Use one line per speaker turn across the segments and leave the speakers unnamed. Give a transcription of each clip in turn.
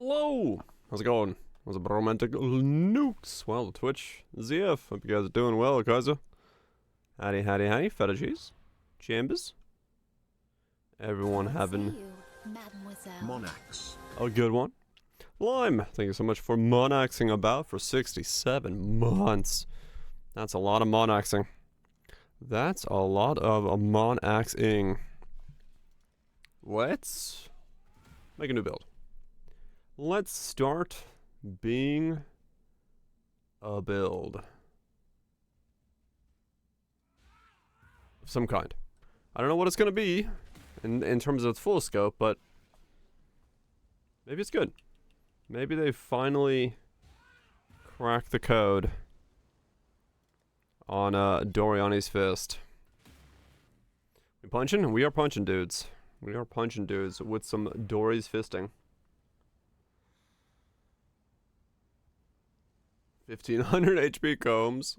Hello! How's it going? How's it romantic nukes? Well, Twitch, ZF. Hope you guys are doing well, Kaiser. Howdy, howdy, howdy, feta cheese. Chambers. Everyone having
Monax.
a good one. Lime, thank you so much for monaxing about for 67 months. That's a lot of monaxing. That's a lot of monaxing. Let's make a new build. Let's start being a build of some kind. I don't know what it's gonna be in terms of full scope, but maybe it's good. Maybe they finally cracked the code on Doryani's fist. We punching? We are punching dudes. We are punching dudes with some Dory's fisting. 1500 HP combs.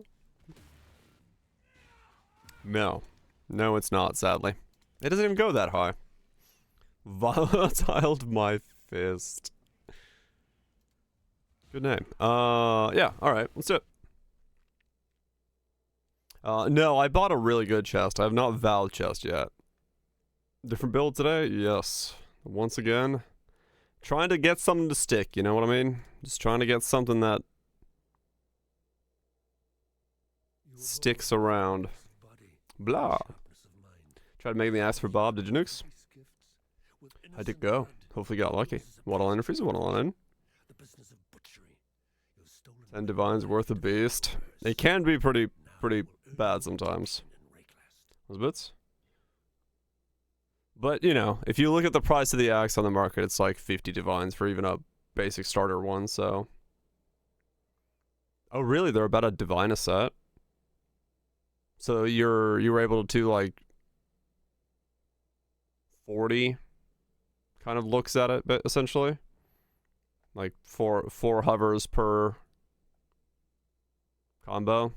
No. No, it's not, sadly. It doesn't even go that high. Volatiled my fist. Good name. Yeah, alright, let's do it. No, I bought a really good chest. I have not Val chest yet. Different build today? Yes. Once again, trying to get something to stick, you know what I mean? Just trying to get something that sticks around. Blah. Tried making the axe for Bob. Did you nukes? How'd it go? Hopefully got lucky. Waddle in or freeze waddle on in. 10 divines worth a beast. It can be pretty bad sometimes. Those bits. But, you know, if you look at the price of the axe on the market, it's like 50 divines for even a basic starter one, so. Oh, really? They're about a divine a set? So you were able to like 40 kind of looks at it, but essentially like four hovers per combo.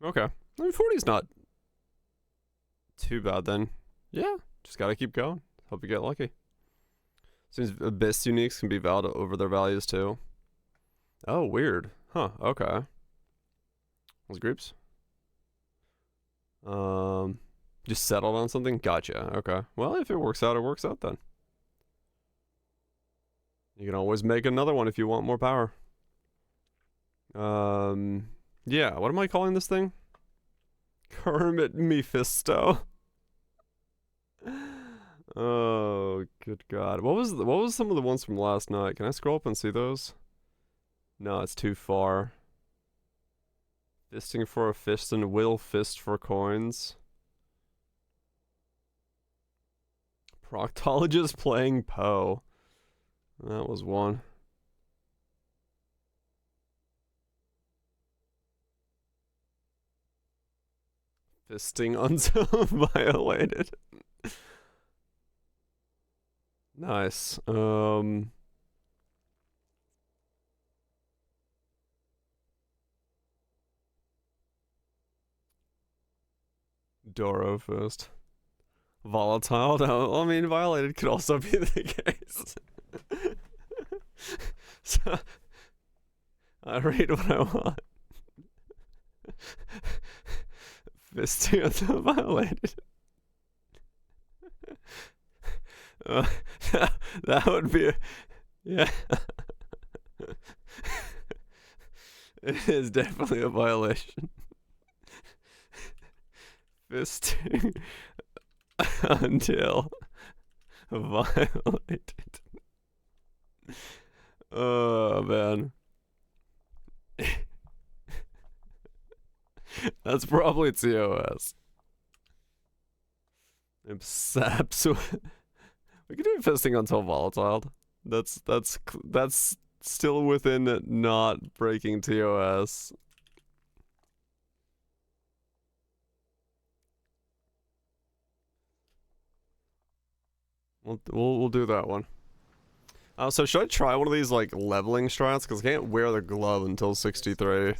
Okay, I mean 40 is not too bad then. Yeah, just gotta keep going. Hope you get lucky. Seems Abyss uniques can be valid over their values too. Oh, weird. Huh, okay. Those groups? Just settled on something? Gotcha, okay. Well, if it works out, it works out then. You can always make another one if you want more power. Yeah, what am I calling this thing? Kermit Mephisto. Oh, good God. What was some of the ones from last night? Can I scroll up and see those? No, it's too far. Fisting for a fist and will fist for coins. Proctologist playing Poe. That was one. Fisting until violated. Nice. Doro first. Volatile? No, I mean, violated could also be the case. So, I read what I want. Fisting until violated. That would be yeah. It is definitely a violation. Fisting until violated. Oh man. That's probably TOS. We could do fisting until volatile. That's still within not breaking TOS. We'll do that one. So should I try one of these like leveling strats? Because I can't wear the glove until 63.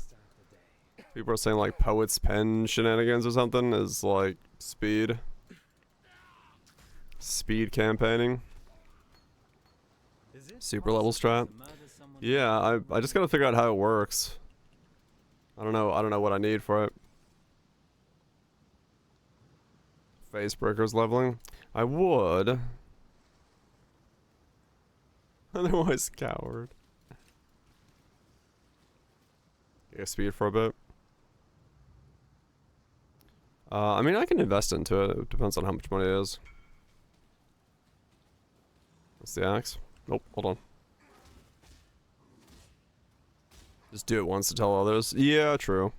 People are saying like Poet's Pen shenanigans or something is like speed. Speed campaigning. Super level strat. Yeah, I just gotta figure out how it works. I don't know what I need for it. Face breakers leveling. I would. Otherwise, coward. Get speed for a bit. I mean, I can invest into it. It depends on how much money it is. That's the axe. Nope, hold on. Just do it once to tell others. Yeah, true.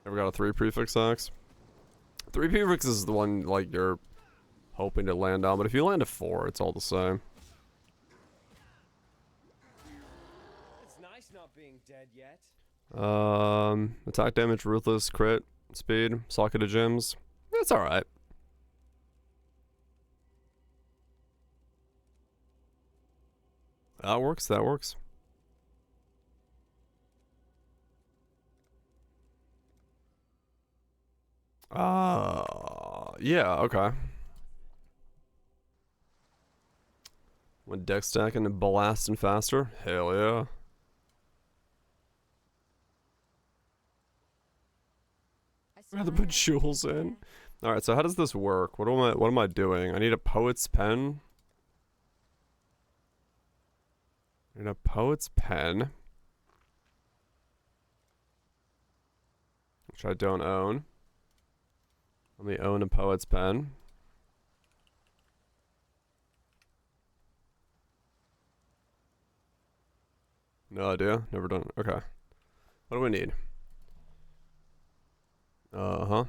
Never got a 3 prefix axe. 3 prefix is the one, like, you're hoping to land on, but if you land a 4, it's all the same.
It's nice not being dead yet.
Attack damage, ruthless, crit, speed, socket of gems. It's alright. That works, that works. Yeah, okay. When deck stacking and blasting faster? Hell yeah. I have to put jewels in. Alright, so how does this work? What am I doing? I need a poet's pen. I need a poet's pen. Which I don't own. Let me own a poet's pen. No idea. Never done it. Okay. What do we need? Uh-huh.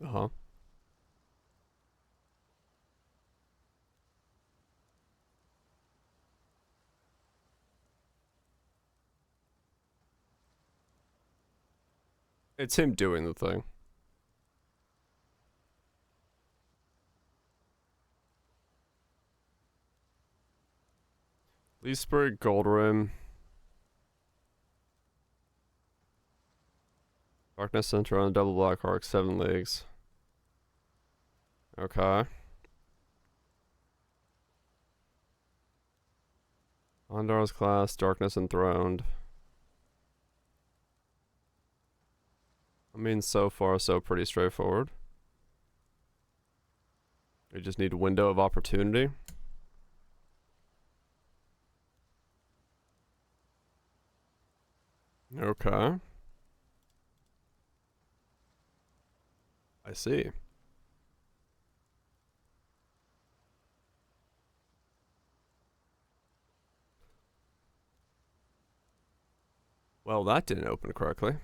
Uh-huh. It's him doing the thing. Leaf Sprig, Gold Rim. Darkness Center on double black arc, 7 leagues. Okay. Ondar's class, Darkness Enthroned. I mean, so far, so pretty straightforward. We just need window of opportunity. Okay. I see. Well, that didn't open correctly.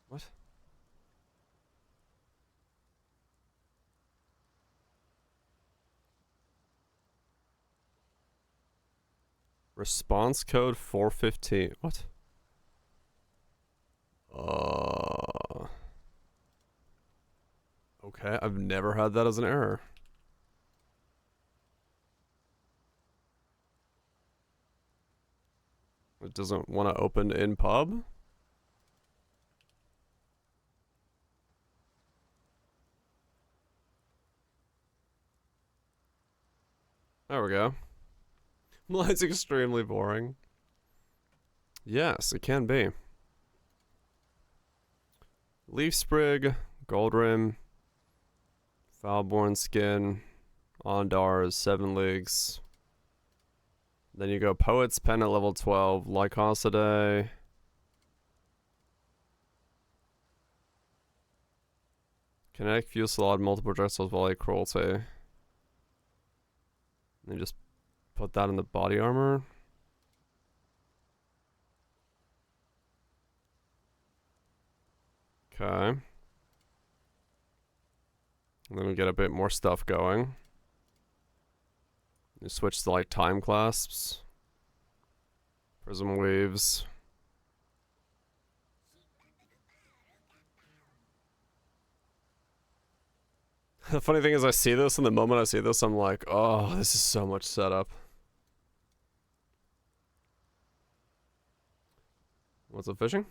What? Response code 415. What? Okay, I've never had that as an error. It doesn't want to open in pub? There we go. Well, it's extremely boring. Yes, it can be. Leaf Sprig, Gold Rim, Foulborn Skin, Ondar's, 7 leagues. Then you go Poet's Pen at level 12, Lycosidae. Kinetic Fusillade, multiple projectiles, volley, cruelty. And then just put that in the body armor. Okay. And then we get a bit more stuff going. You switch to like time clasps. Prism waves. The funny thing is I see this, and the moment I see this, I'm like, oh, this is so much setup. What's up, fishing?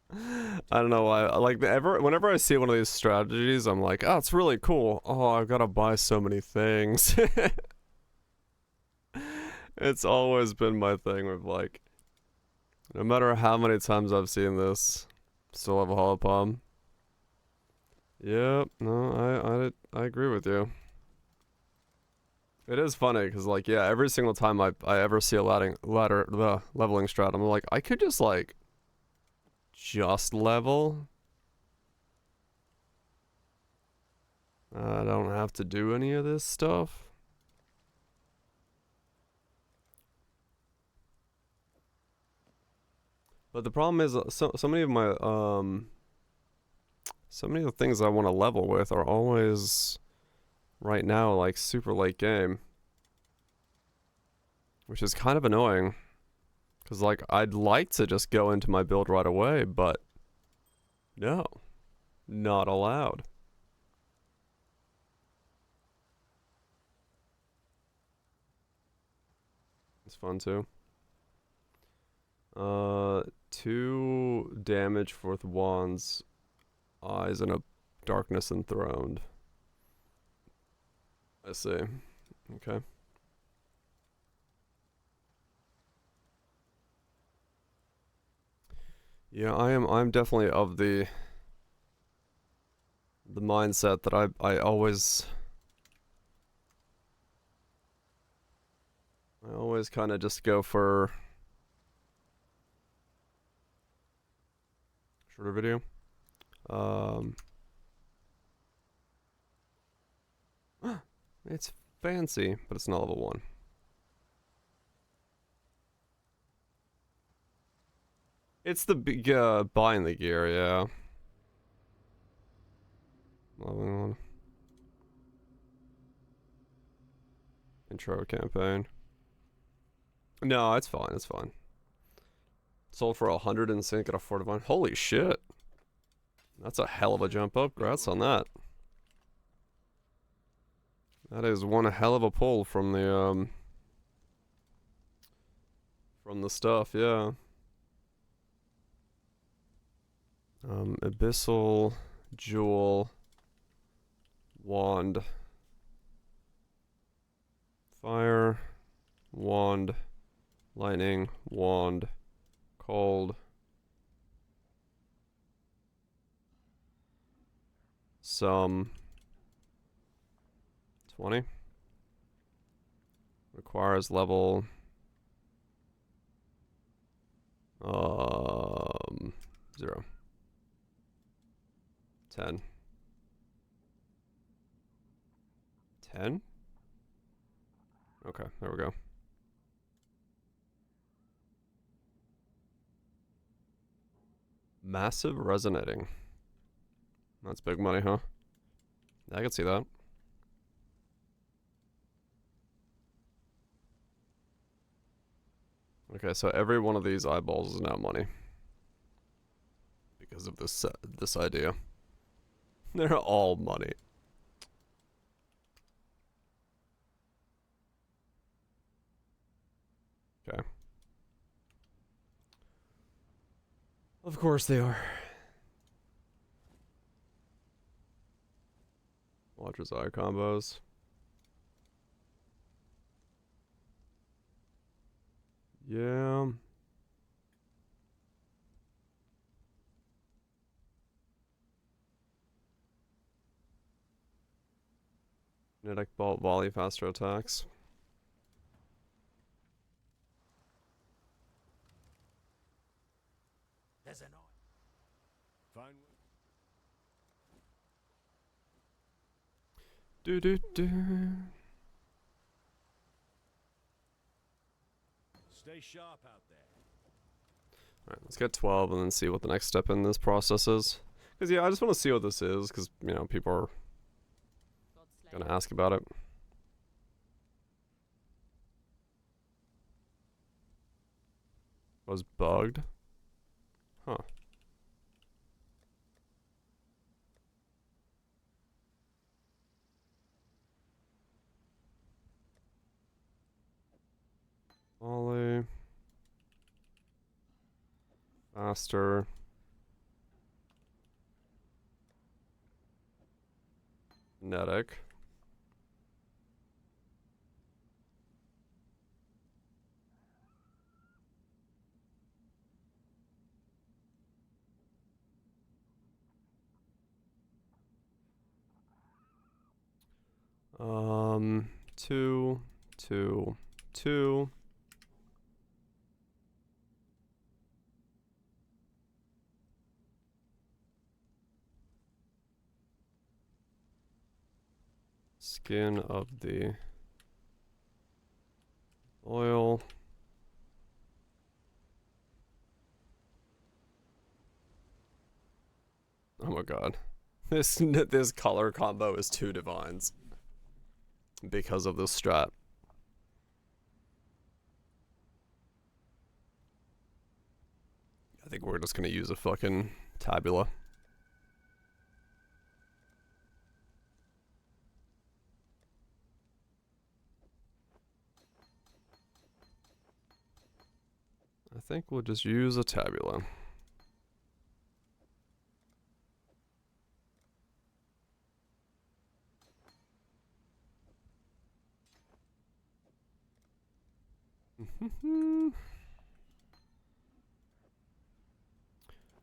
I don't know why. Like whenever I see one of these strategies, I'm like, oh, it's really cool. Oh, I've got to buy so many things. It's always been my thing with like, no matter how many times I've seen this, still have a holopalm. Yep. No, I agree with you. It is funny because like yeah, every single time I ever see a leveling strat, I'm like, I could just like level. I don't have to do any of this stuff. But the problem is so many of my so many of the things I want to level with are always right now like super late game, which is kind of annoying cuz like I'd like to just go into my build right away, but no. Not allowed. It's fun too. 2 damage with wands, eyes, and a darkness enthroned. I see. Okay. Yeah, I'm definitely of the mindset that I always kind of just go for shorter video. It's fancy, but it's not level 1. It's the big buying the gear, yeah. Level 1. Intro campaign. No, it's fine. It's fine. Sold for 100 and sync at a 4 divine. Holy shit. That's a hell of a jump up. Congrats on that. That is one hell of a pull from the stuff, yeah. Abyssal, Jewel, Wand, Fire, Wand, Lightning, Wand, Cold, some 20. Requires level 0. 10. 10? Okay, there we go. Massive resonating. That's big money, huh? I can see that. Okay, so every one of these eyeballs is now money. Because of this idea. They're all money. Okay. Of course they are. Watcher's Eye combos. Yeah. Kinetic Bolt, volley, faster attacks.
There's an fine.
Do do do.
Stay sharp out there.
Alright, let's get 12 and then see what the next step in this process is. Because, yeah, I just want to see what this is, because, you know, people are going to ask about it. Was bugged? Huh. Faster. Kinetic. Two, two, two. Skin of the oil. Oh my god. This color combo is two divines. Because of this strat. I think we're just gonna use a fucking tabula. I think we'll just use a tabula.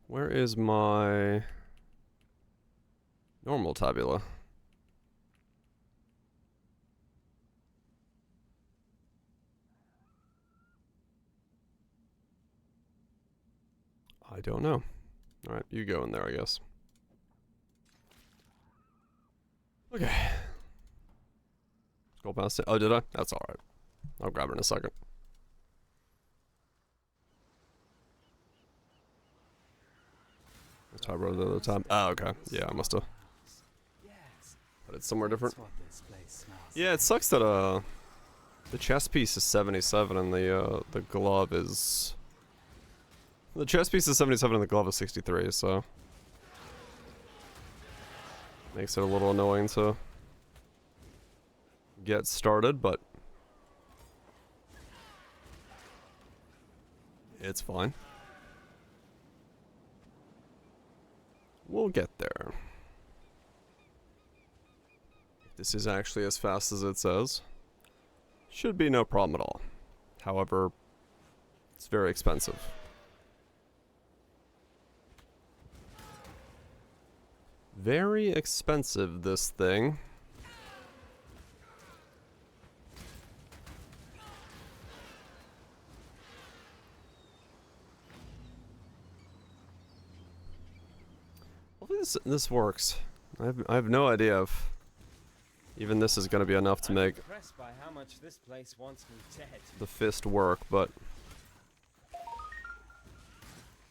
Where is my normal tabula? I don't know. Alright, you go in there, I guess. Okay. Scroll past it. Oh, did I? That's alright. I'll grab it in a second. Let's talk about it another time. Oh, okay. Yeah, I must have put it somewhere different. Yeah, it sucks that the chest piece is 77 and the glove is... The chest piece is 77 and the glove is 63, so... Makes it a little annoying to get started, but... It's fine. We'll get there. This is actually as fast as it says. Should be no problem at all. However, it's very expensive. Very expensive, this thing. Hopefully this works. I have no idea if even this is going to be enough to make
By how much this place wants me dead.
the fist work, but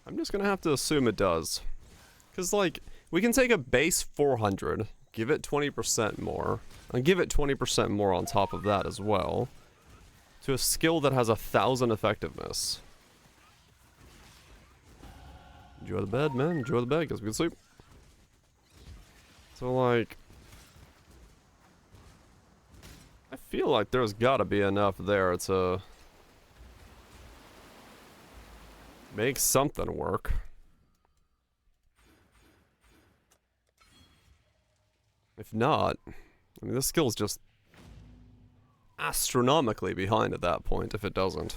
I'm just going to have to assume it does. Because, like, we can take a base 400, give it 20% more, and give it 20% more on top of that as well, to a skill that has 1,000 effectiveness. Enjoy the bed, man. Enjoy the bed. Get some good sleep. So, like... I feel like there's gotta be enough there to... make something work. If not, I mean, this skill's just astronomically behind at that point if it doesn't.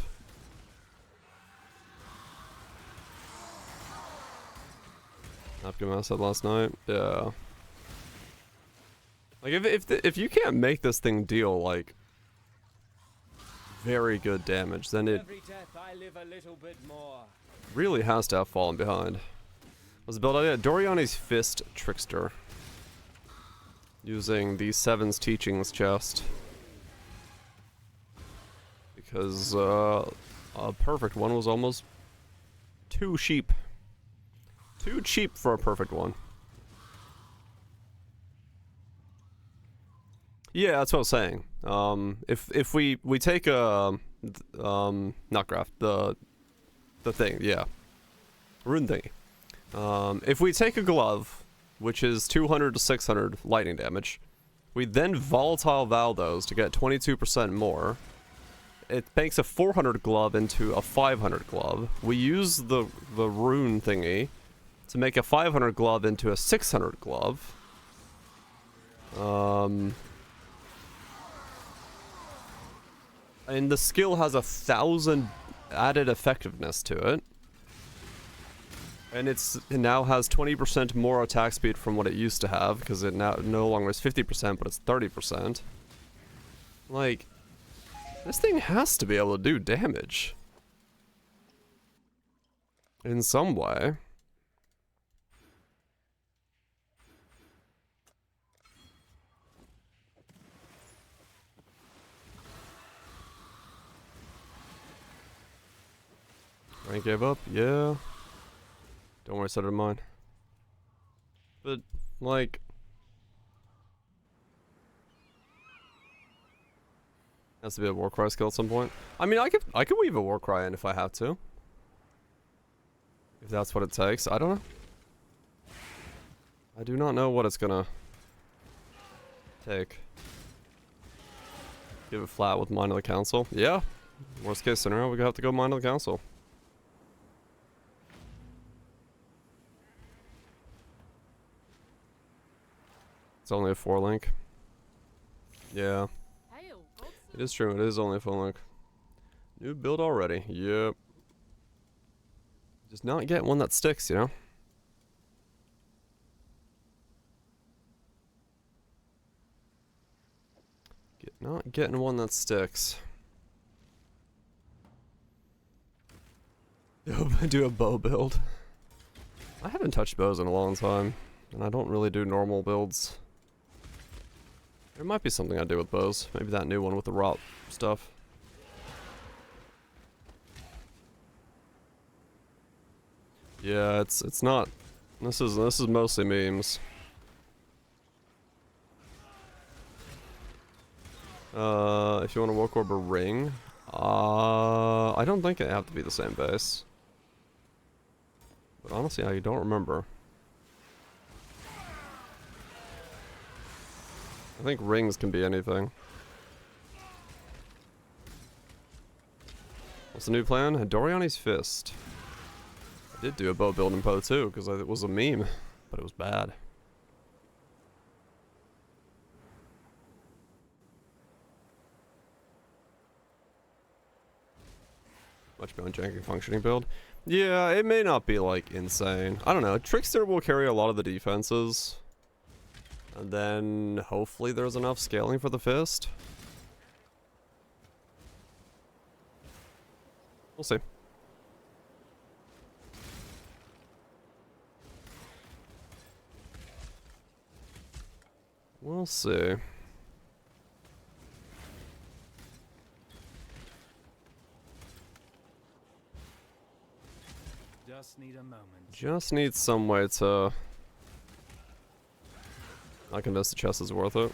Napkin I said last night, yeah. Like if you can't make this thing deal like very good damage, then it
Every death I live a little bit more.
really has to have fallen behind. What's the build idea? Doryani's Fist Trickster. Using the Seven's Teachings chest. Because a perfect one was almost too cheap. Too cheap for a perfect one. Yeah, that's what I was saying. If we take a not graph, the thing, yeah. Rune thingy. If we take a glove, which is 200 to 600 lightning damage, we then volatile vow those to get 22% more, it makes a 400 glove into a 500 glove. We use the rune thingy to make a 500 glove into a 600 glove. And the skill has 1,000 added effectiveness to it. And it now has 20% more attack speed from what it used to have, because it now no longer is 50%, but it's 30%. Like, this thing has to be able to do damage. In some way. Rank gave up? Yeah. Don't worry, so did mine. But, like... has to be a Warcry skill at some point. I mean, I could weave a Warcry in if I have to. If that's what it takes. I don't know. I do not know what it's gonna take. Give it flat with Mind of the Council. Yeah. Worst case scenario, we have to go Mind of the Council. It's only a 4-link. Yeah. It is true, it is only a 4-link. New build already. Yep. Just not get one that sticks, you know? Not getting one that sticks. Do a bow build. I haven't touched bows in a long time, and I don't really do normal builds. There might be something I do with bows. Maybe that new one with the rot stuff. Yeah, it's not. This is mostly memes. If you want to walk orb a ring, I don't think it have to be the same base. But honestly, I don't remember. I think rings can be anything. What's the new plan? Doryani's Fist. I did do a bow build in Poe too, because it was a meme, but it was bad. Much beyond janky functioning build. Yeah, it may not be like insane. I don't know. Trickster will carry a lot of the defenses. And then hopefully there's enough scaling for the fist. We'll see. We'll see.
Just need a moment.
Just need some way to... I convinced the chest is worth it.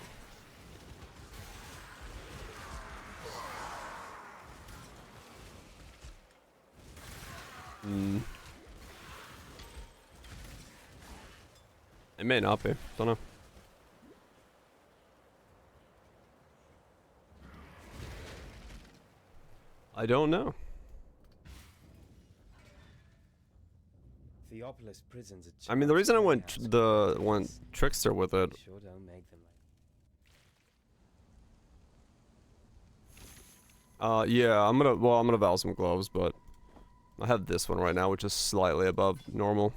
It may not be. Don't know. I don't know.
Theopolis prisons
I mean, the reason I went Trickster with it.
Sure don't make them
Yeah, I'm gonna vow some gloves, but I have this one right now, which is slightly above normal.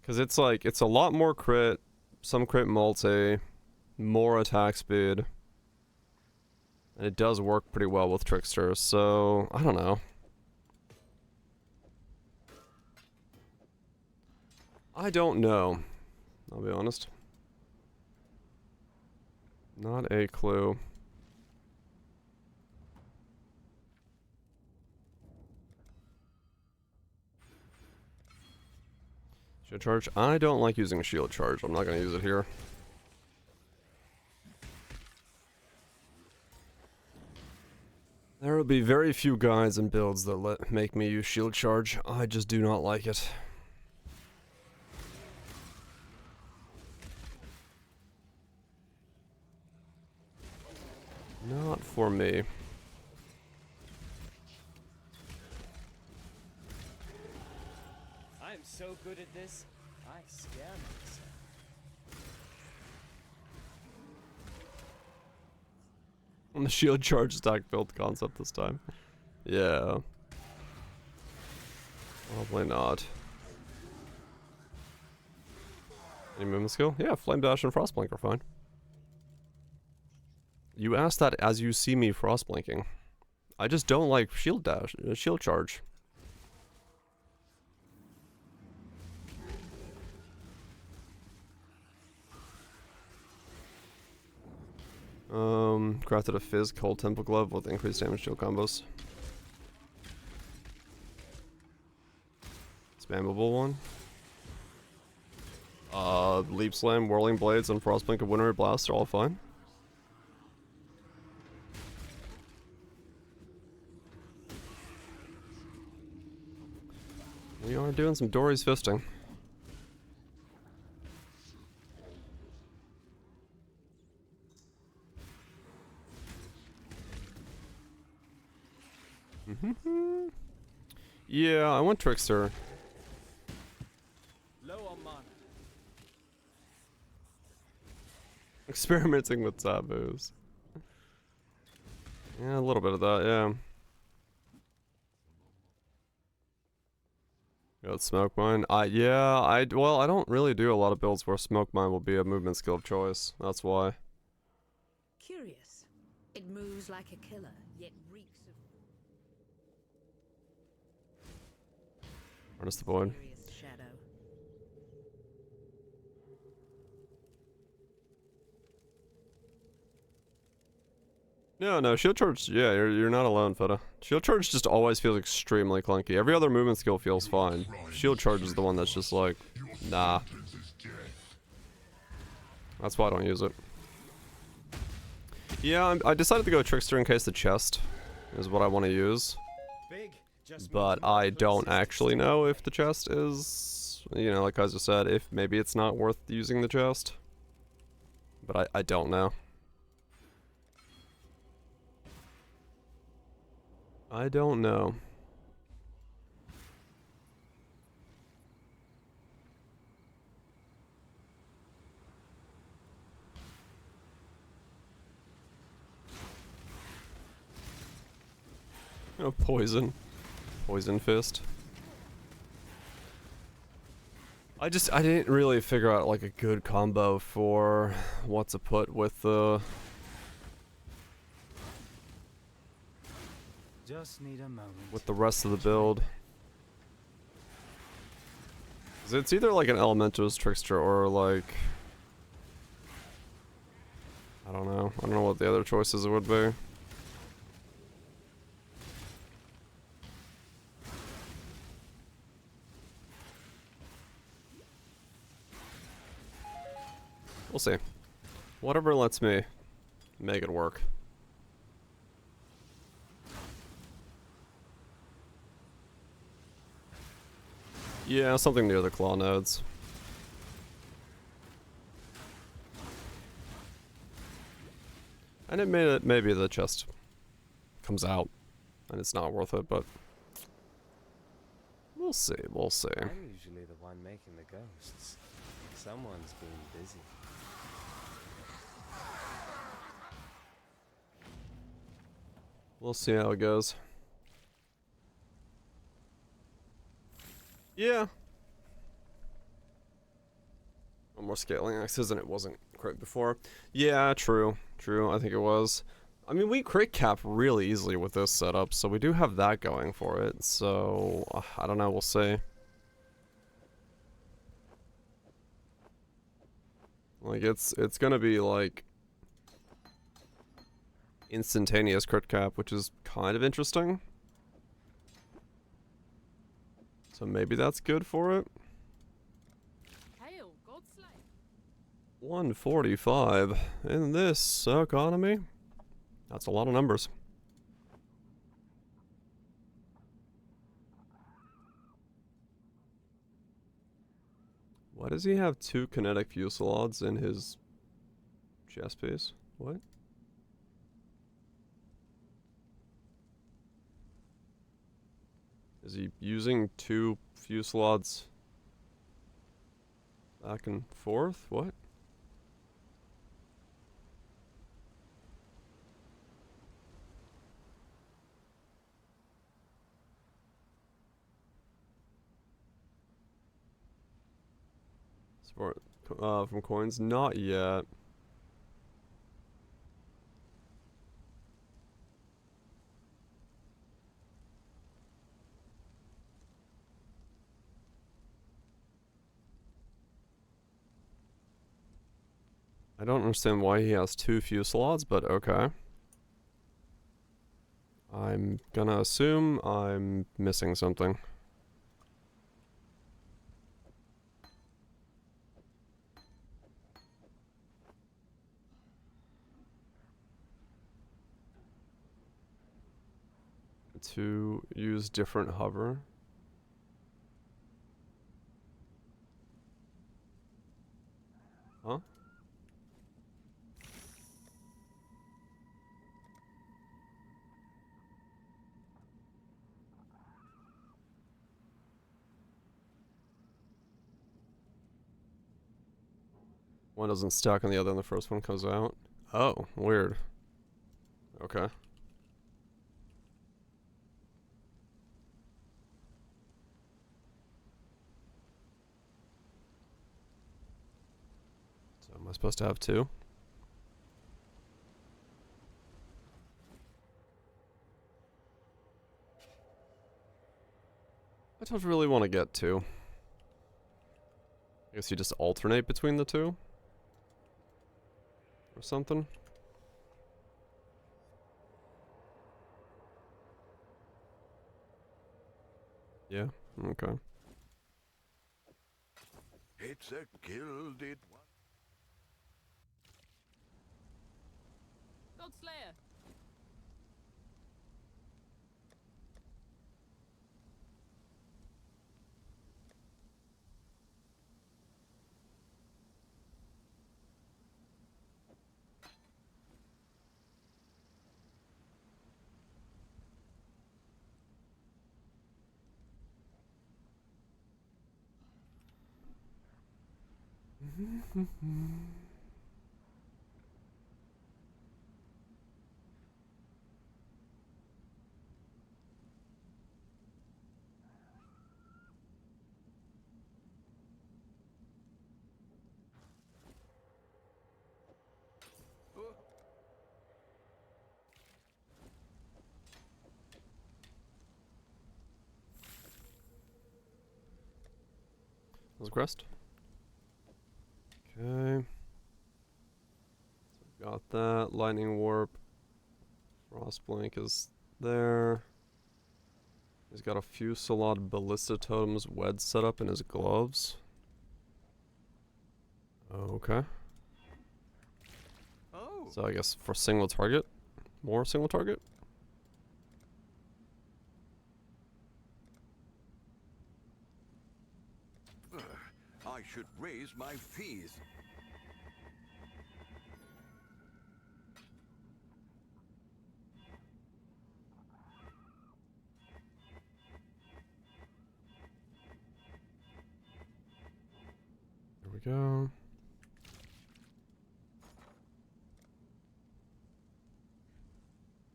Cause it's like, it's a lot more crit, some crit multi, more attack speed. And it does work pretty well with Trickster, so I don't know. I don't know. I'll be honest. Not a clue. Shield charge? I don't like using shield charge. I'm not going to use it here. There will be very few guides and builds that make me use shield charge. I just do not like it. Not for me.
I am so good at this, I scare myself.
On the shield charge stack build concept this time. Yeah. Probably not. Any movement skill? Yeah, Flame Dash and Frost Blink are fine. You asked that as you see me Frost Blinking. I just don't like shield dash, shield charge. Crafted a Fizz Cold Temple Glove with increased damage shield combos. Spammable one. Leap Slam, Whirling Blades, and Frostblink and Winter Blast are all fine. We are doing some Dory's fisting. Yeah, I want Trickster.
Low on mana.
Experimenting with taboos. Yeah, a little bit of that, yeah. Got Smoke Mine. Well, I don't really do a lot of builds where Smoke Mine will be a movement skill of choice. That's why.
Curious. It moves like a killer, yet reeks of
Harness the Void.
serious shadow.
No, Shield Charge, yeah, you're not alone, Feta. Shield Charge just always feels extremely clunky. Every other movement skill feels fine. Shield Charge is the one that's just like, nah. That's why I don't use it. Yeah, I decided to go Trickster in case the chest is what I want to use.
Big. Just
But
means more
I don't
places to
actually
stay
know
away.
if the chest is, you know, like I just said, if maybe it's not worth using the chest. But I don't know. I don't know. Oh, poison. Poison Fist. I didn't really figure out like a good combo for what to put with the...
Just need a moment.
with the rest of the build. 'Cause it's either like an Elementalist Trickster or like... I don't know. I don't know what the other choices would be. We'll see. Whatever lets me make it work. Yeah, something near the claw nodes. And it maybe the chest comes out and it's not worth it, but we'll see, we'll see.
I'm usually the one making the ghosts. Someone's been busy.
We'll see how it goes. Yeah. One more scaling axes and it wasn't crit before. Yeah, true. True, I think it was. I mean, we crit cap really easily with this setup, so we do have that going for it. So, I don't know, we'll see. Like, it's gonna be, like, instantaneous crit cap, which is kind of interesting. So maybe that's good for it.
Hail, Godslayer.
145 in this economy. That's a lot of numbers. Why does he have 2 kinetic fusillades in his chest piece? What? Is he using 2 fusillades Back and forth? What? Support from coins? Not yet. I don't understand why he has too few slots, but okay. I'm gonna assume I'm missing something. To use different hover. Huh? One doesn't stack on the other and the first one comes out. Oh, weird. Okay. So am I supposed to have two? I don't really want to get two. I guess you just alternate between the two? Or something? Yeah, okay.
It's a gilded one.
Godslayer.
Was crest? Okay. So got that. Lightning warp. Frost blink is there. He's got a Fusillade ballista totems wed set up in his gloves. Okay.
Oh.
So I guess for single target, more single target.
I should raise my fees.
There we go.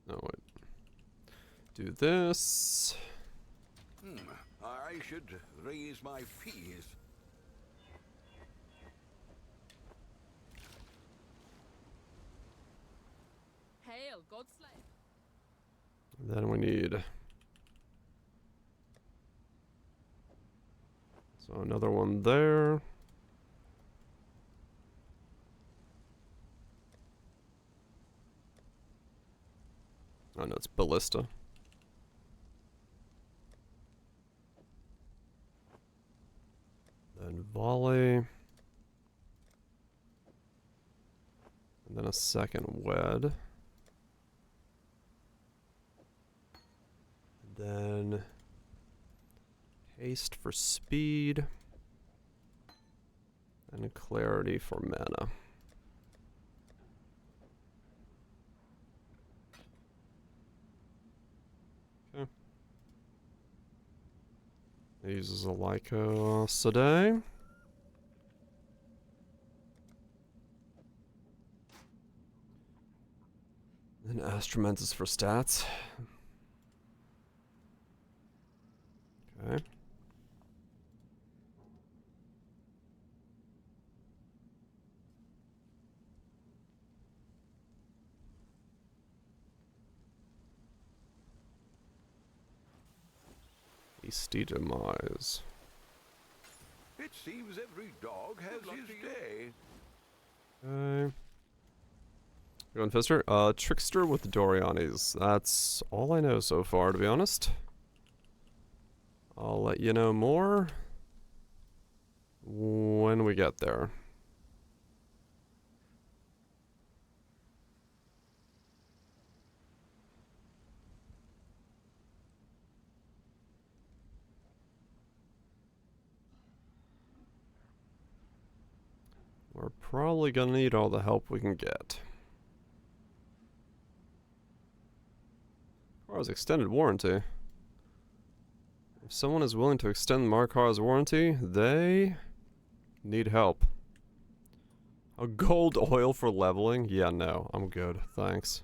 No, wait. Do this.
I should raise my fees.
Hail, Godslayer.
Then we need. So another one there. Oh no, it's ballista. Then volley. And then a second wed. And then haste for speed. And clarity for mana. Okay. He uses a Lyco today. And Astromentus for stats. Okay. Hasty demise.
It seems every dog has his day.
Okay. Going Fister? Trickster with Doryani's. That's all I know so far, to be honest. I'll let you know more when we get there. We're probably gonna need all the help we can get. Car's extended warranty. If someone is willing to extend Markar's warranty, they need help. A gold oil for leveling? Yeah, no, I'm good, thanks.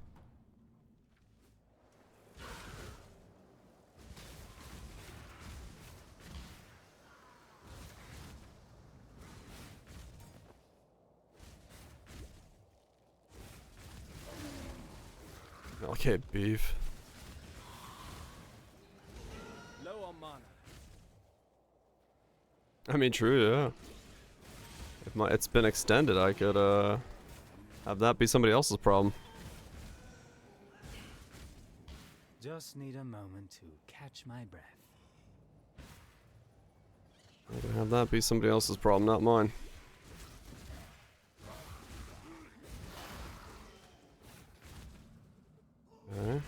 Okay, beef.
Low on mana.
I mean, true, yeah. If it's been extended, I could, have that be somebody else's problem.
Just need a moment to catch my breath.
I could have that be somebody else's problem, not mine. Okay.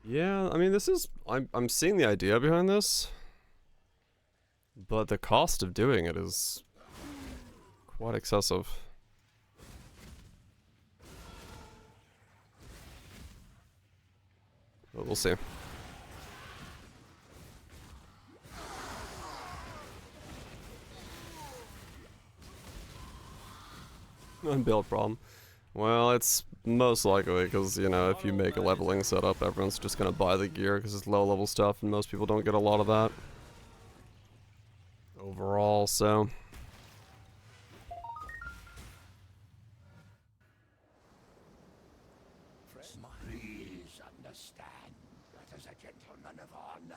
Yeah, I mean, this is... I'm seeing the idea behind this. But the cost of doing it is quite excessive. But we'll see. Unbuilt problem. Well, it's most likely because, you know, if you make a leveling setup, everyone's just going to buy the gear because it's low level stuff and most people don't get a lot of that. Overall, so...
Please understand that as a gentleman of honor,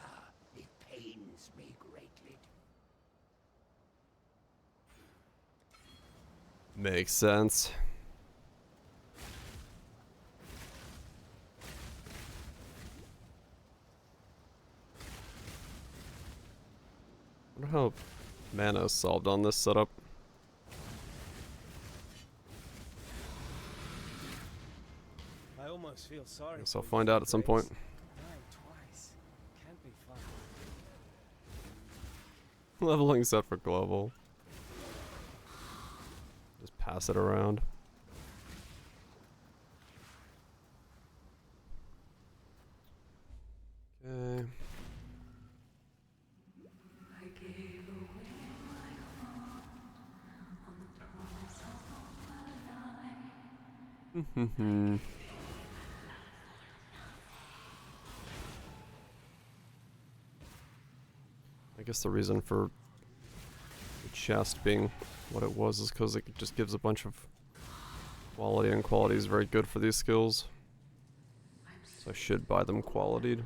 it pains me greatly.
Makes sense. I wonder how mana is solved on this setup.
I almost feel sorry.
Guess I'll find out at some point.
Dying twice. Can't be fun.
Leveling set for global. Just pass it around. Okay. I guess the reason for the chest being what it was is because it just gives a bunch of quality, and quality is very good for these skills. So I should buy them qualityed.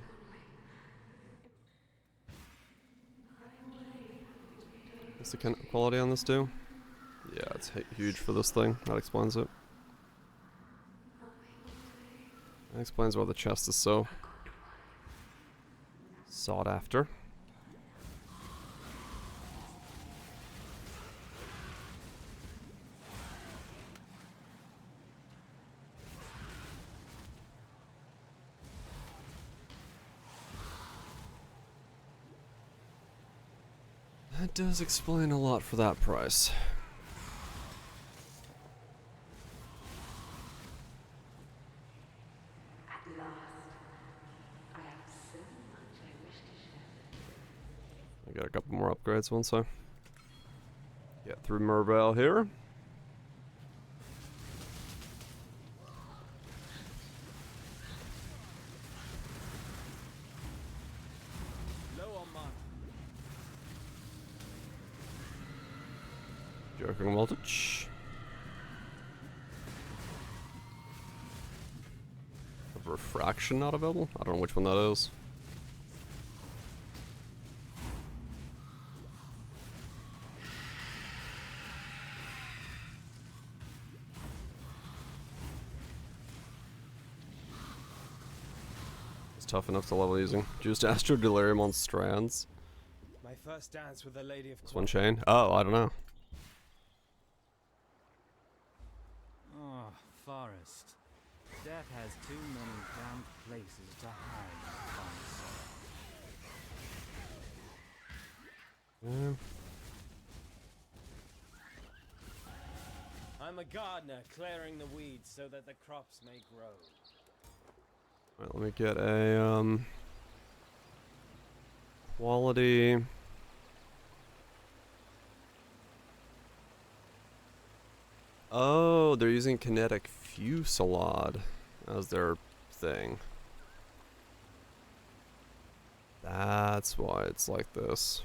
What's the kind of quality on this do? Yeah, it's huge for this thing. That explains it. That explains why the chest is so sought after. That does explain a lot for that price. I got a couple more upgrades once I get through Mervale here. Joking voltage. Refraction not available? I don't know which one that is. It's tough enough to level using. Juiced Astro Delirium on strands.
My first dance with a lady of
This one chain? Oh, I don't know.
Oh, Forest. Death has too many damp places to hide from so.
I'm a gardener clearing the weeds so that the crops may grow.
Alright, let me get a quality. Oh, they're using kinetic fusillade as their thing. That's why it's like this.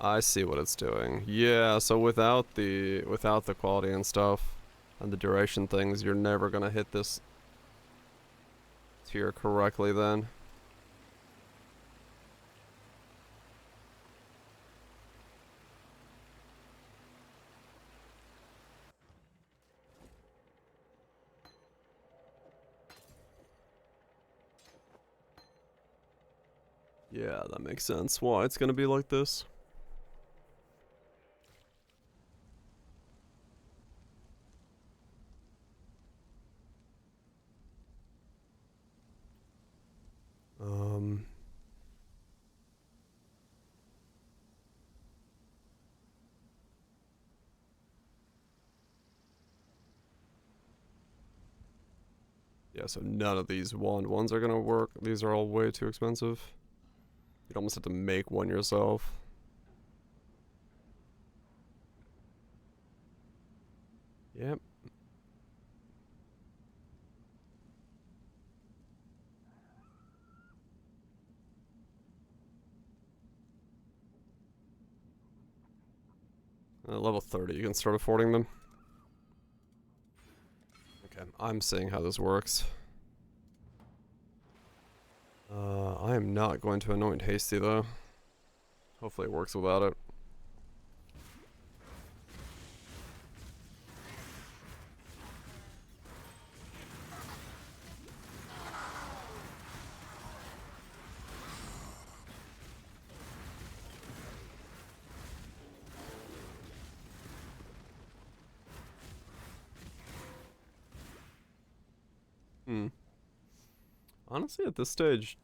I see what it's doing. Yeah, so without the quality and stuff and the duration things, you're never gonna hit this tier correctly then. Yeah, that makes sense. Why it's gonna be like this. Yeah, so none of these wand ones are gonna work. These are all way too expensive. You'd almost have to make one yourself. Yep. Level 30, you can start affording them. Okay, I'm seeing how this works. I am not going to anoint Hasty though. Hopefully it works without it. Honestly, at this stage,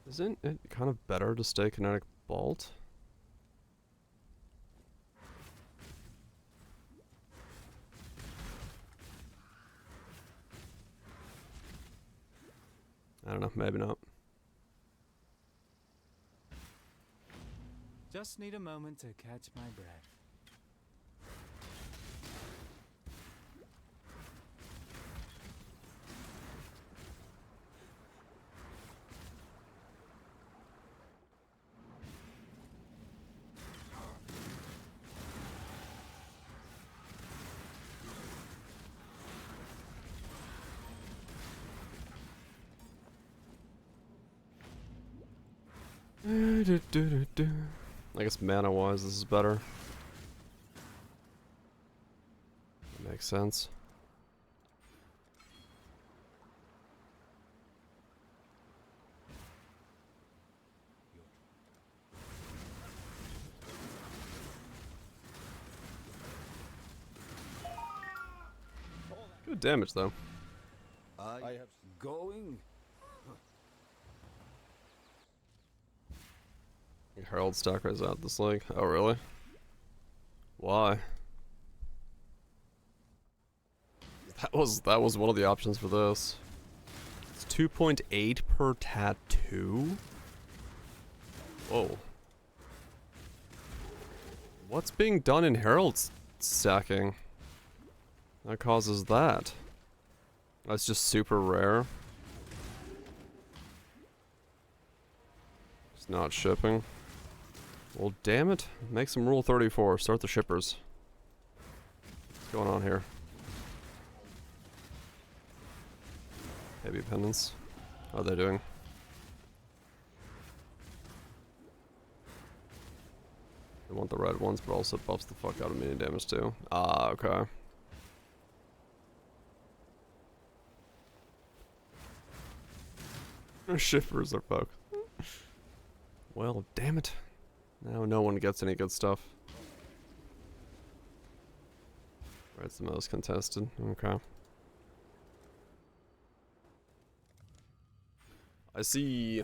isn't it kind of better to stay Kinetic Bolt? I don't know, maybe not.
Just need a moment to catch my breath.
I guess mana-wise, this is better. That makes sense. Good damage, though.
I have going.
Herald stacker is out this league. Oh, really? Why? That was one of the options for this. It's 2.8 per tattoo? Whoa. What's being done in Herald stacking that causes that? That's just super rare. It's not shipping. Well, damn it. Make some Rule 34. Start the shippers. What's going on here? Heavy pendants. How are they doing? I want the red ones, but also buffs the fuck out of me damage too. Ah, okay. Shippers are fucked. Well, damn it. Now no one gets any good stuff. Red's the most contested. Okay. I see.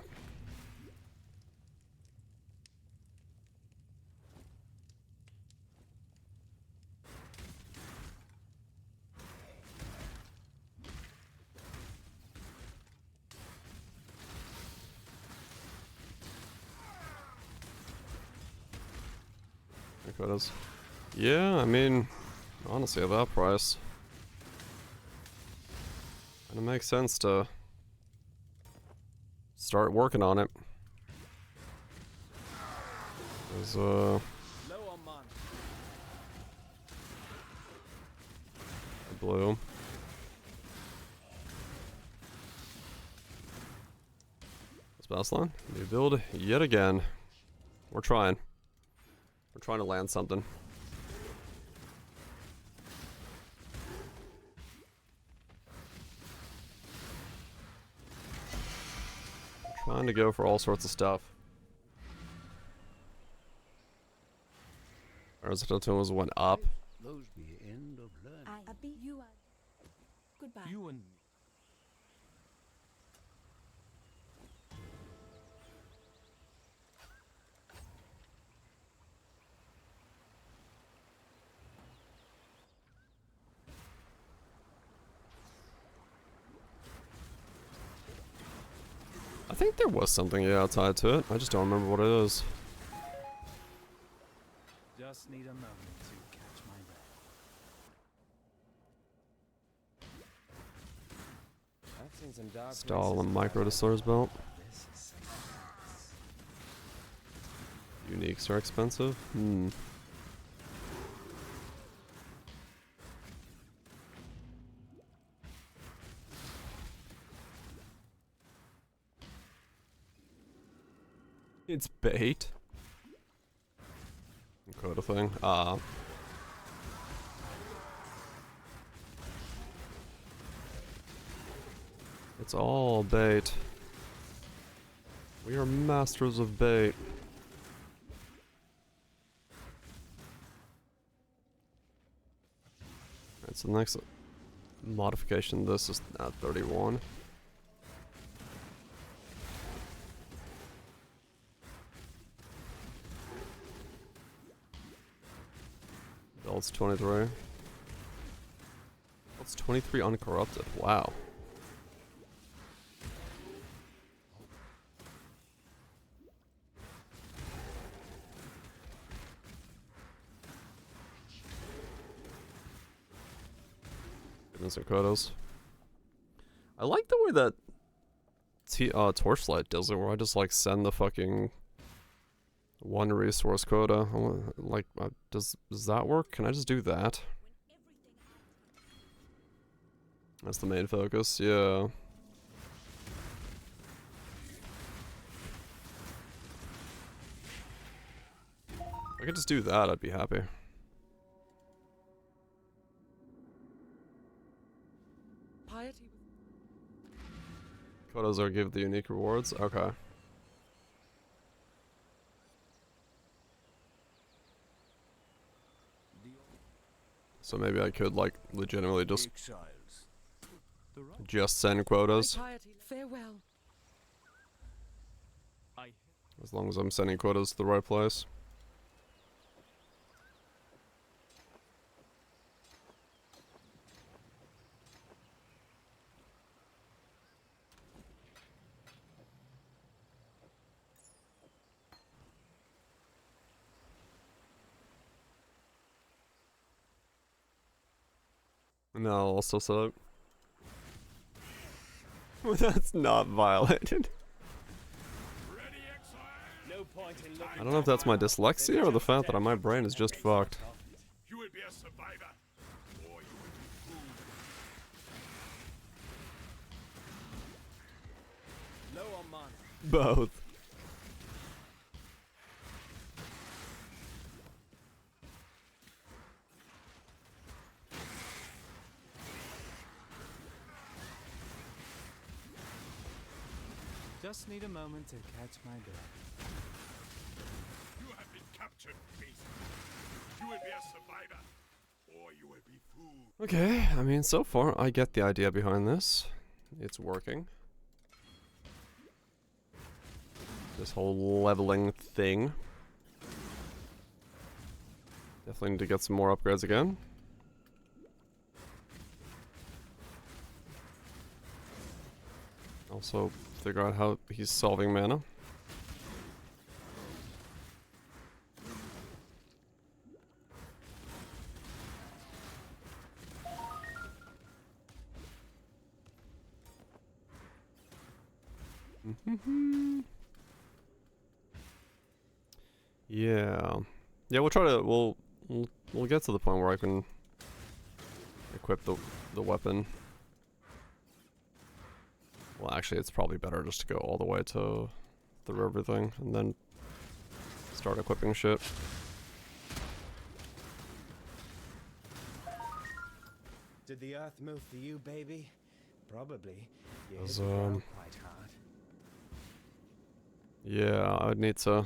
Dakotaz. Yeah, I mean, honestly, at that price, and it makes sense to start working on it. There's blue. Spouse line. New build yet again. We're trying. We're trying to land something. We're trying to go for all sorts of stuff. Residentials went up.
Those be the end of learning.
You are. Goodbye.
You and
I think there was something, yeah, tied to it. I just don't remember what it is.
just need a moment to catch my breath.
I've seen some dark
Stall
places
and
in my
micro
life.
distiller's belt.
This is something else.
Uniques are expensive. Hmm. It's bait. Quota thing. It's all bait. We are masters of bait. Alright, so the next modification of this is at 31. Belt's 23. Belt's 23 uncorrupted. Wow. Goodness and quotas. I like the way that Torchlight does it, where I just like send the fucking one resource quota. Like, does that work? Can I just do that? That's the main focus, yeah. If I could just do that, I'd be happy. Quotas are give the unique rewards? Okay. So maybe I could, like, legitimately just send quotas.
Farewell.
As long as I'm sending quotas to the right place. No, I'll also set up. Well, that's not violated.
No
No point in looking
I don't know if that's my dyslexia or the fact that my brain is just fucked.
You will be a survivor, or you will be fooled.
low on mana.
Both.
Just need a moment to catch my breath.
You have been captured, beast. You will be a survivor, or you will be fooled.
Okay, I mean, so far I get the idea behind this. It's working. This whole leveling thing. Definitely need to get some more upgrades again. Also, figure out how he's solving mana. Yeah. Yeah, we'll try to we'll get to the point where I can equip the weapon. Well, actually, it's probably better just to go all the way to through everything and then start equipping shit.
Did the earth move for you, baby? Probably. You hit
As,
the ground quite hard.
Yeah, I would need to.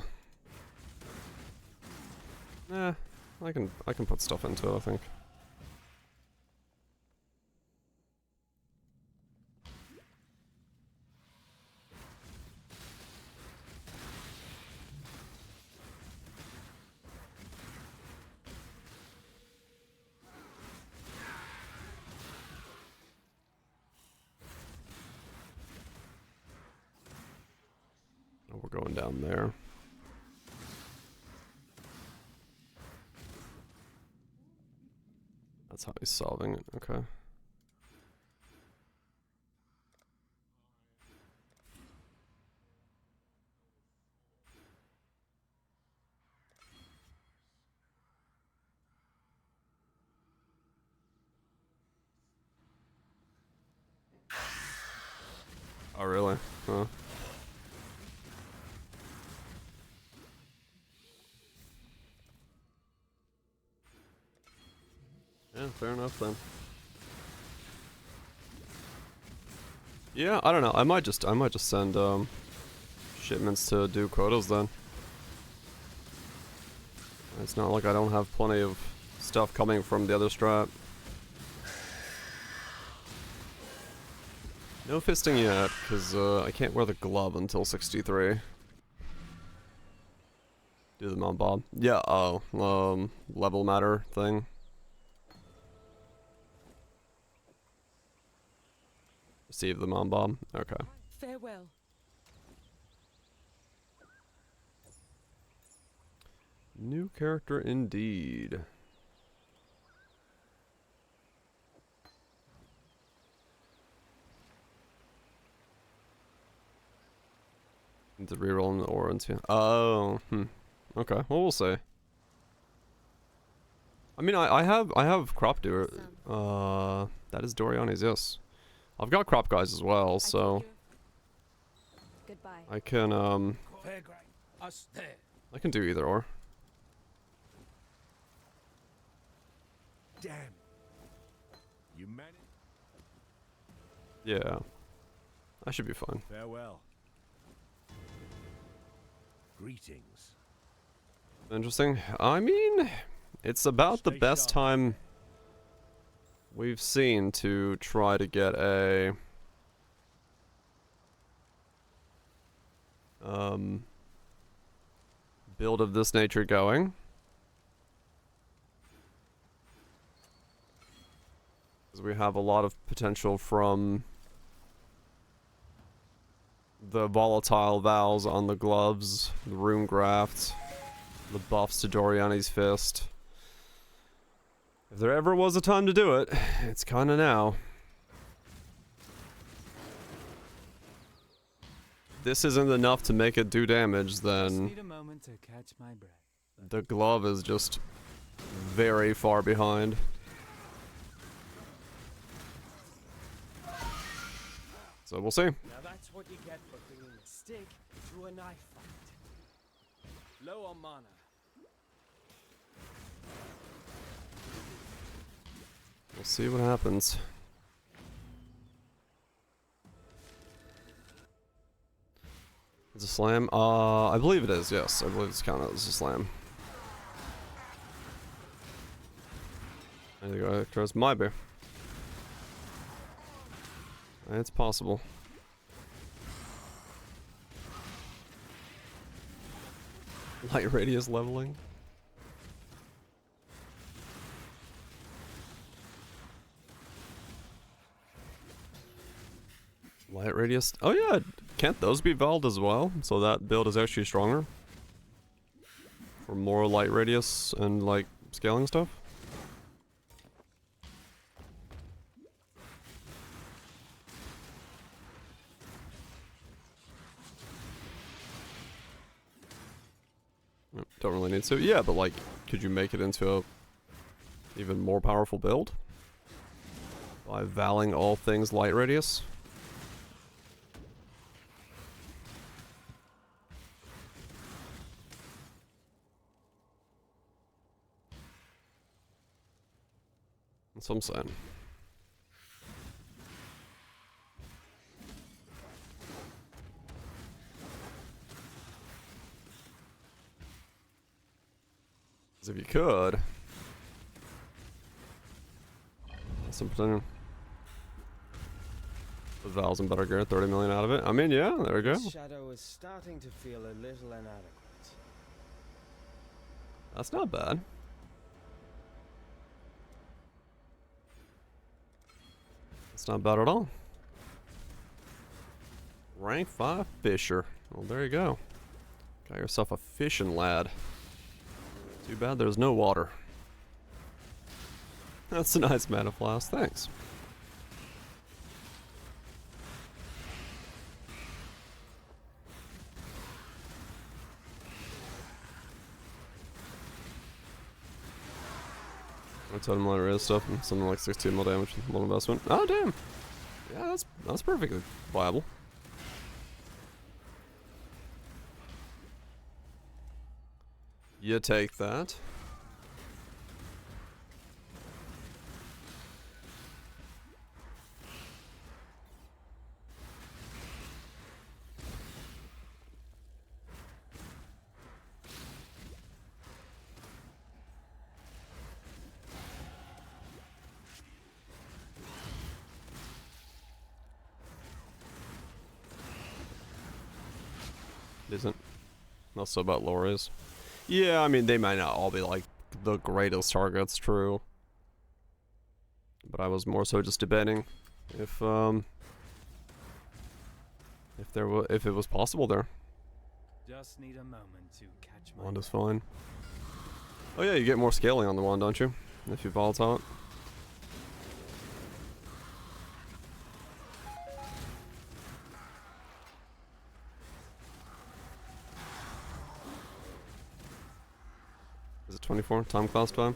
I can put stuff into it, I think. Oh, we're going down there. That's how he's solving it. Okay. Oh, really? Huh. Yeah, fair enough then. Yeah, I don't know. I might just send shipments to do quotas then. It's not like I don't have plenty of stuff coming from the other strat. No fisting yet, because I can't wear the glove until 63. Do the Mount Bob. Yeah, level matter thing. Receive the Mount Bob. Okay.
Farewell.
New character indeed. The reroll in the orange. Yeah. Oh, okay. Well, we'll see. I mean, I have crop doer. That is Doryani's. Yes, I've got crop guys as well, so
Goodbye.
I can
Us there.
I can do either or.
Damn. You managed.
Yeah, I should be fine.
Farewell. Greetings.
Interesting. I mean, it's about the
Stay
best
sharp.
time we've seen to try to get a build of this nature going. Because we have a lot of potential from the volatile vows on the gloves, the rune graft, the buffs to Doryani's fist. If there ever was a time to do it, it's kinda now. this isn't enough to make it do damage,
Just
then
need a moment to catch my breath.
the glove is just very far behind. So we'll see.
Now that's what you get for bringing a stick to a knife fight. Low on mana.
We'll see what happens. It's a slam. I believe it is. Yes, I believe it's counted as a slam. There you go. Trust my bear. It's possible. Light radius leveling. Light radius. Oh yeah, can't those be VOD as well? So that build is actually stronger for more light radius and like scaling stuff. Don't really need to. Yeah, but like, could you make it into a even more powerful build by valing all things light radius? That's what I'm saying. If you could, some potential. The Val's in better gear, 30 million out of it. I mean, yeah, there we go.
This shadow is starting to feel a little inadequate.
That's not bad. That's not bad at all. Rank 5 Fisher. Well, there you go. Got yourself a fishing lad. Too bad there's no water. That's a nice mana flask, thanks. I told him a lot of real stuff and something like 16 more damage, more investment. Oh damn! Yeah, that's perfectly viable. You take that. Isn't. Not so about lores. Yeah, I mean, they might not all be like the greatest targets, true. But I was more so just debating if it was possible there.
Just need a moment to catch my
Wand is fine. Oh yeah, you get more scaling on the wand, don't you? If you volatile it. Is it 24? Time class time?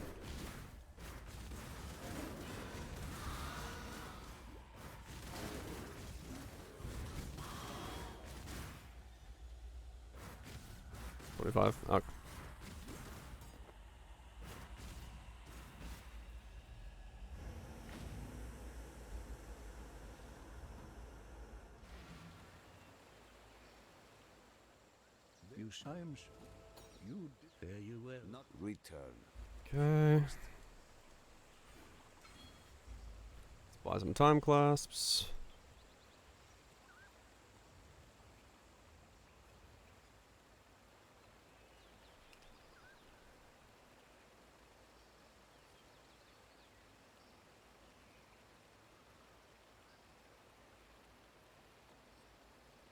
$25? Okay.
Times you fare you well. Not return.
Okay. Let's buy some time clasps.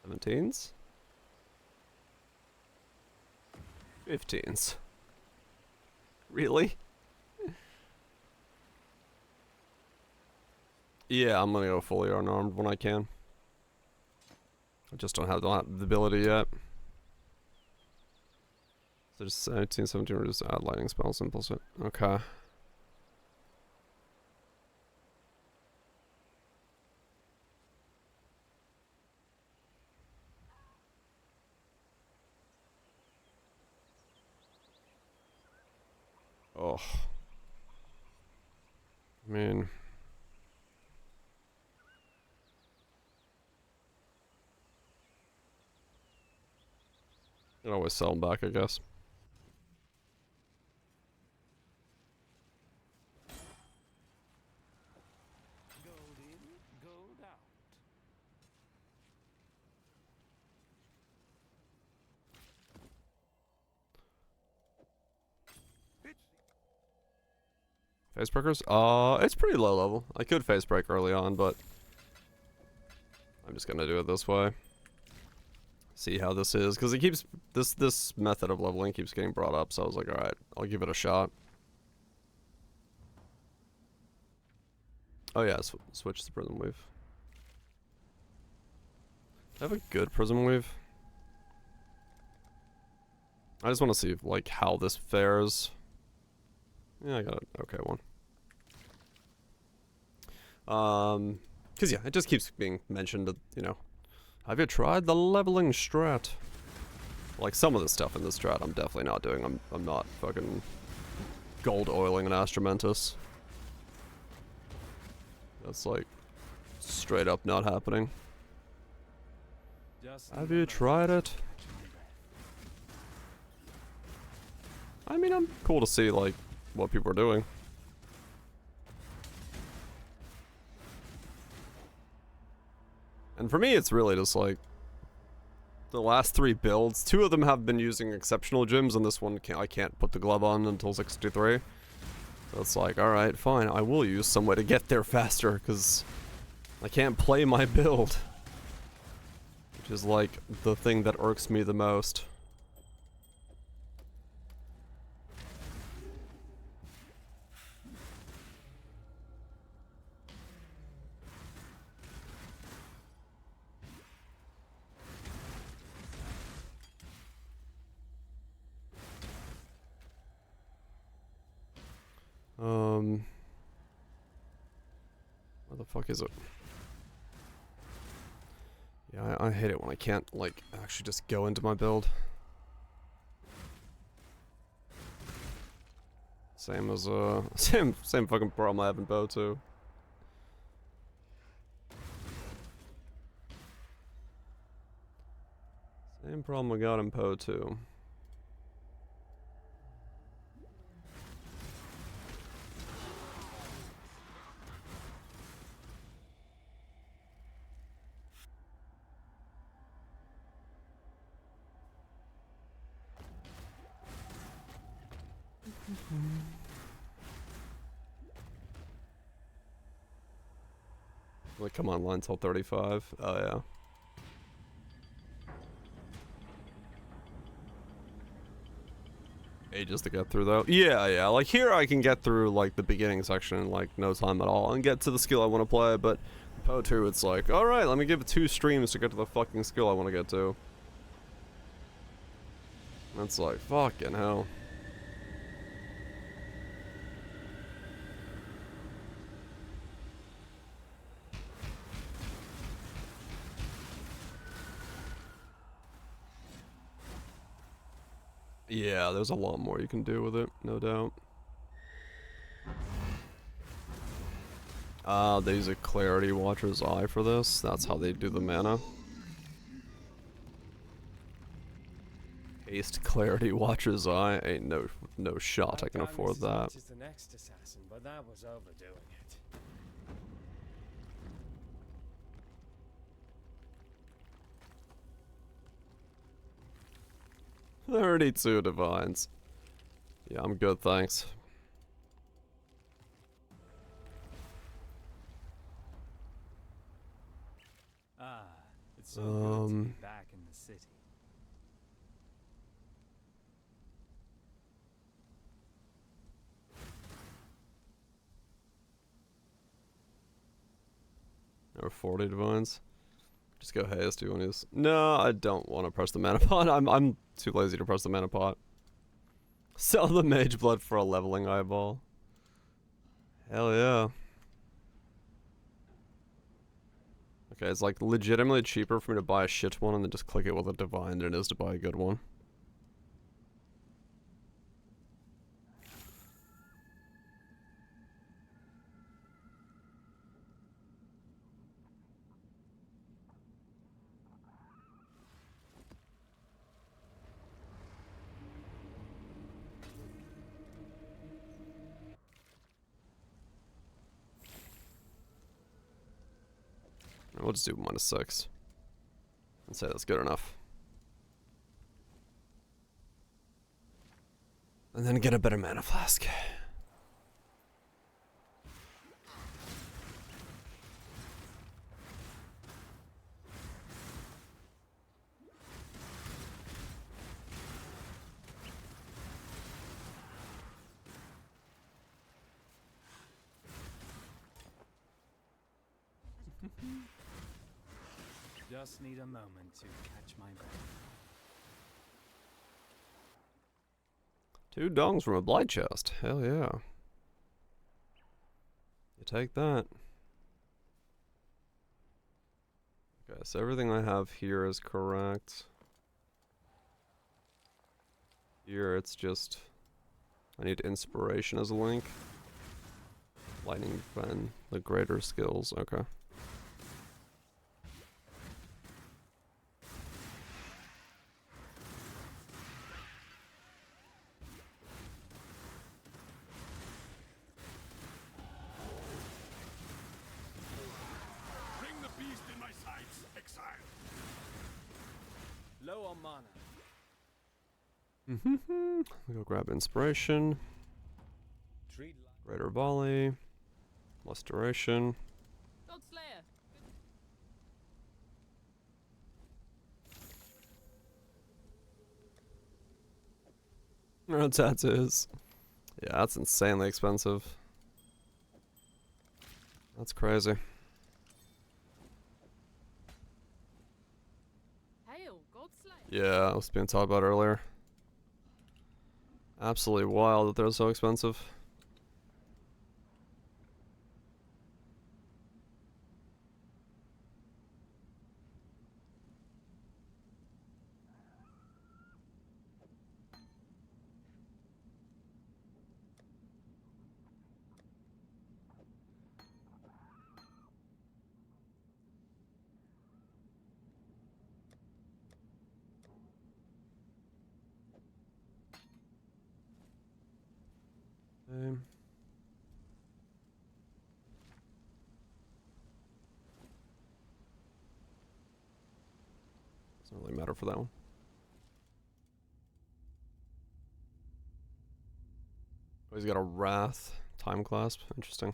Seventeens. 15s. Really? Yeah, I'm gonna go fully unarmed when I can. I just don't have the ability yet. So just 18, 17, or just add lightning spells and plus it. Okay. Oh. I mean... You can always sell them back, I guess.
Gold in, gold out.
Face breakers? It's pretty low level. I could face break early on, but I'm just gonna do it this way. See how this is, because it keeps this method of leveling keeps getting brought up. So I was like, all right, I'll give it a shot. Oh yeah, switch to prism weave. I have a good prism weave. I just want to see like how this fares. Yeah, I got an okay one. Cause yeah, it just keeps being mentioned. You know, have you tried the leveling strat? Like some of the stuff in this strat, I'm definitely not doing. I'm not fucking gold oiling an Astramantis. That's like straight up not happening. Have you tried it? I mean, I'm cool to see like what people are doing. And for me, it's really just like the last 3 builds. 2 of them have been using exceptional gems, and this one I can't put the glove on until 63. So it's like, all right, fine. I will use some way to get there faster because I can't play my build, which is like the thing that irks me the most. Where the fuck is it? Yeah, I hate it when I can't, like, actually just go into my build. Same as, same fucking problem I have in Bow too. Same problem I got in Poe too. Like, come online till 35. Oh yeah. Ages to get through though. Yeah. Like here I can get through like the beginning section in like no time at all and get to the skill I want to play, but Poe 2 it's like, alright, let me give it 2 streams to get to the fucking skill I want to get to. That's like, fucking hell. Yeah, there's a lot more you can do with it, no doubt. They use a Clarity Watcher's Eye for this. That's how they do the mana. Haste Clarity Watcher's Eye. Ain't no shot I can afford that.
As the next assassin, but that was overdoing it.
32 divines. Yeah, I'm good, thanks.
Ah, it's so good to be back in the city.
Or 40 divines. Just go haste. Do you want to use? No, I don't want to press the mana pot. I'm too lazy to press the mana pot. Sell the mage blood for a leveling eyeball. Hell yeah. Okay, it's like legitimately cheaper for me to buy a shit one and then just click it with a divine than it is to buy a good one. We'll just do -6. And say that's good enough. And then get a better mana flask.
Just need a moment to catch my breath.
2 dongs from a blight chest. Hell yeah. You take that. Okay, so everything I have here is correct. Here it's just... I need inspiration as a link. Lightning defend, the greater skills, okay.
Bring the beast in my sights, exile.
Low on mana.
We'll go grab inspiration.
Treat
Greater volley. Less duration.
God Slayer.
No tattoos. Yeah, that's insanely expensive. That's crazy.
Hail, God Slayer.
Yeah, I was being talked about earlier. Absolutely wild that they're so expensive. Okay. Doesn't really matter for that one. Oh, he's got a Wrath time clasp. Interesting.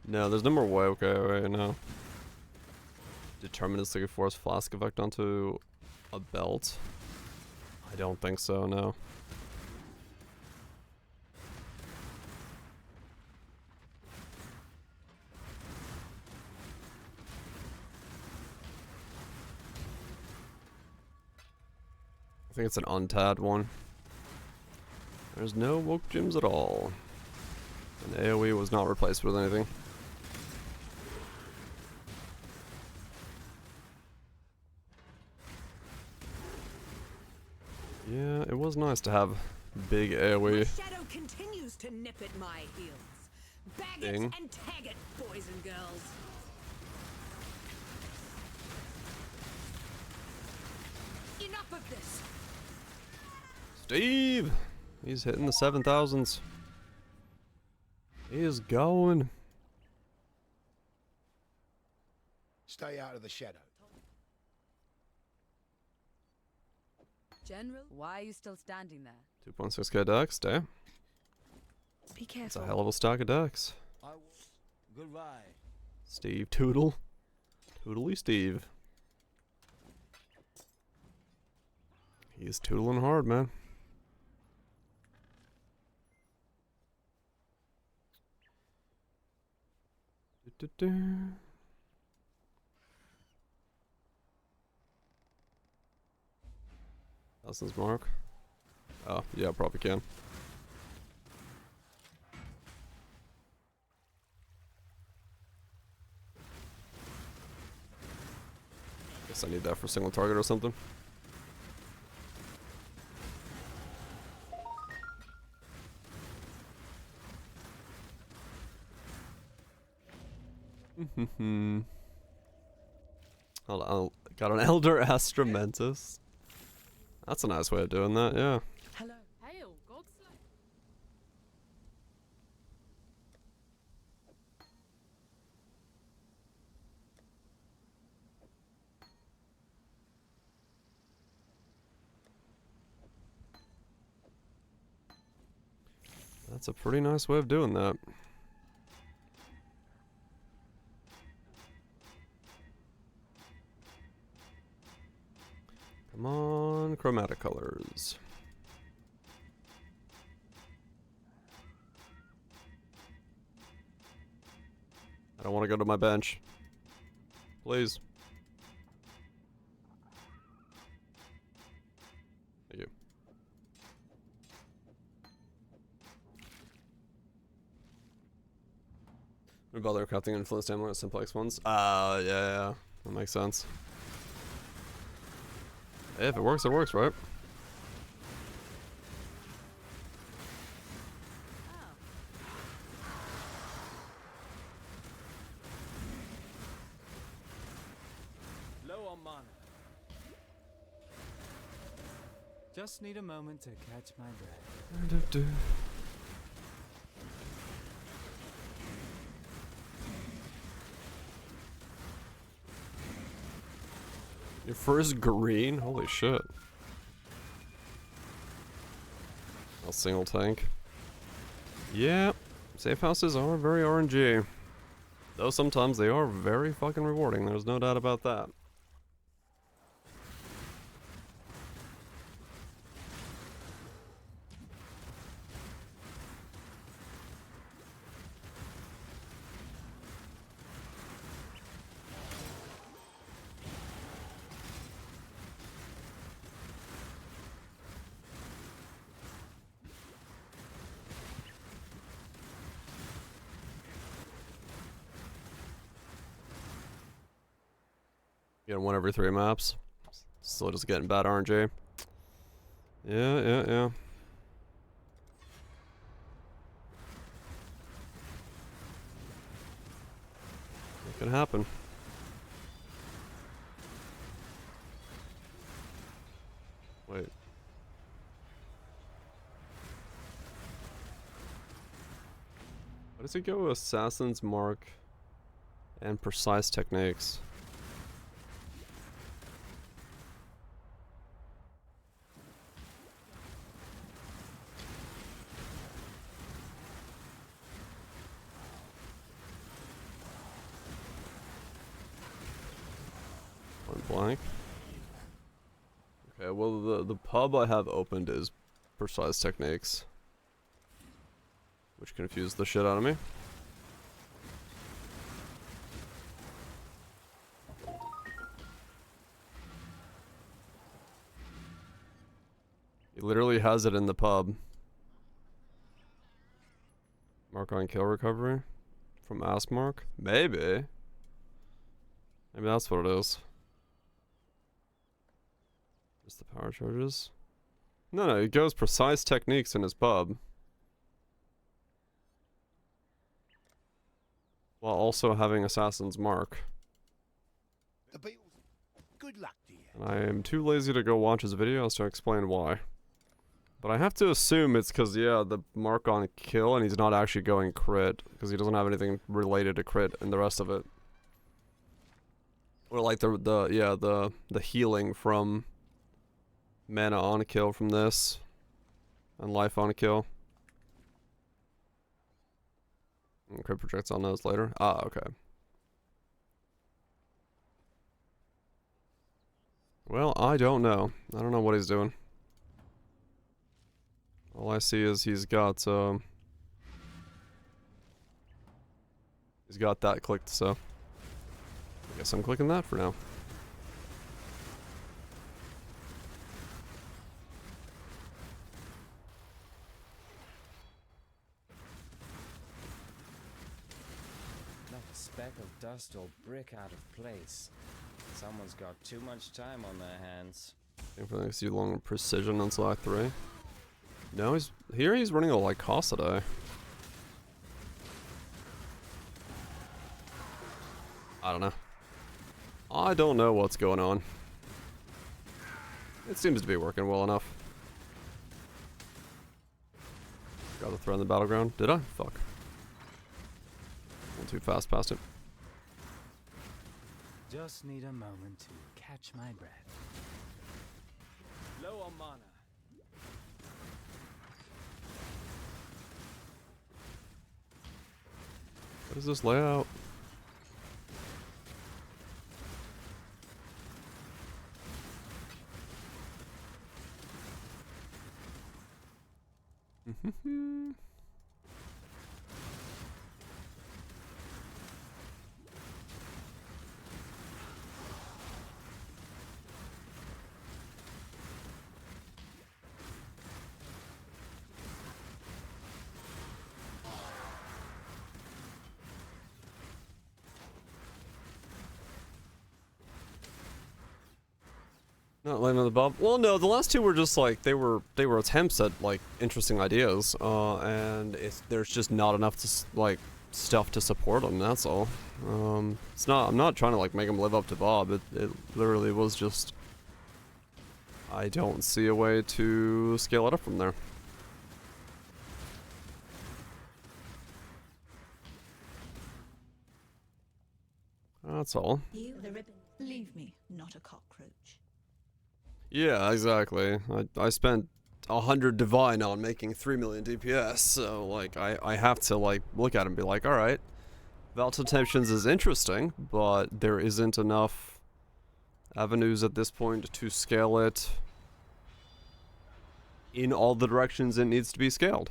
No, there's no more way. Okay, right now. Deterministically force flask effect onto a belt? I don't think so, no. I think it's an untad one. There's no woke gems at all. And AoE was not replaced with anything. Yeah, it was nice to have big
My
AoE.
shadow continues to nip at my heels. Bag it
Ding.
and tag it, boys and girls. Enough of this.
Steve! He's hitting the 7,000s. He is going.
Stay out of the shadow.
General, why are you still standing there?
2.6k dex, damn.
Be
That's
careful.
a hell of a stack of dex.
Goodbye.
Steve Tootle. Tootly Steve. He's tootling hard, man. Assassin's Mark. Oh, yeah, probably can. Guess I need that for single target or something. I'll got an Elder Astramentus. That's a nice way of doing that, yeah.
Hello.
Hail, Godslayer.
That's a pretty nice way of doing that. Come on, chromatic colors. I don't want to go to my bench. Please. Thank you. We bother crafting influence amulets simplex ones. Yeah, that makes sense. Hey, if it works, right?
Low on mana.
Just need a moment to catch my breath.
Your first green? Holy shit. A single tank. Yeah, safe houses are very RNG. Though sometimes they are very fucking rewarding, there's no doubt about that. Getting one every 3 maps. Still just getting bad RNG. Yeah. It can happen. Wait. Why does it go Assassin's Mark and Precise Techniques? Blank. Okay, well the pub I have opened is Precise Techniques, which confused the shit out of me. He literally has it in the pub. Mark on kill recovery from Ask Mark? Maybe that's what it is. Just the power charges? No, it goes Precise Techniques in his pub. While also having Assassin's Mark.
The Beatles. Good luck to you.
And I am too lazy to go watch his video to explain why. But I have to assume it's because, yeah, the Mark on kill and he's not actually going crit. Because he doesn't have anything related to crit in the rest of it. Or like the healing from mana on a kill from this, and life on a kill. And crit projects on those later. Ah, okay. Well, I don't know. I don't know what he's doing. All I see is he's got He's got that clicked, so I guess I'm clicking that for now.
Not a speck of dust or brick out of place. Someone's got too much time on their hands.
Looking for the next long precision on select 3. No, he's running a Lycosidie. I don't know. I don't know what's going on. It seems to be working well enough. Got the threat in the battleground. Did I? Fuck. Went too fast past it.
Just need a moment to catch my breath.
Low on mana.
What is this layout? Not laying on the bob. Well, no, the last two were just like they were attempts at like interesting ideas, and there's just not enough like stuff to support them. That's all. It's not. I'm not trying to like make them live up to Bob. It literally was just. I don't see a way to scale it up from there. That's all.
You, the ribbon. Leave me, not a cockroach.
Yeah, exactly. I spent 100 divine on making 3 million DPS, so like I have to like look at it and be like, all right, Vault of Temptations is interesting, but there isn't enough avenues at this point to scale it in all the directions it needs to be scaled.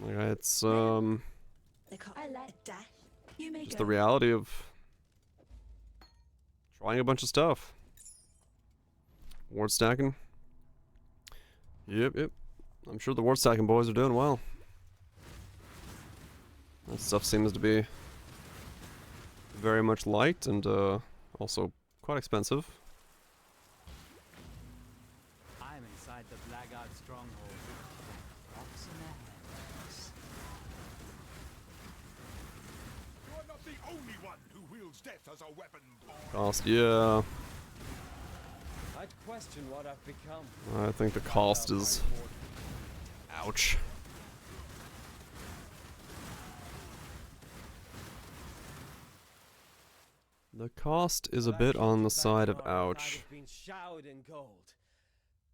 Like it's
I like that. You may
just
go.
the reality of trying a bunch of stuff. Ward stacking. Yep. I'm sure the ward stacking boys are doing well. That stuff seems to be very much liked and also quite expensive.
I'm inside the Blackguard stronghold. Rocks in their hands.
You are not the only one who wields death as a weapon, boy.
Cost, yeah.
I'd question what I've become.
I think the cost is... Ouch. The cost is a bit on the side of ouch.
I've been showered in gold.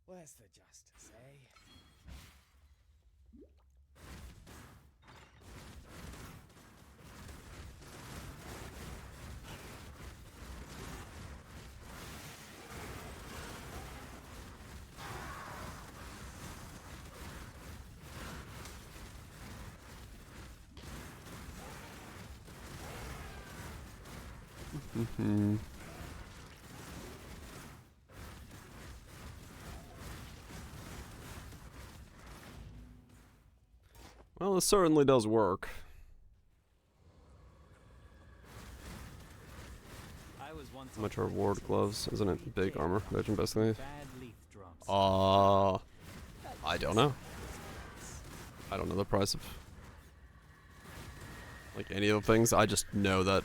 Where's the justice, eh?
Well, this certainly does work.
I was once
How much are ward gloves? Isn't it big armor? Legend basically.
bad leaf drops.
I don't know. I don't know the price of like any of the things. I just know that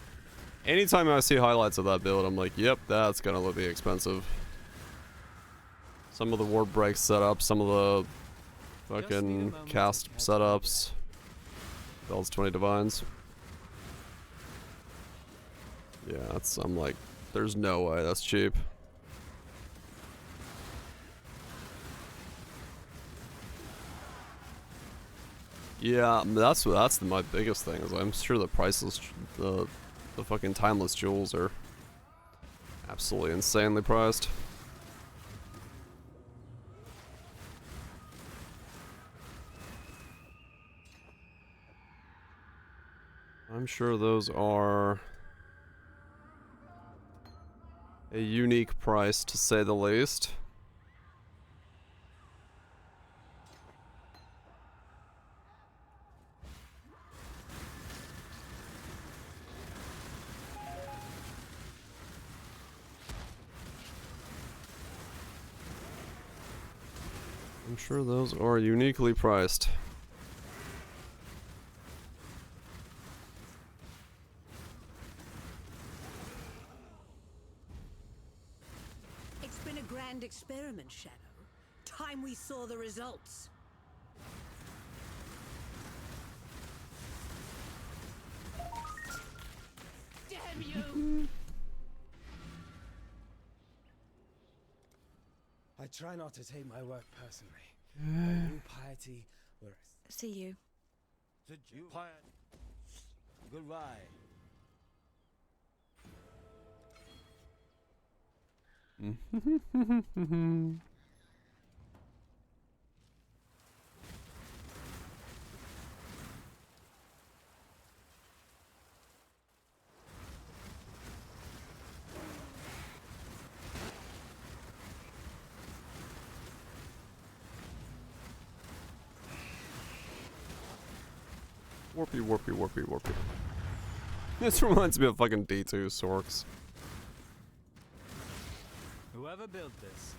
anytime I see highlights of that build, I'm like, yep, that's gonna be expensive. Some of the ward break setups, some of the fucking cast setups. Bells 20 divines. Yeah, that's, I'm like, there's no way that's cheap. Yeah, that's my biggest thing is I'm sure the prices, the fucking timeless jewels are absolutely insanely priced. I'm sure those are a unique price, to say the least. I'm sure those are uniquely priced.
It's been a grand experiment, Shadow. Time we saw the results. Damn you!
I try not to take my work personally. But you piety were
See you.
goodbye.
Warpy, warpy, warpy, warpy. This reminds me of fucking D2 Sorks.
Whoever built this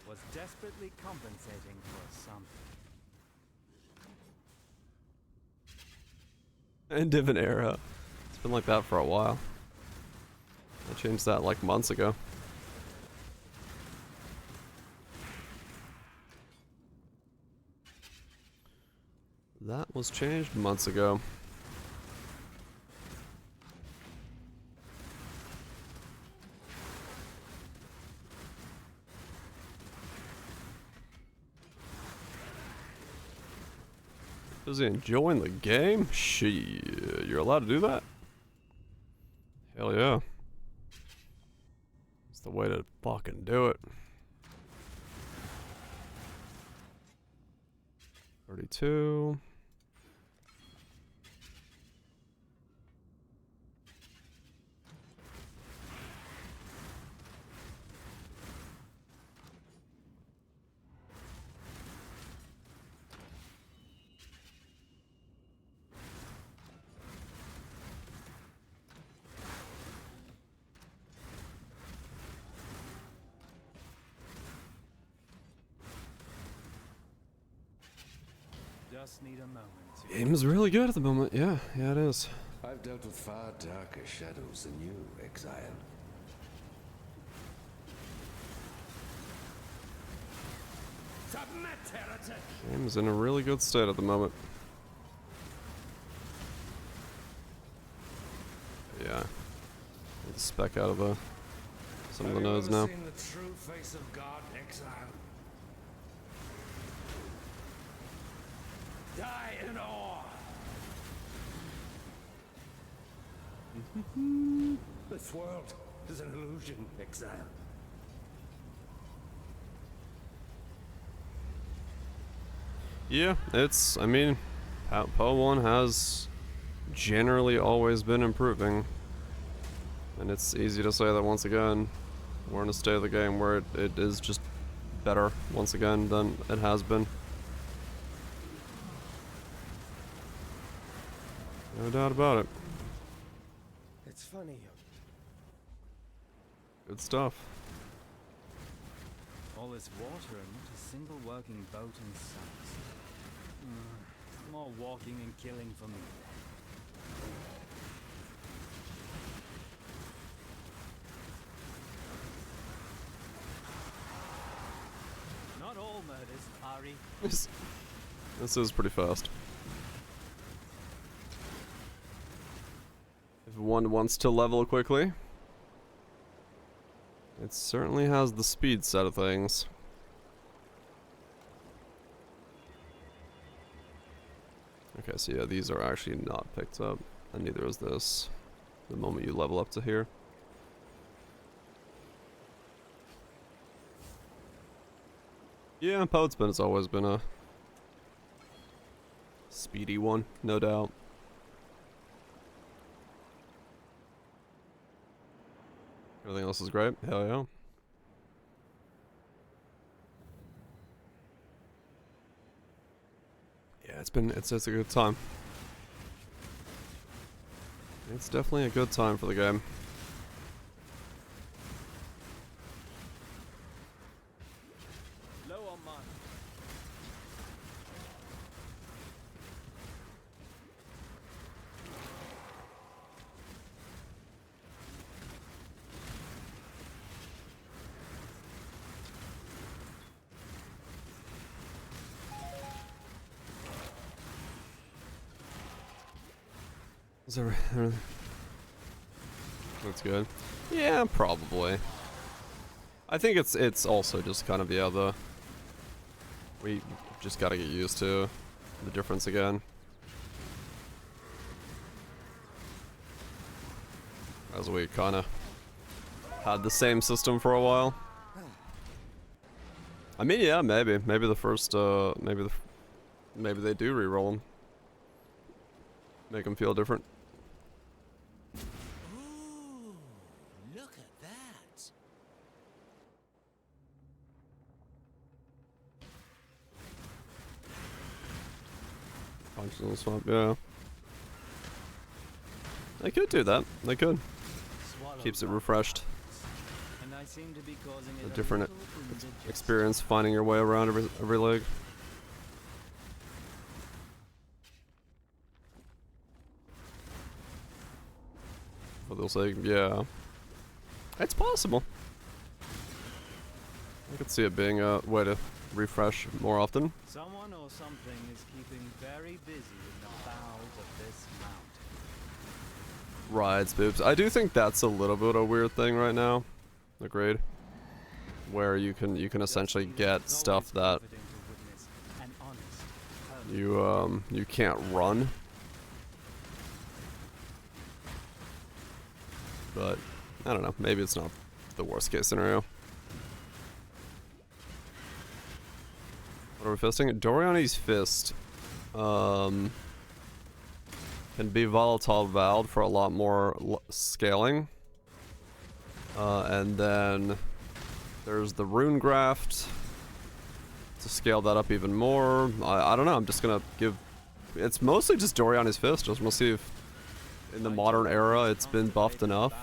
was desperately compensating for something.
End of an era. It's been like that for a while. I changed that like months ago. That was changed months ago. Is he enjoying the game? Shit, you're allowed to do that? Hell yeah. It's the way to fucking do it. 32.
Just need a moment to...
Game's really good at the moment. Yeah, it is.
I've dealt with far darker shadows than you, exile.
Submit, heretic!
Game's in a really good state at the moment. Yeah. Get the spec out of some of the nodes now.
Seen the true face of God, exile? Die in awe! This world is an illusion, exile.
Yeah, I mean, PoE 1 has generally always been improving. And it's easy to say that once again, we're in a state of the game where it is just better once again than it has been. No doubt about it.
It's funny.
Good stuff.
All this water and not a single working boat in sight. More walking and killing for me. Not all murders, Ari.
This is pretty fast. If one wants to level quickly, it certainly has the speed side of things. Okay, so yeah, these are actually not picked up, and neither is this the moment you level up to here. Yeah, Poetspin has always been a speedy one, no doubt. Everything else is great. Hell yeah. Yeah, it's a good time. It's definitely a good time for the game.
Low on mana.
Is there, that's good. Yeah, probably. I think it's also just kind of we just gotta get used to the difference again. As we kind of had the same system for a while. I mean, yeah, maybe the first, maybe they do reroll them, make them feel different.
Ooh, look at that.
Punches on the swamp, yeah. They could do that. They could. Keeps it refreshed.
And I seem to be causing it
A different
little indigestion.
experience finding your way around every leg. What they'll say, yeah. It's possible. I could see it being a way to refresh more often.
Someone or something is keeping very busy in the bowels of this mountain.
Rides, boobs. I do think that's a little bit a weird thing right now. Agreed. Where you can essentially get stuff that you can't run. But I don't know, maybe it's not the worst case scenario. What are we fisting? Doryani's Fist can be volatile valve for a lot more scaling. And then there's the Rune Graft to scale that up even more. I don't know, I'm just gonna give... It's mostly just Doryani's Fist. Just we'll see if in the modern era it's been buffed enough.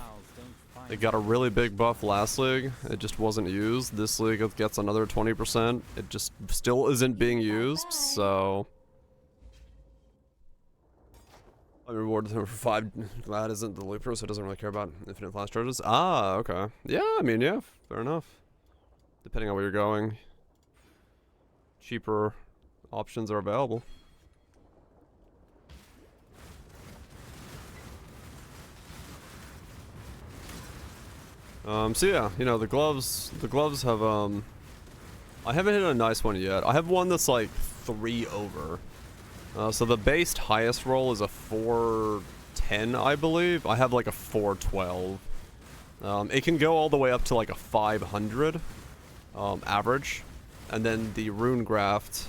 It got a really big buff last league. It just wasn't used. This league it gets another 20%. It just still isn't being used, so... I rewarded him for 5. Glad isn't the Looper, so it doesn't really care about infinite flash charges. Ah, okay. Yeah, I mean, yeah, fair enough. Depending on where you're going, cheaper options are available. So yeah, you know, the gloves have, I haven't hit a nice one yet. I have one that's like 3 over. So the based highest roll is a 410, I believe. I have like a 412. It can go all the way up to like a 500 average. And then the Rune Graft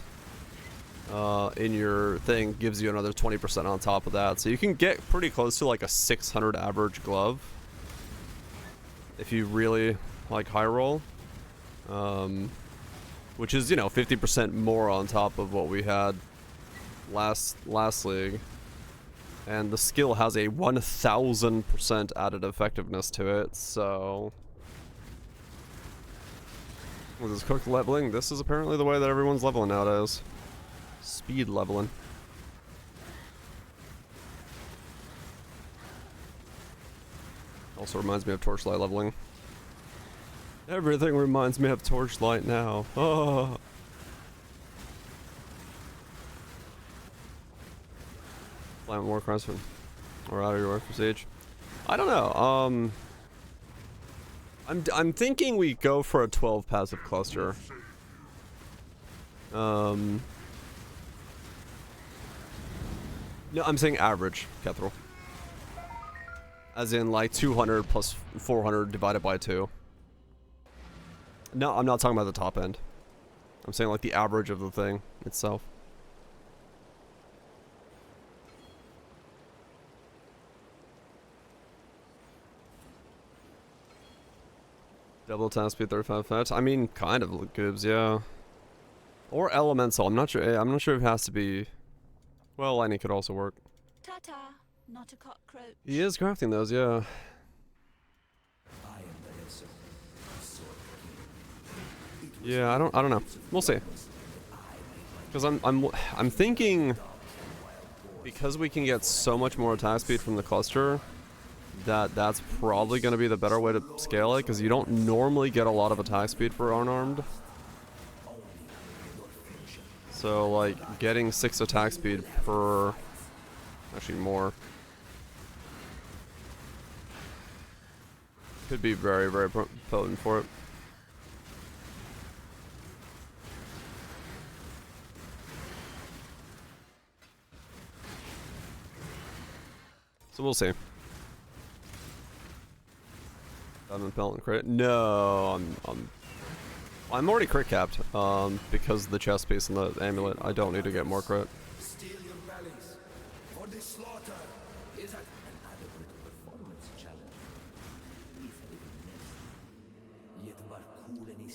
in your thing gives you another 20% on top of that. So you can get pretty close to like a 600 average glove. If you really like high roll, which is, you know, 50% more on top of what we had last league, and the skill has a 1000% added effectiveness to it. So with this cooked leveling, this is apparently the way that everyone's leveling nowadays. Speed leveling. Also reminds me of Torchlight leveling. Everything reminds me of Torchlight now. Oh. Playing more CrossFit. Or out of your work for Siege. I don't know. I'm thinking we go for a 12 passive cluster. No, I'm saying average, Kethril. As in, like, 200 plus 400 divided by 2. No, I'm not talking about the top end. I'm saying, like, the average of the thing itself. Double attack speed, 35 fetch. I mean, kind of goobs, yeah. Or elemental. I'm not sure. I'm not sure if it has to be. Well, lightning could also work.
Ta-ta, not a cockroach.
He is crafting those, yeah. Yeah, I don't know. We'll see. Because I'm thinking, because we can get so much more attack speed from the cluster, that's probably going to be the better way to scale it, because you don't normally get a lot of attack speed for unarmed. So, like, getting 6 attack speed per... Actually, more. Could be very, very potent for it. So we'll see. Diamond Pelt and crit? No, I'm already crit capped. Because of the chest piece and the amulet, I don't need to get more crit.
Steal your bellies, for the slaughter is an adequate performance challenge.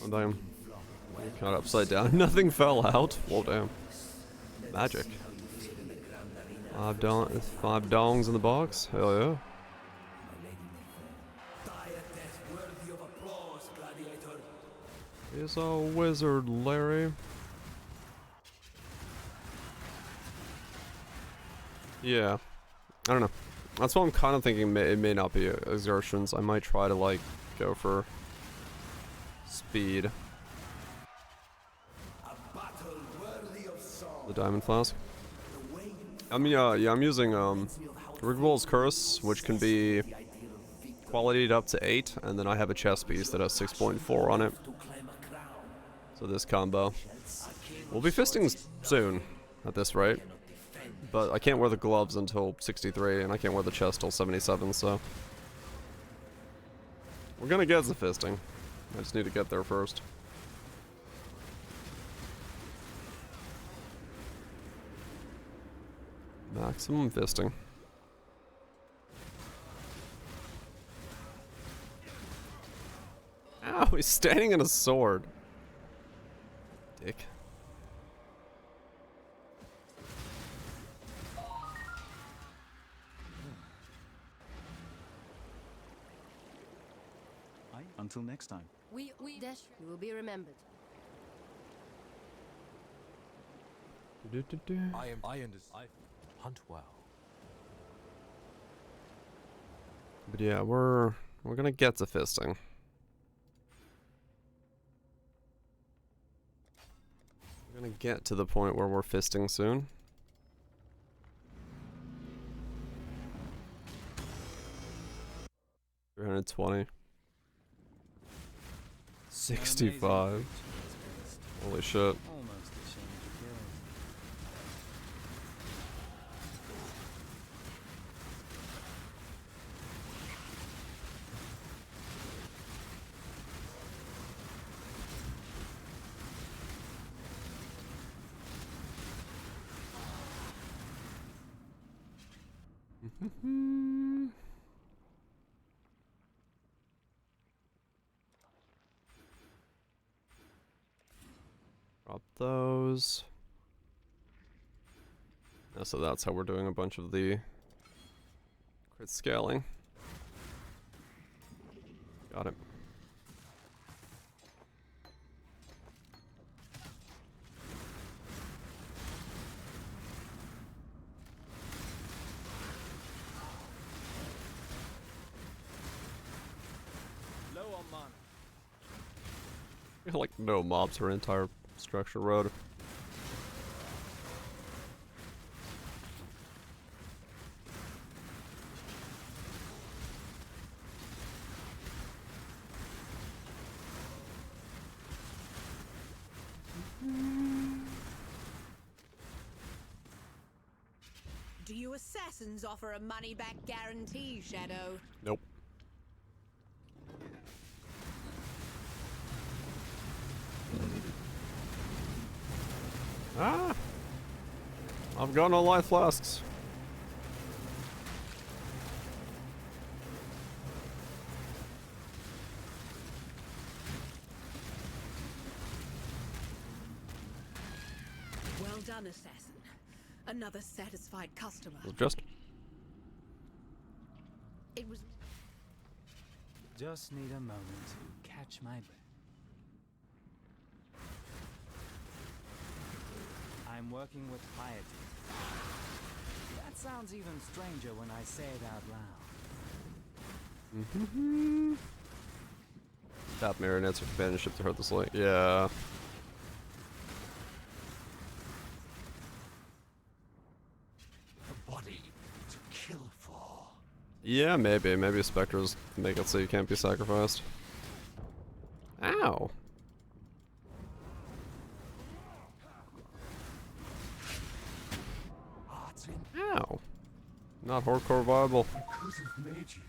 Oh damn. Got upside down. Nothing fell out. Whoa damn. Magic. 5 dongs in the box? Hell yeah. He's a wizard, Larry. Yeah. I don't know. That's what I'm kind of thinking. It may not be exertions. I might try to, like, go for speed. The diamond flask. I mean, yeah, I'm using Rigwell's Curse, which can be qualityed up to 8, and then I have a chest piece that has 6.4 on it. So this combo. We'll be fisting soon, at this rate. But I can't wear the gloves until 63, and I can't wear the chest till 77, so... We're gonna get the fisting. I just need to get there first. Maximum fisting. Ow, he's standing in a sword. Dick.
Until next time.
We Dash, you will be remembered.
I hunt well.
But yeah, we're gonna get to fisting. We're gonna get to the point where we're fisting soon. $320. 65. Holy shit.
Almost ashamed to kill.
Drop those. Yeah, so that's how we're doing a bunch of the crit scaling. Got it.
Low on mana.
Like no mobs or entire structure road.
Do you assassins offer a money-back guarantee, Shadow?
Nope. Ah! I've got no life flasks.
done, assassin. Another satisfied customer.
Just
It was.
Just need a moment to catch my breath. I'm working with piety. That sounds even stranger when I say it out loud.
tap marionettes or companionship to hurt the slate. Yeah.
A body to kill for.
Yeah, maybe. Maybe specters make it so you can't be sacrificed. Ow.
Hearts in
Ow. Not hardcore viable.
could have made you.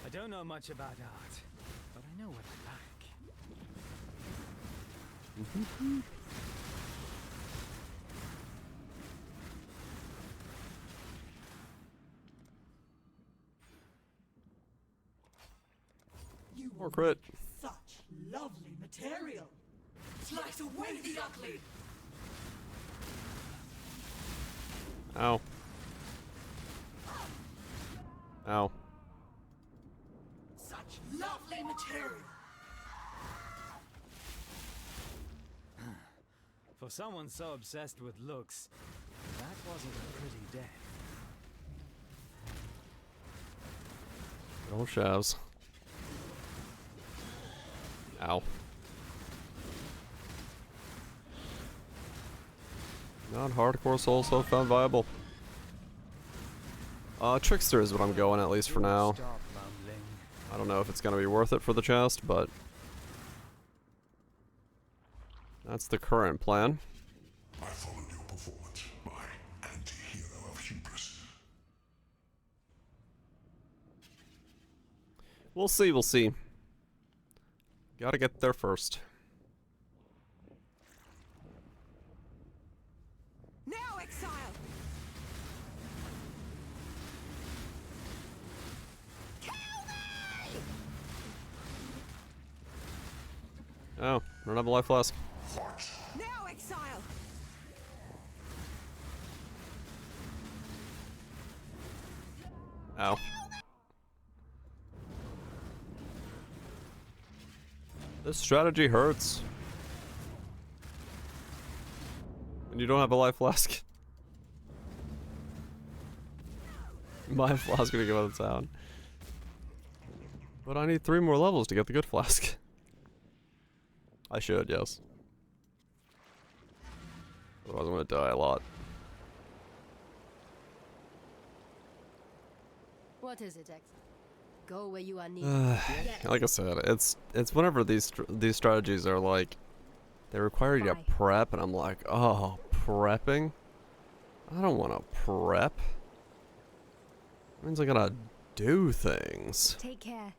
I don't know much about art, but I know what I like.
You
Or crit.
such lovely material. Slice away the ugly.
Ow. Ow.
Such lovely material.
For someone so obsessed with looks, that wasn't a pretty death.
Oh, shavs. Ow. Not hardcore soul so found viable. Trickster is what I'm going at least for now.
Stop mumbling.
I don't know if it's gonna be worth it for the chest, but that's the current plan.
I followed your performance, my anti-hero of hubris.
We'll see, we'll see. Gotta get there first.
Now, exile.
Oh, don't have a life flask.
Now, exile.
Ow. This strategy hurts. And you don't have a life flask. My flask gonna go out of town. But I need 3 more levels to get the good flask. I should, yes. Otherwise I'm gonna die a lot.
What is it, X? Go where you are needed.
Like I said, it's whenever these strategies are like, they require you to
Bye.
prep, and I'm like, oh, prepping? I don't want to prep. It means I gotta do things.
Take care.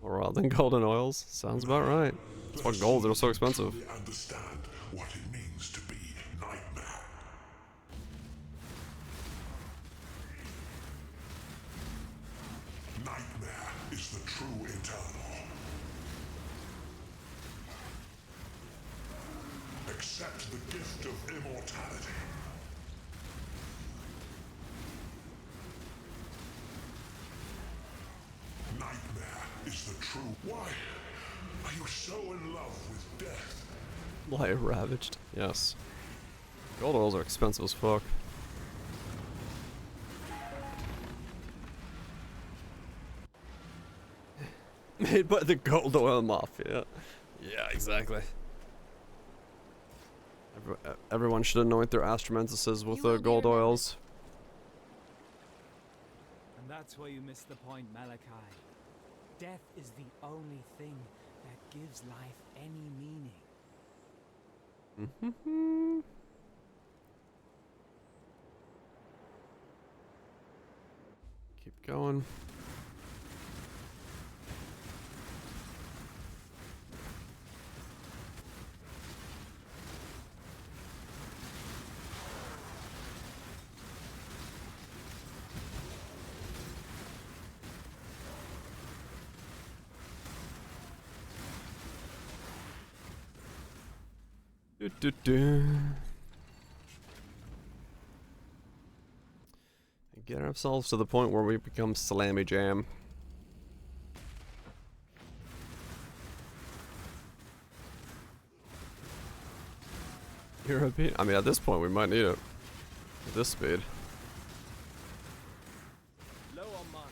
Or than golden oils. Sounds about right. That's why golds are so expensive.
Truly understand what it means to be nightmare. Nightmare is the true eternal. Accept the gift of immortality. Nightmare is the true. Why are you so in love with death?
Light ravaged. Yes. Gold oils are expensive as fuck. Made by the gold oil mafia. Yeah, exactly. Everyone should anoint their astromantises with
You will be
gold
remembered.
oils.
And that's where you miss the point, Malachi. Death is the only thing that gives life any meaning.
Mm-hmm. Keep going. Get ourselves to the point where we become Slammy Jam. European? I mean, at this point, we might need it. At this speed.
Low on mana.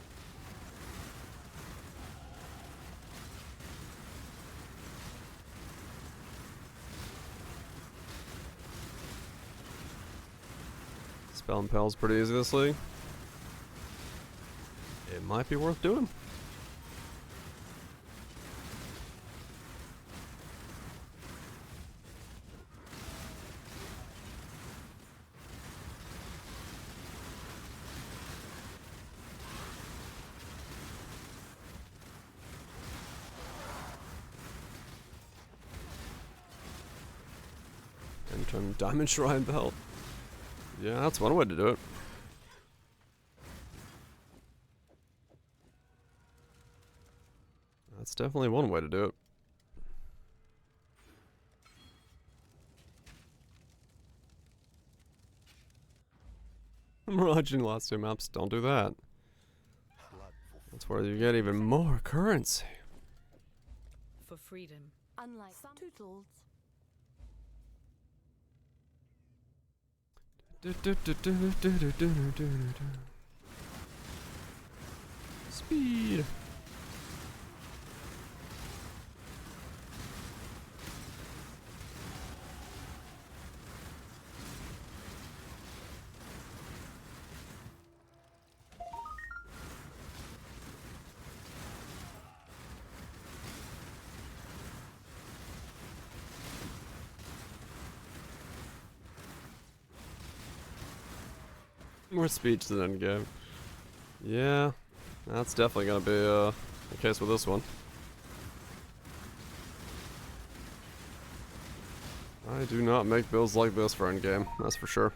Spell Impel's pretty easy this league. It might be worth doing. And Diamond Shrine Belt. Yeah, that's one way to do it. That's definitely one way to do it. Merging last two maps, don't do that. That's where you get even more currency.
For freedom.
Unlike some tootles.
Speed. More speech than endgame. Yeah, that's definitely gonna be the case with this one. I do not make builds like this for endgame, that's for sure.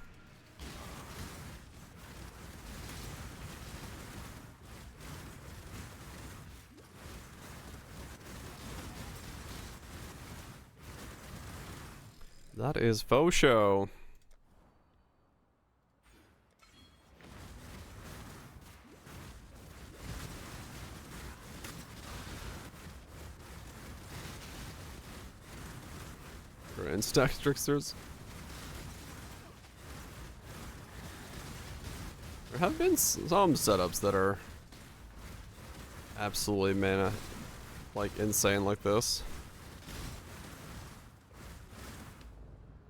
That is faux show. Stack tricksters. There have been some setups that are absolutely mana, like insane like this.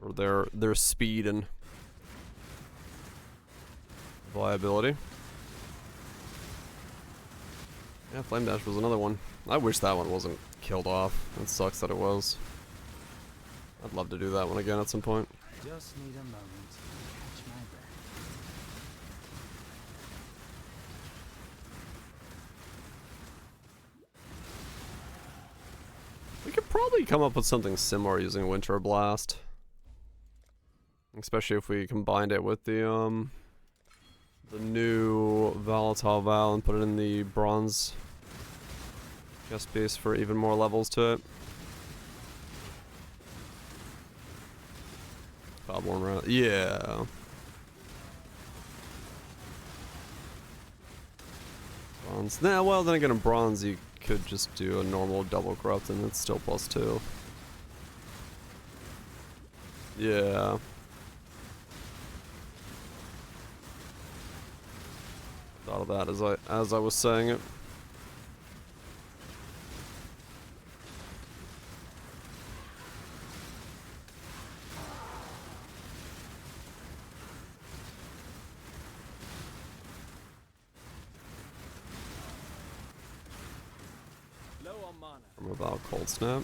Or their speed and viability. Yeah, Flame Dash was another one. I wish that one wasn't killed off. It sucks that it was. I'd love to do that one again at some point.
Just need a moment to catch my breath.
We could probably come up with something similar using Winter Blast. Especially if we combined it with the new Volatile Val and put it in the bronze chest piece for even more levels to it. Cobblorn round. Yeah. Bronze. Nah, well, then again, in bronze, you could just do a normal double corrupt and it's still +2. Yeah. Thought of that as I was saying it. From about Cold Snap.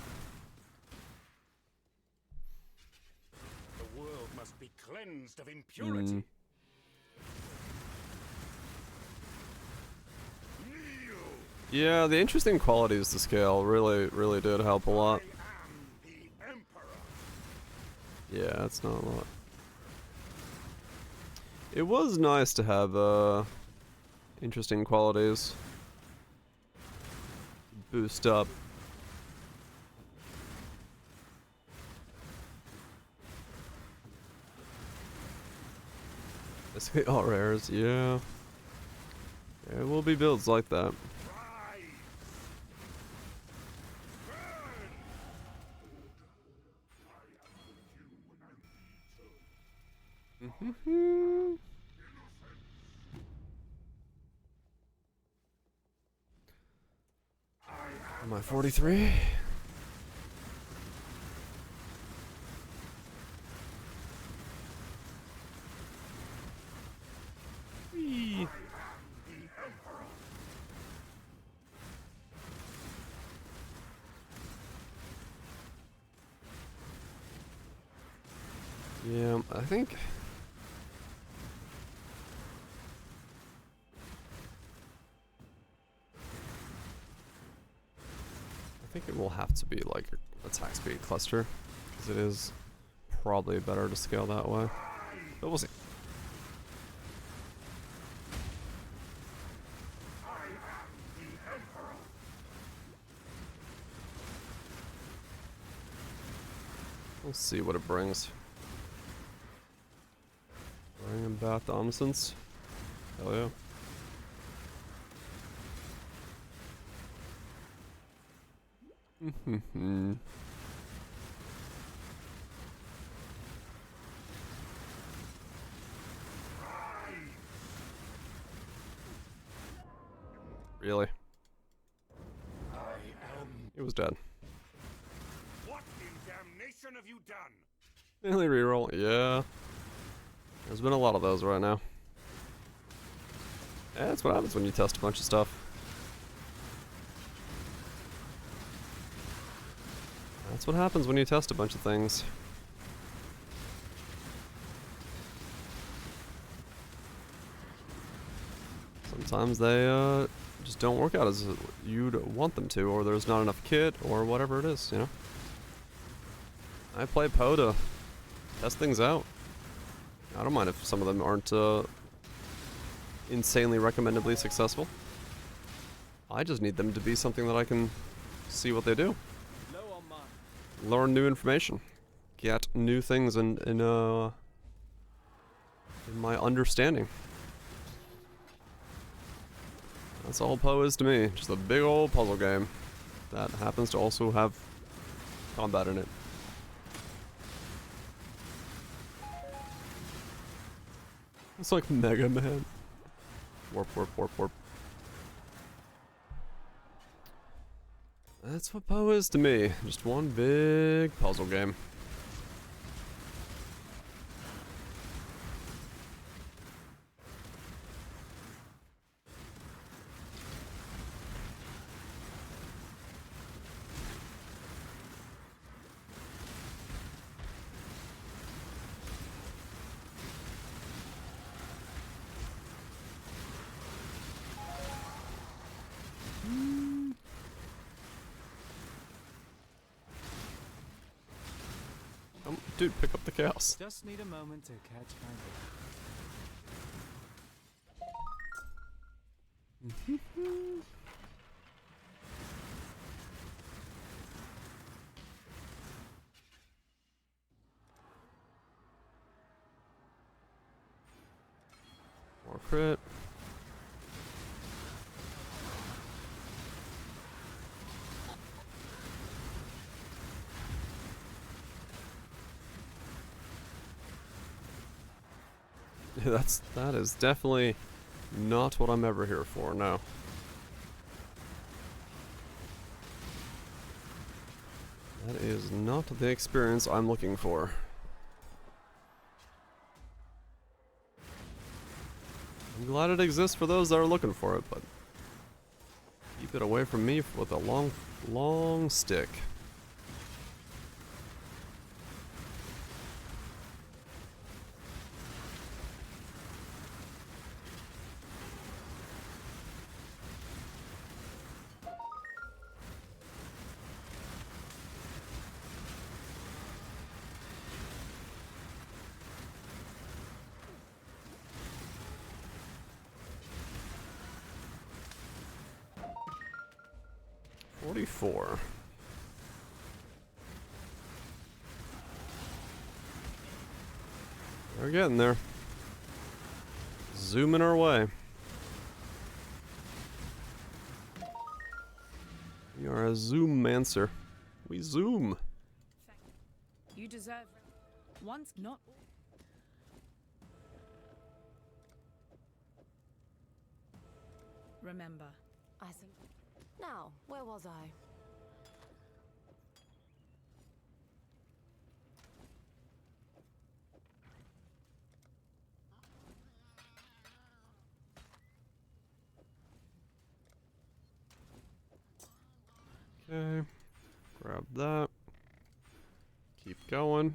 The world must be cleansed of impurity.
Yeah, the interesting qualities to scale really did help a lot.
I am the Emperor.
Yeah, that's not a lot. It was nice to have interesting qualities. Boost up. Basically all rares, yeah. There will be builds like that. Am I 43? Whee. Yeah, I think it will have to be like attack speed cluster, because it is probably better to scale that way. But we'll see. We'll see what it brings. Bringing back the omniscience. Hell yeah. Really? He was dead.
What in damnation have you done?
Mainly reroll, yeah. There's been a lot of those right now. Yeah, that's what happens when you test a bunch of stuff. That's what happens when you test a bunch of things. Sometimes they just don't work out as you'd want them to, or there's not enough kit, or whatever it is, you know? I play Poe to test things out. I don't mind if some of them aren't insanely recommendably successful. I just need them to be something that I can see what they do. Learn new information. Get new things in my understanding. That's all Poe is to me. Just a big old puzzle game that happens to also have combat in it. It's like Mega Man. Warp, warp, warp, warp. That's what Poe is to me. Just one big puzzle game. Dude, pick up the chaos.
Just need a moment to catch my breath.
More crit. That is definitely not what I'm ever here for, no. That is not the experience I'm looking for. I'm glad it exists for those that are looking for it, but keep it away from me with a long, long stick. $44. We're getting there. zooming our way. We are a zoom-mancer. We zoom.
You deserve once not. Remember.
I think. Now, where was I?
Okay. Grab that. Keep going.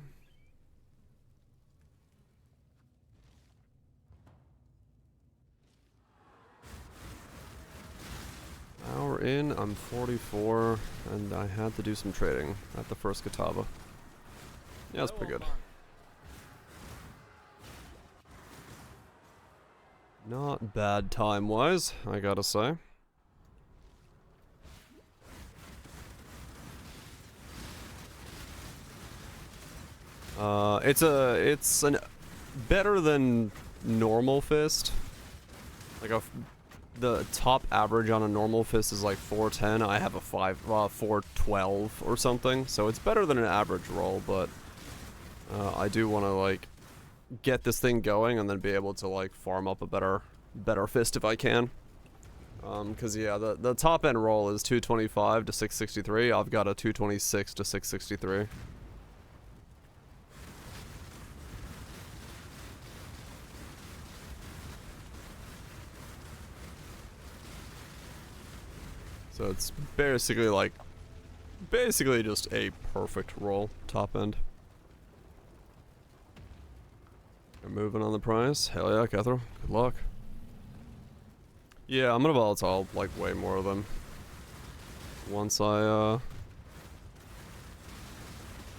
Hour in, I'm 44, and I had to do some trading at the first Kataba. Yeah, that's pretty good. Not bad time-wise, I gotta say. It's an better than normal fist. Like the top average on a normal fist is like 410. I have a 412 or something, so it's better than an average roll. But I do want to like get this thing going and then be able to like farm up a better fist if I can. Cause yeah, the top end roll is 225 to 663. I've got a 226 to 663. So it's basically just a perfect roll, top end. We're moving on the prize. Hell yeah, Cathro. Good luck. Yeah, I'm gonna volatile like way more of them. Once I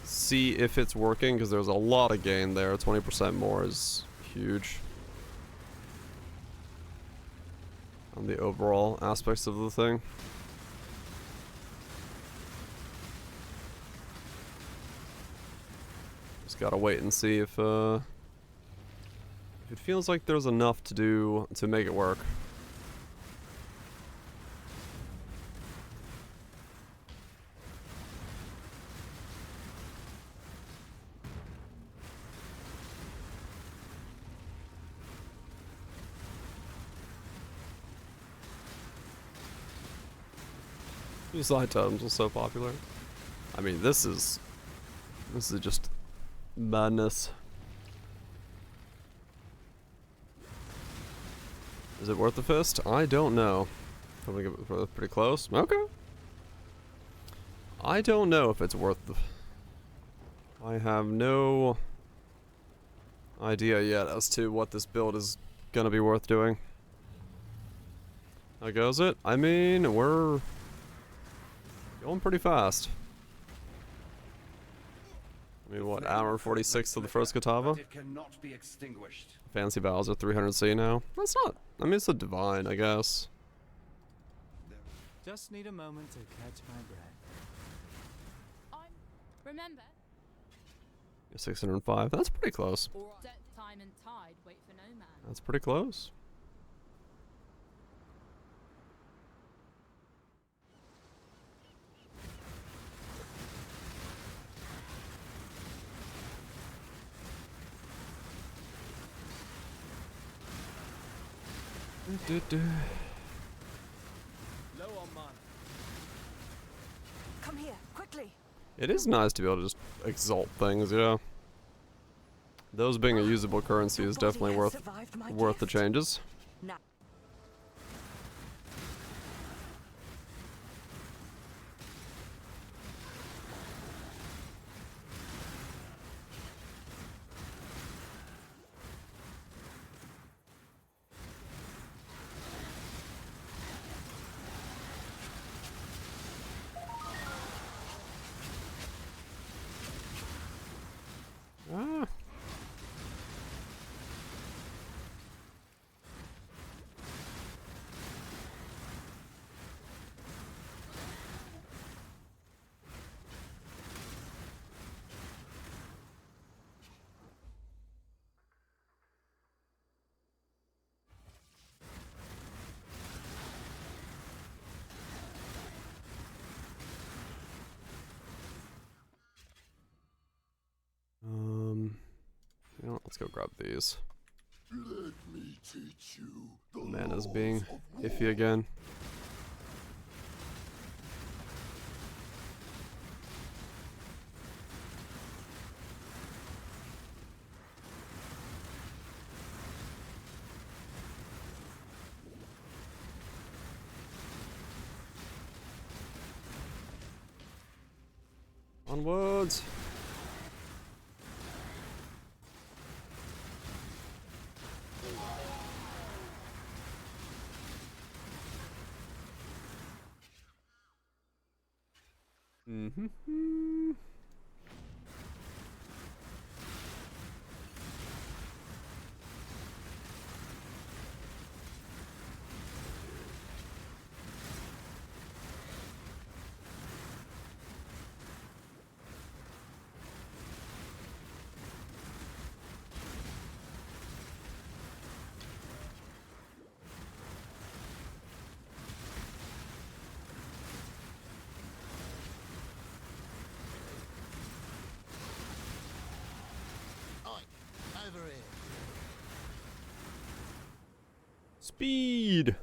see if it's working, because there's a lot of gain there. 20% more is huge. On the overall aspects of the thing. Gotta wait and see if it feels like there's enough to do to make it work. These light totems are so popular. I mean, this is just madness. Is it worth the fist? I don't know. Probably pretty close. Okay. I don't know if it's worth the... I have no idea yet as to what this build is gonna be worth doing. How goes it? I mean, we're going pretty fast. I mean, what, hour 46 to the first Katava?
It cannot be extinguished.
Fancy Bowser 300C now. That's not... I mean, it's a divine, I guess.
Just need a moment to catch my breath.
Remember?
605. That's pretty close.
Time and tide wait for no man.
That's pretty close.
Low on mana.
Come here, quickly.
It is nice to be able to just exalt things, yeah. Those being a usable currency is definitely worth the changes.
Now.
go grab these.
Let me teach you the
Mana's
laws
being
of war.
iffy again. Onwards. Mm-hmm.
Over here.
Speed.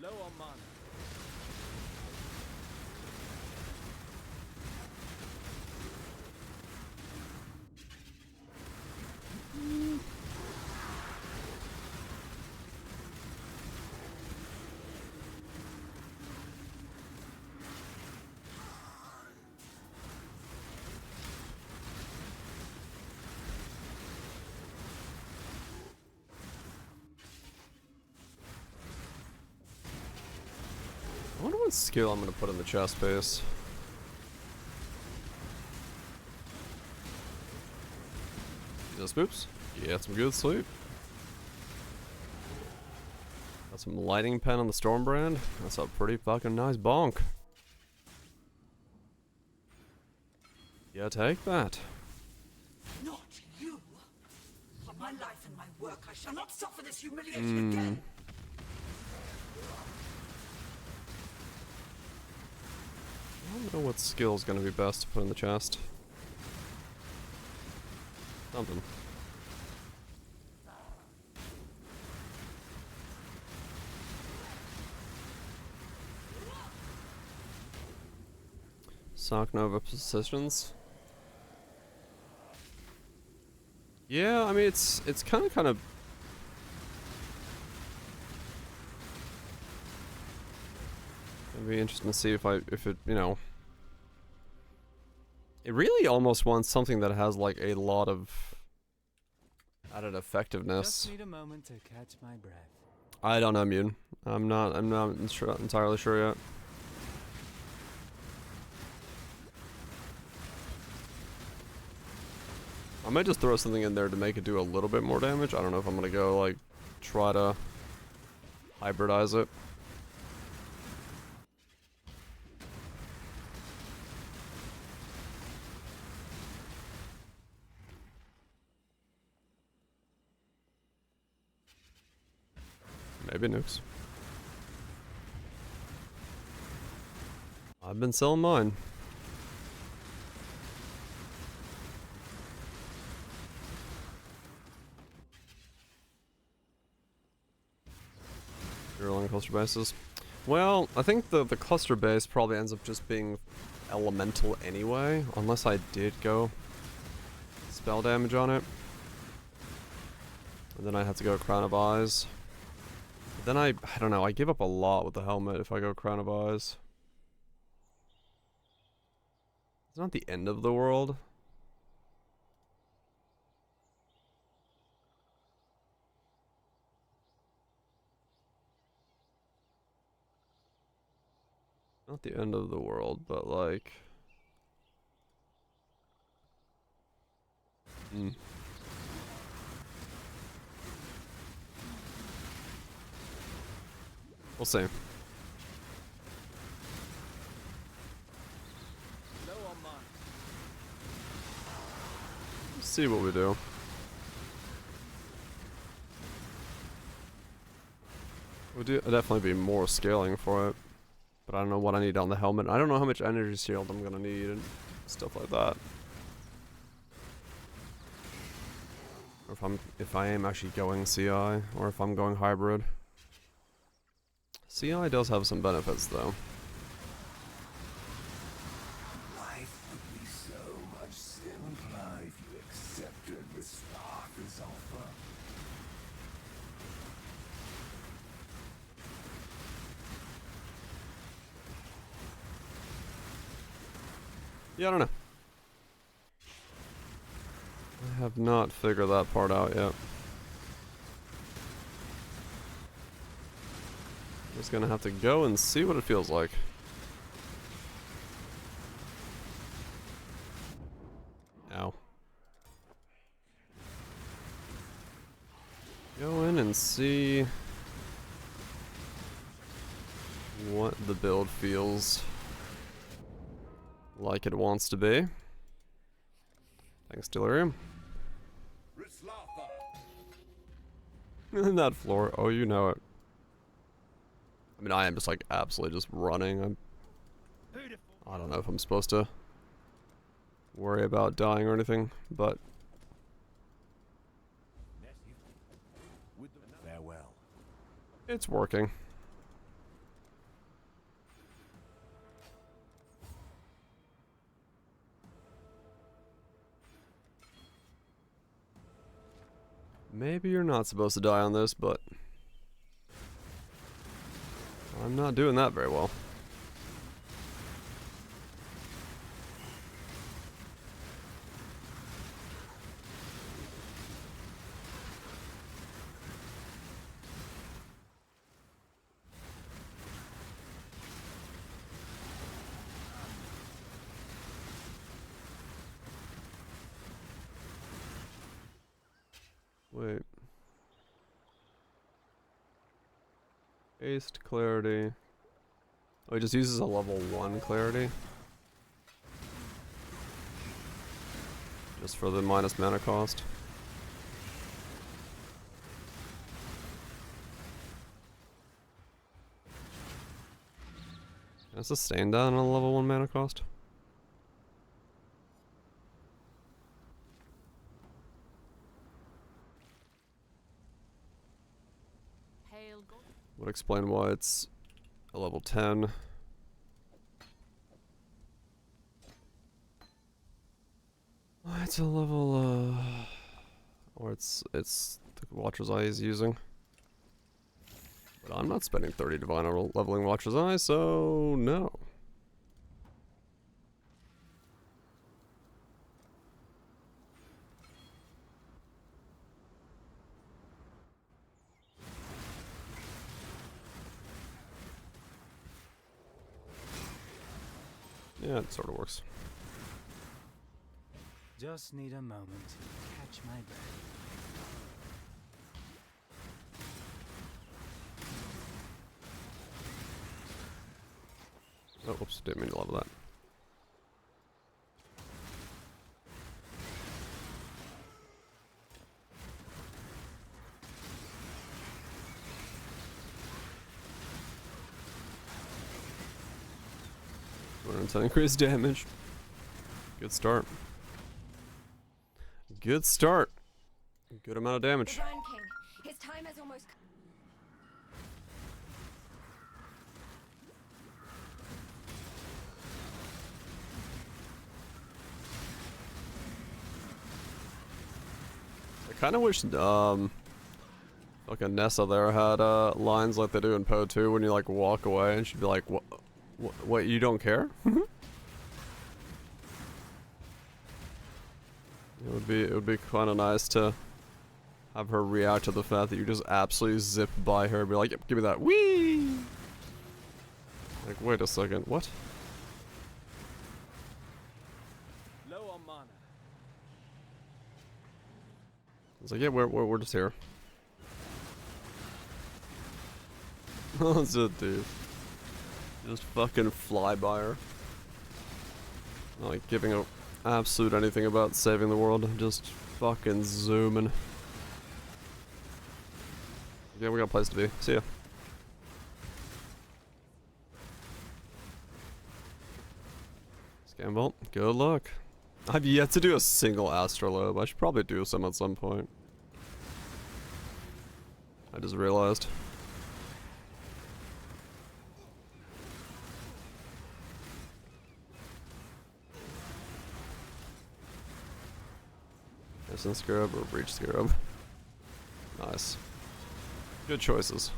Low on mana.
I wonder what skill I'm gonna put in the chest base. Just boops. Get some good sleep. Got some lighting pen on the Storm brand. That's a pretty fucking nice bonk. Yeah, take that.
Not you. For my life and my work, I shall not suffer this humiliation again.
I don't know what skill is gonna be best to put in the chest. Something. Sock Nova positions. Yeah, I mean it's kind of. It'd be interesting to see if it, you know. It really almost wants something that has like a lot of added effectiveness.
Just need a moment to catch my breath.
I don't know, Mune. I'm not entirely sure yet. I might just throw something in there to make it do a little bit more damage. I don't know if I'm gonna go like try to hybridize it. Maybe nukes. I've been selling mine. Reeling cluster bases. Well, I think the cluster base probably ends up just being elemental anyway, unless I did go spell damage on it. And then I'd have to go Crown of Eyes. But then I don't know, I give up a lot with the helmet if I go Crown of Eyes. It's not the end of the world. Not the end of the world, but like... We'll see.
Low on mine.
See what we do. We'll definitely be more scaling for it. But I don't know what I need on the helmet. I don't know how much energy shield I'm gonna need and stuff like that. Or if I am actually going CI or if I'm going hybrid. CI does have some benefits though.
Life would be so much simpler if you accepted this Father's offer.
Yeah, I don't know. I have not figured that part out yet. Just gonna have to go and see what it feels like. Ow. Go in and see what the build feels like it wants to be. Thanks, Delirium. That floor. Oh, you know it. I mean, I am just like absolutely just running. I don't know if I'm supposed to worry about dying or anything, but
Farewell.
it's working. Maybe you're not supposed to die on this, but I'm not doing that very well. Wait. Haste clarity. Oh, it just uses a level 1 clarity. Just for the minus mana cost. Can I sustain that on a level 1 mana cost?
Hail God.
Would explain why it's a level 10. Why it's a level, or it's the Watcher's Eye is using. But I'm not spending 30 divine on leveling Watcher's Eye, so no. Yeah, it sort of works.
Just need a moment to catch my breath.
Oh, whoops, didn't mean to level that. To increase damage. Good start. Good start. Good amount of damage.
The Rhine King. His time has almost.
I kind of wish like a Nessa there had lines like they do in Poe 2 when you like walk away and she'd be like, what, you don't care? It would be kind of nice to have her react to the fact that you just absolutely zip by her and be like, yep, give me that. Whee! Like, wait a second, what?
Low on mana.
It's like, yeah, we're just here. That's it, dude. Just fucking fly by her. Not like giving a absolute anything about saving the world. Just fucking zooming. Yeah, we got a place to be. See ya. Scan vault. Good luck. I've yet to do a single astrolabe. I should probably do some at some point. I just realized. Essence Scarab or Breach Scarab. Nice. Good choices.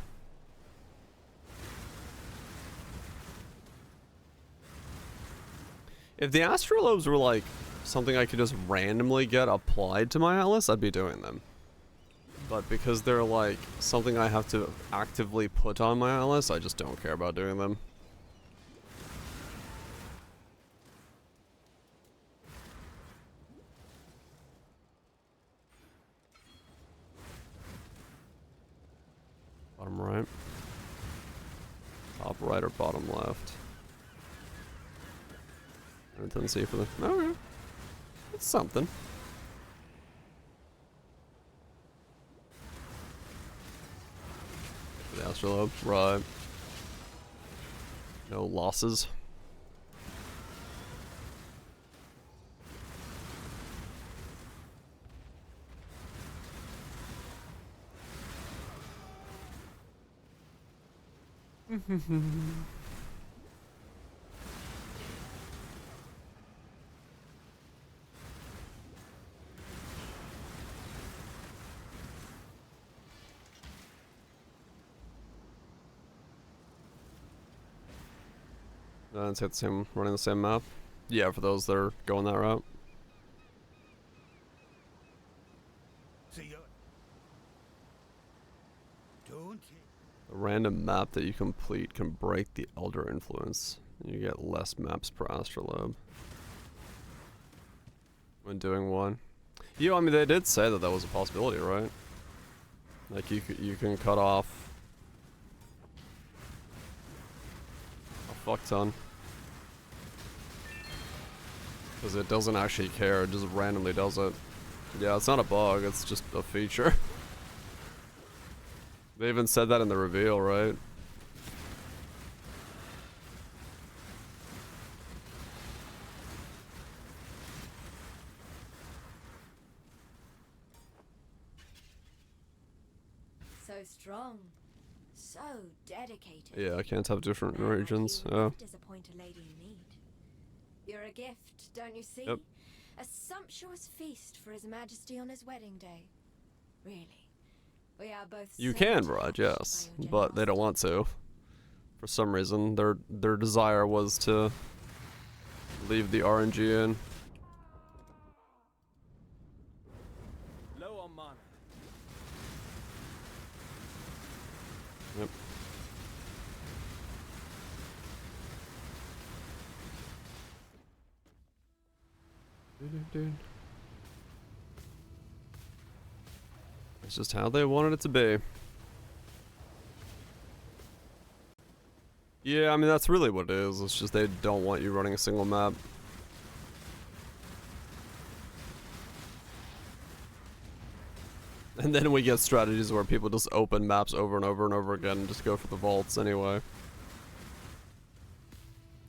If the astrolobes were like something I could just randomly get applied to my atlas, I'd be doing them. But because they're like something I have to actively put on my atlas, I just don't care about doing them. Bottom right. Top right or bottom left. I didn't see for the... Okay. It's something. The astrolabe, right. No losses. It's the same, running the same map. Yeah, for those that are going that route.
See you. Don't
A random map that you complete can break the Elder Influence. You get less maps per astrolabe when doing one. Yeah, I mean they did say that that was a possibility, right? Like you can cut off a fuck ton. Because it doesn't actually care, it just randomly does it. Yeah, it's not a bug, it's just a feature. They even said that in the reveal, right?
So strong. So dedicated.
Yeah, I can't have different
Man like
regions.
you would disappoint a lady in need. You're a gift, don't you see?
Yep.
A sumptuous feast for His Majesty on his wedding day. Really. We are both
You
so
can,
touched
Raj,
by
yes,
your
but they don't want to. For some reason, their desire was to leave the RNG in.
Low on mana.
Yep. It's just how they wanted it to be. Yeah, I mean, that's really what it is. It's just they don't want you running a single map. And then we get strategies where people just open maps over and over and over again and just go for the vaults anyway.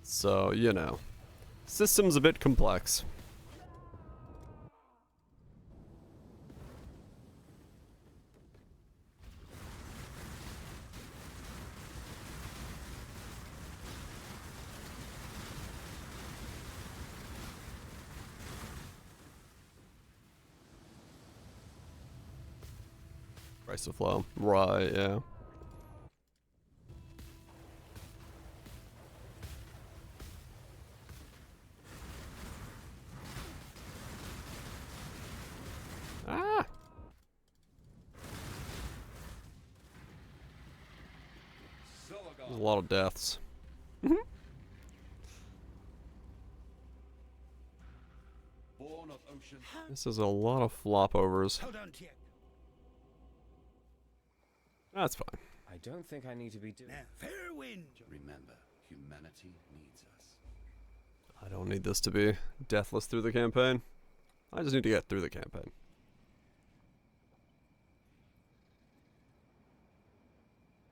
So, you know. System's a bit complex. Price of flow. Right, yeah. A lot of deaths.
Born of ocean.
This is a lot of flopovers.
Hold on, Tiek.
That's fine.
I don't think I need to be doing.
Now, fair wind.
Remember, humanity needs us.
I don't need this to be deathless through the campaign. I just need to get through the campaign.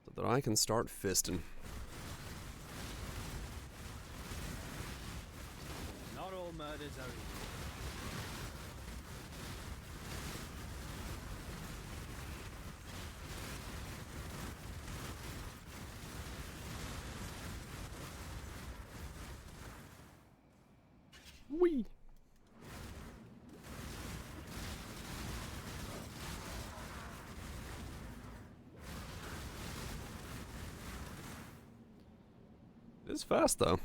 So that I can start fisting.
Not all murders are equal.
Wee. It is fast though,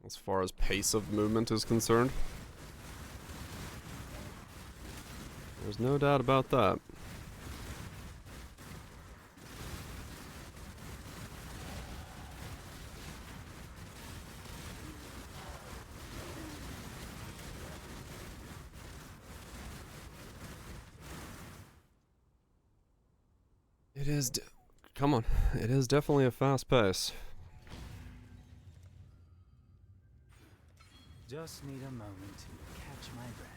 as far as pace of movement is concerned. There's no doubt about that. It is, come on, it is definitely a fast pace.
Just need a moment to catch my breath.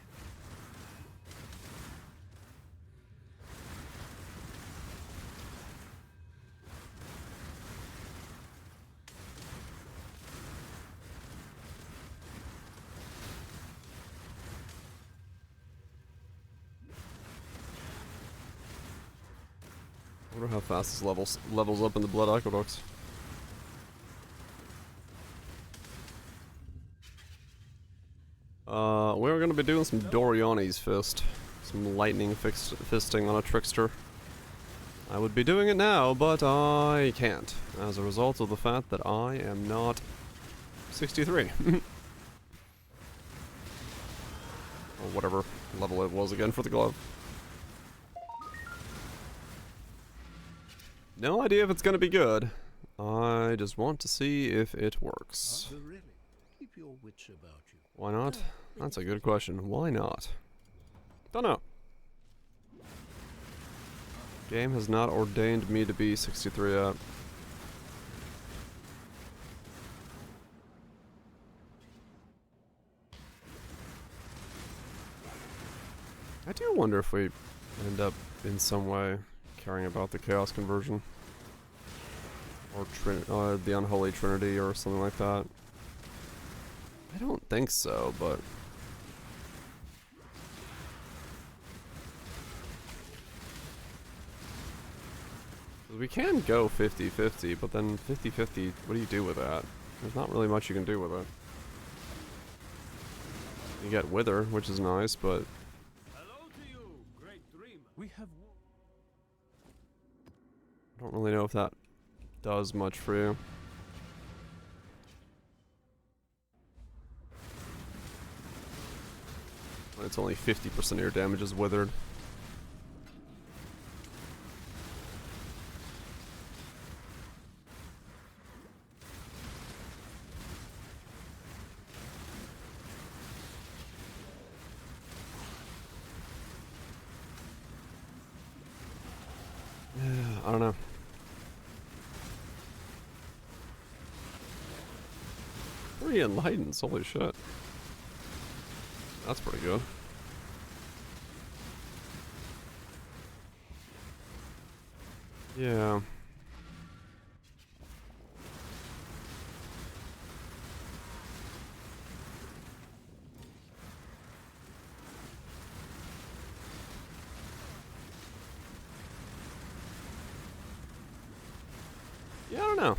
I wonder how fast this levels up in the Blood Aqueducts. We're gonna be doing some Doryani's fist. Some lightning fisting on a trickster. I would be doing it now, but I can't, as a result of the fact that I am not 63. Or whatever level it was again for the glove. No idea if it's gonna be good. I just want to see if it works.
Really? Keep your wits about you.
Why not? That's a good question. Why not? Don't know. Game has not ordained me to be 63 yet. I do wonder if we end up in some way caring about the Chaos Conversion. Or the Unholy Trinity or something like that. I don't think so, but... we can go 50-50, but then 50-50, what do you do with that? There's not really much you can do with it. You get Wither, which is nice, but...
Hello to you, great dreamer.
We have
I don't really know if that does much for you. It's only 50% of your damage is withered. Yeah, I don't know. 3 enlightens, holy shit. That's pretty good. Yeah. Yeah, I don't know.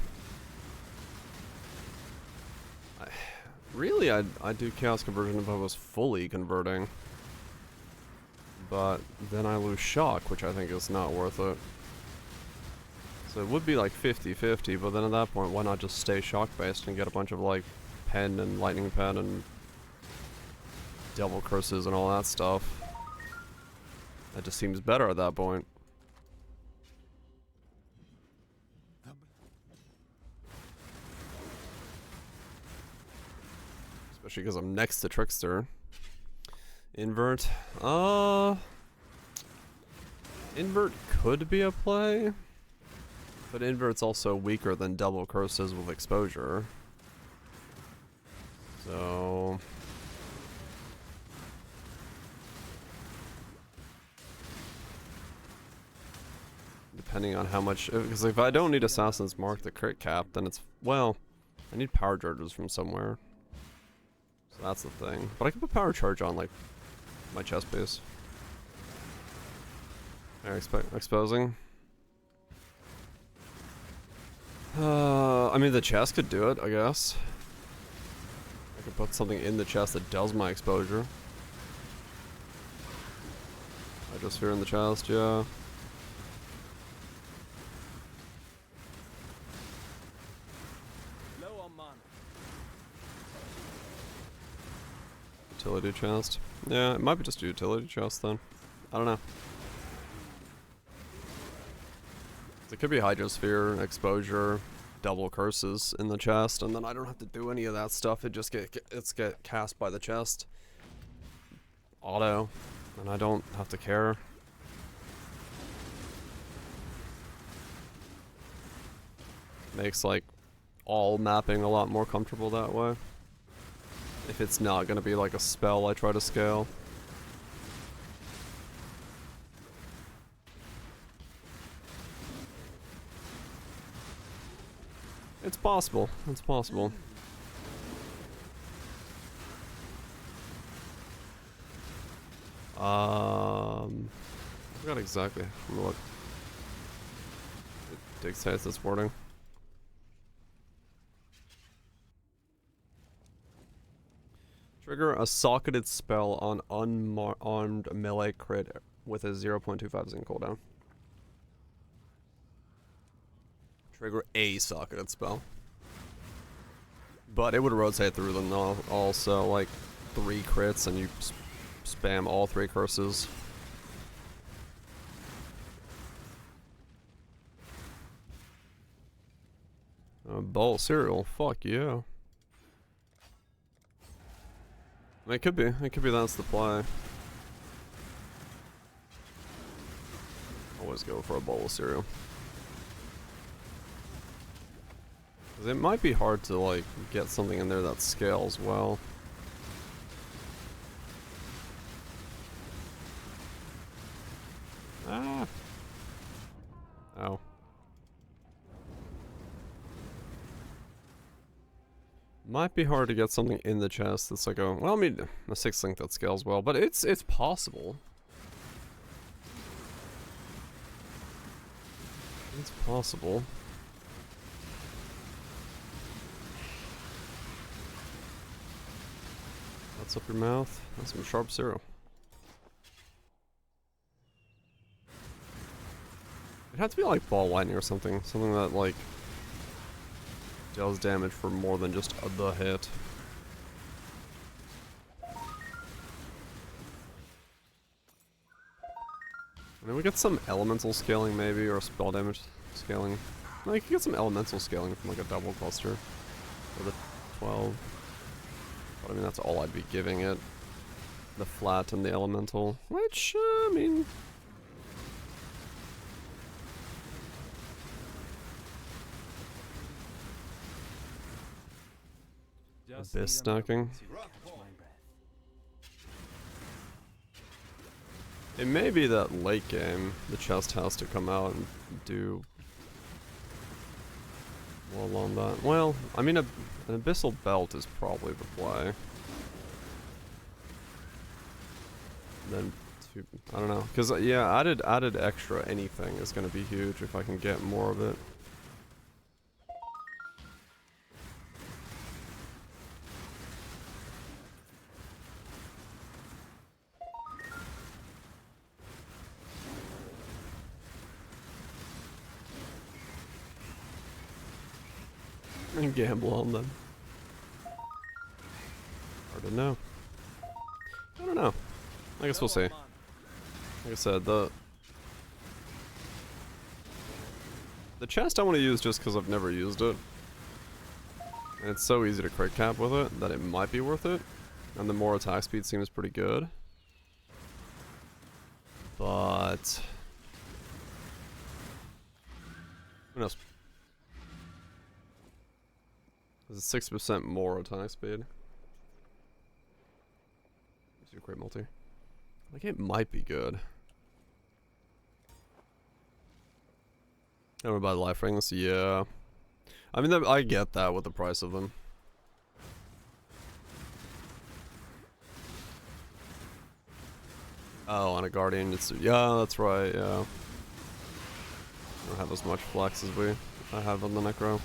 Really, I'd do Chaos Conversion if I was fully converting. But then I lose Shock, which I think is not worth it. So it would be like 50-50, but then at that point, why not just stay Shock-based and get a bunch of like Pen and Lightning Pen and Devil Curses and all that stuff. That just seems better at that point.
The
Especially because I'm next to Trickster. Invert. Invert could be a play. But Invert's also weaker than double curses with exposure. So... depending on how much... because if I don't need Assassin's Mark the crit cap, then it's... well, I need power charges from somewhere. So that's the thing. But I can put power charge on, like, my chest piece. There, exposing. I mean, the chest could do it, I guess. I could put something in the chest that does my exposure. I just fear in the chest, yeah.
Low on mana.
Utility chest. Yeah, it might be just a utility chest then. I don't know. It could be Hydrosphere, exposure, double curses in the chest, and then I don't have to do any of that stuff. It just get cast by the chest. Auto. And I don't have to care. Makes like all mapping a lot more comfortable that way. If it's not gonna be like a spell I try to scale. It's possible. It's possible. I forgot exactly what it dictates this wording. Trigger a socketed spell on unarmed melee crit with a 0.25 zinc cooldown. Trigger a socketed spell. But it would rotate through them also, like 3 crits and you spam all 3 curses. Bowl cereal, fuck yeah. I mean, it could be that's the play. Always go for a bowl of cereal. It might be hard to like get something in there that scales well. Ah. Oh. Might be hard to get something in the chest that's like a, well, I mean, a 6 link that scales well, but it's possible. It's possible. That's up your mouth. That's some sharp cereal. It'd have to be like ball lightning or something. Something that like deals damage for more than just the hit. I mean, we get some elemental scaling maybe, or spell damage scaling. No, you can get some elemental scaling from like a double cluster. Or the 12. But I mean, that's all I'd be giving it. The flat and the elemental. Which, I mean... Abyss stacking. It may be that late game, the chest has to come out and do well along that. Well, I mean, an abyssal belt is probably the play. Then, I don't know, because yeah, added extra anything is going to be huge if I can get more of it. And gamble on them. Hard to know. I don't know. I guess we'll see. Like I said, the chest I want to use just because I've never used it. And it's so easy to crit cap with it that it might be worth it. And the more attack speed seems pretty good. But who knows? There's a 6% more attack speed. It's a great multi. Like it might be good. I would buy life rings, yeah. I mean, I get that with the price of them. Oh, and a guardian, yeah, that's right, yeah. I don't have as much flex as I have on the Necro.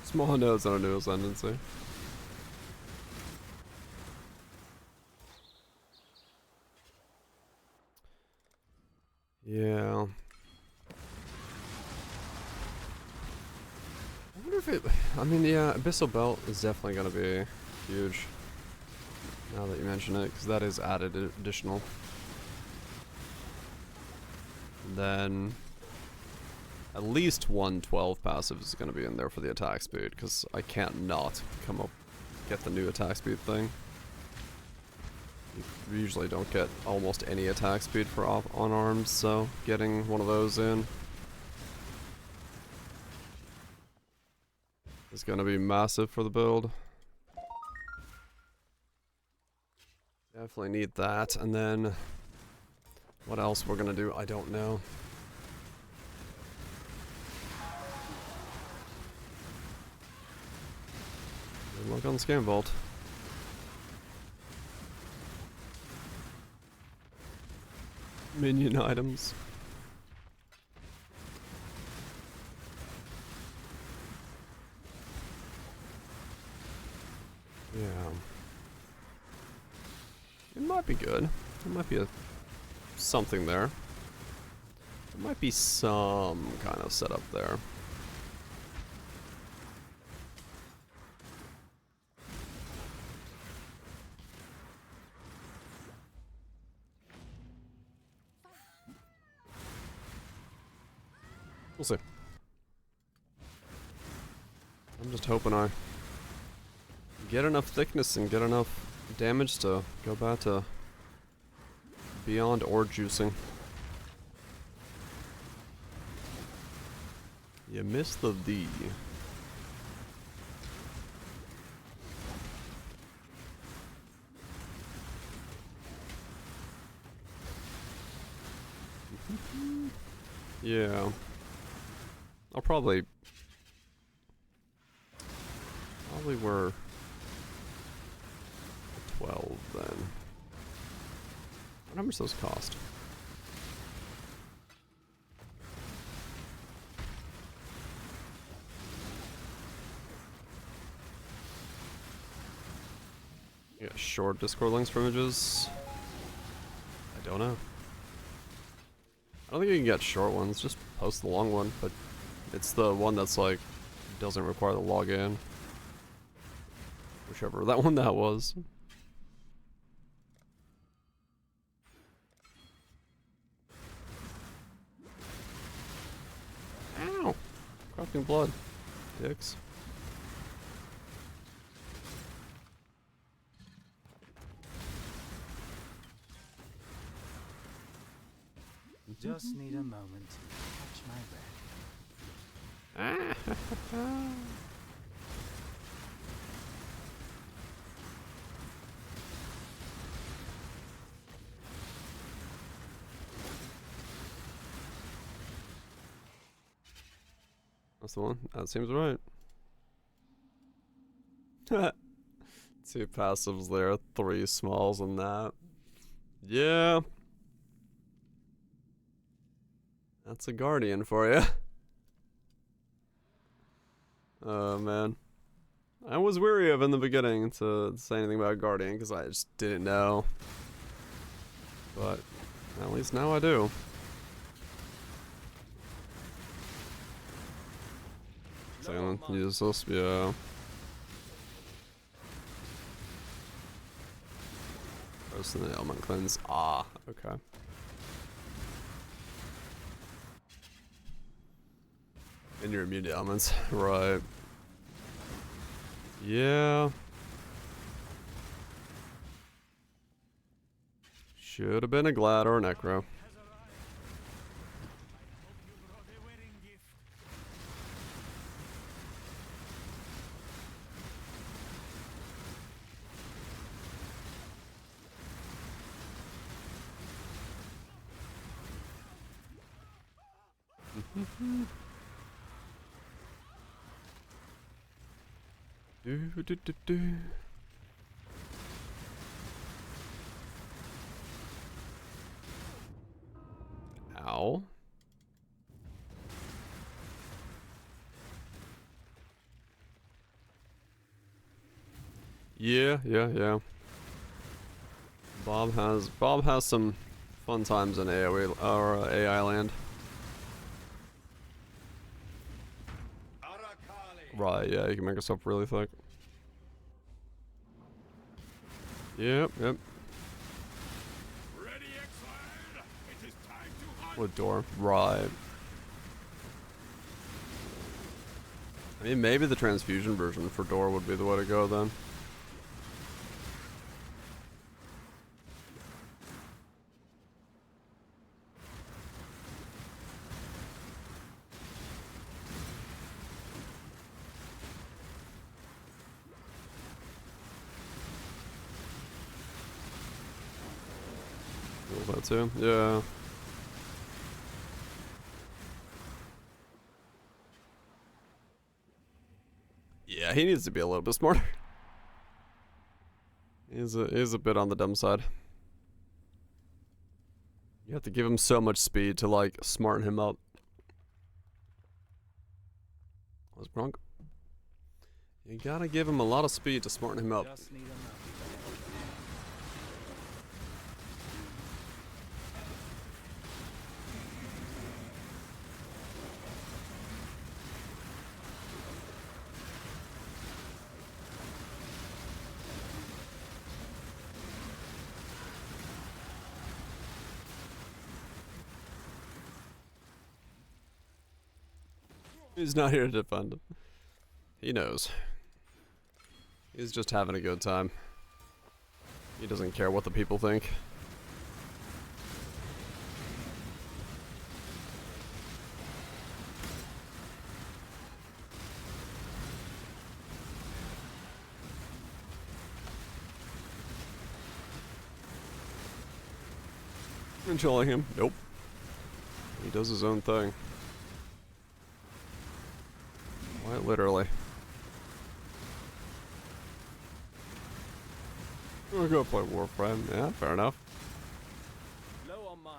Small nodes on a new ascendancy. Yeah. I wonder if it... I mean, yeah, Abyssal Belt is definitely going to be huge. Now that you mention it, because that is added additional. And then... at least 112 passive is going to be in there for the attack speed, because I can't not get the new attack speed thing. You usually don't get almost any attack speed for on arms, so getting one of those in is going to be massive for the build. Definitely need that, and then what else we're going to do, I don't know. Look on Scan Vault. Minion items. Yeah. It might be good. There might be something there. There might be some kind of setup there. We'll see. I'm just hoping I get enough thickness and get enough damage to go back to beyond ore juicing. You missed the D. Yeah. I'll probably we're 12 then. How much those cost? Yeah, short Discord links for images. I don't know. I don't think you can get short ones, just post the long one, but it's the one that's like doesn't require the login. Whichever that one that was. Ow! Crafting blood. Dicks.
Just need a moment to catch my breath.
That's the one. That seems right. 2 passives there, 3 smalls on that. Yeah. That's a guardian for you. Oh man. I was weary of in the beginning to say anything about guardian because I just didn't know. But at least now I do. So use this, yeah. First in the element cleanse. Ah, okay. And you're immune to elements, right? Yeah. Should have been a Glad or a Necro. Do. Ow. Yeah. Bob has some fun times in AoE or AI land. Right, yeah, you can make yourself really thick. Yep.
Ready, exiled. It is time to hunt.
With door. Right. I mean, maybe the transfusion version for door would be the way to go then. That too, yeah. Yeah, he needs to be a little bit smarter. He's a bit on the dumb side. You have to give him so much speed to like smarten him up. Was wrong. You gotta give him a lot of speed to smarten him up.
Just need enough.
He's not here to defend him. He knows. He's just having a good time. He doesn't care what the people think. Controlling him? Nope. He does his own thing. Quite literally. We'll go play Warframe. Yeah, fair enough.
Low on mana.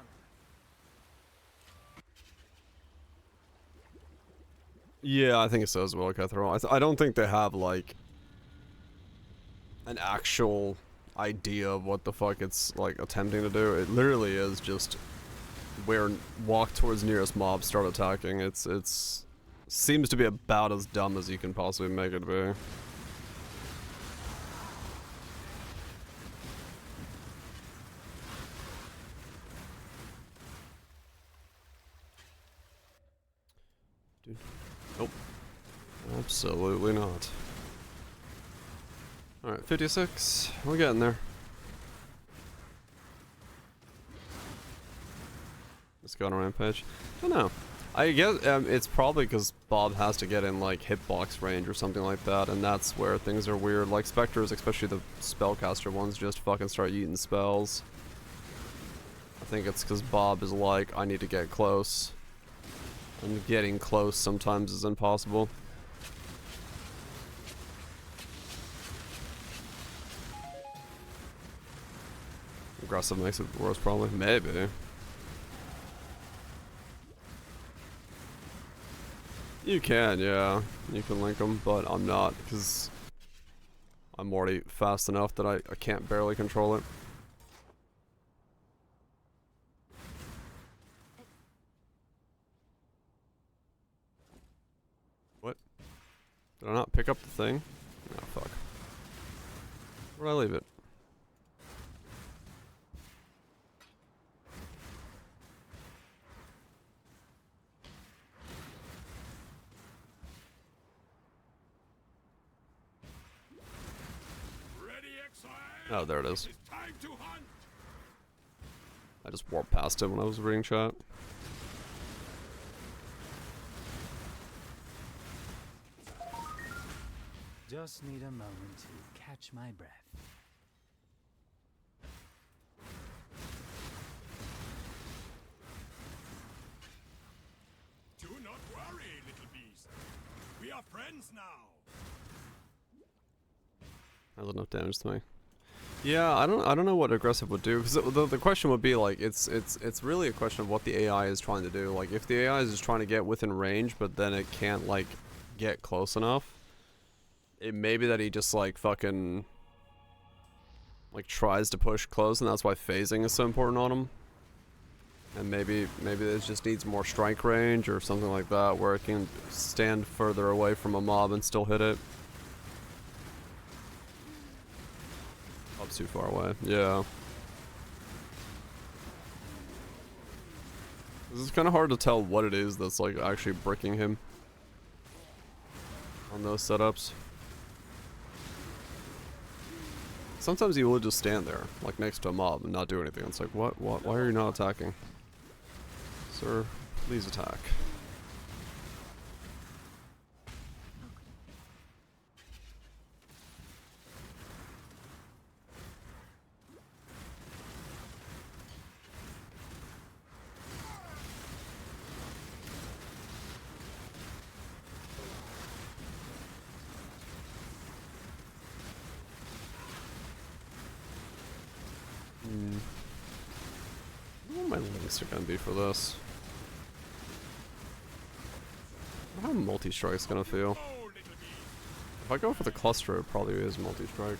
Yeah, I think so as well, Cutthroat. I don't think they have, like, an actual idea of what the fuck it's, like, attempting to do. It literally is just where walk towards nearest mob, start attacking. It's seems to be about as dumb as you can possibly make it be. Dude. Nope. Absolutely not. Alright, 56. We're getting there. Let's go on a rampage. I don't know. I guess it's probably because Bob has to get in like hitbox range or something like that, and that's where things are weird. Like Spectres, especially the spellcaster ones, just fucking start eating spells. I think it's because Bob is like, I need to get close. And getting close sometimes is impossible. Aggressive makes it worse, probably. Maybe. You can, yeah. You can link them, but I'm not, because I'm already fast enough that I can't barely control it. What? Did I not pick up the thing? Oh, fuck. Where'd I leave it? Oh, there it is.
It's time to hunt.
I just warped past it when I was reading chat.
Just need a moment to catch my breath.
Do not worry, little beast. We are friends now.
That's enough damage to me. Yeah, I don't know what aggressive would do, because the question would be like, it's really a question of what the AI is trying to do. Like, if the AI is just trying to get within range, but then it can't like get close enough, it may be that he just like fucking like tries to push close, and that's why phasing is so important on him. And maybe it just needs more strike range or something like that, where it can stand further away from a mob and still hit it. Mob's too far away. Yeah. This is kind of hard to tell what it is that's like actually bricking him on those setups. Sometimes he will just stand there, like next to a mob, and not do anything. It's like, what? Why are you not attacking? Sir, please attack. What my links are gonna be for this? How multi-strike's gonna feel? If I go for the cluster, it probably is multi-strike.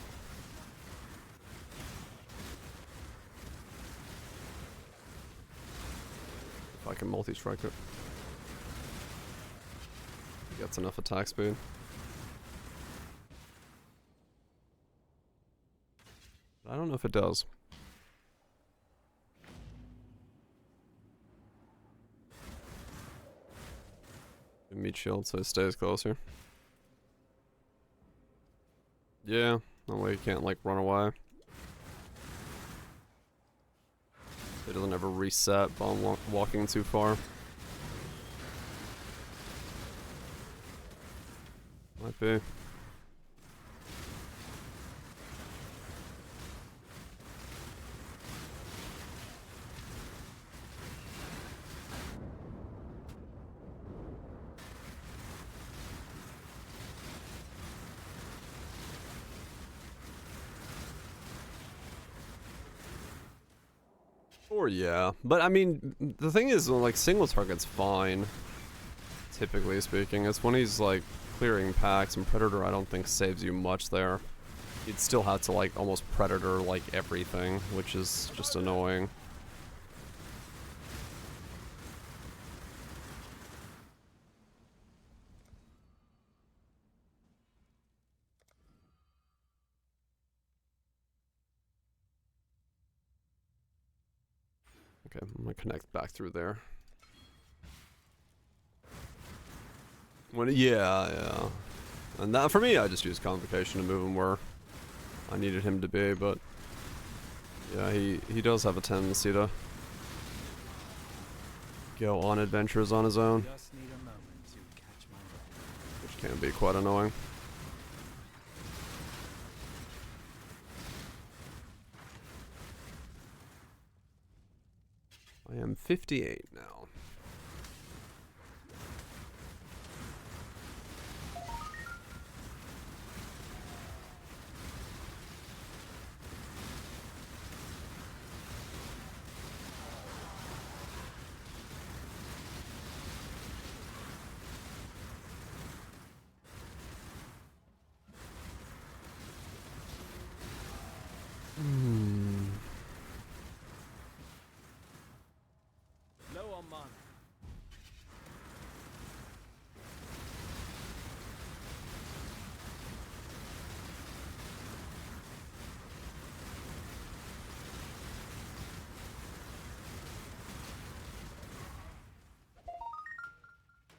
If I can multi-strike it. It gets enough attack speed. I don't know if it does. Meat shield so it stays closer. Yeah, that way you can't like run away. It doesn't ever reset while walking too far. Might be. Or yeah, but I mean, the thing is, like, single target's fine, typically speaking. It's when he's like clearing packs, and Predator I don't think saves you much there. You'd still have to like almost Predator like everything, which is just annoying. Okay, I'm gonna connect back through there. Yeah. And that, for me, I just used Convocation to move him where I needed him to be, but yeah, he does have a tendency to go on adventures on his own,
Just need a moment to catch my breath.
which can be quite annoying. I am 58 now.
Low on mana.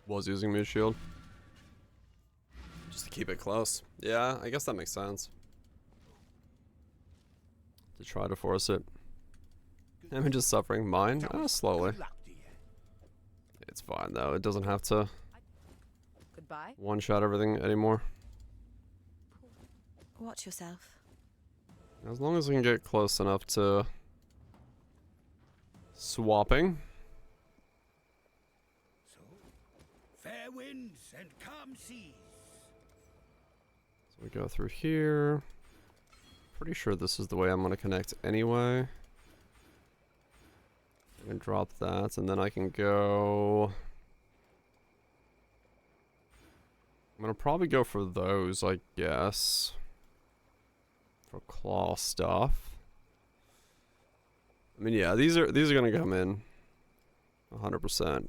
Was using mid shield just to keep it close. Yeah, I guess that makes sense. to try to force it. Am I just suffering mine? Slowly. It's fine though. It doesn't have to
Goodbye.
one-shot everything anymore.
Watch yourself.
As long as we can get close enough to swapping.
So, fair winds and calm seas.
So we go through here. Pretty sure this is the way I'm going to connect anyway. I can drop that, and then I can go... I'm going to probably go for those, I guess. For claw stuff. I mean, yeah, these are going to come in 100%.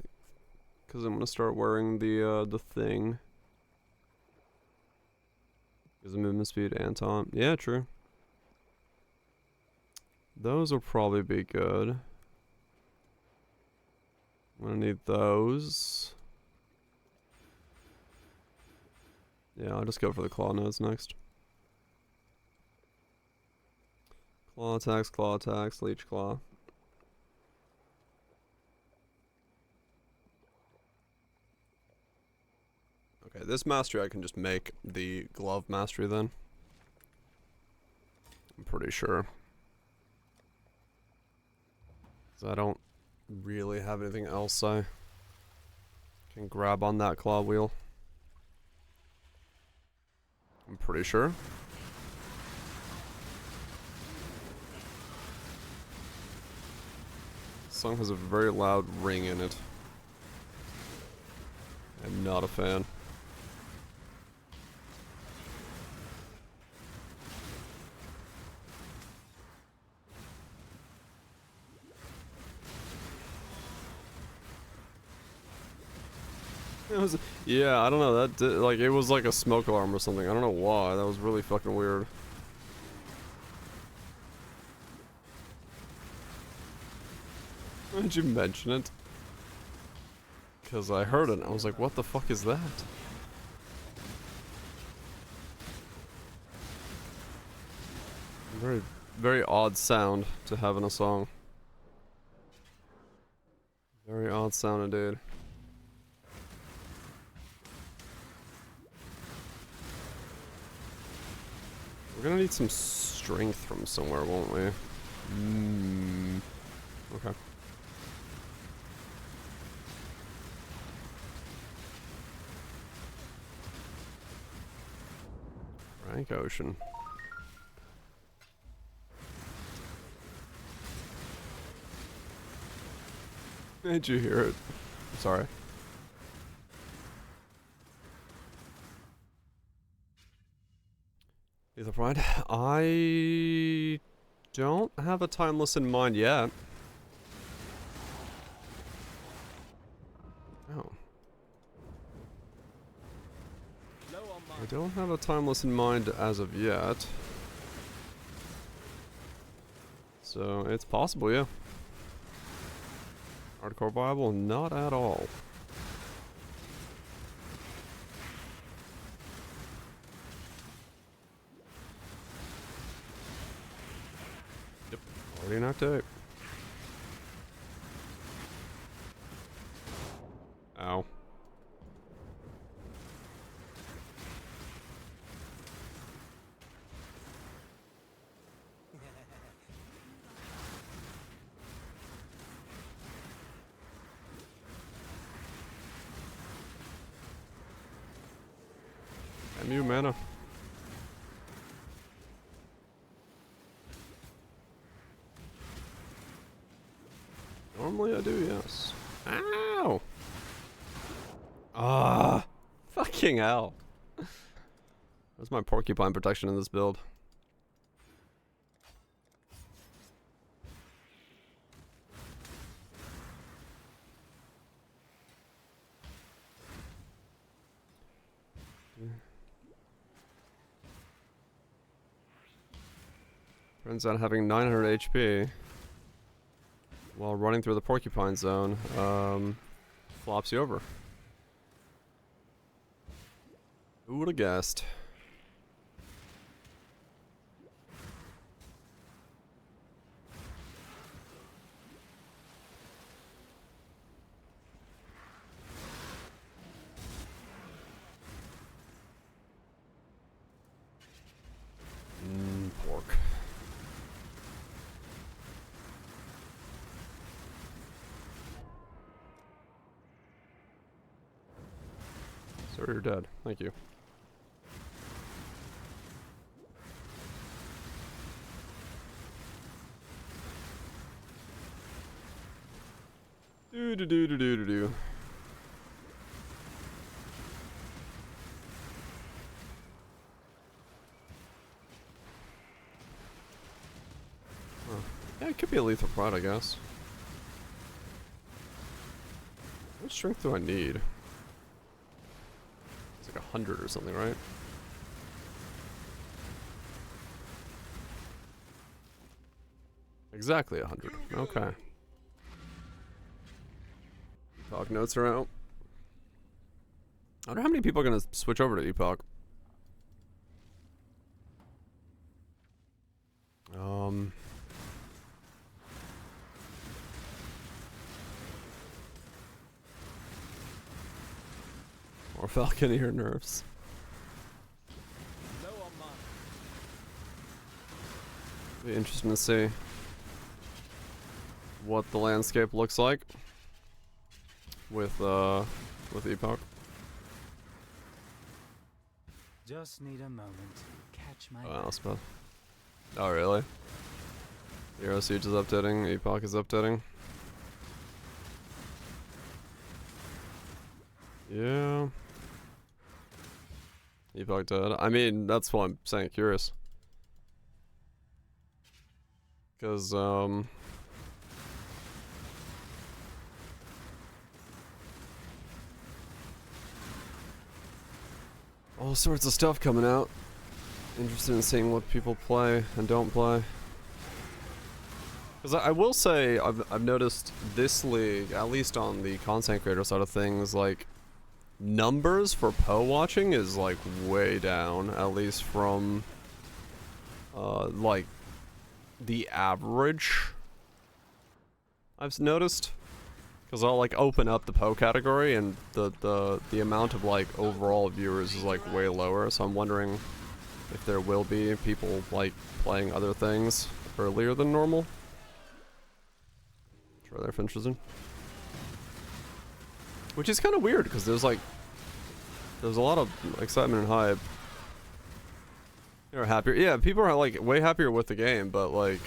Because I'm going to start wearing the thing. Gives a movement speed and taunt. Yeah, true. Those will probably be good. I'm gonna need those. Yeah, I'll just go for the claw nodes next. Claw attacks, leech claw. Okay, this mastery I can just make the glove mastery then. I'm pretty sure. 'Cause I don't really have anything else I can grab on that claw wheel. I'm pretty sure. This song has a very loud ring in it. I'm not a fan. It was, yeah, I don't know, that did, like, it was like a smoke alarm or something. I don't know why, that was really fucking weird. Why did you mention it? Because I heard it and I was like, what the fuck is that? Very, very odd sound to have in a song. Very odd sounding, dude. We're gonna need some strength from somewhere, won't we? Okay. Frank Ocean. Did you hear it? I'm sorry. Either Pride. I don't have a timeless in mind yet. Oh. I don't have a timeless in mind as of yet. So it's possible, yeah. Hardcore Bible, not at all. Yep, already knocked out. Ow. MU mana. Normally I do, yes. Ow! Ah! Fucking hell. Where's my porcupine protection in this build? Turns out having 900 HP while running through the porcupine zone flops you over. Who would have guessed? Sir, you're dead. Thank you. Do do do do do do do. Yeah, it could be a lethal pride, I guess. How much strength do I need? It's like 100 or something, right? Exactly 100. Okay. Epoch notes are out. I wonder how many people are gonna switch over to Epoch. Or Falconeer nerfs. Be interesting to see what the landscape looks like with Epoch.
Just need a moment. Catch my
Wow, spell. Oh really? Hero Siege is updating, Epoch is updating. Yeah. Epoch dead. I mean, that's why I'm saying curious. Cause all sorts of stuff coming out. Interested in seeing what people play and don't play. Because I will say, I've noticed this league, at least on the content creator side of things, like, numbers for Poe watching is, like, way down. At least from, like, the average I've noticed. Because I'll, like, open up the Poe category, and the amount of, like, overall viewers is, like, way lower. So I'm wondering if there will be people, like, playing other things earlier than normal. Try there, interesting. Which is kind of weird, because there's a lot of excitement and hype. They're happier. Yeah, people are, like, way happier with the game, but, like,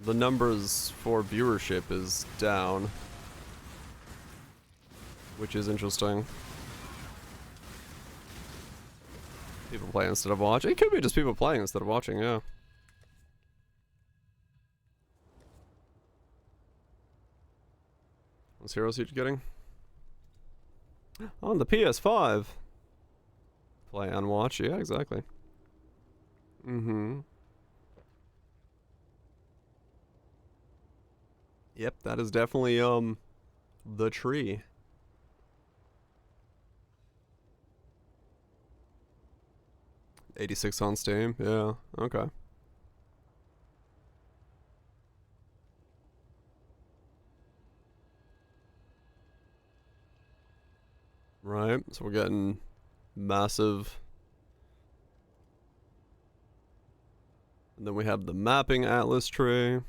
the numbers for viewership is down. Which is interesting. People play instead of watch. It could be just people playing instead of watching, yeah. What's Hero Siege getting? On the PS5. Play and watch, yeah, exactly. Mm-hmm. Yep, that is definitely, the tree. $86 on Steam, yeah, okay. Right, so we're getting massive. And then we have the mapping atlas tree.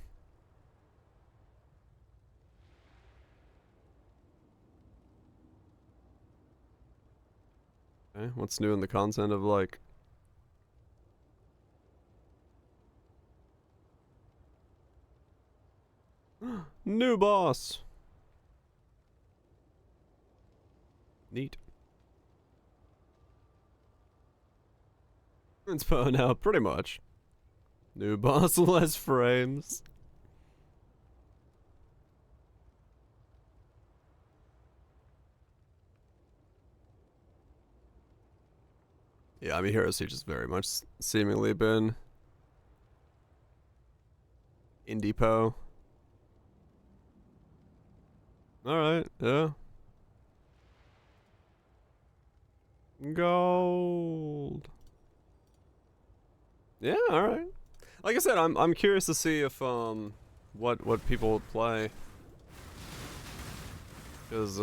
Okay, what's new in the content of, like, new boss. Neat. It's Poe now, pretty much. New boss, less frames. Yeah, I mean, Hero Siege has very much seemingly been indie Poe. Alright, yeah. Gold. Yeah, alright. Like I said, I'm curious to see if what people play. Cause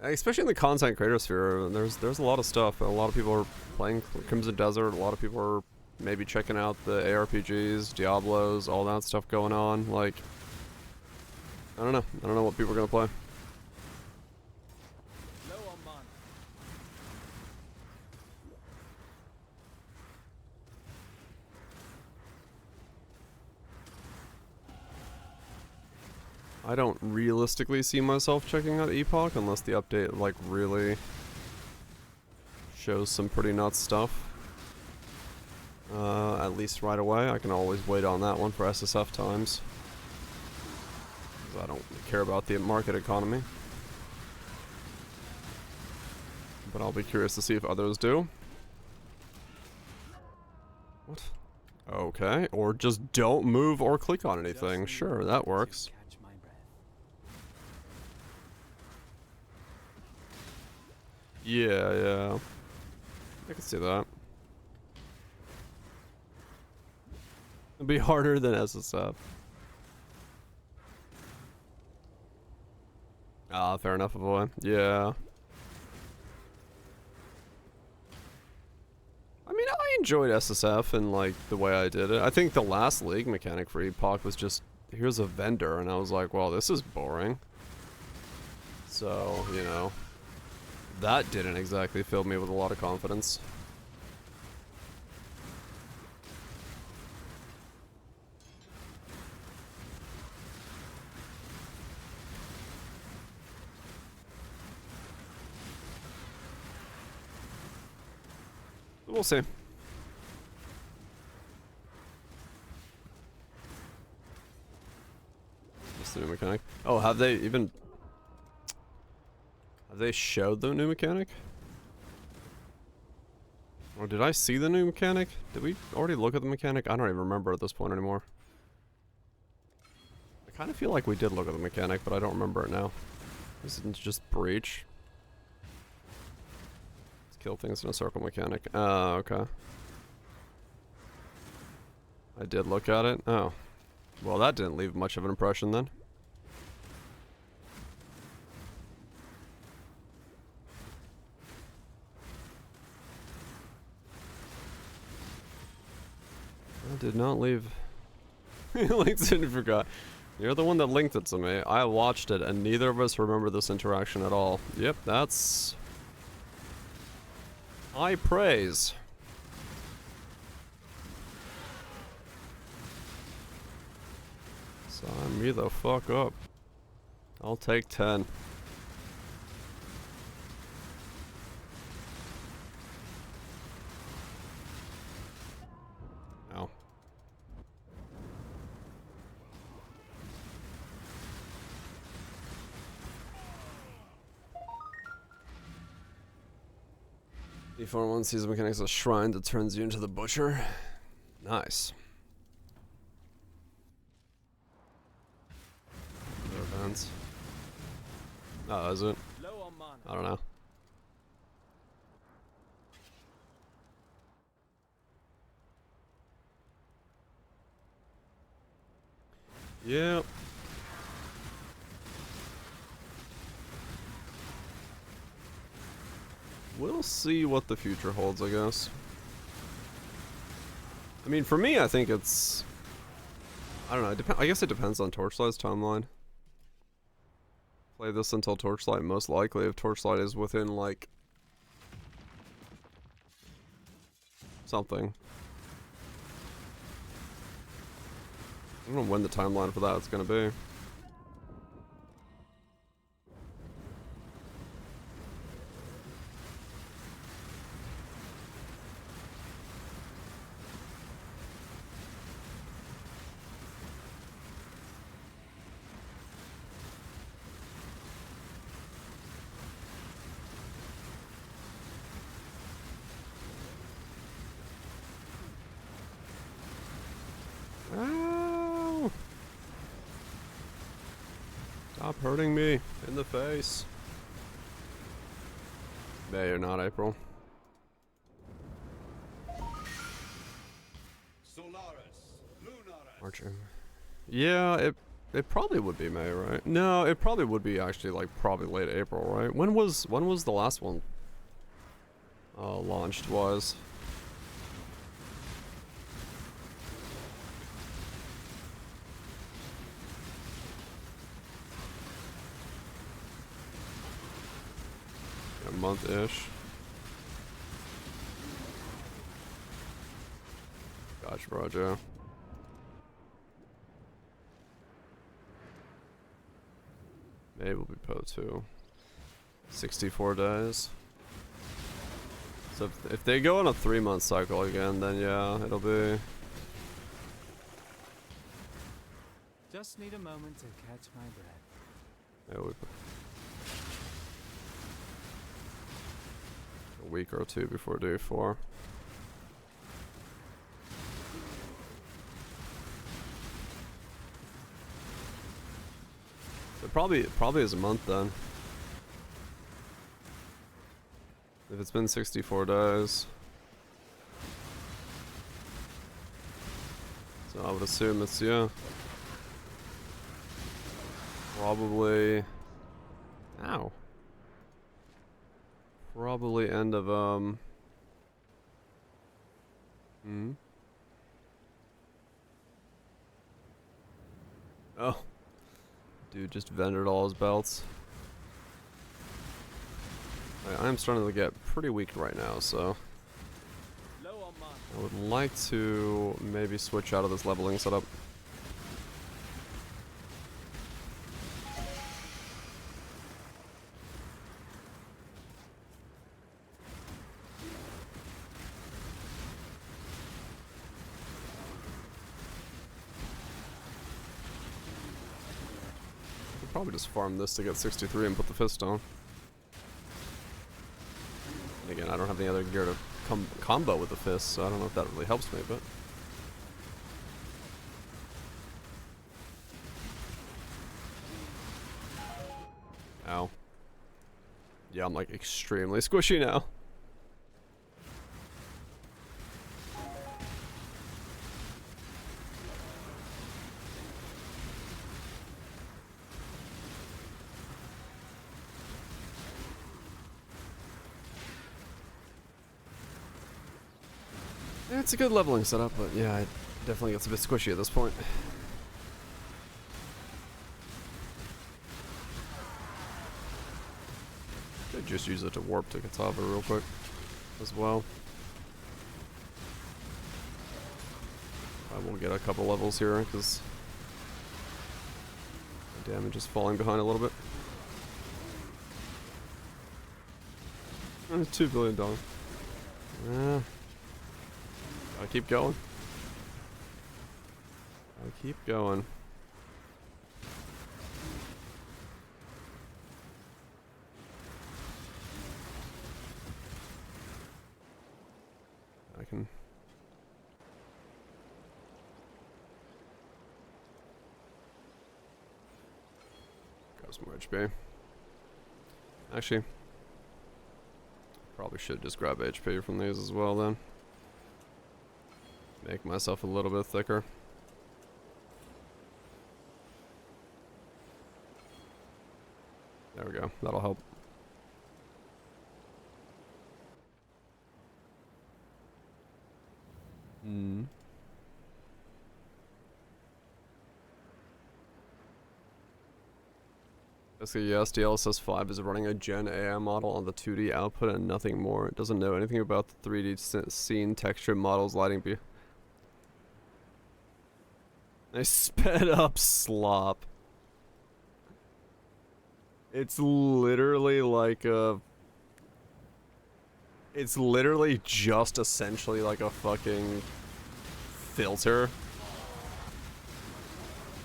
especially in the content creator sphere, there's a lot of stuff. A lot of people are playing Crimson Desert, a lot of people are maybe checking out the ARPGs, Diablos, all that stuff going on. Like, I don't know what people are gonna play. I don't realistically see myself checking out Epoch unless the update like really shows some pretty nuts stuff. At least right away. I can always wait on that one for SSF times. 'Cause I don't care about the market economy. But I'll be curious to see if others do. What? Okay, or just don't move or click on anything. Sure, that works.
Catch my breath.
Yeah. I can see that. It'd be harder than SSF. Ah, fair enough, boy. Yeah. I mean, I enjoyed SSF and like the way I did it. I think the last league mechanic for Epoch was just, here's a vendor, and I was like, well, this is boring. So, you know, that didn't exactly fill me with a lot of confidence. We'll see. Just the new mechanic. Oh, have they showed the new mechanic? Or did I see the new mechanic? Did we already look at the mechanic? I don't even remember at this point anymore. I kind of feel like we did look at the mechanic, but I don't remember it now. This is just breach. Kill things in a circle mechanic. Oh, okay. I did look at it. Oh. Well, that didn't leave much of an impression then. I did not leave. Linked it and forgot. You're the one that linked it to me. I watched it and neither of us remember this interaction at all. Yep, that's high praise. Sign me the fuck up. I'll take 10. No. D41 season mechanics a shrine that turns you into the butcher. Nice. Other events. Oh, is it? I don't know. Yep. We'll see what the future holds, I guess. I mean, for me, I think it's... I don't know, I guess it depends on Torchlight's timeline. Play this until Torchlight, most likely, if Torchlight is within, like... something. I don't know when the timeline for that is gonna be. Ow! Stop hurting me in the face. May or not, April. Archer. Yeah, it probably would be May, right? No, it probably would be actually like probably late April, right? When was the last one launched was? A month-ish. Gotcha, bro, Joe. Maybe we'll be po 2. 64 days. So if they go on a 3-month cycle again, then yeah, it'll be...
Just need a moment to catch my breath.
Yeah, a week or two before day 4. So probably is a month then. If it's been 64 days. So I would assume it's, yeah. Probably... Ow. Probably end of, Oh. Dude just vendored all his belts. I'm starting to get pretty weak right now, so... I would like to maybe switch out of this leveling setup. Probably just farm this to get 63 and put the fist on. And again, I don't have any other gear to combo with the fist, so I don't know if that really helps me, but... Ow. Yeah, I'm like extremely squishy now. It's a good leveling setup, but yeah, it definitely gets a bit squishy at this point. Could just use it to warp to Katava real quick as well. I will get a couple levels here because the damage is falling behind a little bit. And $2 billion. I keep going. I keep going. I can... Grab some more HP. Actually, probably should just grab HP from these as well then. Make myself a little bit thicker. There we go. That'll help. Basically, yes, DLSS 5 is running a Gen AI model on the 2D output and nothing more. It doesn't know anything about the 3D scene, texture, models, lighting. I sped up slop. It's literally like a... It's literally just essentially like a fucking filter.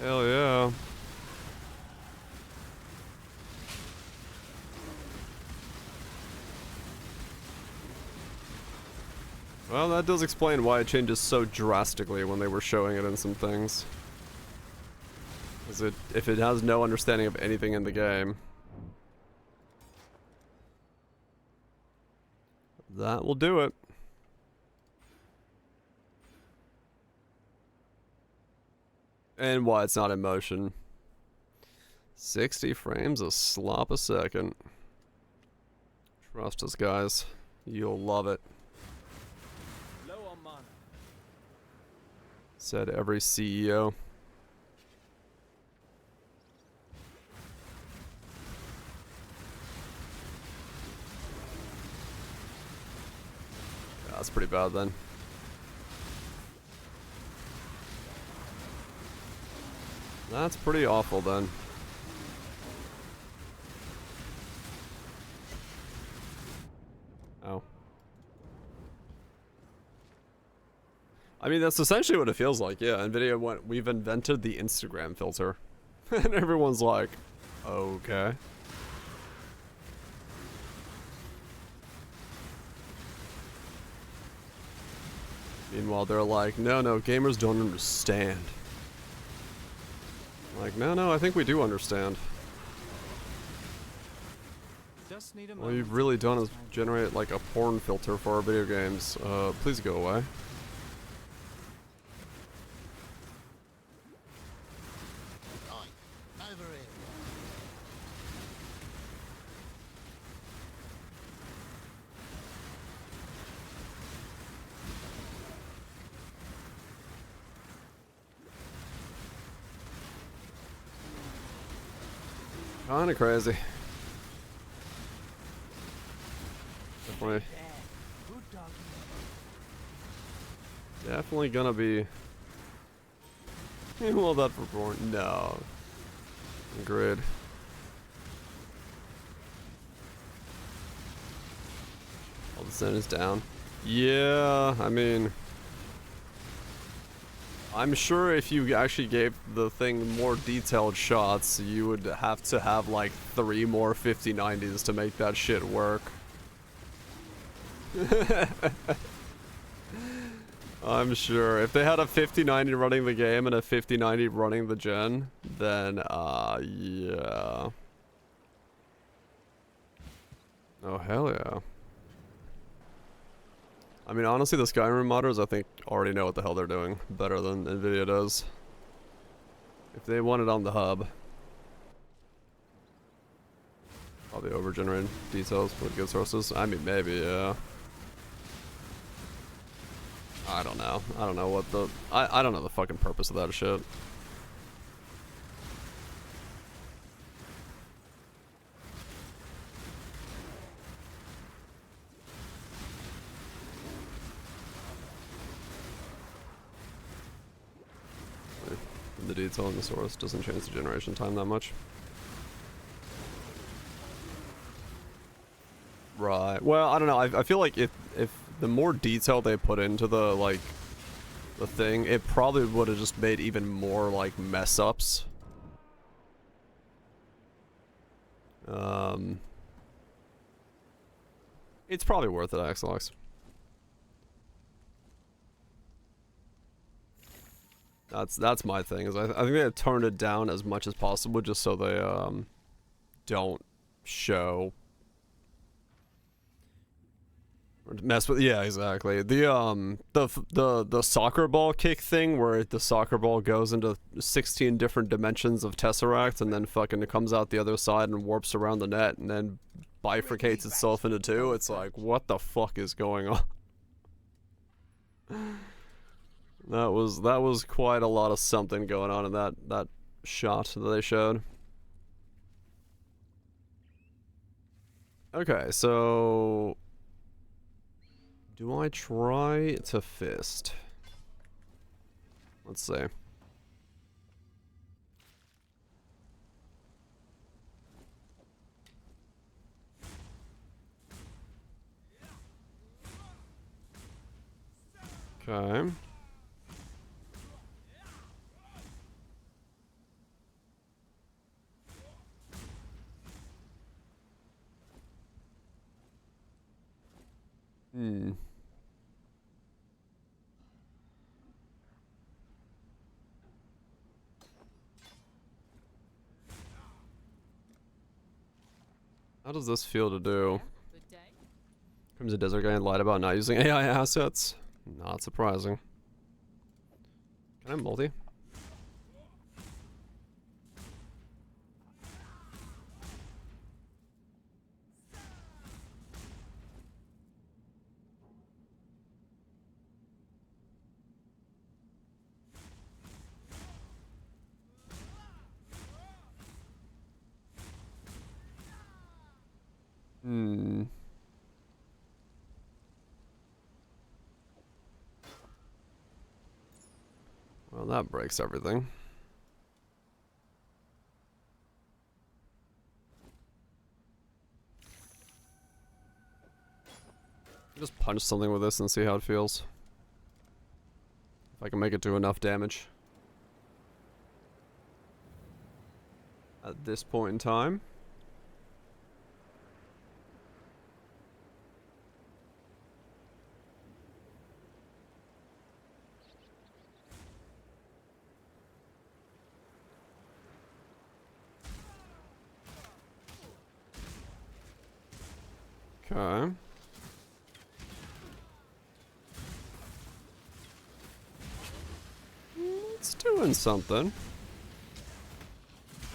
Hell yeah. Well, that does explain why it changes so drastically when they were showing it in some things. If it has no understanding of anything in the game, that will do it. And why it's not in motion. 60 frames of slop a second. Trust us, guys. You'll love it.
Low on mana.
Said every CEO. That's pretty bad then. That's pretty awful then. I mean, that's essentially what it feels like. Yeah, NVIDIA went, we've invented the Instagram filter. And everyone's like, okay. Meanwhile, they're like, no, gamers don't understand. Like, no, I think we do understand.
Just need a
All you've really done is generate like a porn filter for our video games. Please go away. Kinda crazy. Definitely. Definitely gonna be. Well, that for porn. No. Agreed. All the sun is down. Yeah, I mean, I'm sure if you actually gave the thing more detailed shots, you would have to have like 3 more 5090s to make that shit work. I'm sure. If they had a 5090 running the game and a 5090 running the gen, then, yeah. Oh, hell yeah. I mean, honestly, the Skyrim modders, I think, already know what the hell they're doing better than NVIDIA does. If they want it on the hub. Probably over-generated details with good sources. I mean, maybe, yeah. I don't know. I don't know what the... I don't know the fucking purpose of that shit. The detail in the source doesn't change the generation time that much. Right. Well, I don't know. I feel like if the more detail they put into the, like, the thing, it probably would have just made even more, like, mess-ups. It's probably worth it, Axelox. That's my thing, is I think they have turned it down as much as possible just so they, don't show... Mess with, yeah, exactly. The soccer ball kick thing where the soccer ball goes into 16 different dimensions of Tesseract and then fucking comes out the other side and warps around the net and then bifurcates itself into 2. It's like, what the fuck is going on? That was quite a lot of something going on in that shot that they showed. Okay, so do I try to fist? Let's see. Okay. How does this feel to do? Comes a desert guy and lied about not using AI assets. Not surprising. Can I multi? Well, that breaks everything. Just punch something with this and see how it feels. If I can make it do enough damage. At this point in time. Okay. It's doing something.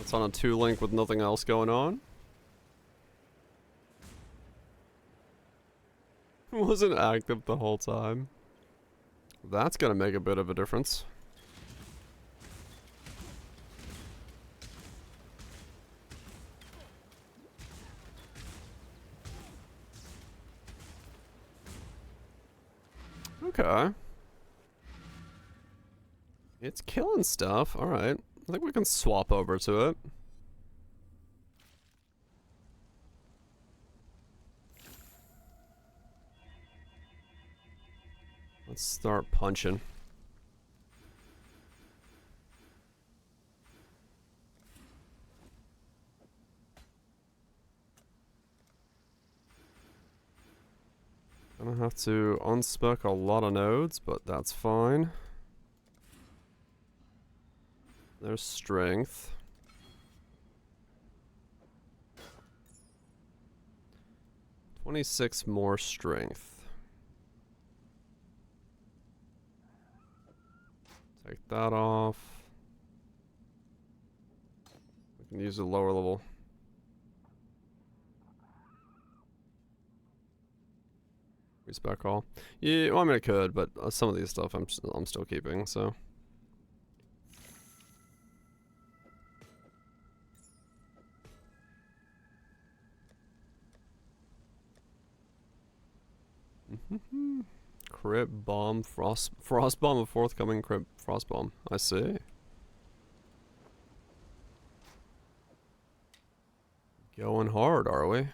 It's on a 2-link with nothing else going on. Wasn't active the whole time. That's gonna make a bit of a difference. Okay. It's killing stuff. Alright. I think we can swap over to it. Let's start punching. Gonna have to unspec a lot of nodes, but that's fine. There's strength. $26 more strength. Take that off. We can use a lower level. Respec all. Yeah, well, I mean I could, but some of these stuff I'm still keeping, so. Crypt bomb, frost bomb, a forthcoming crypt frost bomb. I see. Going hard, are we?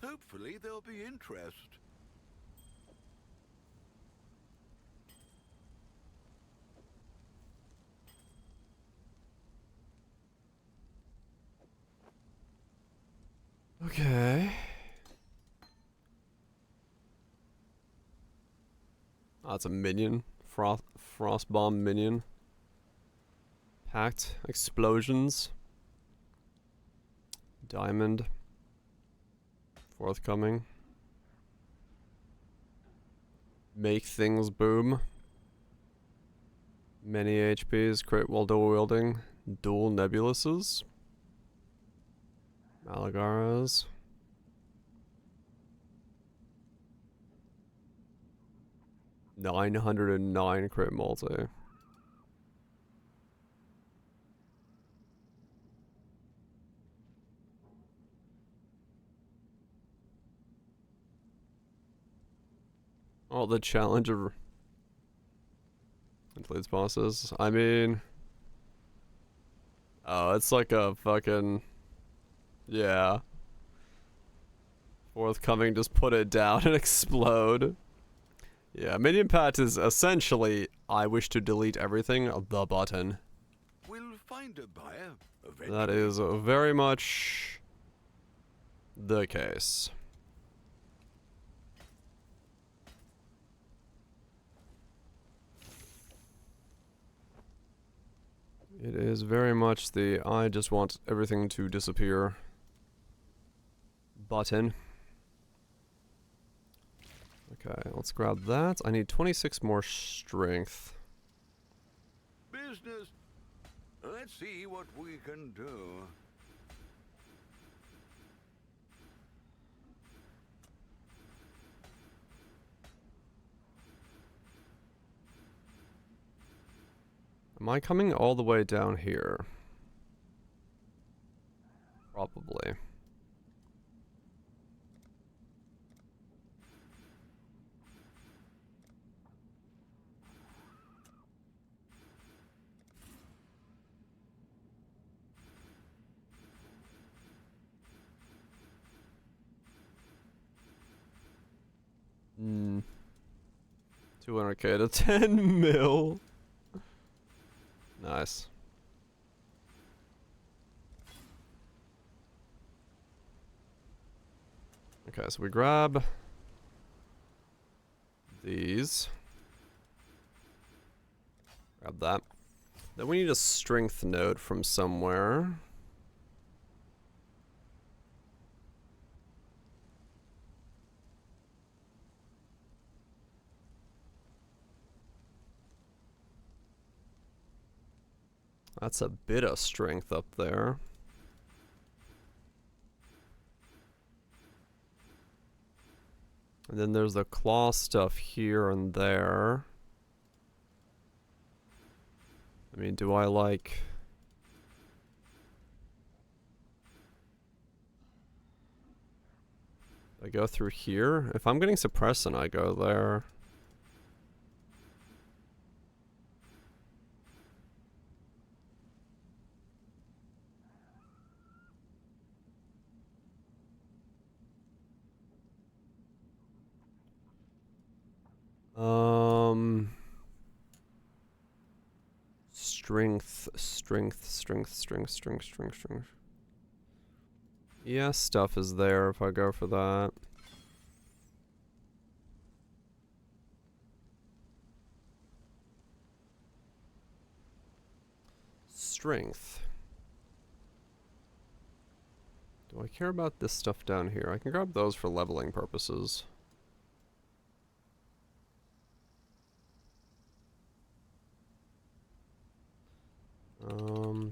Hopefully there'll be interest.
Okay. Oh, that's a minion. Frost bomb minion. Packed explosions. Diamond. Forthcoming. Make things boom. Many HPs. Crit while dual wielding. Dual nebuluses. Malagaras. $909 crit multi. Oh, the challenger includes bosses. I mean, oh, it's like a fucking, yeah. Forthcoming, just put it down and explode. Yeah, minion pat is essentially, I wish to delete everything, the button.
We'll find a buyer eventually.
That is very much the case. It is very much the I just want everything to disappear button. Okay, let's grab that. I need 26 more strength.
Business. Let's see what we can do.
Am I coming all the way down here? Probably. 200k to 10 mil. Nice. Okay, so we grab these. Grab that. Then we need a strength node from somewhere. That's a bit of strength up there. And then there's the claw stuff here and there. I mean, do I like... I go through here? If I'm getting suppressant, I go there. Strength. Yeah, stuff is there if I go for that. Strength. Do I care about this stuff down here? I can grab those for leveling purposes.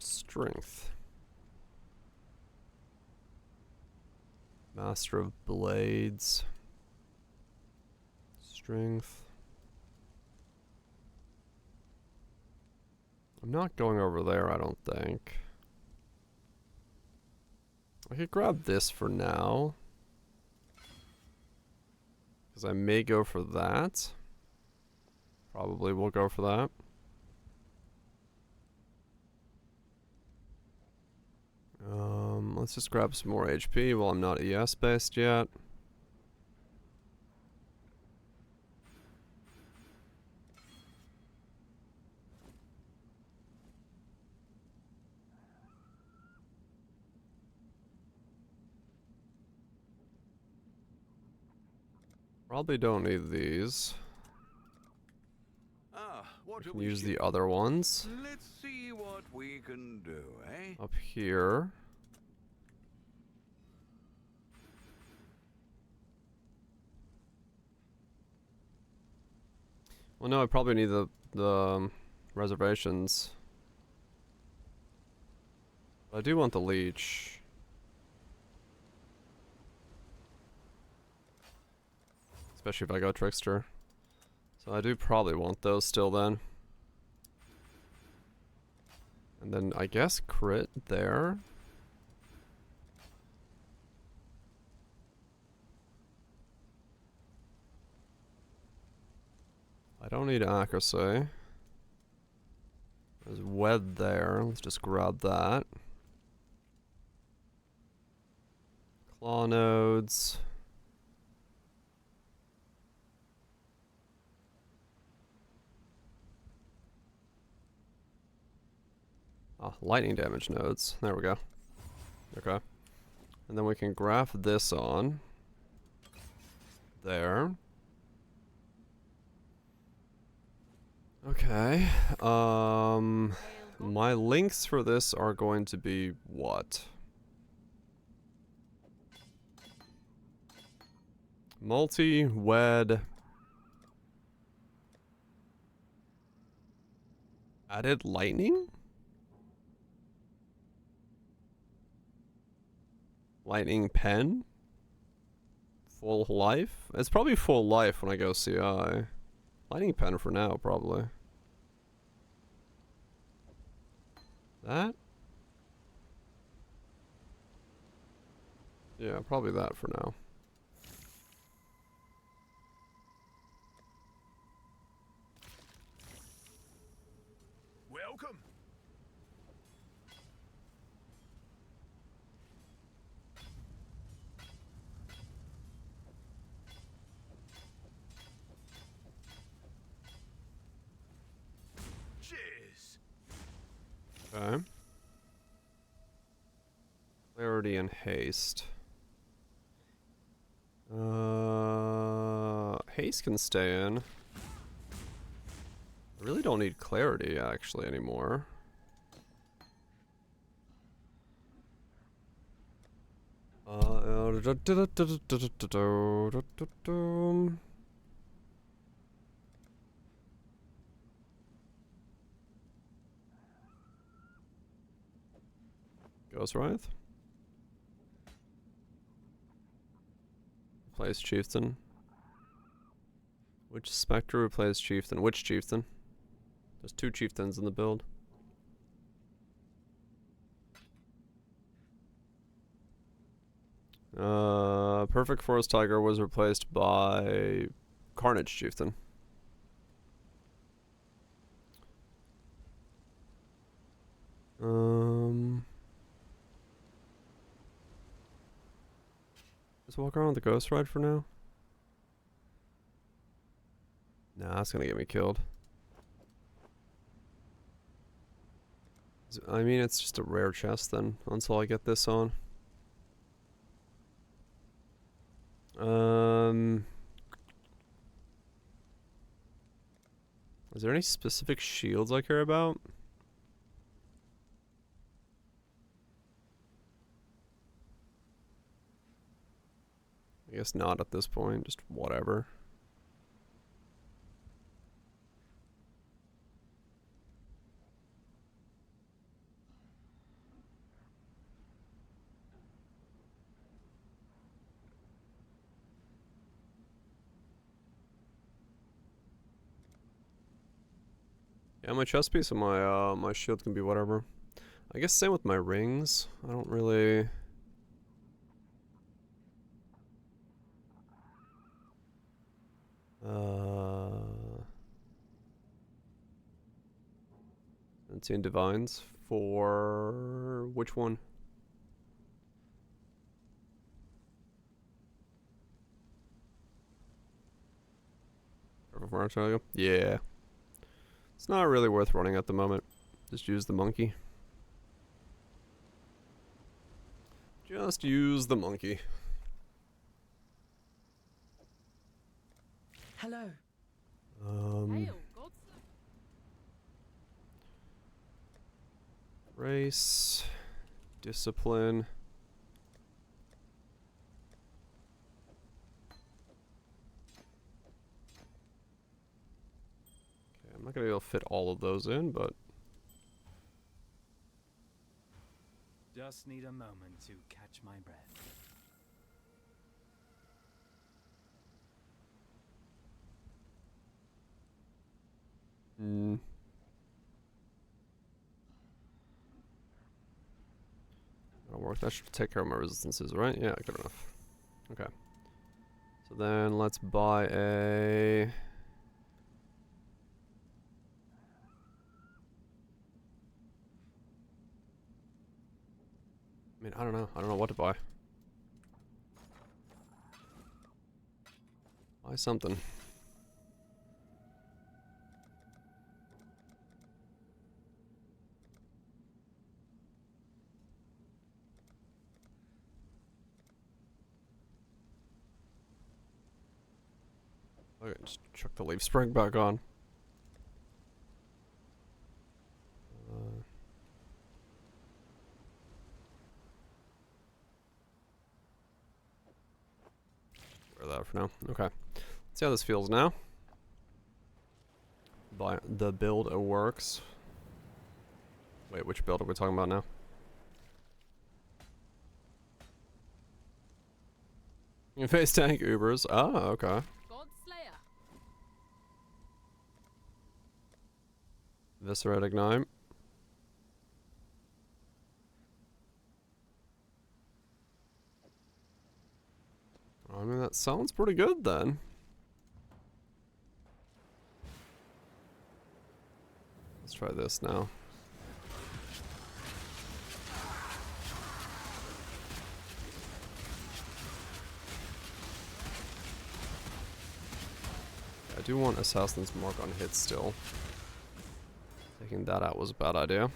Strength. Master of Blades. Strength. I'm not going over there, I don't think. I could grab this for now. Because I may go for that. Probably will go for that. Let's just grab some more HP while I'm not ES based yet. Probably don't need these.
What
I
do
can
we
use
do?
the other ones.
Let's see what we can do, eh?
Up here. Well, no, I probably need the reservations. But I do want the leech. Especially if I go trickster. So I do probably want those still then. And then I guess crit there. I don't need accuracy. There's wed there. Let's just grab that. Claw nodes. Ah, lightning damage nodes. There we go. Okay. And then we can graph this on. There. Okay. My links for this are going to be what? Multi-wed. Added lightning? Lightning pen? Full life? It's probably full life when I go CI. Lightning pen for now, probably. That? Yeah, probably that for now.
Welcome.
Okay. Clarity and haste. Haste can stay in. I really don't need clarity actually anymore. Ghost Wraith. Replace Chieftain. Which Spectre replace Chieftain? Which Chieftain? There's 2 Chieftains in the build. Perfect Forest Tiger was replaced by Carnage Chieftain. Just walk around with the Ghost Ride for now. Nah, that's gonna get me killed. I mean, it's just a rare chest then, until I get this on. Is there any specific shields I care about? I guess not at this point, just whatever. Yeah, my chest piece and my shield can be whatever. I guess same with my rings. I don't really. Unseen Divines for which one? Yeah. It's not really worth running at the moment. Just use the monkey. Just use the monkey.
Hello.
Race. Discipline. Okay, I'm not gonna be able to fit all of those in, but
Just need a moment to catch my breath. That'll work. That should take care of my resistances, right? Yeah, good enough. Okay. So then let's buy a... I mean, I don't know. I don't know what to buy. Buy something. Okay, just chuck the leaf spring back on. Wear that for now. Okay. Let's see how this feels now. The build works. Wait, which build are we talking about now? You face tank Ubers. Oh, okay. Viscerate Ignite. I mean, that sounds pretty good then. Let's try this now. I do want Assassin's Mark on hit still. Taking that out was a bad idea.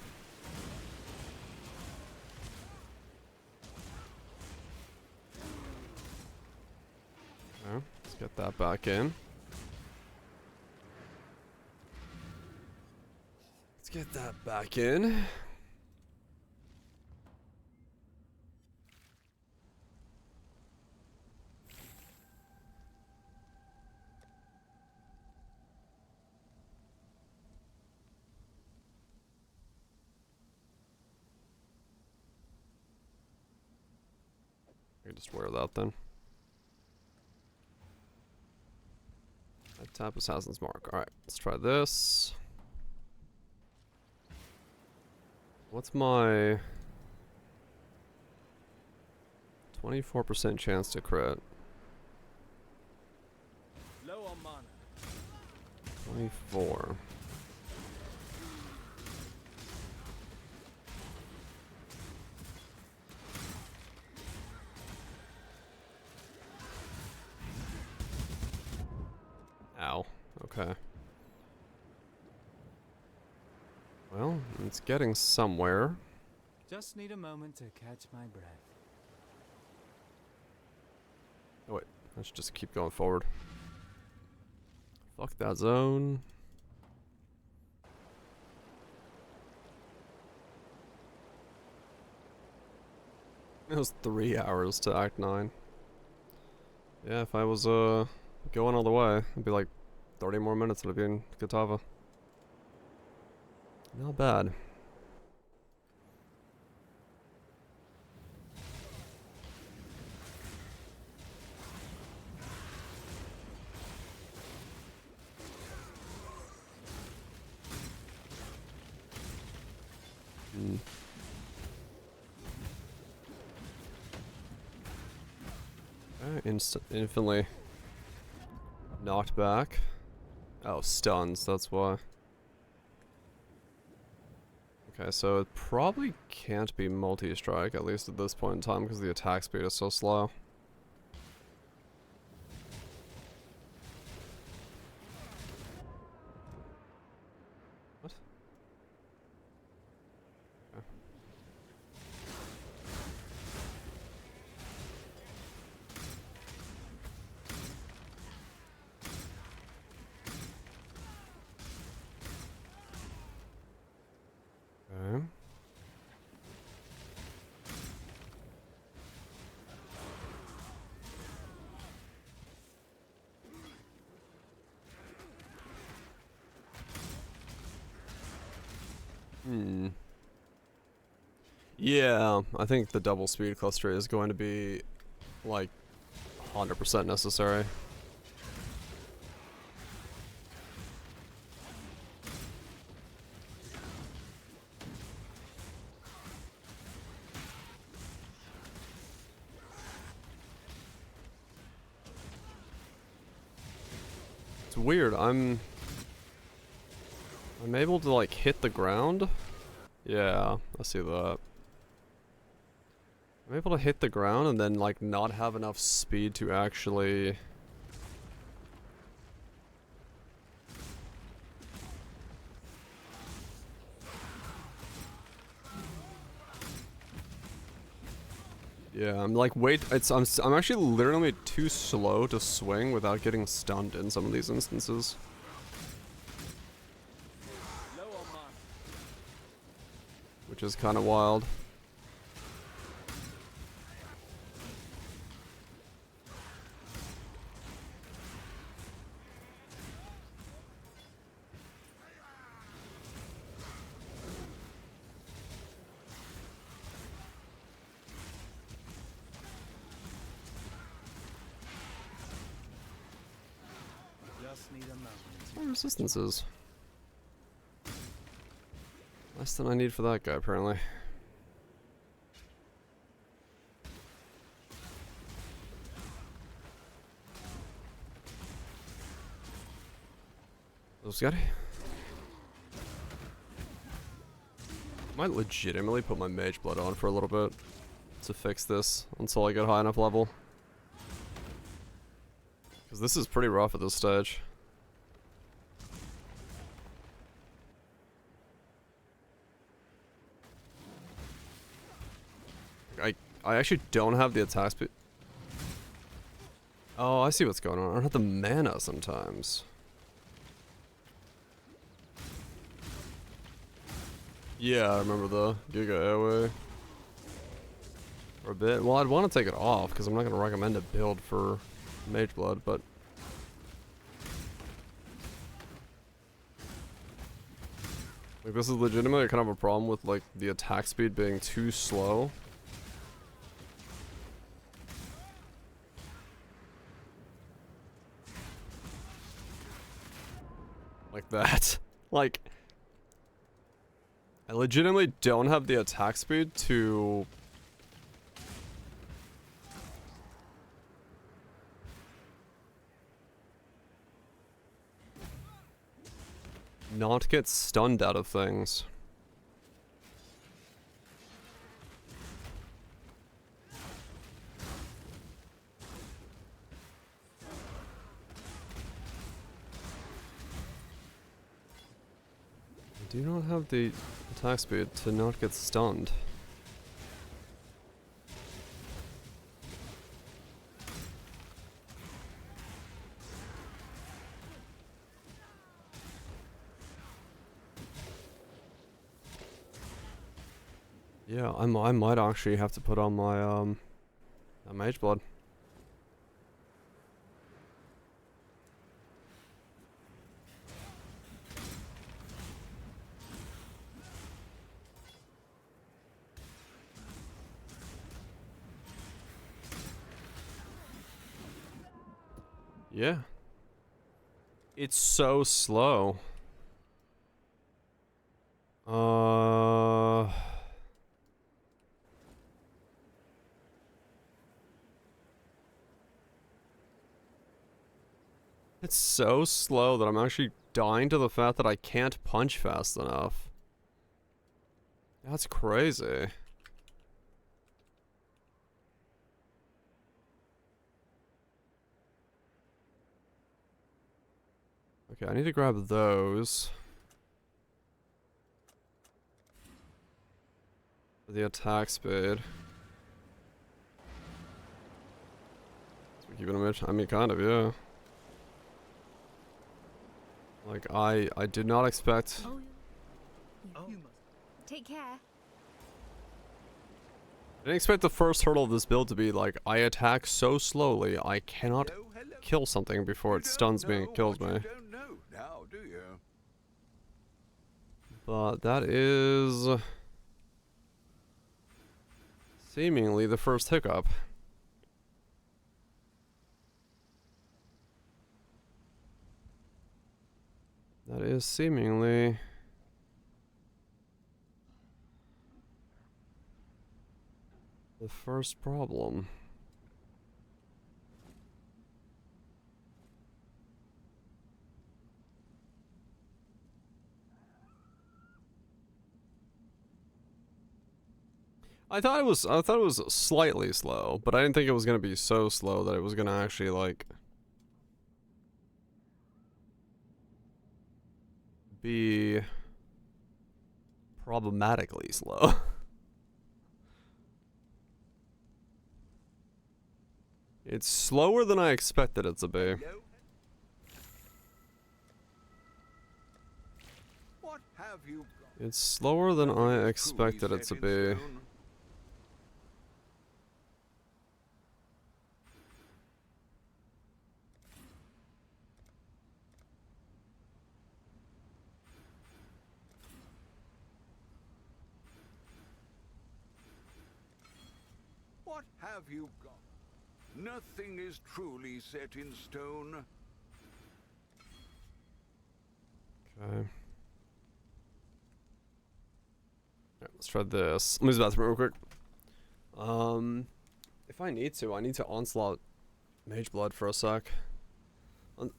Get that back in. Let's get that back in. I can just wear that then. I tap Assassin's Mark. Alright, let's try this. What's my 24% chance to crit?
Low on mana.
24. Ow. Okay. Well, it's getting somewhere.
Just need a moment to catch my breath.
Oh wait, I should just keep going forward. Fuck that zone. It was 3 hours to Act 9. Yeah, if I was going all the way, it'd be like 30 more minutes would have been Katava. Not bad. Infinitely knocked back. Oh, stuns, that's why. Okay, so it probably can't be multi-strike, at least at this point in time, because the attack speed is so slow. What? Okay. Okay. Yeah, I think the double speed cluster is going to be, like, 100% necessary. It's weird, I'm able to, like, hit the ground. Yeah, I see that. I'm able to hit the ground and then, like, not have enough speed to actually... Yeah, I'm like, wait, I'm actually literally too slow to swing without getting stunned in some of these instances.
Low on mana.
Which is kind of wild.
Just need a moment.
What resistances? Less than I need for that guy, apparently. Scotty. Might legitimately put my mage blood on for a little bit to fix this until I get high enough level. Because this is pretty rough at this stage. I actually don't have the attack speed.
Oh, I see what's going on. I don't have the mana sometimes. Yeah, I remember the Giga Airway. For a bit. Well, I'd want to take it off, because I'm not going to recommend a build for Mage Blood, but... Like, this is legitimately kind of a problem with, like, the attack speed being too slow. Like that. Like... I legitimately don't have the attack speed to... not get stunned out of things. I do not have the attack speed to not get stunned. Yeah, I might actually have to put on my Mage Blood. Yeah. It's so slow. It's so slow that I'm actually dying to the fact that I can't punch fast enough. That's crazy. Okay, I need to grab those. For the attack speed. So we keep it a mitch. I mean, kind of, yeah. Like, I did not expect...
Take care.
I didn't expect the first hurdle of this build to be like, I attack so slowly, I cannot kill something before it stuns me and kills me.
You don't know now, do you?
But that is... seemingly the first hiccup. That is seemingly... the first problem. I thought it was slightly slow, but I didn't think it was gonna be so slow that it was gonna actually like be problematically slow. It's slower than I expected it to be.
What have you got?
It's slower than I expected it to be.
What have you got? Nothing is truly set in stone.
Okay. Alright, let's try this. Let me use the bathroom real quick. If I need to onslaught Mage Blood for a sec.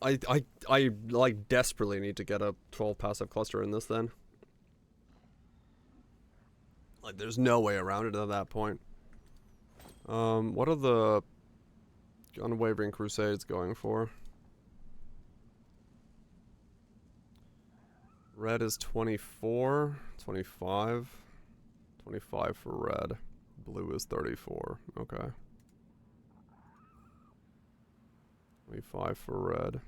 I like desperately need to get a 12 passive cluster in this then. Like there's no way around it at that point. What are the Unwavering Crusades going for? Red is 24, 25, 25 for red. Blue is 34. Okay. 25 for red.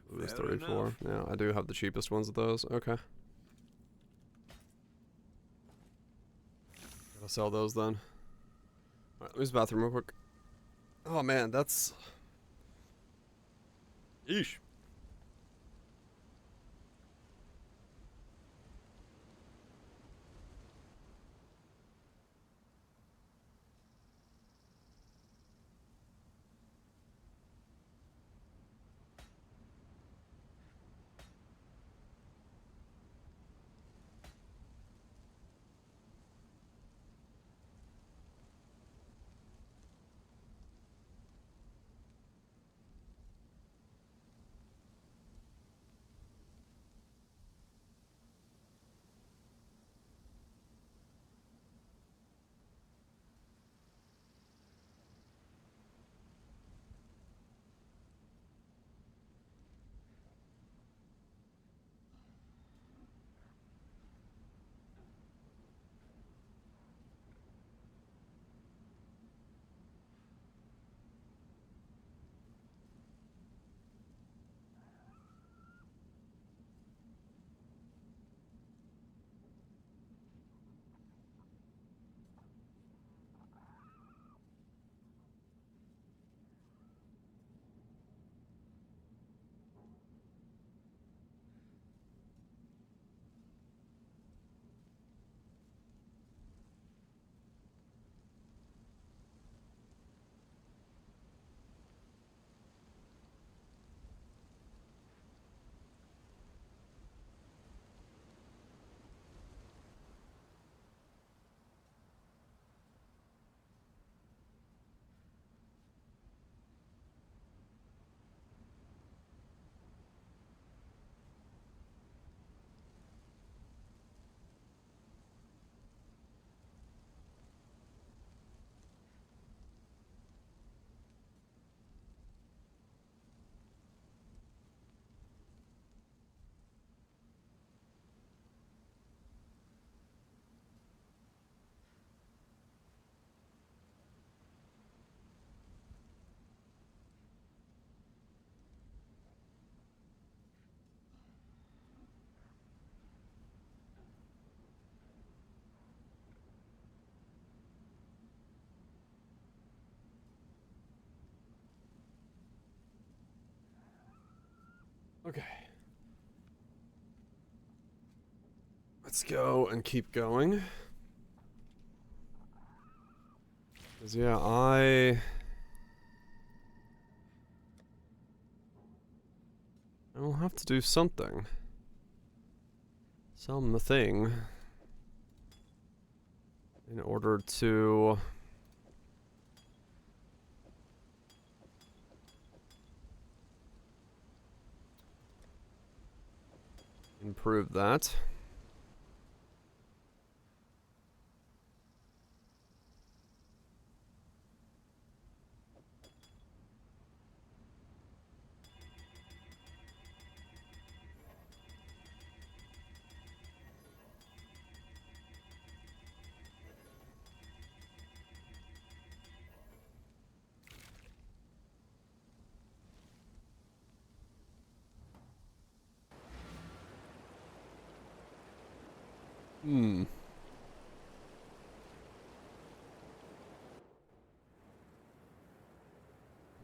Blue is
Fair
34.
enough.
Yeah, I do have the cheapest ones of those. Okay. Gotta sell those then. Alright, let me use the bathroom real quick. Oh man, that's... Yeesh. Okay. Let's go and keep going. 'Cause yeah, I'll have to do something. Something. In order to... improve that.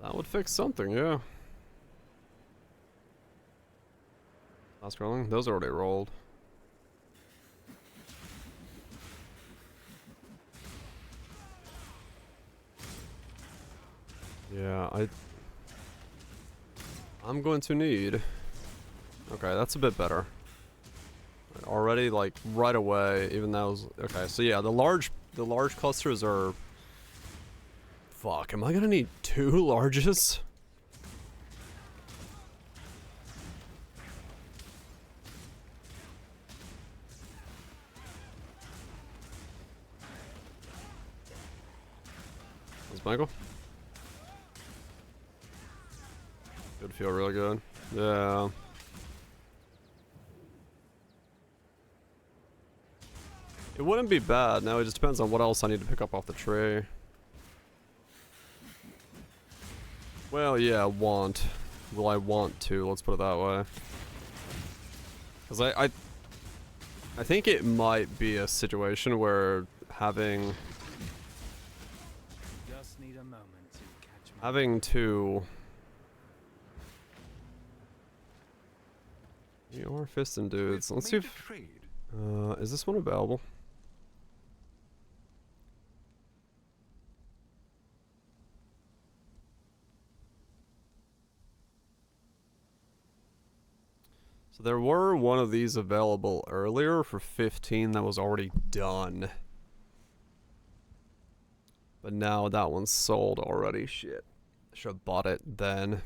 That would fix something, yeah. Last rolling? Those already rolled. Yeah, I'm going to need... Okay, that's a bit better. Already, like, right away, even though... Okay, so yeah, the large clusters are... Fuck, am I gonna need 2 larges? That's Michael. Could feel really good. Yeah. It wouldn't be bad. Now it just depends on what else I need to pick up off the tree. Well, yeah, want. Will I want to? Let's put it that way. Because I think it might be a situation where having
Just need a moment to catch my
having to. We are fisting dudes. Let's see
Made a
if
trade.
is this one available? So there were one of these available earlier for 15 that was already done. But now that one's sold already. Shit. Should have bought it then.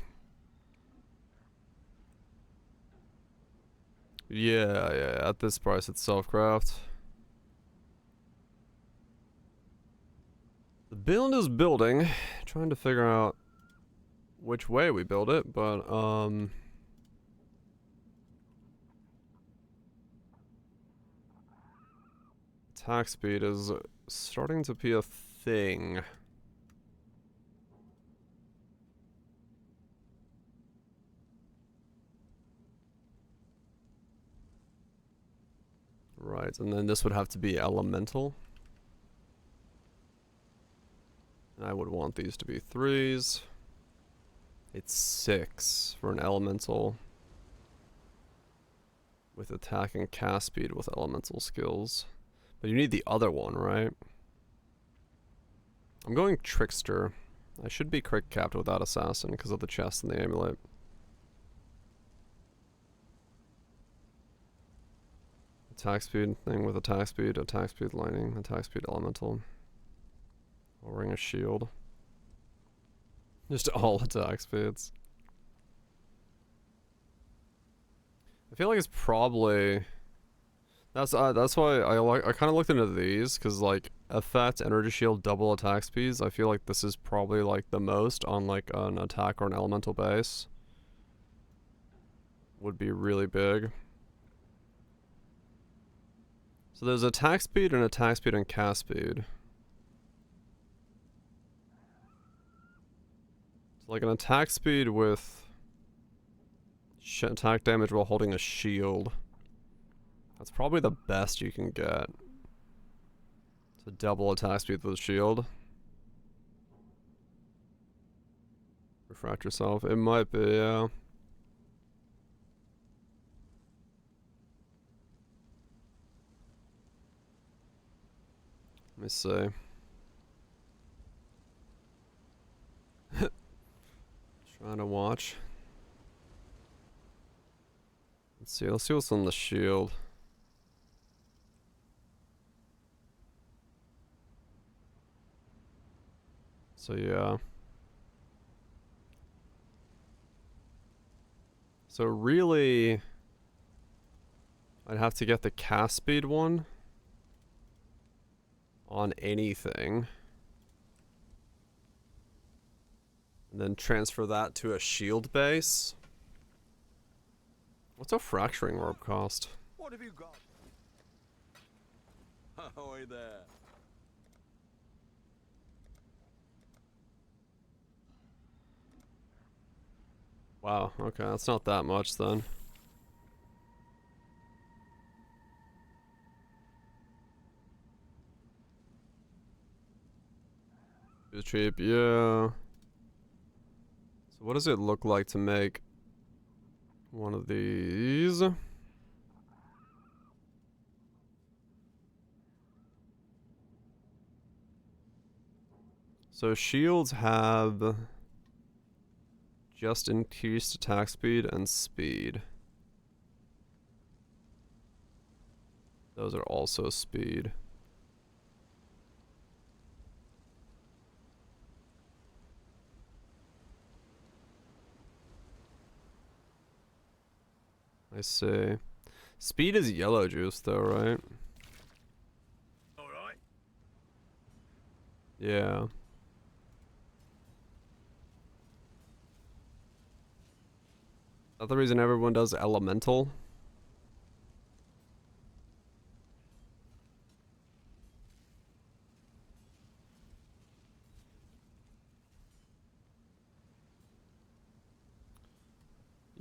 Yeah, at this price it's self-craft. The build is building. Trying to figure out which way we build it, but attack speed is starting to be a thing. Right, and then this would have to be elemental. I would want these to be 3s. It's 6 for an elemental. With attack and cast speed with elemental skills. But you need the other one, right? I'm going Trickster. I should be crit capped without Assassin because of the chest and the amulet. Attack speed thing with attack speed lightning, attack speed elemental. Lowering a shield. Just all attack speeds. I feel like it's probably that's why I kind of looked into these because like effect, energy shield, double attack speeds. I feel like this is probably like the most on like an attack or an elemental base. Would be really big. So there's attack speed and cast speed. So like an attack speed with attack damage while holding a shield. That's probably the best you can get. It's a double attack speed with a shield. Refract yourself. It might be, yeah. Let me see. Trying to watch. Let's see what's on the shield. So yeah. So really, I'd have to get the cast speed one on anything. And then transfer that to a shield base. What's a fracturing orb cost?
What have you got? Ahoy there.
Wow, okay, that's not that much then. It's cheap, yeah. So what does it look like to make one of these? So shields have just increased attack speed and speed. Those are also speed. I see. Speed is yellow juice though, right?
Alright.
Yeah. Is that the reason everyone does elemental?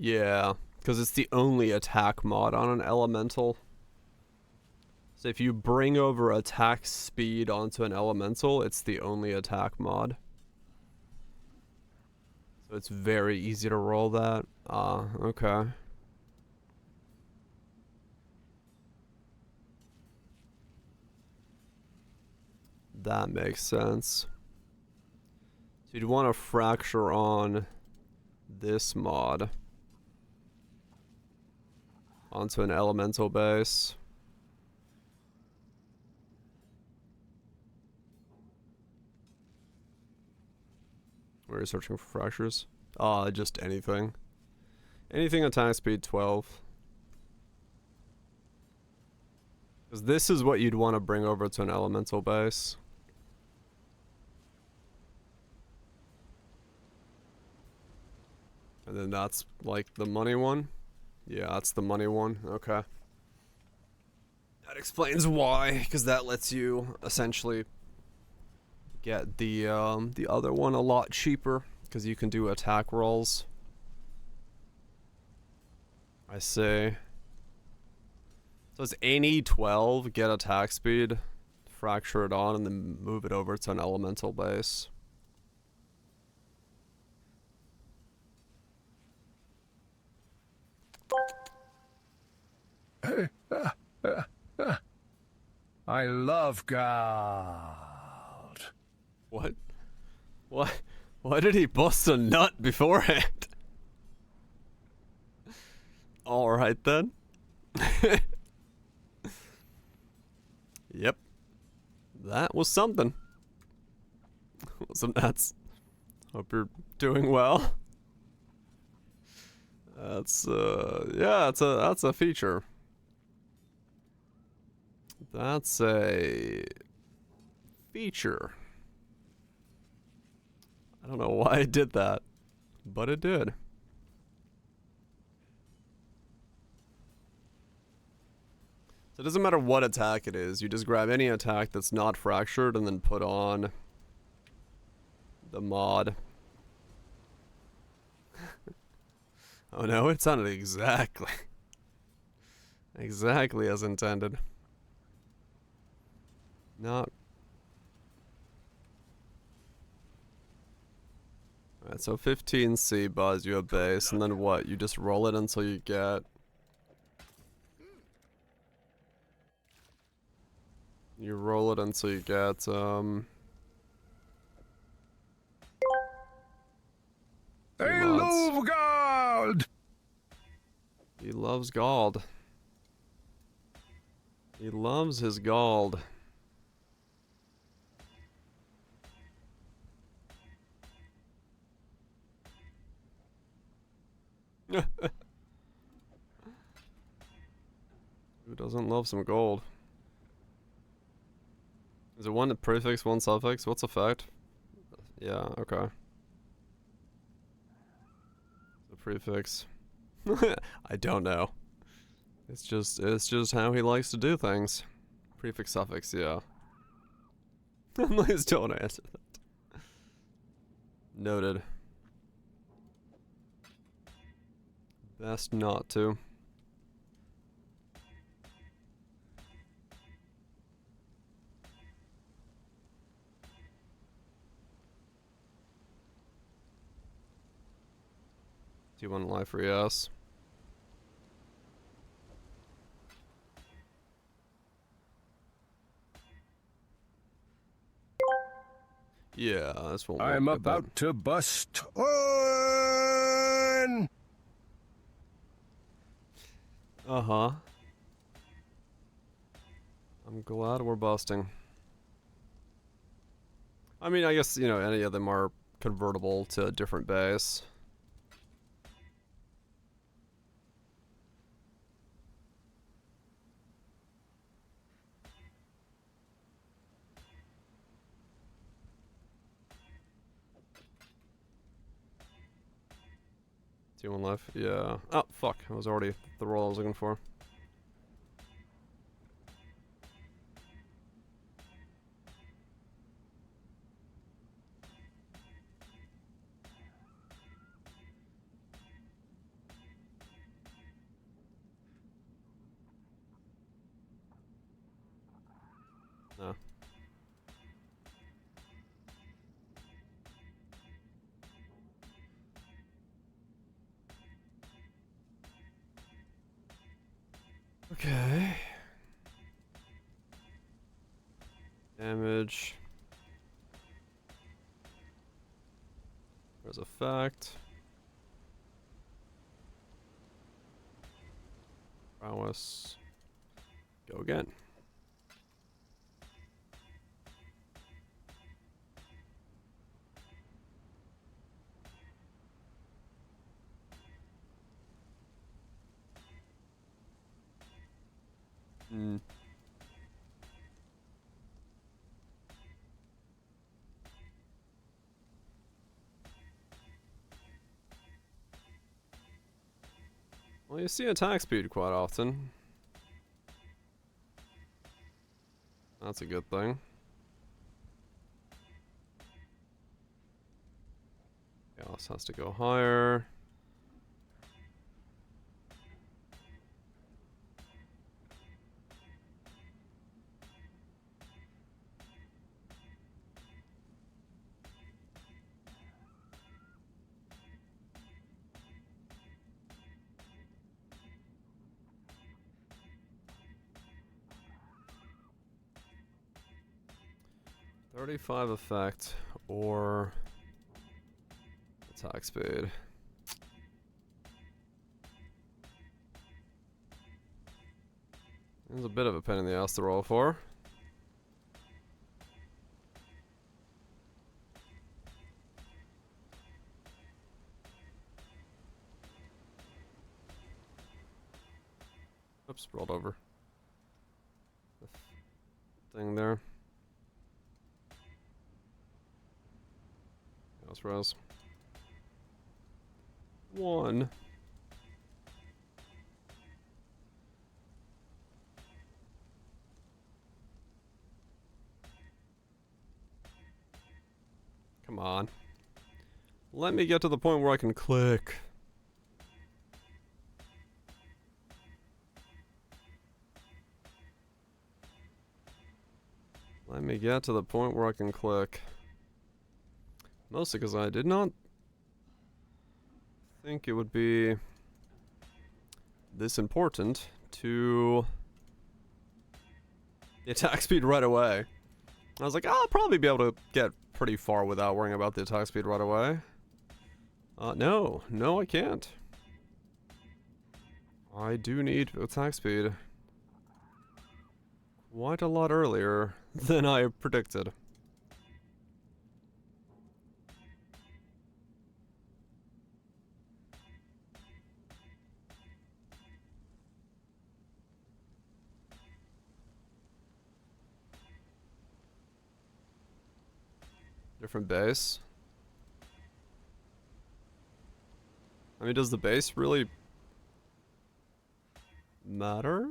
Yeah, because it's the only attack mod on an elemental. So if you bring over attack speed onto an elemental, it's the only attack mod. So it's very easy to roll that. Ah, okay. That makes sense. So you'd want to fracture on this mod onto an elemental base. Where are you searching for fractures? Just anything. Anything attack speed 12. Because this is what you'd want to bring over to an elemental base. And then that's like the money one? Yeah, that's the money one. Okay. That explains why, because that lets you essentially get the other one a lot cheaper, because you can do attack rolls. I see. So it's any 12, get attack speed, fracture it on, and then move it over to an elemental base.
I love gold.
What? What? Why did he bust a nut beforehand? Alright then. Yep. That was something. Some nuts. Hope you're doing well. That's yeah, that's a feature. That's a feature. I don't know why it did that, but it did. So it doesn't matter what attack it is, you just grab any attack that's not fractured and then put on the mod. Oh no, it sounded exactly as intended. Not. Alright, so 15C buys you a base, and then what? You just roll it until you get... You roll it until you get,
I love gold!
He loves gold. He loves his gold. Who doesn't love some gold? Is it one prefix, one suffix? What's effect? Yeah, okay. The prefix. I don't know. It's just how he likes to do things. Prefix, suffix, yeah. Please don't answer that. Noted. Best not to. Do you want life for yes? Yeah, this won't work.
I'm about to bust on.
Uh-huh. I'm glad we're busting. I mean, I guess, you know, any of them are convertible to a different base. T1 life? Yeah. Oh, fuck. That was already the roll I was looking for. Oh. Okay. Damage. There's effect. Prowess. Go again. Hmm. Well, you see attack speed quite often. That's a good thing. Chaos has to go higher. .35 effect or attack speed. There's a bit of a pain in the ass to roll for. Oops, rolled over. The thing there. Chaos Rose. 1. Come on. Let me get to the point where I can click. Let me get to the point where I can click. Mostly because I did not think it would be this important to the attack speed right away. I was like, I'll probably be able to get pretty far without worrying about the attack speed right away. No, I can't. I do need attack speed quite a lot earlier than I predicted. Different base. I mean, does the base really matter?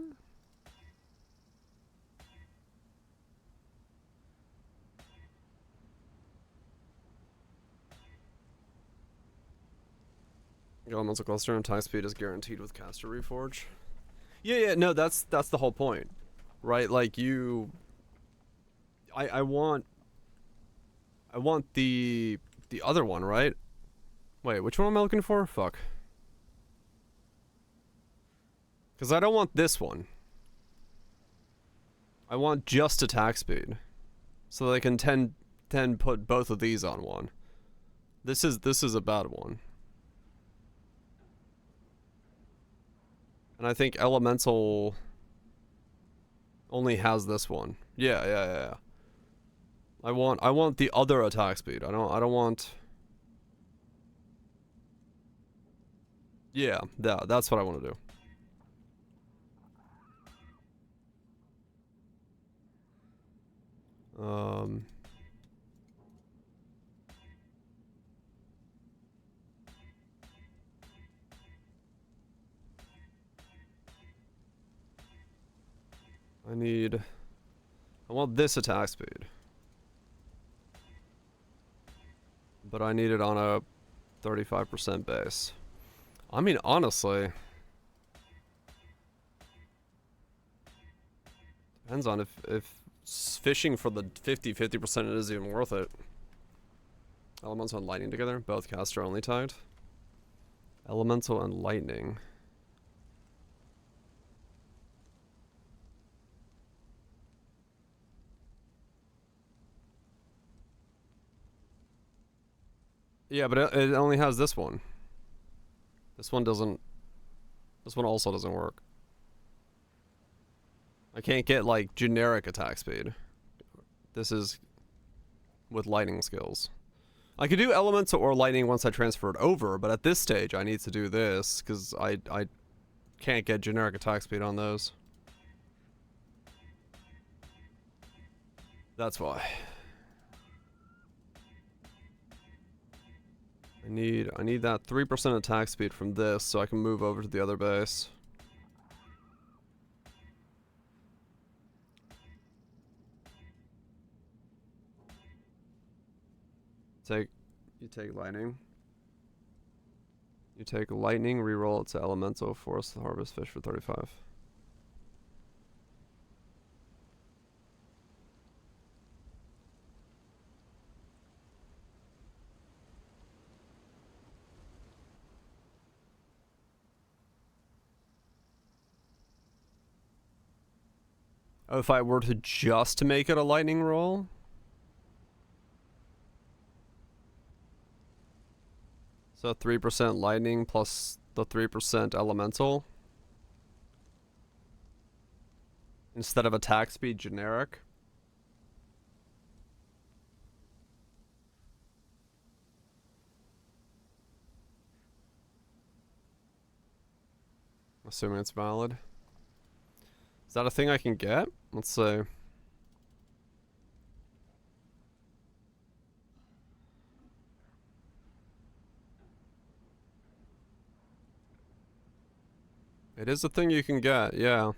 Elemental cluster and attack speed is guaranteed with caster reforge. Yeah, no, that's the whole point, right? Like I want the other one, right? Wait, which one am I looking for? Fuck. Because I don't want this one. I want just attack speed, so they can then put both of these on one. This is a bad one. And I think Elemental only has this one. Yeah. I want the other attack speed. I don't want. Yeah, that's what I want to do. I want this attack speed. But I need it on a 35% base. I mean, honestly, depends on if fishing for the 50% it isn't even worth it. Elemental and lightning together, both caster only tagged. Elemental and lightning. Yeah, but it only has this one. This one doesn't. This one also doesn't work. I can't get like generic attack speed. This is with lightning skills. I could do elemental or lightning once I transfer it over, but at this stage I need to do this because I can't get generic attack speed on those. That's why. I need that 3% attack speed from this so I can move over to the other base. You take lightning. You take lightning, reroll it to elemental, force the harvest fish for 35. Oh, if I were to just make it a lightning roll? So 3% lightning plus the 3% elemental. Instead of attack speed generic. Assuming it's valid. Is that a thing I can get? Let's see. It is a thing you can get, yeah.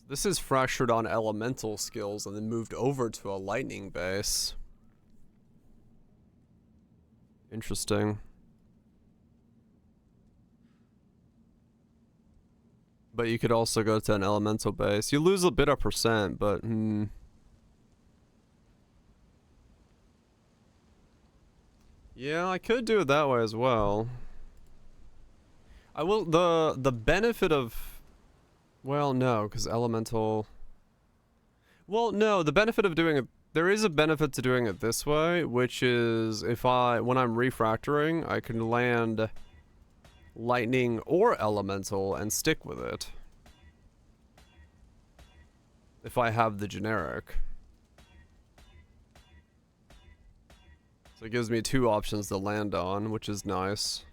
This is fractured on elemental skills and then moved over to a lightning base. Interesting. But you could also go to an elemental base. You lose a bit of percent, but yeah, I could do it that way as well. I will the benefit of, well, no, because elemental. Well, no, the benefit of doing it, there is a benefit to doing it this way, which is when I'm refractoring, I can land lightning or elemental and stick with it. If I have the generic. So it gives me two options to land on, which is nice.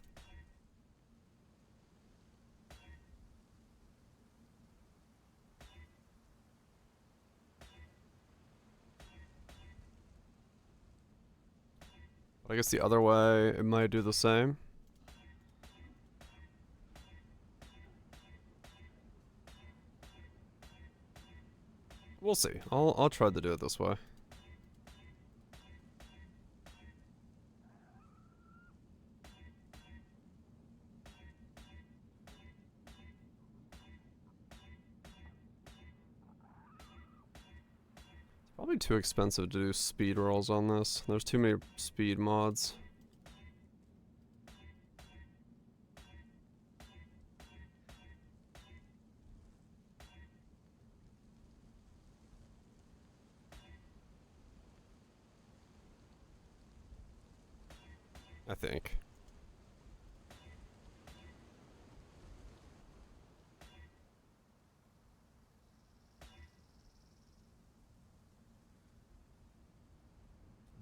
I guess the other way, it might do the same. We'll see. I'll try to do it this way. It's probably too expensive to do speed rolls on this. There's too many speed mods. I think.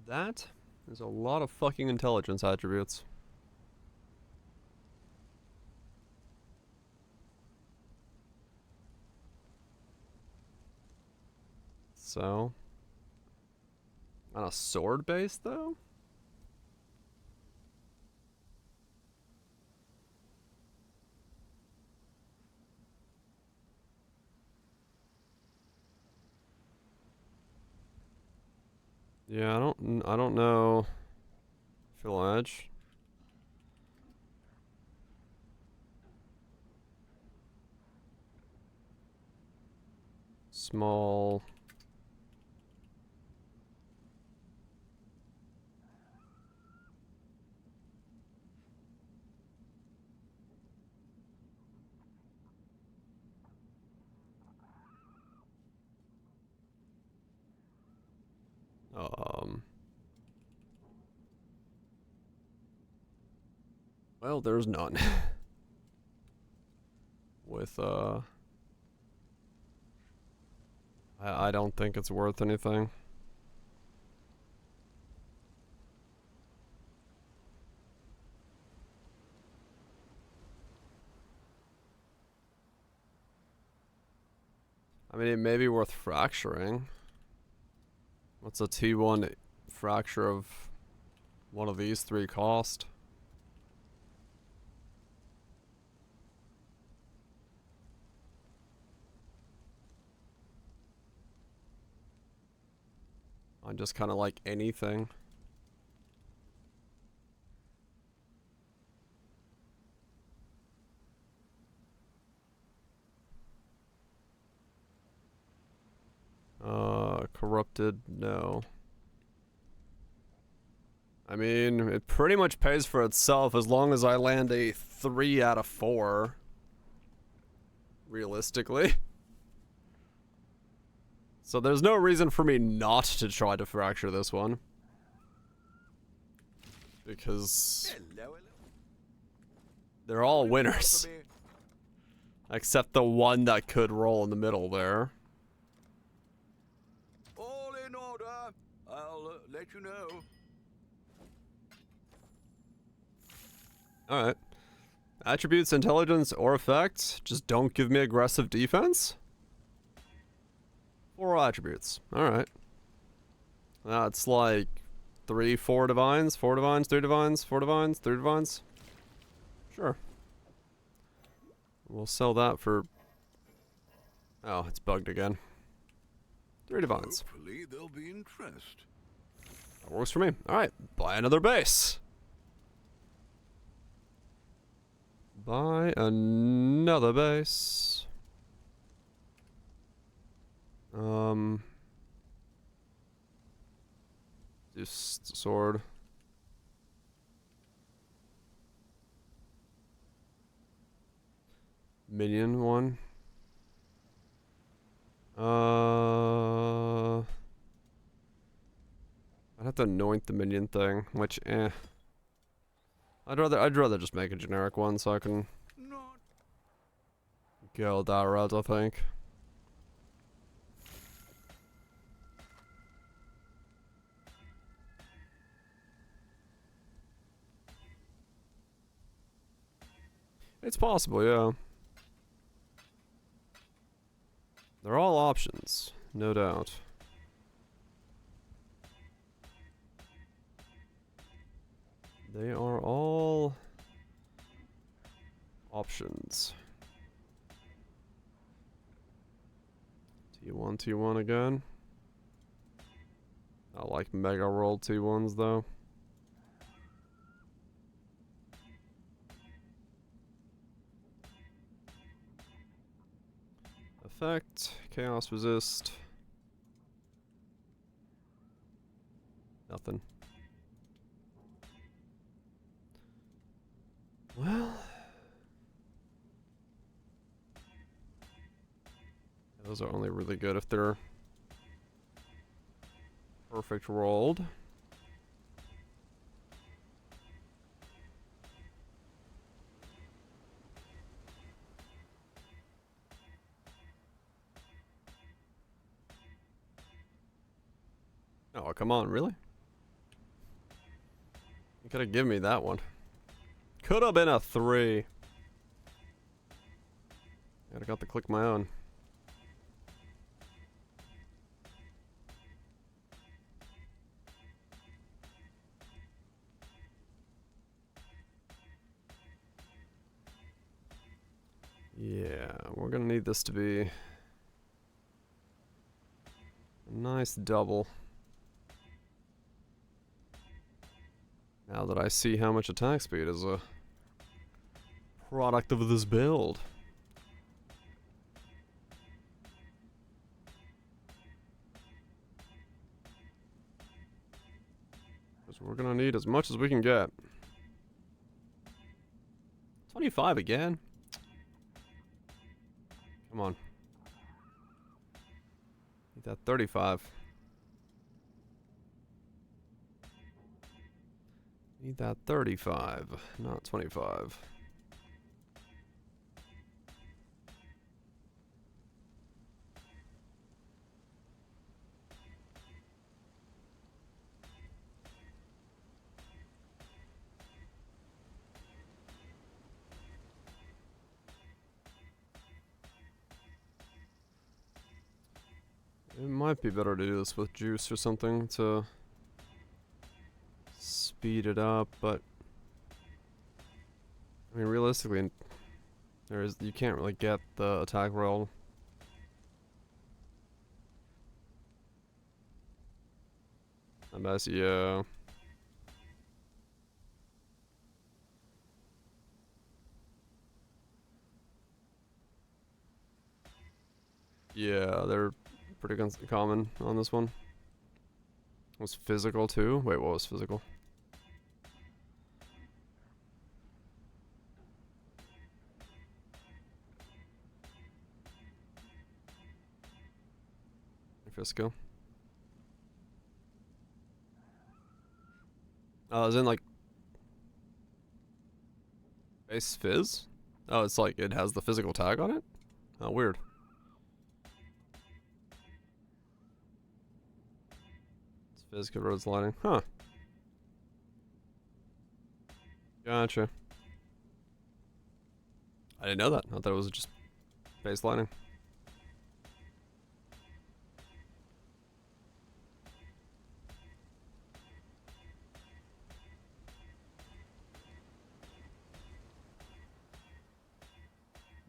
That is a lot of fucking intelligence attributes. So, on a sword base though? Yeah, I don't know. Fill edge. Small. Well, there's none. With, I don't think it's worth anything. I mean, it may be worth fracturing. What's a T1 fracture of one of these three cost? On just kind of like anything. Corrupted, no. I mean, it pretty much pays for itself as long as I land a 3 out of 4. Realistically. So there's no reason for me not to try to fracture this one. Because they're all winners. Except the one that could roll in the middle there.
All in order. I'll let you know.
Alright. Attributes, intelligence, or effect. Just don't give me aggressive defense. 4 attributes. Alright. That's like 3, 4 divines, 4 divines, 3 divines, 4 divines, 3 divines. Sure. We'll sell that for... Oh, it's bugged again. 3 divines.
Hopefully there'll be interest.
That works for me. Alright, buy another base. Buy another base. Just sword. Minion one. I'd have to anoint the minion thing, which I'd rather just make a generic one so I can go that route, I think. It's possible, yeah. They're all options, no doubt. They are all options. T1, T1 again. I like mega roll T1s though. Effect, chaos resist. Nothing. Well, those are only really good if they're perfect rolled. Oh, come on, really? You could have given me that one. Could have been a 3. I got to click my own. Yeah, we're gonna need this to be a nice double.
Now that I see how much attack speed is a product of this build. Because we're gonna need as much as we can get. 25 again? Come on. Need that 35. Need that 35, not 25. It might be better to do this with juice or something to speed it up, but I mean realistically you can't really get the attack roll. Unless yeah. Yeah, they're pretty common on this one. Was physical too? Wait, what was physical? Fisco. Oh, is in like base fizz? Oh, it's like it has the physical tag on it? Oh, weird. It's fizz good roads lighting. Huh. Gotcha. I didn't know that. I thought it was just base lighting.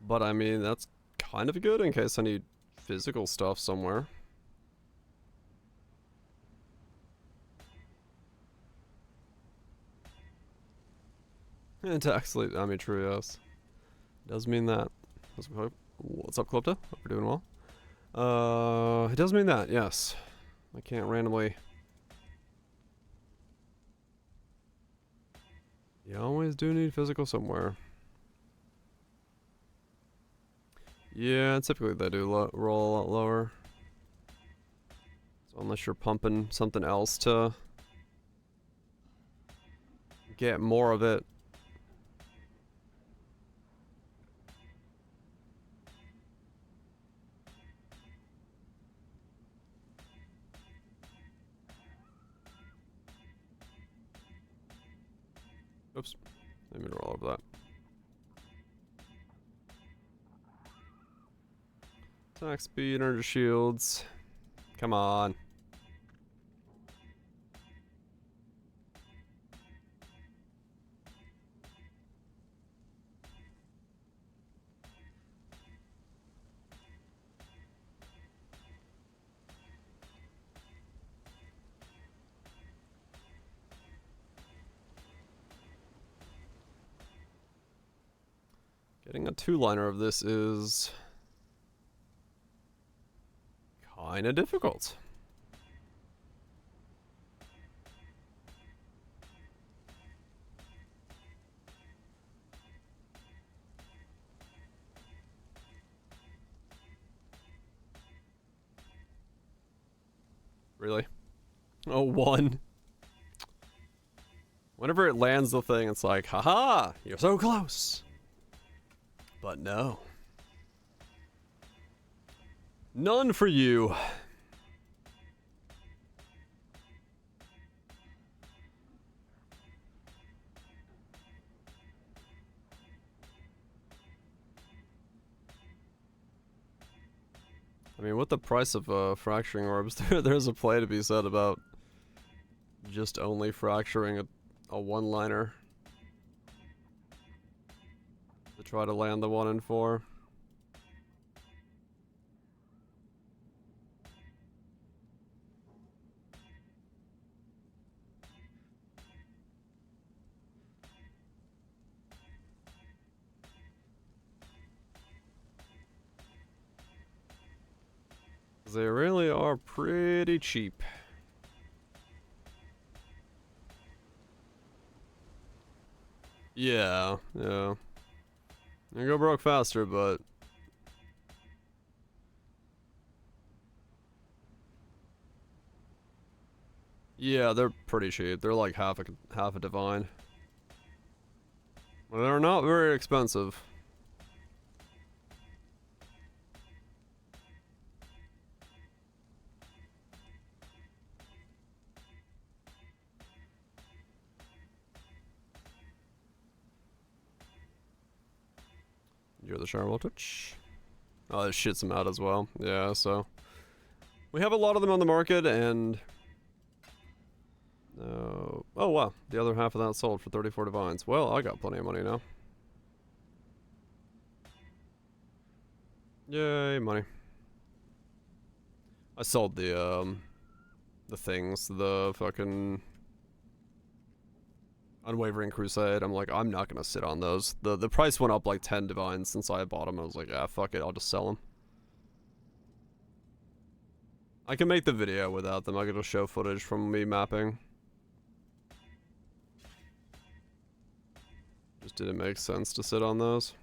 But I mean, that's kind of good in case I need physical stuff somewhere. Attack sleep, I mean, true, yes. Does mean that. What's up, Clipta? Hope you're doing well. It does mean that, yes. I can't randomly. You always do need physical somewhere. Yeah, typically they do roll a lot lower. So unless you're pumping something else to get more of it. Oops, let me roll over that. Attack speed, energy shields. Come on. Getting a two-liner of this is kinda difficult. Really? Oh, one. Whenever it lands the thing, it's like, haha, you're so close. But no. None for you. I mean, with the price of fracturing orbs, there's a play to be said about just only fracturing a one-liner to try to land the 1 and 4.
They really are pretty cheap. Yeah, yeah. You go broke faster, but yeah, they're pretty cheap. They're like half a divine. They're not very expensive. You're the Charwell Twitch. Oh, it shits them out as well. Yeah, so we have a lot of them on the market, and oh wow, the other half of that sold for 34 divines. Well, I got plenty of money now. Yay, money. I sold the things, the fucking Unwavering Crusade. I'm like, I'm not gonna sit on those. The price went up like 10 divines since I bought them. I was like, ah, fuck it, I'll just sell them. I can make the video without them. I could just show footage from me mapping. Just didn't make sense to sit on those.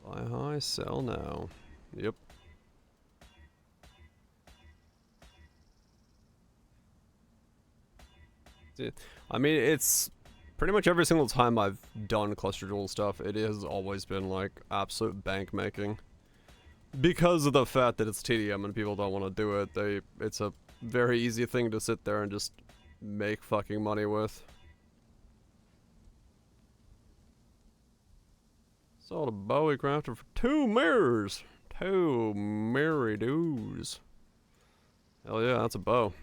Buy high, sell now. Yep. I mean, it's pretty much every single time I've done cluster jewel stuff, it has always been like absolute bank making. Because of the fact that it's TDM and people don't want to do it, it's a very easy thing to sit there and just make fucking money with. Sold a Bowie crafter for 2 mirrors. 2 mirror doos. Hell yeah, that's a bow.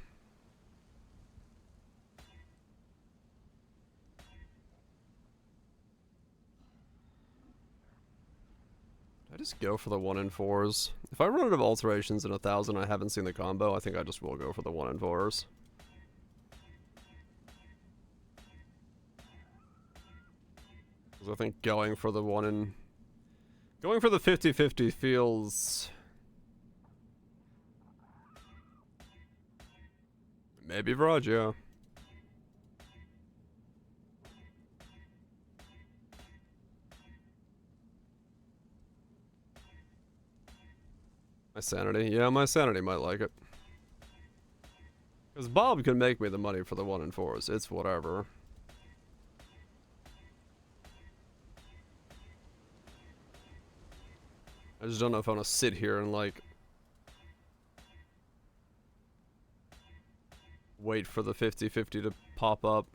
I just go for the 1 in 4s. If I run out of alterations in 1000 I haven't seen the combo, I think I just will go for the 1 in 4s. Because I think going for the 50-50 feels maybe Vraj, yeah. My sanity. Yeah, my sanity might like it. Because Bob can make me the money for the 1 in 4s. It's whatever. I just don't know if I want to sit here and, like, wait for the 50-50 to pop up.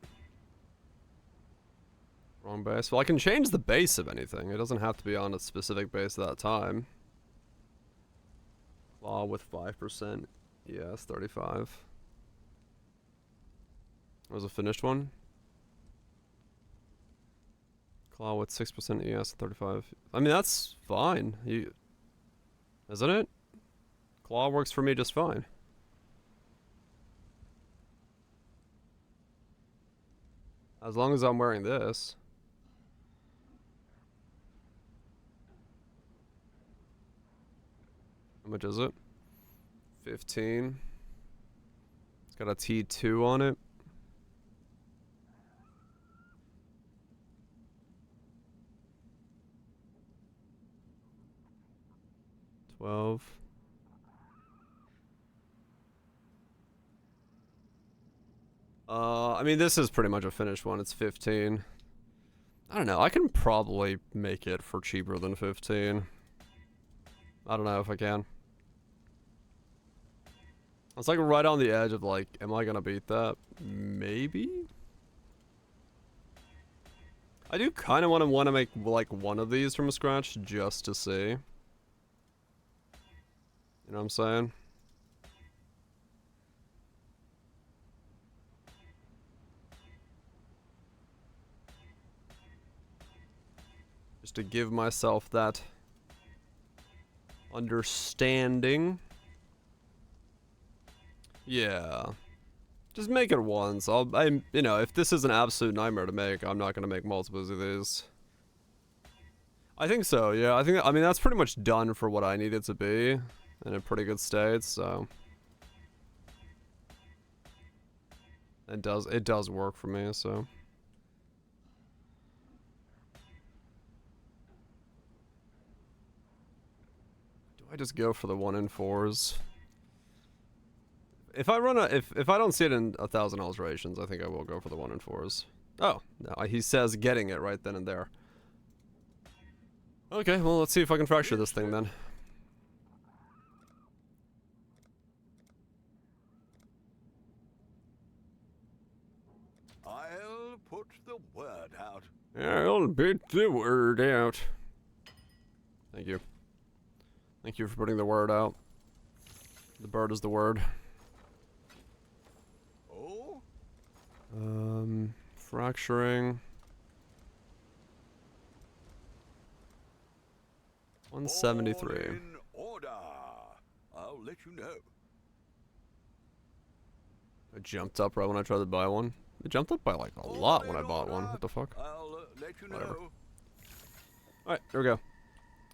Wrong base. Well, I can change the base of anything. It doesn't have to be on a specific base at that time. Claw with 5%. Yes, 35. That was a finished one. Claw with 6% ES, 35. I mean, that's fine. Isn't it? Claw works for me just fine. As long as I'm wearing this. How much is it? 15. It's got a T2 on it. 12. I mean, this is pretty much a finished one. It's 15. I don't know. I can probably make it for cheaper than 15. I don't know if I can. It's like right on the edge of like, am I gonna beat that? Maybe? I do kind of want to make like one of these from scratch just to see. You know what I'm saying? Just to give myself that understanding. Yeah. Just make it once. You know, if this is an absolute nightmare to make, I'm not gonna make multiples of these. I think so, yeah. I mean, that's pretty much done for what I need it to be. In a pretty good state, so. It does work for me, so. Do I just go for the 1 in 4s? If I run if I don't see it in 1,000 alterations, I think I will go for the 1 in 4s. Oh, no, he says getting it right then and there. Okay, well, let's see if I can fracture this thing then.
I'll put the word out.
I'll put the word out. Thank you. Thank you for putting the word out. The bird is the word.
Oh?
Fracturing. 173.
All in order. I'll let you know.
I jumped up right when I tried to buy one. It jumped up by like a lot when I bought one. What the fuck?
I'll let you
Whatever.
know.
Alright, here we go.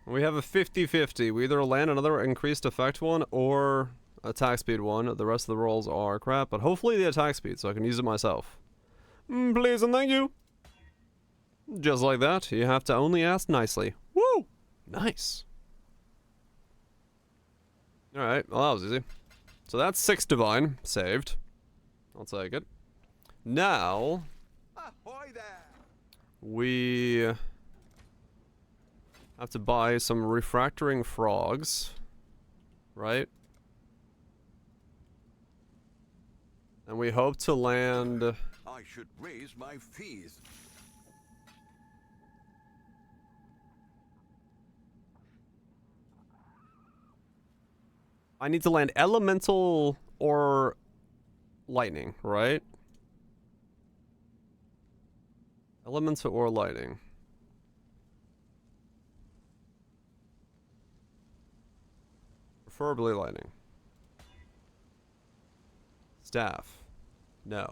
We have a 50-50. We either land another increased effect one or attack speed one. The rest of the rolls are crap, but hopefully the attack speed so I can use it myself. Please and thank you. Just like that. You have to only ask nicely. Woo! Nice. Alright, well that was easy. So that's 6 divine saved. I'll take it. Now
Ahoy there!
we have to buy some refractoring frogs, right? And we hope to land.
I should raise my fees.
I need to land elemental or lightning, right? Elemental or lightning. Preferably lightning. Staff. No.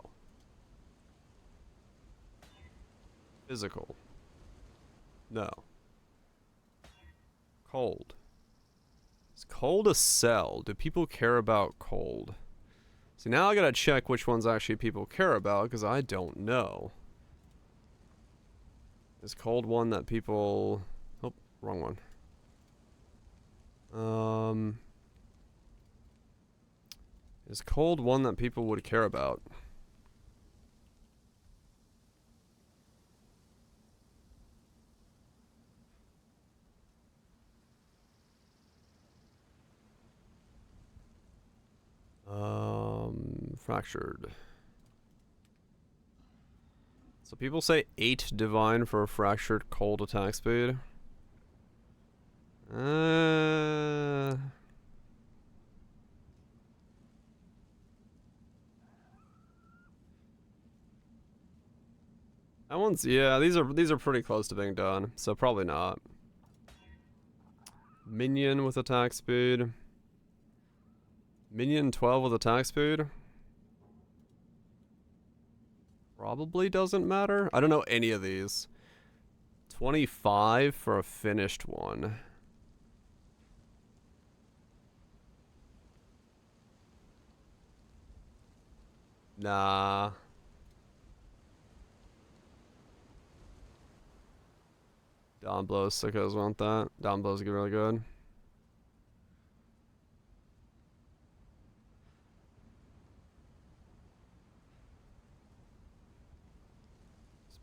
Physical. No. Cold. Is cold a sell? Do people care about cold? See, now I gotta check which ones actually people care about, because I don't know. Is cold one that people... Oh, wrong one. Is cold one that people would care about? Fractured. So people say 8 divine for a fractured cold attack speed. That one's, yeah, these are pretty close to being done, so probably not. Minion with attack speed. Minion 12 with attack speed. Probably doesn't matter. I don't know any of these. 25 for a finished one. Nah. Down blows, sickos want that. Down blows get really good.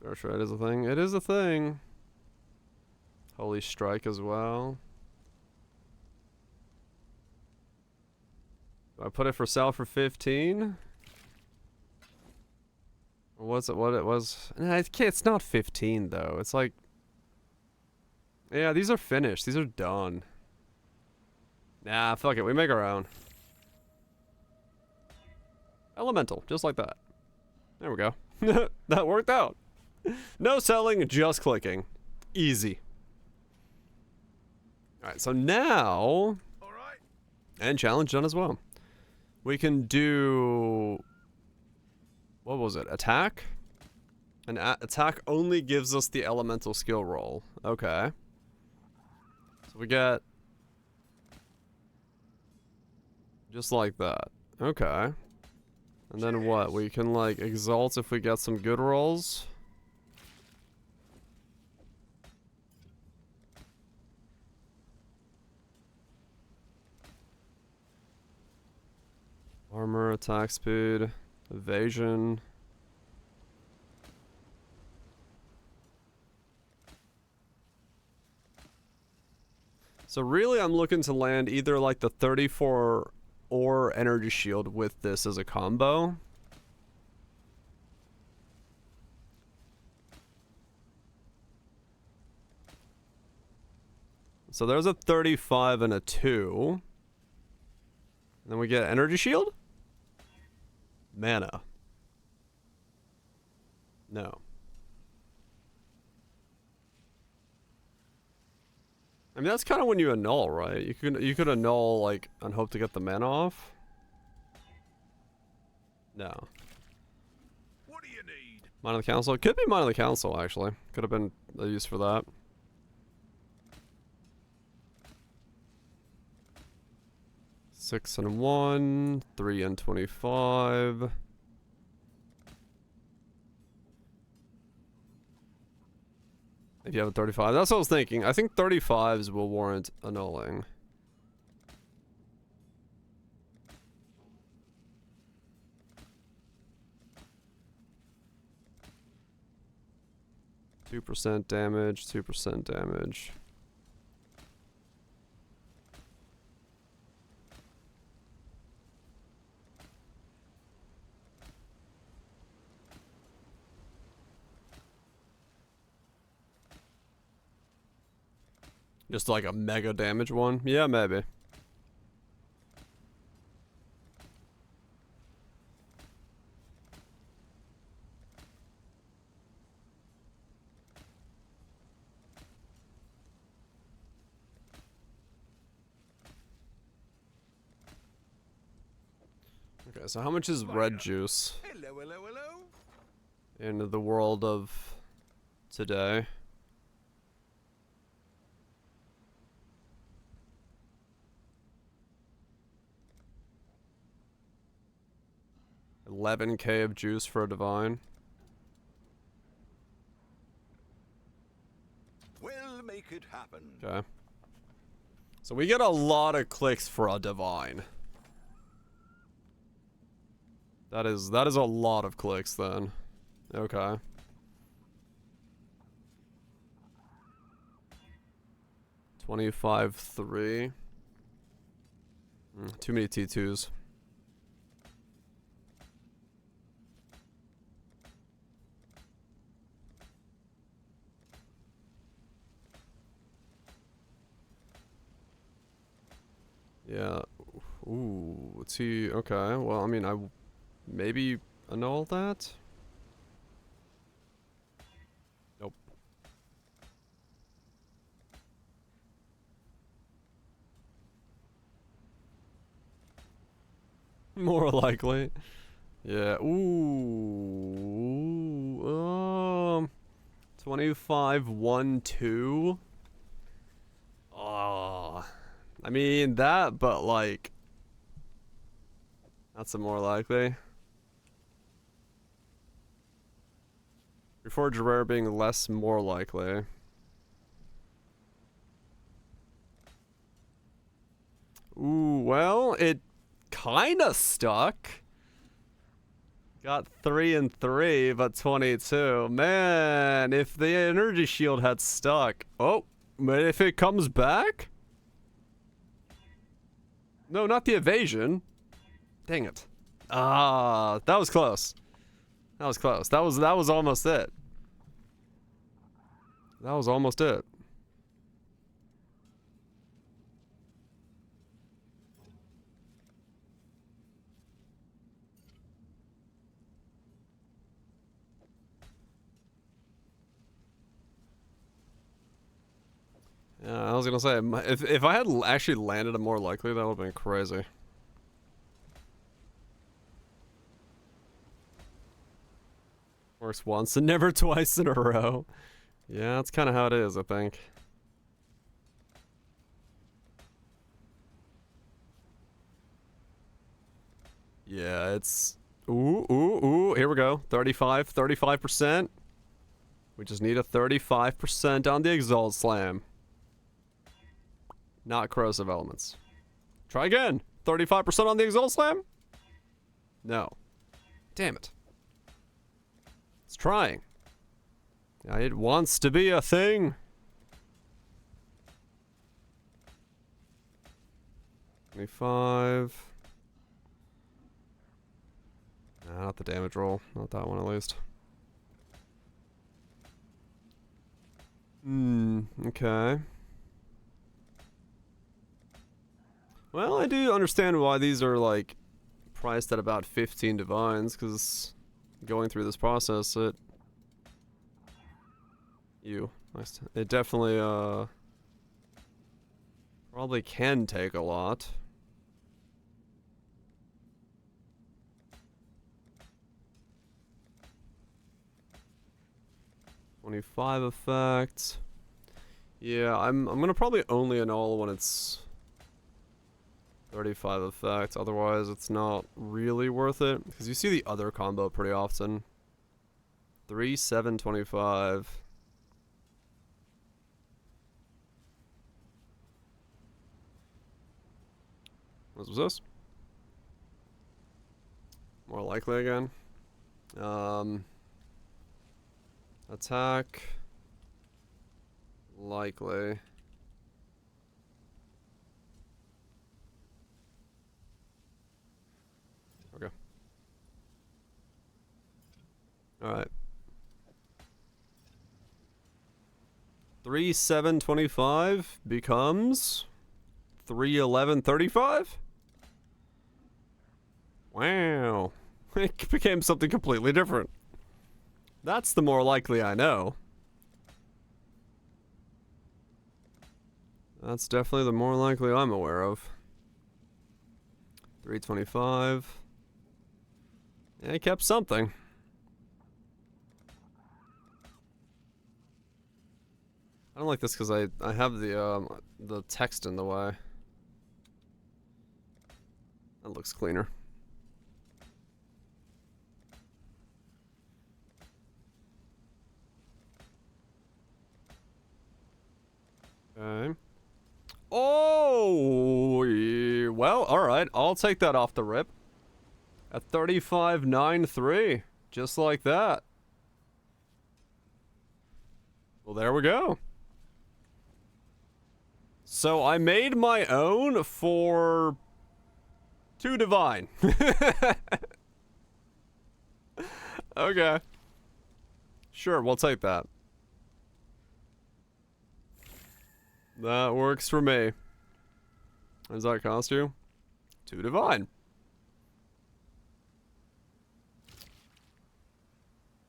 Spiritual Rite is a thing. It is a thing. Holy Strike as well. Do I put it for sale for 15? Or was it what it was? Nah, it's not 15 though. It's like... Yeah, these are finished. These are done. Nah, fuck it. We make our own. Elemental, just like that. There we go. That worked out. No selling, just clicking. Easy. Alright, so now...
All right.
And challenge done as well. We can do... What was it? Attack? An attack only gives us the elemental skill roll. Okay. So we get... just like that. Okay. And then what? We can, like, exalt if we get some good rolls. Armor, attack speed, evasion. So really I'm looking to land either like the 34 or energy shield with this as a combo. So there's a 35 and a 2. And then we get energy shield? Mana. No. I mean, that's kind of when you annul, right? You could annul, like, and hope to get the mana off. No.
What do you need?
Mine of the Council? It could be Mine of the Council, actually. Could have been a use for that. Six and 1, 3 and 25. If you have a 35. That's what I was thinking. I think 35s will warrant annulling. %2 damage, 2% damage. Just like a mega damage one? Yeah, maybe. Okay, so how much is red juice
Hello, hello, hello.
in the world of today? $11K of juice for a divine.
We'll make it happen.
Okay. So we get a lot of clicks for a divine. That is a lot of clicks then. Okay. $25.3. Too many T2s. Yeah. Ooh, let's see. Okay. Well, I mean, I maybe annul that. Nope. More likely. Yeah. Ooh. 25-1-2. Oh. I mean, that, but like, that's a more likely. Before Rare being less more likely. Ooh, well, it kinda stuck. Got 3 and 3, but 22. Man, if the energy shield had stuck. Oh, but if it comes back? No, not the evasion. Dang it. Ah, that was close. That was close. That was almost it. That was almost it. Yeah, I was gonna say, if I had actually landed a more likely, that would have been crazy. Works once and never twice in a row. Yeah, that's kind of how it is, I think. Yeah, it's... Ooh, here we go. 35%. We just need a 35% on the Exalt Slam. Not corrosive elements. Try again. 35% on the Exalt Slam? No. Damn it. It's trying. It wants to be a thing. 25. Nah, not the damage roll. Not that one, at least. Okay. Well, I do understand why these are, like, priced at about 15 divines, because going through this process, it definitely, probably can take a lot. $25 effect. Yeah, I'm gonna probably only annul when it's 35 effect. Otherwise, it's not really worth it because you see the other combo pretty often. 3, 7, 25. What was this? More likely again. Attack. Likely. Okay. Alright. 3, 7, 25 becomes 3, 11, 35? Wow. It became something completely different. That's the more likely I know. That's definitely the more likely I'm aware of. 325. Yeah, he kept something. I don't like this because I have the text in the way. That looks cleaner. Okay. Oh, yeah. Well, alright. I'll take that off the rip. At 35.93. Just like that. Well, there we go. So I made my own for 2 divine. Okay. Sure, we'll take that. That works for me. What does that cost you? 2 divine.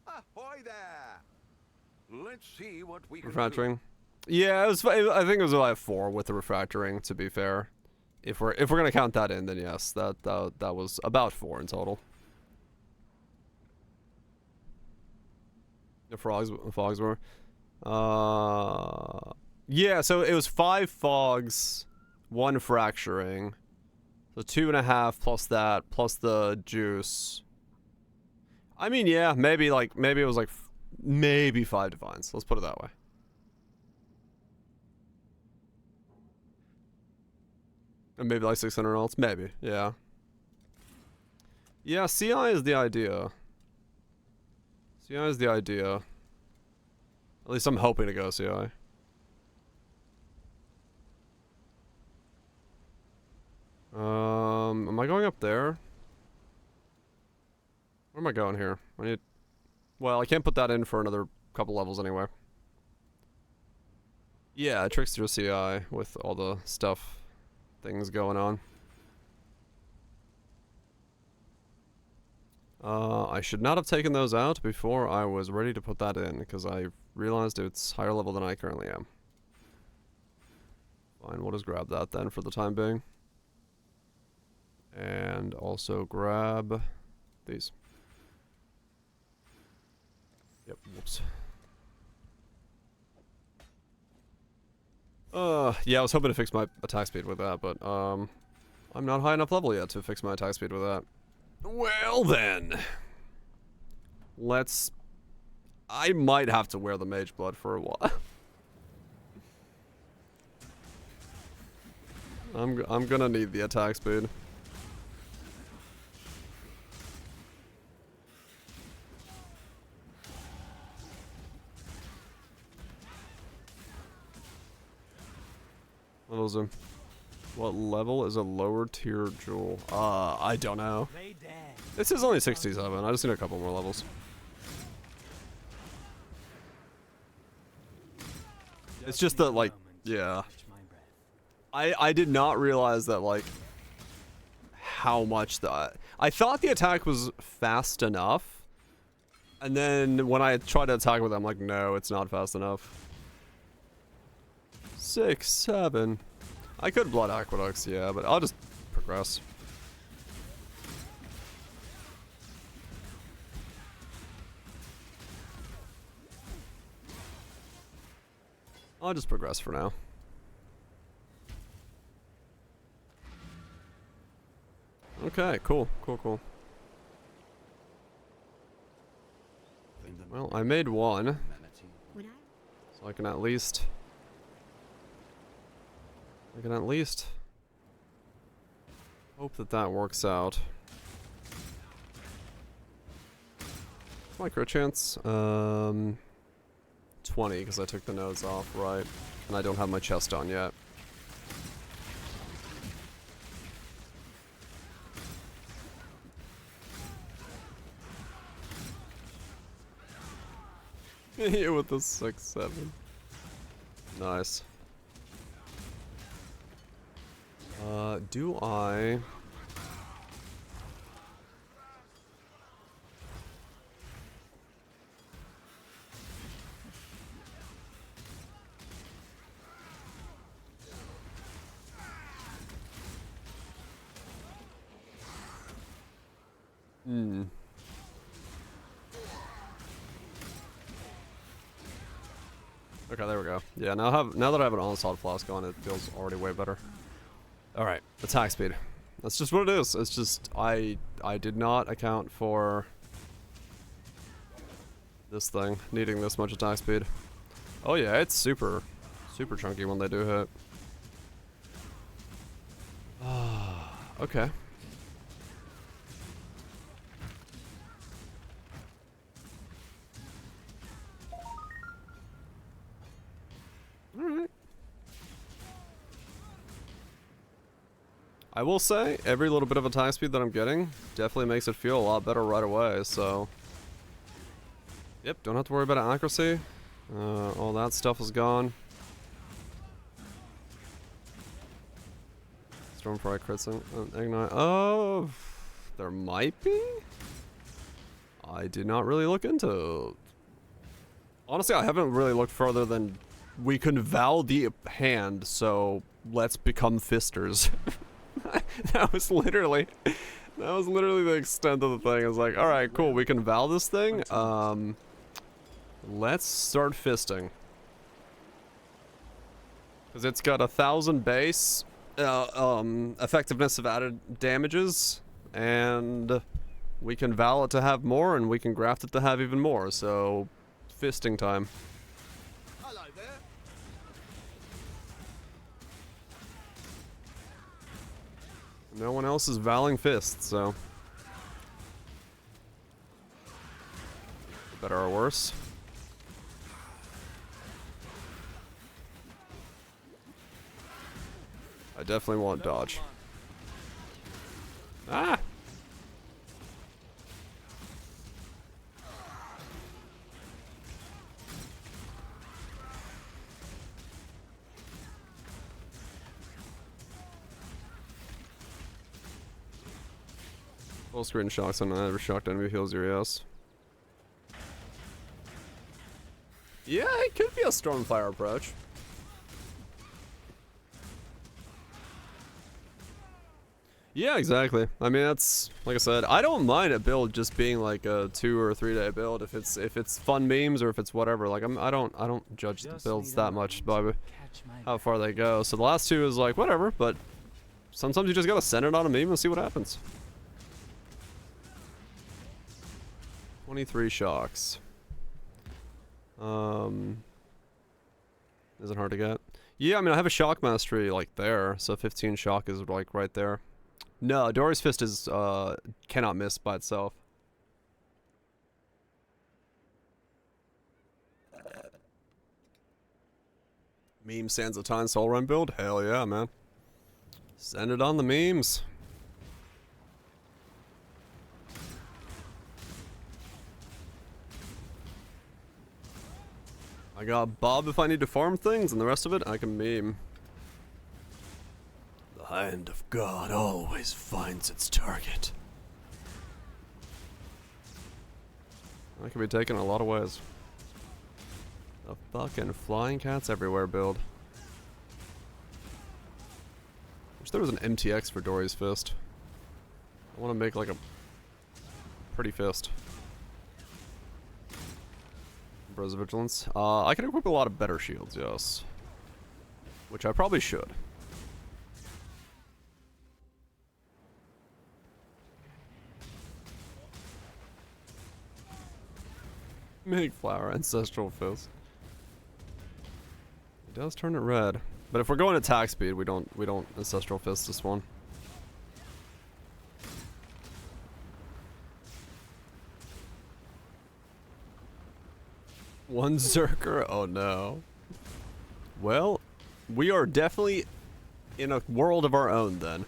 Ahoy there! Let's see what we can
Refractoring. Yeah, I think it was about 4 with the refractoring, to be fair. If we're gonna count that in, then yes, that was about 4 in total. The fogs were. Yeah, so it was 5 fogs, 1 fracturing. So 2.5 plus that, plus the juice. I mean, yeah, maybe it was like, maybe 5 divines. Let's put it that way. And maybe like 600 alts, maybe, yeah. Yeah, CI is the idea. CI is the idea. At least I'm hoping to go CI. Am I going up there? Where am I going here? Well, I can't put that in for another couple levels anyway. Yeah, Trickster CI with all the things going on. I should not have taken those out before I was ready to put that in, because I realized it's higher level than I currently am. Fine, we'll just grab that then for the time being. And also grab these. Yep, whoops. Yeah, I was hoping to fix my attack speed with that, but, I'm not high enough level yet to fix my attack speed with that. Well then. Let's... I might have to wear the Mage Blood for a while. I'm gonna need the attack speed. What level is a lower tier jewel? I don't know. This is only 67. I just need a couple more levels. It's just that, like, yeah. I did not realize that, like, how much that... I thought the attack was fast enough. And then when I tried to attack with it, I'm like, no, it's not fast enough. 6, 7. I could Blood Aqueducts, yeah, but I'll just progress. I'll just progress for now. Okay, cool. Well, I made one. So I can at least hope that that works out. What's my crit chance? 20, because I took the nodes off, right? And I don't have my chest on yet. Here with the 6, 7. Nice. Do I... Okay, there we go. Yeah, now that I have an Onslaught Flask on, it feels already way better. Alright, attack speed. That's just what it is. It's just, I did not account for this thing needing this much attack speed. Oh yeah, it's super chunky when they do hit. Okay. Alright. I will say, every little bit of attack speed that I'm getting definitely makes it feel a lot better right away, so... Yep, don't have to worry about accuracy. All that stuff is gone. Stormfire crits ignite. Oh, there might be? I did not really look into... Honestly, I haven't really looked further than... We can vow the hand, so let's become fisters. That was literally the extent of the thing. I was like, alright, cool, we can vow this thing. Let's start fisting. Because it's got 1,000 base, effectiveness of added damages, and we can vow it to have more, and we can graft it to have even more, so fisting time.
Hello there.
No one else is vowing fists, so... Better or worse. I definitely want dodge. Ah! Full screen shocks on another shocked enemy heals your ass. Yeah, it could be a Stormfire approach. Yeah, exactly. I mean, that's like I said. I don't mind a build just being like a 2 or 3 day build if it's fun memes or if it's whatever. Like I don't judge the builds that much by how far they go. So the last 2 is like whatever, but sometimes you just gotta send it on a meme and see what happens. 23 shocks. Isn't hard to get. Yeah, I mean I have a shock mastery like there, so 15 shock is like right there. No, Dory's Fist is cannot miss by itself. Meme Sands-of-Time Soul Run build? Hell yeah, man. Send it on the memes. I got Bob if I need to farm things, and the rest of it I can meme. The hand of God always finds its target. That can be taken a lot of ways. The fucking flying cats everywhere build. Wish there was an MTX for Dory's Fist. I want to make like a pretty fist. Bros of Vigilance. I can equip a lot of better shields, yes. Which I probably should. Make flower ancestral fist. It does turn it red. But if we're going attack speed, we don't ancestral fist this one. One Zerker? Oh no. Well, we are definitely in a world of our own then.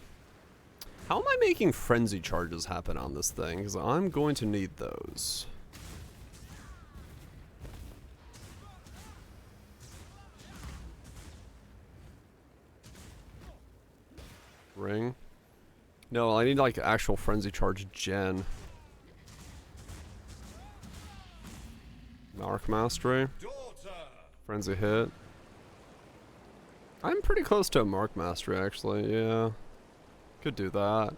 How am I making frenzy charges happen on this thing? Because I'm going to need those. Ring? No, I need like actual frenzy charge gen. Mark Mastery. Frenzy hit. I'm pretty close to a Mark Mastery actually, yeah. Could do that.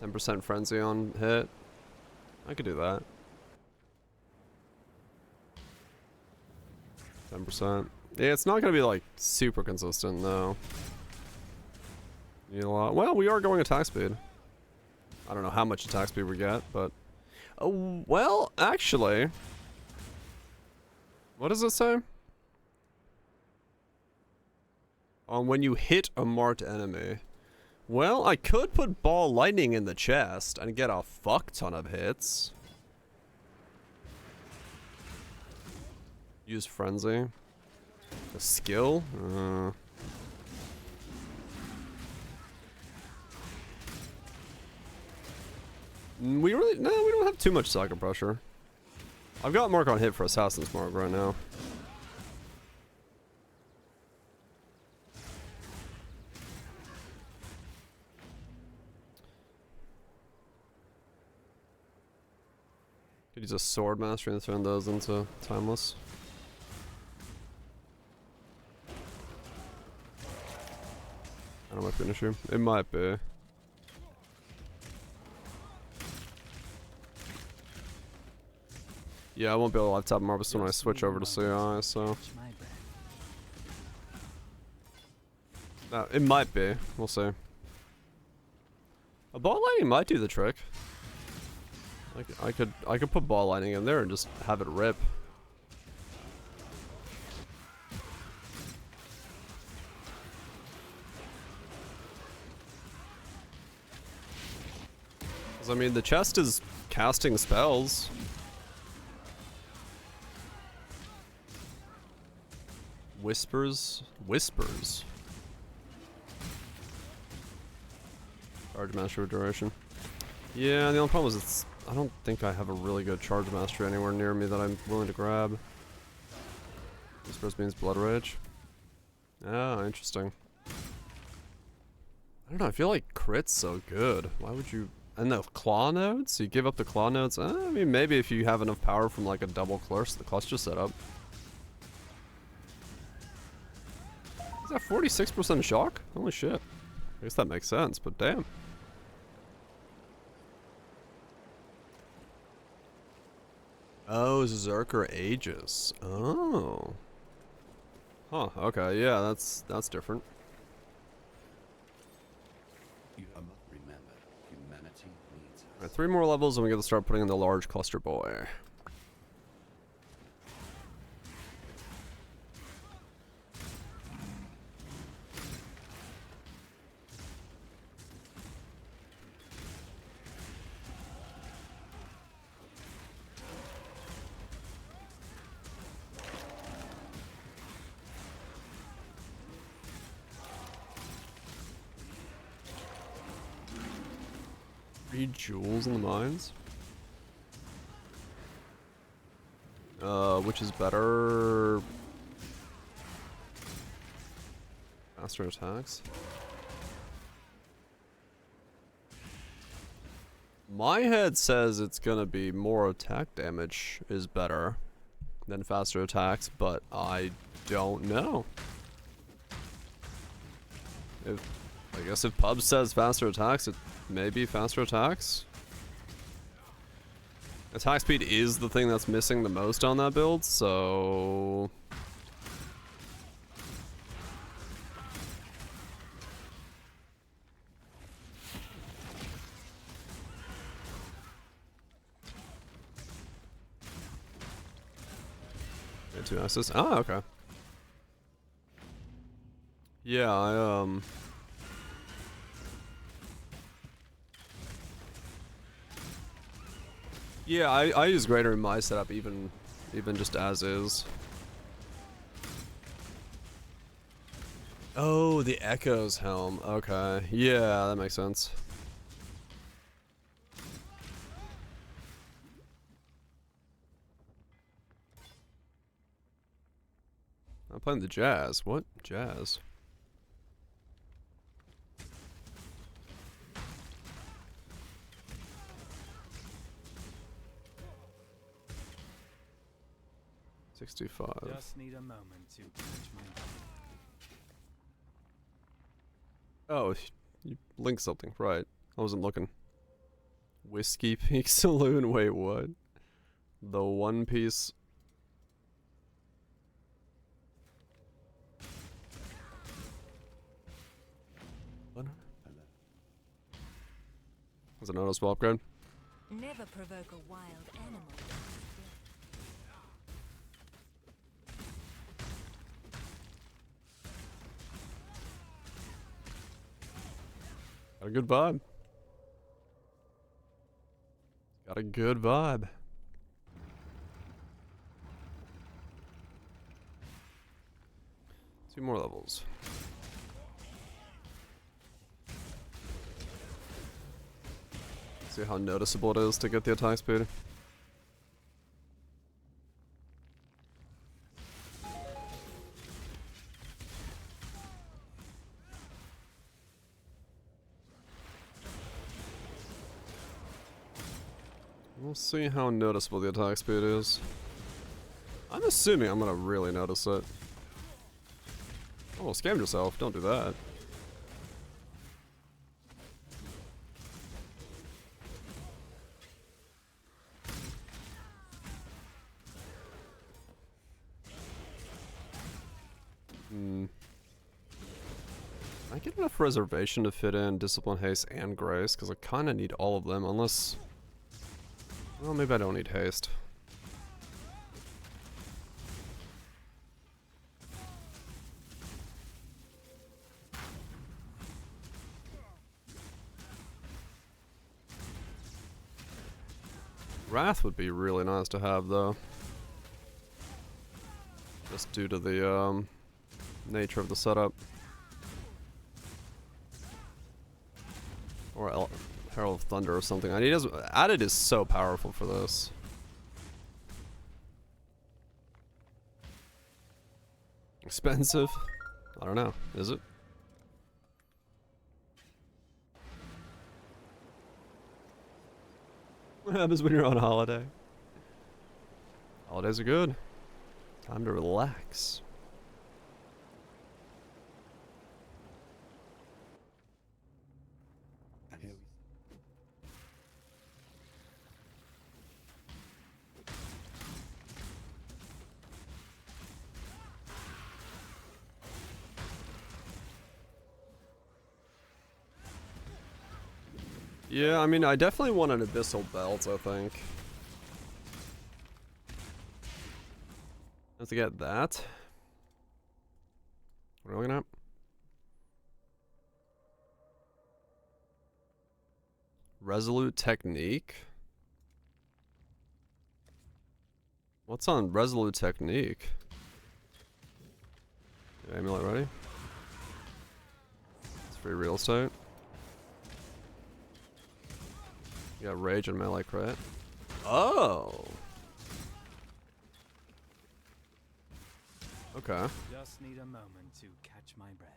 10% frenzy on hit. I could do that. 10%. Yeah, it's not gonna be like super consistent though. Need a lot. Well, we are going attack speed. I don't know how much attack speed we get, but oh well, actually, what does it say? On when you hit a marked enemy. Well, I could put ball lightning in the chest and get a fuck ton of hits. Use frenzy. A skill? We don't have too much psycho pressure. I've got mark on hit for Assassin's Mark right now. Could use a sword mastery and turn those into timeless. I don't know if it's an issue. It might be. Yeah, I won't be able to live tap Marvis when I switch over to CI, so. It might be. We'll see. A ball lightning might do the trick. Like I could put ball lightning in there and just have it rip. Cause I mean the chest is casting spells. Whispers. Charge mastery duration. Yeah, the only problem is I don't think I have a really good charge mastery anywhere near me that I'm willing to grab. Whispers means blood rage. Ah, interesting. I don't know, I feel like crit's so good. Why would you... And the claw nodes? You give up the claw nodes? I mean, maybe if you have enough power from like a double cluster setup. Is that 46% shock? Holy shit. I guess that makes sense, but damn. Oh, Zerker Aegis. Oh. Huh, okay, yeah, that's different.
You remember, humanity needs us.
Alright, 3 more levels and we get to start putting in the large cluster boy. Jewels in the mines. Which is better? Faster attacks. My head says it's gonna be more attack damage is better than faster attacks, but I don't know. I guess if Pub says faster attacks, it may be faster attacks. Attack speed is the thing that's missing the most on that build, so... Get 2 assists. Ah, okay. Yeah, yeah, I use greater in my setup even just as is. Oh, the Echo's helm. Okay. Yeah, that makes sense. I'm playing the Jazz. What? Jazz? Just
need a moment to catch my breath.
Oh, you linked something, right? I wasn't looking. Whiskey Peak Saloon. Wait, what? The One Piece. What? Was it a noticeable upgrade?
Never provoke a wild animal.
Got a good vibe. Got a good vibe. Two more levels. See how noticeable it is to get the attack speed. We'll see how noticeable the attack speed is. I'm assuming I'm gonna really notice it. Oh, scammed yourself. Don't do that. I get enough reservation to fit in Discipline, Haste, and Grace, because I kind of need all of them, unless... Well, maybe I don't need Haste. Wrath would be really nice to have, though. Just due to the, nature of the setup. Or Herald of Thunder or something. I need Added is so powerful for this. Expensive? I don't know. Is it? What happens when you're on holiday? Holidays are good. Time to relax.
Yeah, I mean, I definitely want an Abyssal Belt, I think. Have to get that. What are we looking at? Resolute Technique? What's on Resolute Technique? Amulet ready? It's free real estate. You got Rage and Melee crit. Oh! Okay.
Just need a moment to catch my breath.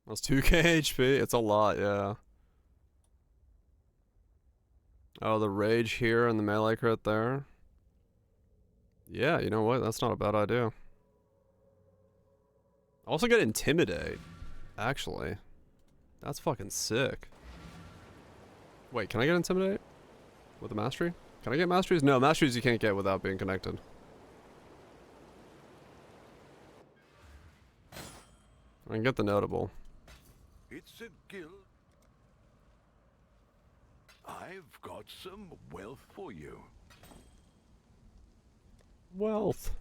That's 2k HP. It's a lot, yeah. Oh, the Rage here and the Melee crit there. Yeah, you know what? That's not a bad idea. Also get Intimidate, actually. That's fucking sick. Wait, can I get Intimidate? With the Mastery? Can I get Masteries? No, Masteries you can't get without being connected. I can get the Notable.
It's a guild. I've got some wealth for you.
Wealth.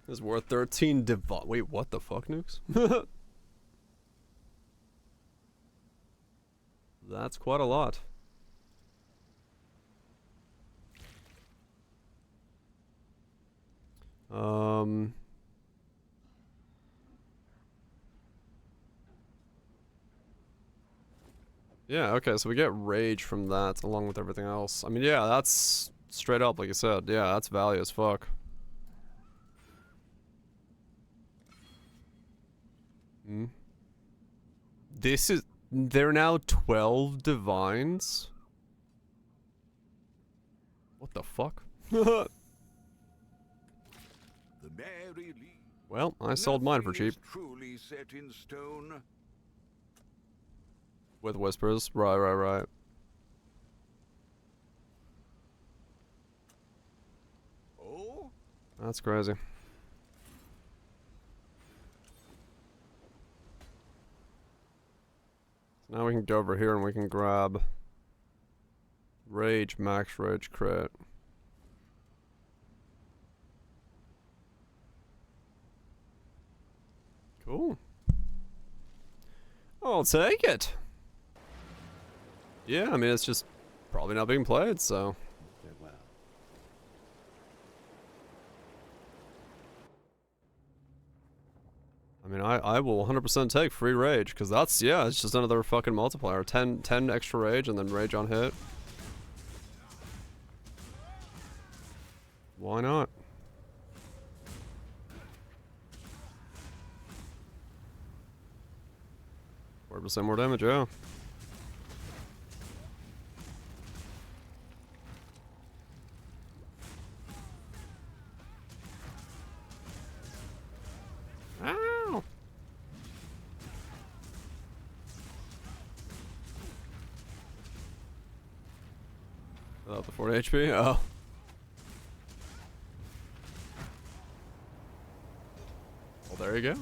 Is worth 13 divine. Wait, what the fuck, Nukes? That's quite a lot. Yeah, okay, so we get Rage from that along with everything else. I mean, yeah, that's straight up, like you said. Yeah, that's value as fuck. Hmm. This is... They're now 12 divines? What the fuck? Well, I sold mine for cheap.
Truly set in stone.
With whispers. Right.
Oh?
That's crazy. So now we can go over here and we can grab Rage, Max Rage crit. Cool. I'll take it. Yeah, I mean, it's just probably not being played, so.
Farewell.
I mean, I will 100% take free Rage, because that's, yeah, it's just another fucking multiplier. 10 extra Rage and then Rage on hit. Why not? 4% more damage, yeah. Ow! Oh, the 40 HP? Oh. Well, there you go.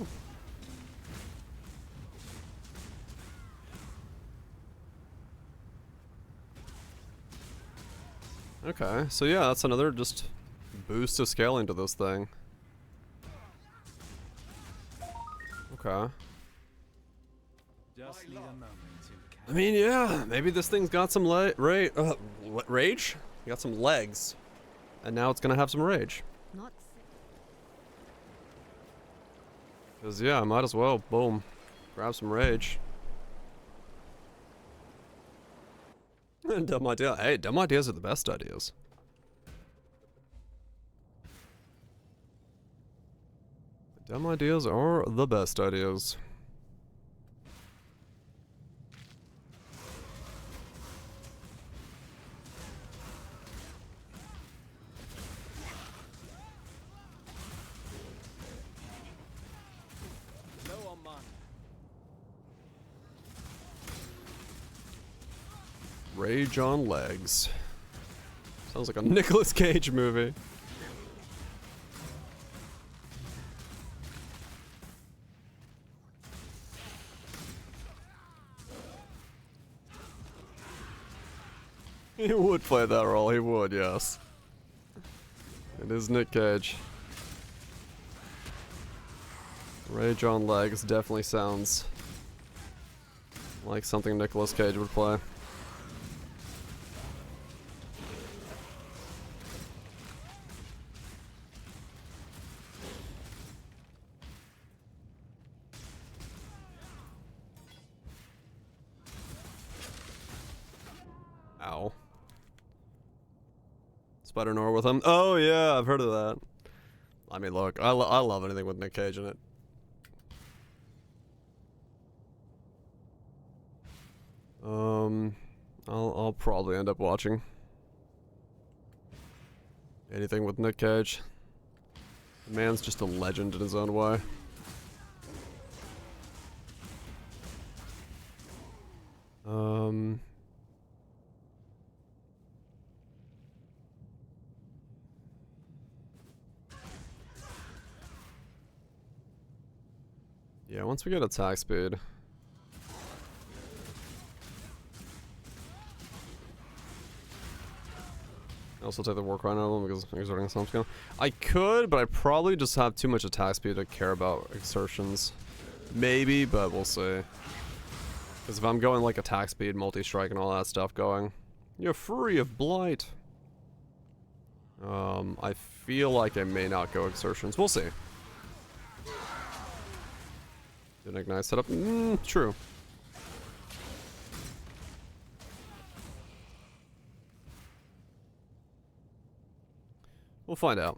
Okay, so yeah, that's another just boost of scaling to this thing. Okay.
Just need a moment to catch.
I mean, yeah, maybe this thing's got some rage. Got some legs, and now it's gonna have some rage.
Not
Cause yeah, I might as well, boom, grab some rage. Dumb idea. Hey, dumb ideas are the best ideas. Dumb ideas are the best ideas.
Low on mana.
Rage on legs. Sounds like a Nicolas Cage movie.
He would play that role, he would, yes. It is Nick Cage. Rage on legs definitely sounds like something Nicolas Cage would play. Ow. Spider Nor with him. Oh yeah, I've heard of that. I mean, look, I love anything with Nick Cage in it. I'll probably end up watching anything with Nick Cage. The man's just a legend in his own way. Yeah, once we get attack speed. I also take the War Crown out of them because exerting some skill. I could, but I probably just have too much attack speed to care about exertions. Maybe, but we'll see. Because if I'm going like attack speed, multi-strike, and all that stuff going, you're free of blight. I feel like I may not go exertions. We'll see. Didn't ignite setup. True. We'll find out.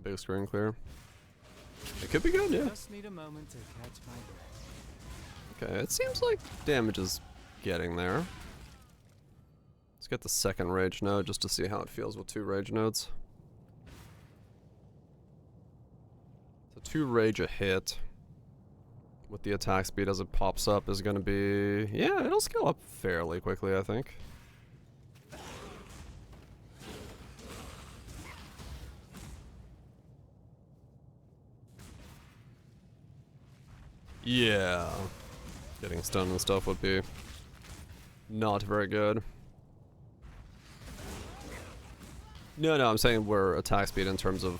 Big screen clear. It could be good, yeah.
Just need a moment to catch my breath.
Okay, it seems like damage is getting there. Let's get the second rage node just to see how it feels with 2 rage nodes. So 2 rage a hit with the attack speed as it pops up is going to be... Yeah, it'll scale up fairly quickly, I think. Yeah. Getting stunned and stuff would be not very good. No, I'm saying we're attack speed in terms of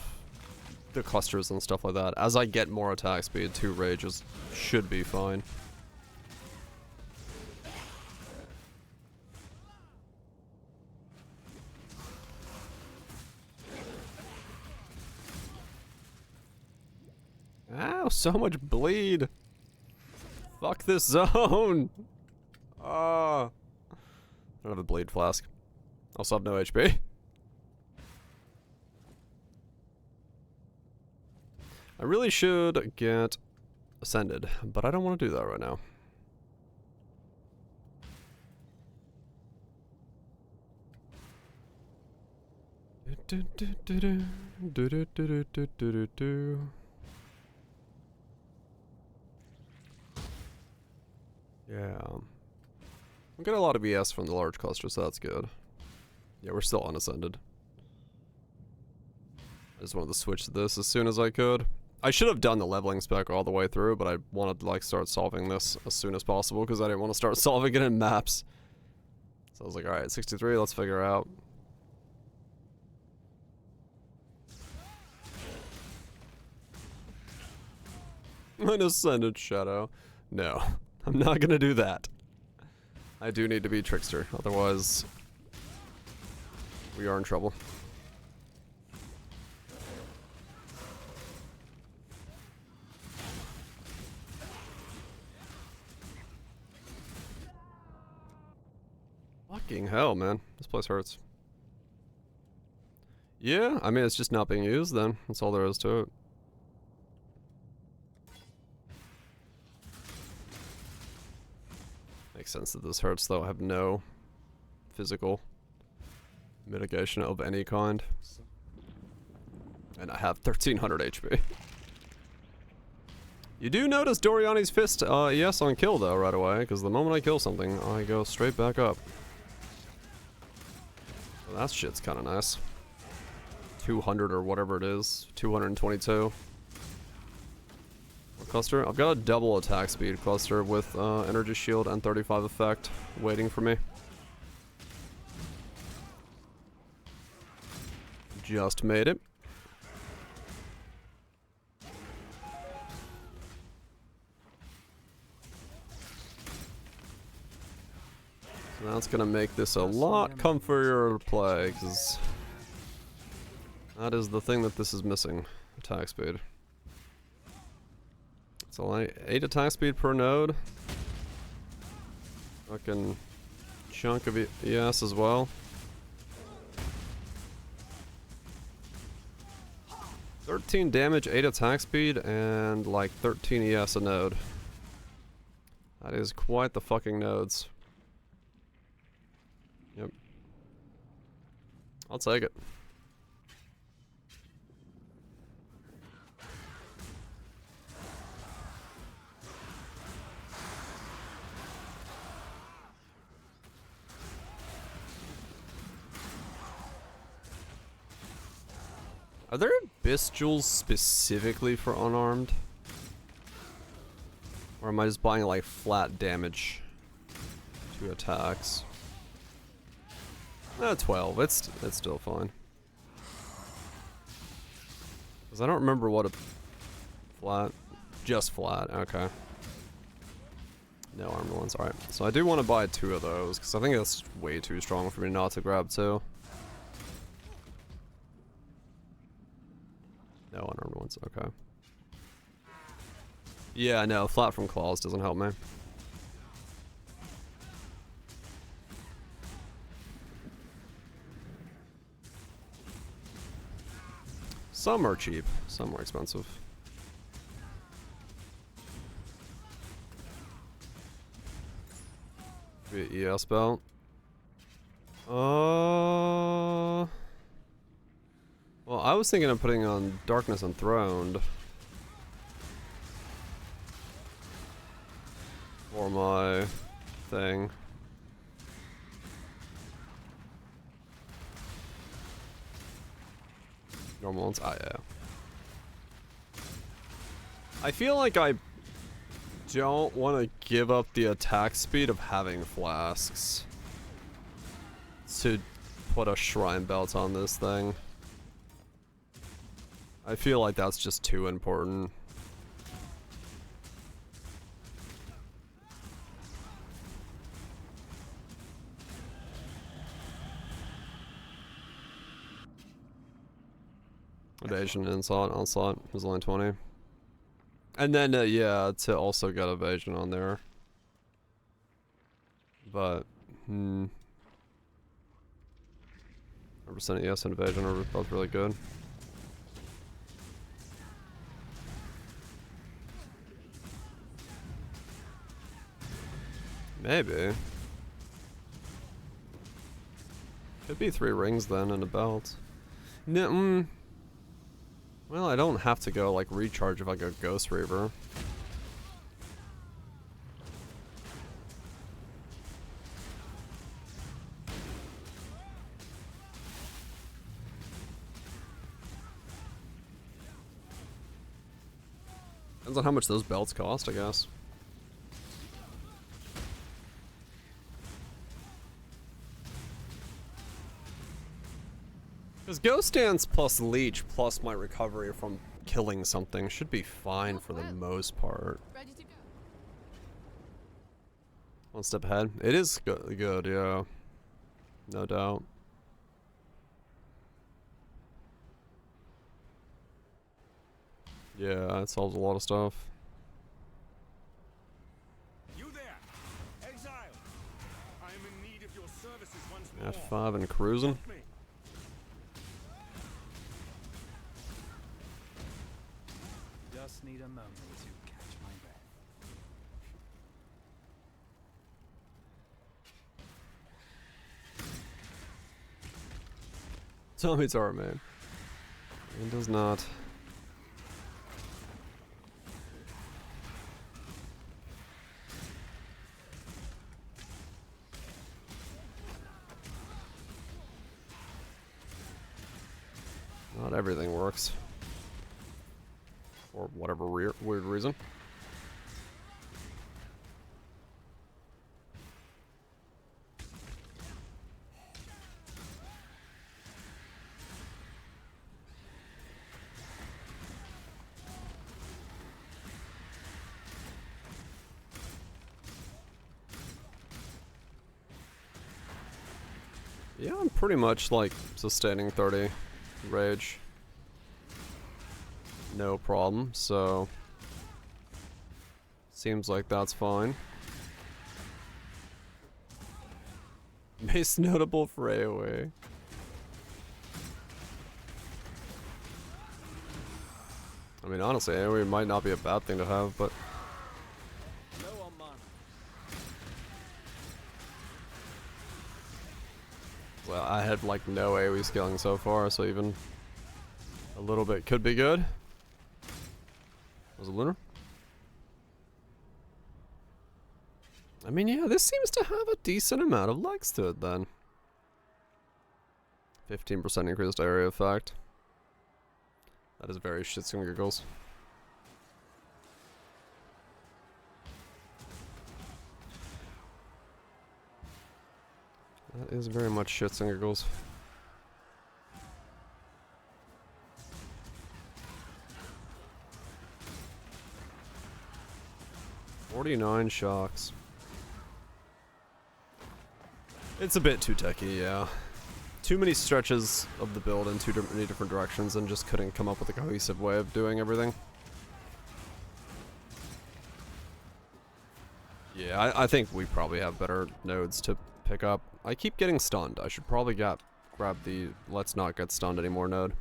the clusters and stuff like that. As I get more attack speed, 2 rages should be fine. Ow, so much bleed. Fuck this zone. I don't have a bleed flask. Also have no HP. I really should get ascended, but I don't want to do that right now. Yeah. We got a lot of ES from the large cluster, so that's good. Yeah, we're still unascended. I just wanted to switch to this as soon as I could. I should have done the leveling spec all the way through, but I wanted to like start solving this as soon as possible because I didn't want to start solving it in maps. So I was like, alright, 63, let's figure out. An ascended shadow. No, I'm not gonna do that. I do need to be Trickster, otherwise we are in trouble. Fucking hell, man. This place hurts. Yeah, I mean, it's just not being used then. That's all there is to it. Makes sense that this hurts, though. I have no physical mitigation of any kind. And I have 1300 HP. You do notice Doryani's fist, yes, on kill, though, right away. Because the moment I kill something, I go straight back up. So that shit's kind of nice. 200 or whatever it is. 222. cluster? I've got a double attack speed cluster with energy shield and 35 effect waiting for me. Just made it. So that's gonna make this a lot comfier to play, because that is the thing that this is missing. Attack speed. It's only 8 attack speed per node. Fucking chunk of ES as well. 13 damage, 8 attack speed, and like 13 ES a node. That is quite the fucking nodes. Yep. I'll take it. Are there Abyss Jewels specifically for unarmed? Or am I just buying like flat damage to attacks? 12. It's still fine. Because I don't remember what a flat. Just flat. Okay. No armor ones. Alright. So I do want to buy 2 of those because I think that's way too strong for me not to grab 2. No unarmed ones, okay. Yeah, no, flat from claws doesn't help me. Some are cheap, some are expensive. ES belt. Well, I was thinking of putting on Darkness Enthroned for my thing. Normal ones? Ah, yeah. I feel like I don't want to give up the attack speed of having flasks to put a shrine belt on this thing. I feel like that's just too important. Evasion, Onslaught, Onslaught was only 20. And then, yeah, to also get Evasion on there. But, 100% ES and Evasion are both really good. Maybe. Could be 3 rings then and a belt. No, well, I don't have to go like recharge if I go Ghost Reaver. Depends on how much those belts cost, I guess. Because Ghost Dance plus Leech plus my recovery from killing something should be fine for the most part.
Ready to go.
One step ahead. It is good, yeah. No doubt. Yeah, it solves a lot of stuff.
You there, exile. I am in need of your services once more.
At 5 and cruising.
Just need a moment to catch my breath.
Tell me it's alright, man. It does not. Not everything works. For whatever weird reason. Yeah, I'm pretty much like sustaining 30 rage. No problem, so seems like that's fine. Most notable for AoE. I mean, honestly, AoE might not be a bad thing to have, but
Low on mana.
well, I had like no AoE scaling so far, so even a little bit could be good. Was it Lunar? I mean, yeah, this seems to have a decent amount of legs to it then. 15% increased area effect. That is very shits and giggles. That is very much shits and giggles. $49 shocks. It's a bit too techy, yeah. Too many stretches of the build in many different directions and just couldn't come up with a cohesive way of doing everything. Yeah, I think we probably have better nodes to pick up. I keep getting stunned. I should probably grab the let's not get stunned anymore node.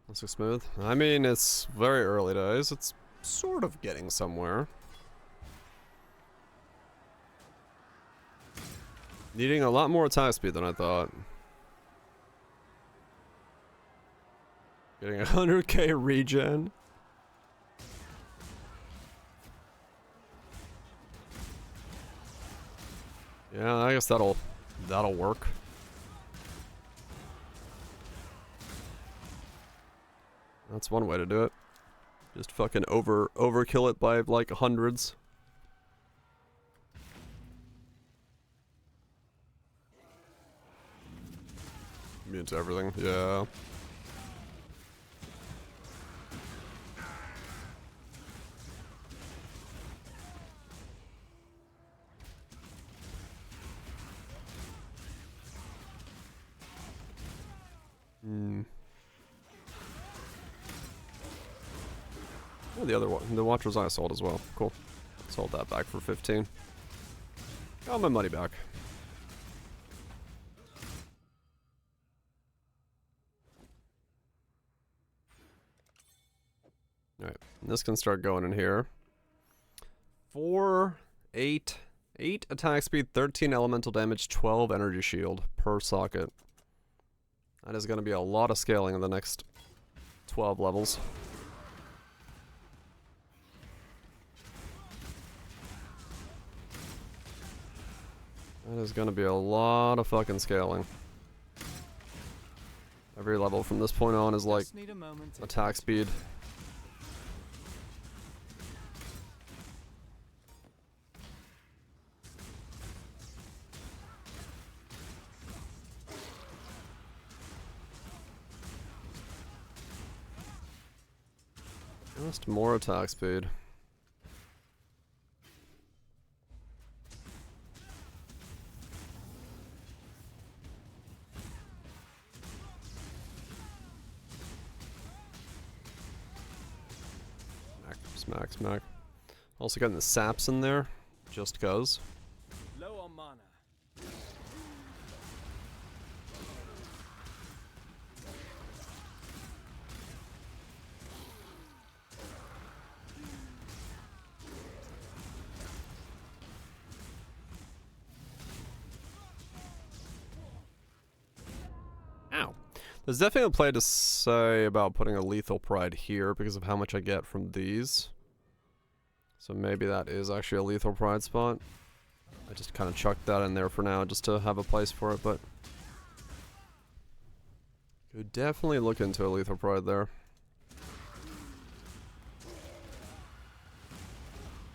This looks smooth. I mean, it's very early days. It's sort of getting somewhere. Needing a lot more attack speed than I thought. Getting 100k regen. Yeah, I guess that'll work. That's one way to do it. Just fucking overkill it by like hundreds. Immune to everything, yeah. Oh, the other one, the Watcher's Eye sold as well. Cool. Sold that back for 15. Got my money back. Alright, this can start going in here. 8 attack speed, 13 elemental damage, 12 energy shield per socket. That is going to be a lot of scaling in the next 12 levels. That is going to be a lot of fucking scaling. Every level from this point on is like attack speed. Just more attack speed. Smack, smack. Also getting the saps in there, just cause.
Low on mana.
Ow. There's definitely a play to say about putting a lethal pride here because of how much I get from these. So maybe that is actually a lethal pride spot. I just kind of chucked that in there for now just to have a place for it, but could definitely look into a lethal pride there.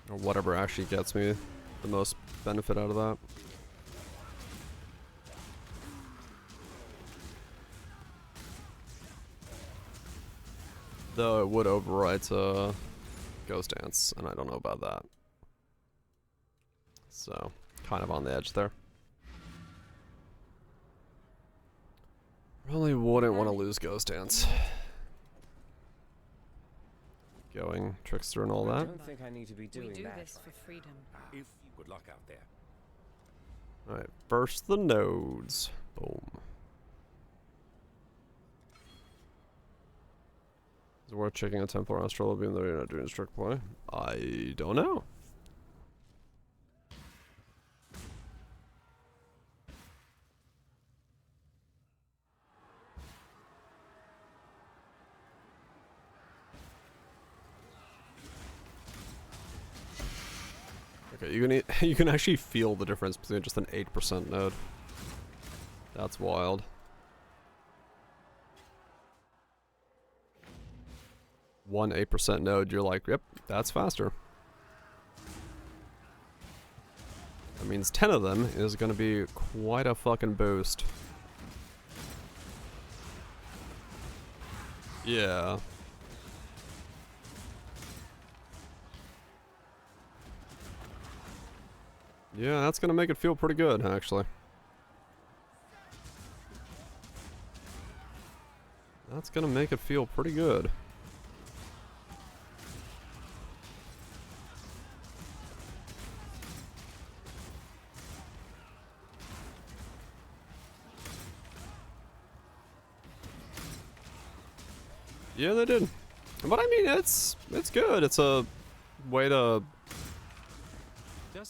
Or whatever actually gets me the most benefit out of that. Though it would overwrite Ghost Dance, and I don't know about that. So, kind of on the edge there. Really wouldn't want to lose Ghost Dance. Going Trickster and all
I
that.
don't think I need to be doing
We do
that
this
right
for freedom.
If good luck out there.
Alright, burst the nodes. Boom. Is it worth checking a Templar Astral even though you're not doing strict play? I don't know. Okay, you can actually feel the difference between just an 8% node. That's wild. One 8% node, you're like, yep, that's faster. That means 10 of them is gonna be quite a fucking boost. Yeah. Yeah, that's gonna make it feel pretty good, actually. That's gonna make it feel pretty good. Yeah, they did. But I mean, it's good. It's a way to,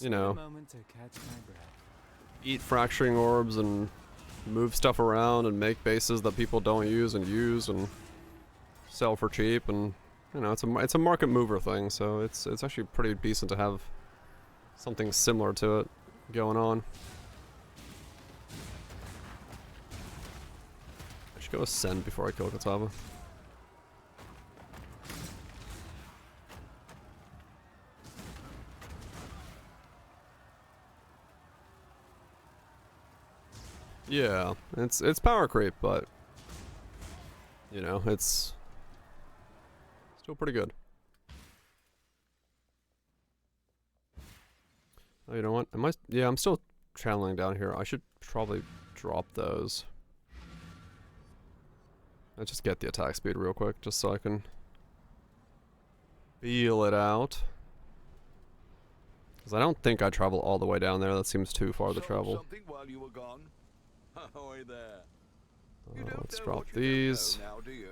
you know, eat fracturing orbs and move stuff around and make bases that people don't use and sell for cheap, and you know, it's a market mover thing. So it's actually pretty decent to have something similar to it going on. I should go Ascend before I kill Katava. Yeah, it's power creep, but you know, it's still pretty good. Oh, you know what? Yeah, I'm still channeling down here. I should probably drop those. Let's just get the attack speed real quick, just so I can feel it out. Because I don't think I travel all the way down there. That seems too far to travel.
Something while you were gone. Ahoy there. You don't
Let's
know
drop
what you don't
these.
know now, do you?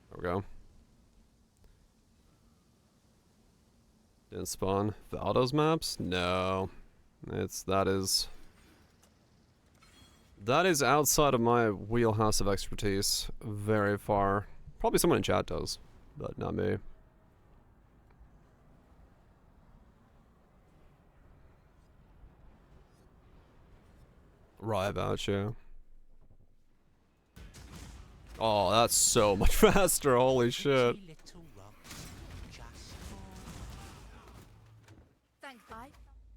There we go. Didn't spawn Valdo's maps? No. That is outside of my wheelhouse of expertise. Very far. Probably someone in chat does, but not me. Right about you. Oh, that's so much faster. Holy shit.
Thanks,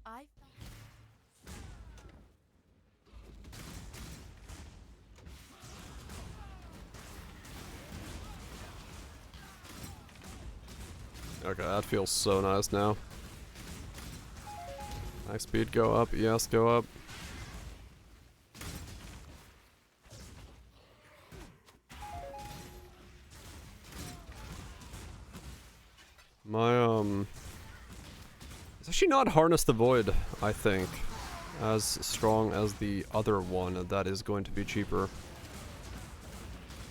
I.
Okay, that feels so nice now. Max speed go up. Yes, go up. It's actually not Harness the Void, I think, as strong as the other one that is going to be cheaper.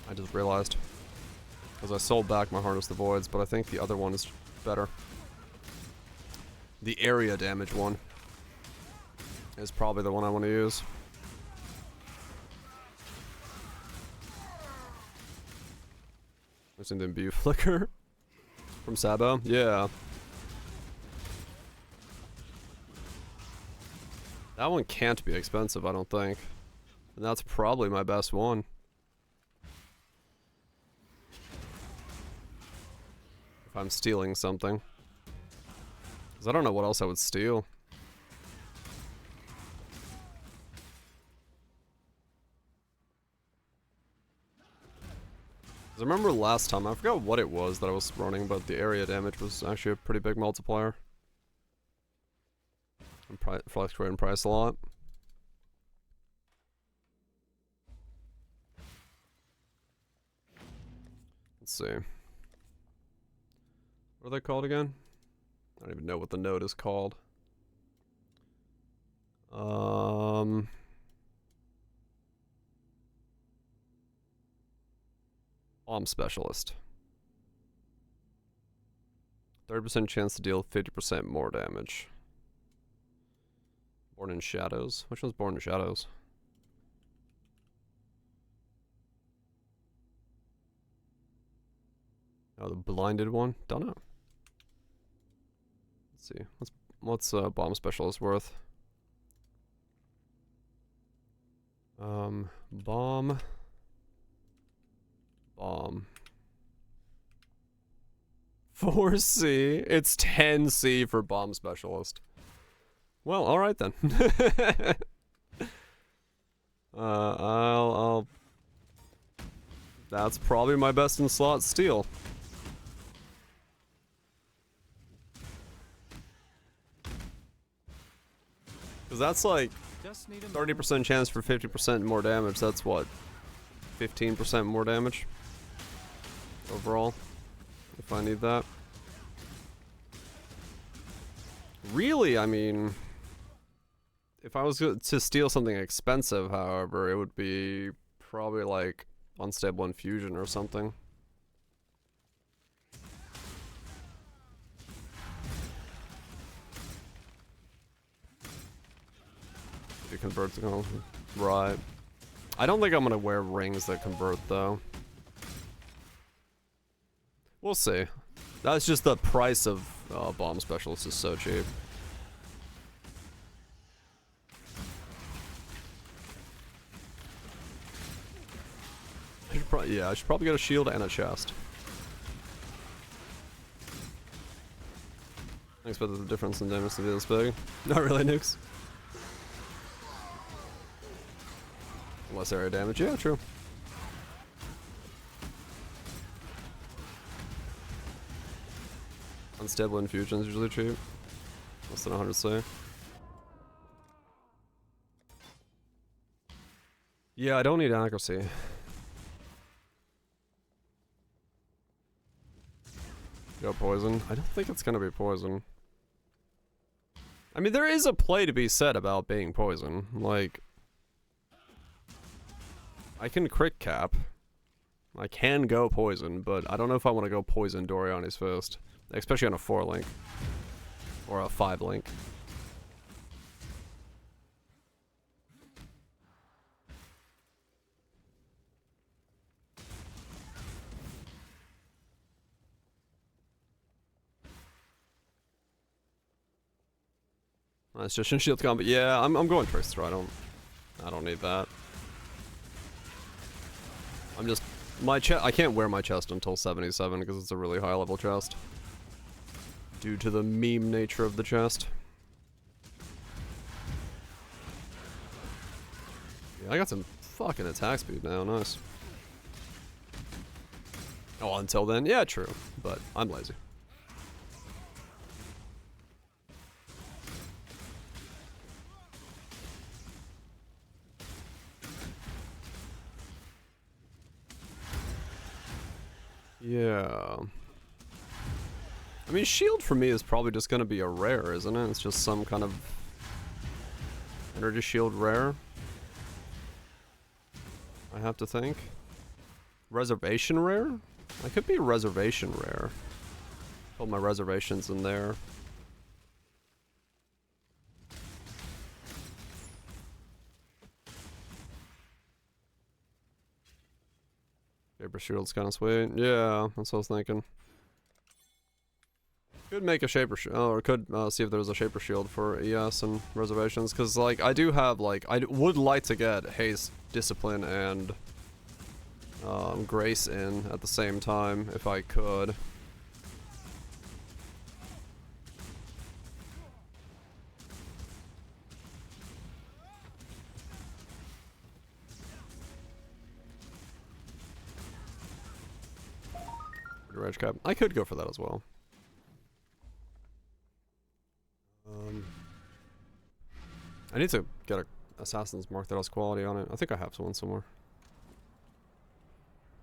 I just realized. Because I sold back my Harness the Voids, but I think the other one is better. The area damage one is probably the one I want to use. There's an imbue flicker from Sabo. Yeah. That one can't be expensive, I don't think. And that's probably my best one. If I'm stealing something. Because I don't know what else I would steal. I remember last time, I forgot what it was that I was running, but the area damage was actually a pretty big multiplier. And fluctuate in price a lot. Let's see. What are they called again? I don't even know what the node is called. Bomb specialist. 30% chance to deal 50% more damage. Born in Shadows. Which one's Born in Shadows? Oh, the blinded one? Don't know. Let's see. What's bomb specialist worth? Bomb. 4C. It's 10C for bomb specialist. Well, all right then. I'll. That's probably my best in slot steal. Because that's like 30% chance for 50% more damage. That's what? 15% more damage overall, if I need that. Really, I mean, if I was to steal something expensive, however, it would be probably like Unstable Infusion or something. If you convert to right. I don't think I'm gonna wear rings that convert though. We'll see. That's just the price of bomb specialist is so cheap. I should probably get a shield and a chest. I expected the difference in damage to be this big. Not really, nukes. Less area damage, yeah, true. Unstable infusion is usually cheap. Less than 100C. Yeah, I don't need accuracy. Go poison. I don't think it's gonna be poison. I mean, there is a play to be said about being poison. Like, I can crit cap. I can go poison, but I don't know if I want to go poison Doryani's first. Especially on a 4-link. Or a 5-link. Nice, just shield combo. Yeah, I'm going Trickster. I don't need that. I'm just my chest. I can't wear my chest until 77 because it's a really high level chest. Due to the meme nature of the chest. Yeah, I got some fucking attack speed now. Nice. Oh, until then, yeah, true. But I'm lazy. Yeah. I mean, shield for me is probably just gonna be a rare, isn't it? It's just some kind of energy shield rare. I have to think. Reservation rare? I could be reservation rare. Put my reservations in there. Shaper shield's kind of sweet. Yeah, that's what I was thinking. Could make a shaper shield, or could see if there's a shaper shield for ES and reservations, because like I do have like I would like to get haste, discipline, and grace in at the same time if I could. Rage cap. I could go for that as well. I need to get a Assassin's Mark that has quality on it. I think I have one somewhere.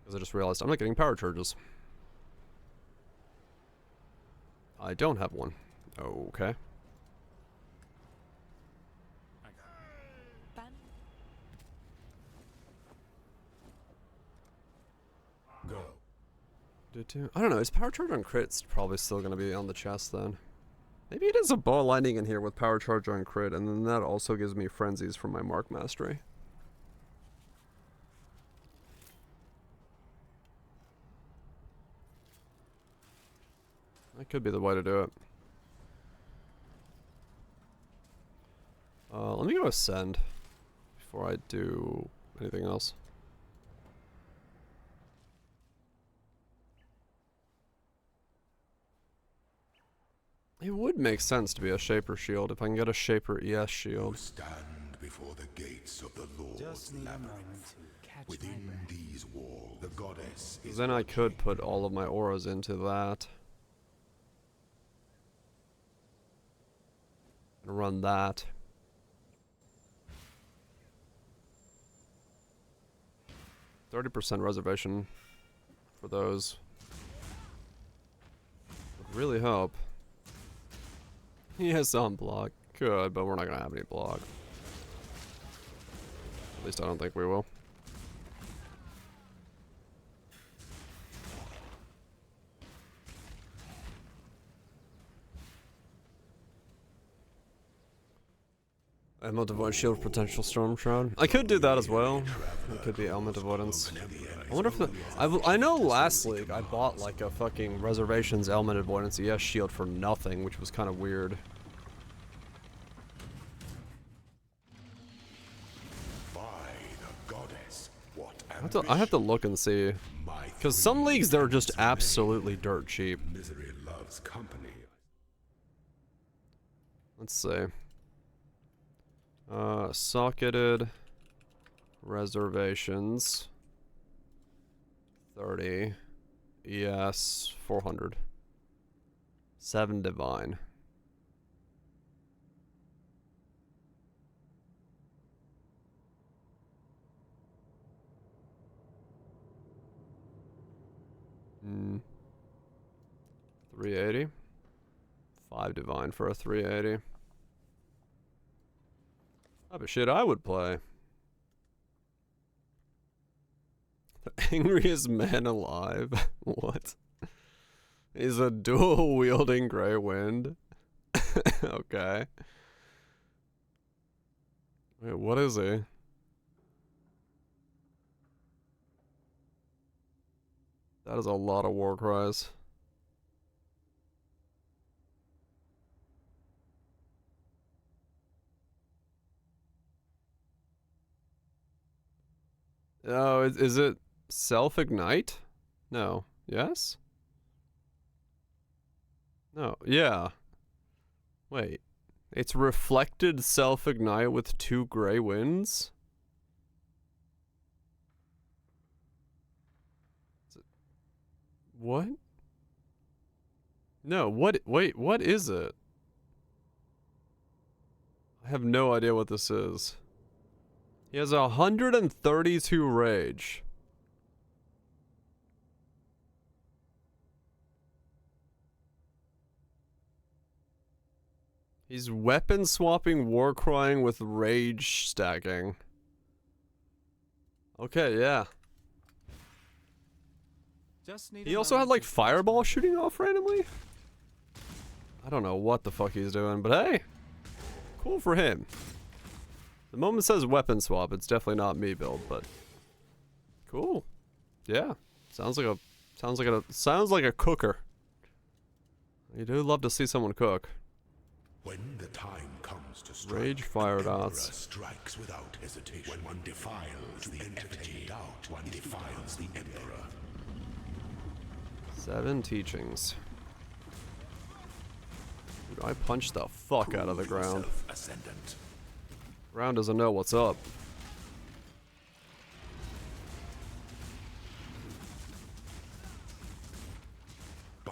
Because I just realized I'm not getting power charges. I don't have one. Okay.
Go.
I don't know, is power charge on crits probably still going to be on the chest then? Maybe it is a ball lightning in here with power charge on crit, and then that also gives me frenzies from my mark mastery. That could be the way to do it. Let me go ascend before I do anything else. It would make sense to be a Shaper shield if I can get a Shaper ES shield.
You stand before the gates of the Lord's
Just need a moment
labyrinth.
to catch
Within
my breath.
these walls, the goddess is
Then I could put all of my auras into that. And run that. %30 reservation for those. Would really help. Yes, on block. Good, but we're not gonna have any block. At least I don't think we will. Element Avoid Shield Potential Storm Shroud. I could do that as well. It could be Element Avoidance. I wonder if the... I know last league I bought like a fucking Reservations Element Avoidance ES shield for nothing, which was kind of weird.
by the goddess. What
I have to look and see. Because some leagues they're just absolutely dirt cheap.
Misery loves company.
Let's see. Socketed reservations 30 ES 400 7 divine. Hmm. 380 5 divine for a 380. Type of shit I would play. The angriest man alive. What? He's a dual wielding Grey Wind. Okay. Wait, what is he? That is a lot of war cries. Oh, is it self-ignite? No. Yes? No. Yeah. Wait. It's reflected self-ignite with 2 Grey Winds? What? No, wait, what is it? I have no idea what this is. He has 132 rage. He's weapon swapping war crying with rage stacking. Okay, yeah.
Just need
He
a
also had
moment
like
to catch
fireball
my
shooting off randomly? I don't know what the fuck he's doing, but hey. Cool for him. The moment says weapon swap, it's definitely not me build, but cool. Yeah. Sounds like a cooker. You do love to see someone cook.
When the time comes to strike,
Rage fire
the Emperor
dots.
strikes without hesitation. When one defiles the entity, doubt one defiles the Emperor.
7 teachings. Dude, I punched the fuck out of the
Prove
ground.
yourself ascendant.
Ground doesn't know what's up.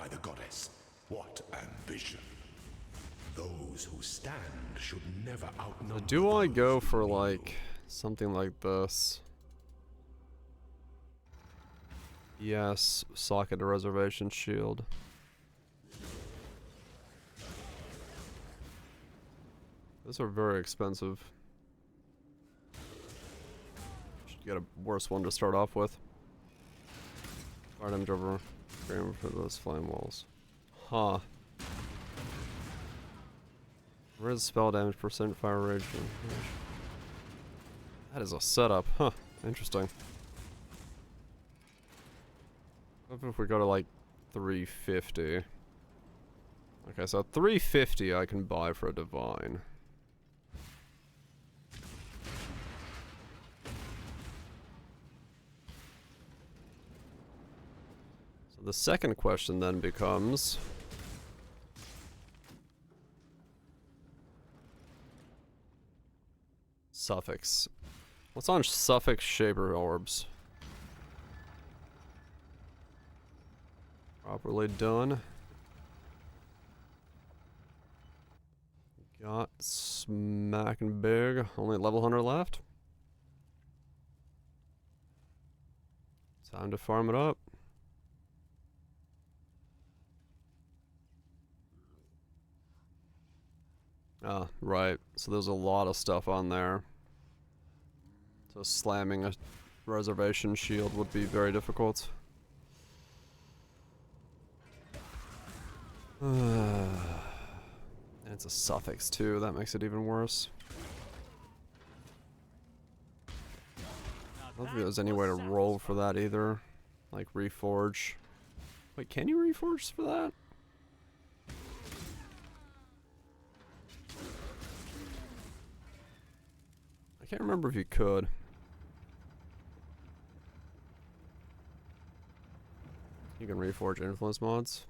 by the goddess. What ambition. Those who stand should never outnumber.
Do I
those
go
who
for
kneel.
like something like this? Yes, socket reservation shield. Those are very expensive. Should get a worse one to start off with. Fire damage over frame for those flame walls. Huh. Res spell damage percent fire rage. That is a setup, huh? Interesting. What if we go to like 350? Okay, so 350 I can buy for a divine. So the second question then becomes, suffix. What's on suffix shaper orbs? Properly done. Got smacking big. Only level 100 left. Time to farm it up. Ah, right. So there's a lot of stuff on there. So slamming a reservation shield would be very difficult. And it's a suffix too, that makes it even worse. I don't think there's any way to roll for that either. Like reforge. Wait, can you reforge for that? I can't remember if you could. You can reforge influence mods.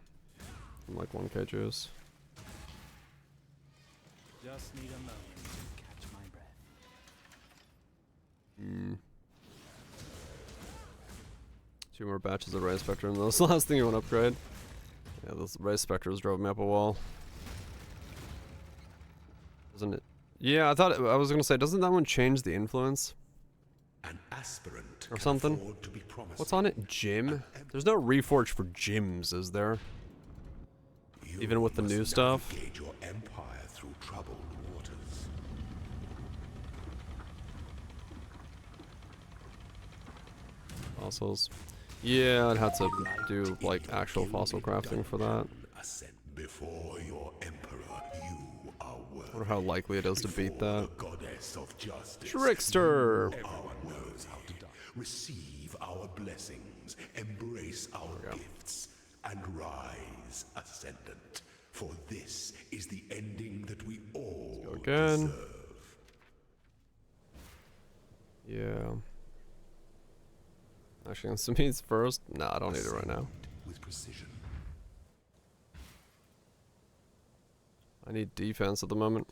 From like 1k juice.
Just need a moment to catch my breath.
Hmm. 2 more batches of Ray Spectre, and that's the last thing you want to upgrade. Yeah, those Ray Spectres drove me up a wall. Doesn't it? Yeah, I was gonna say, doesn't that one change the influence?
An aspirant
Or
can
something?
afford to be promising.
What's on it? Gym? There's no reforge for gyms, is there?
You
Even with the new
must
stuff?
navigate your empire through troubled waters.
Fossils. Yeah, I'd have to do like actual fossil crafting for that.
Ascend before your emperor. You are
I
worthy.
wonder how likely it is to beat that.
The goddess of justice.
Trickster!
Everyone knows how to die. Receive our blessings, embrace our gifts, and rise, ascendant. For this is the ending that we all
Go again.
deserve.
Yeah. Actually, on some meats first. No, I don't need it right now.
With precision.
I need defense at the moment.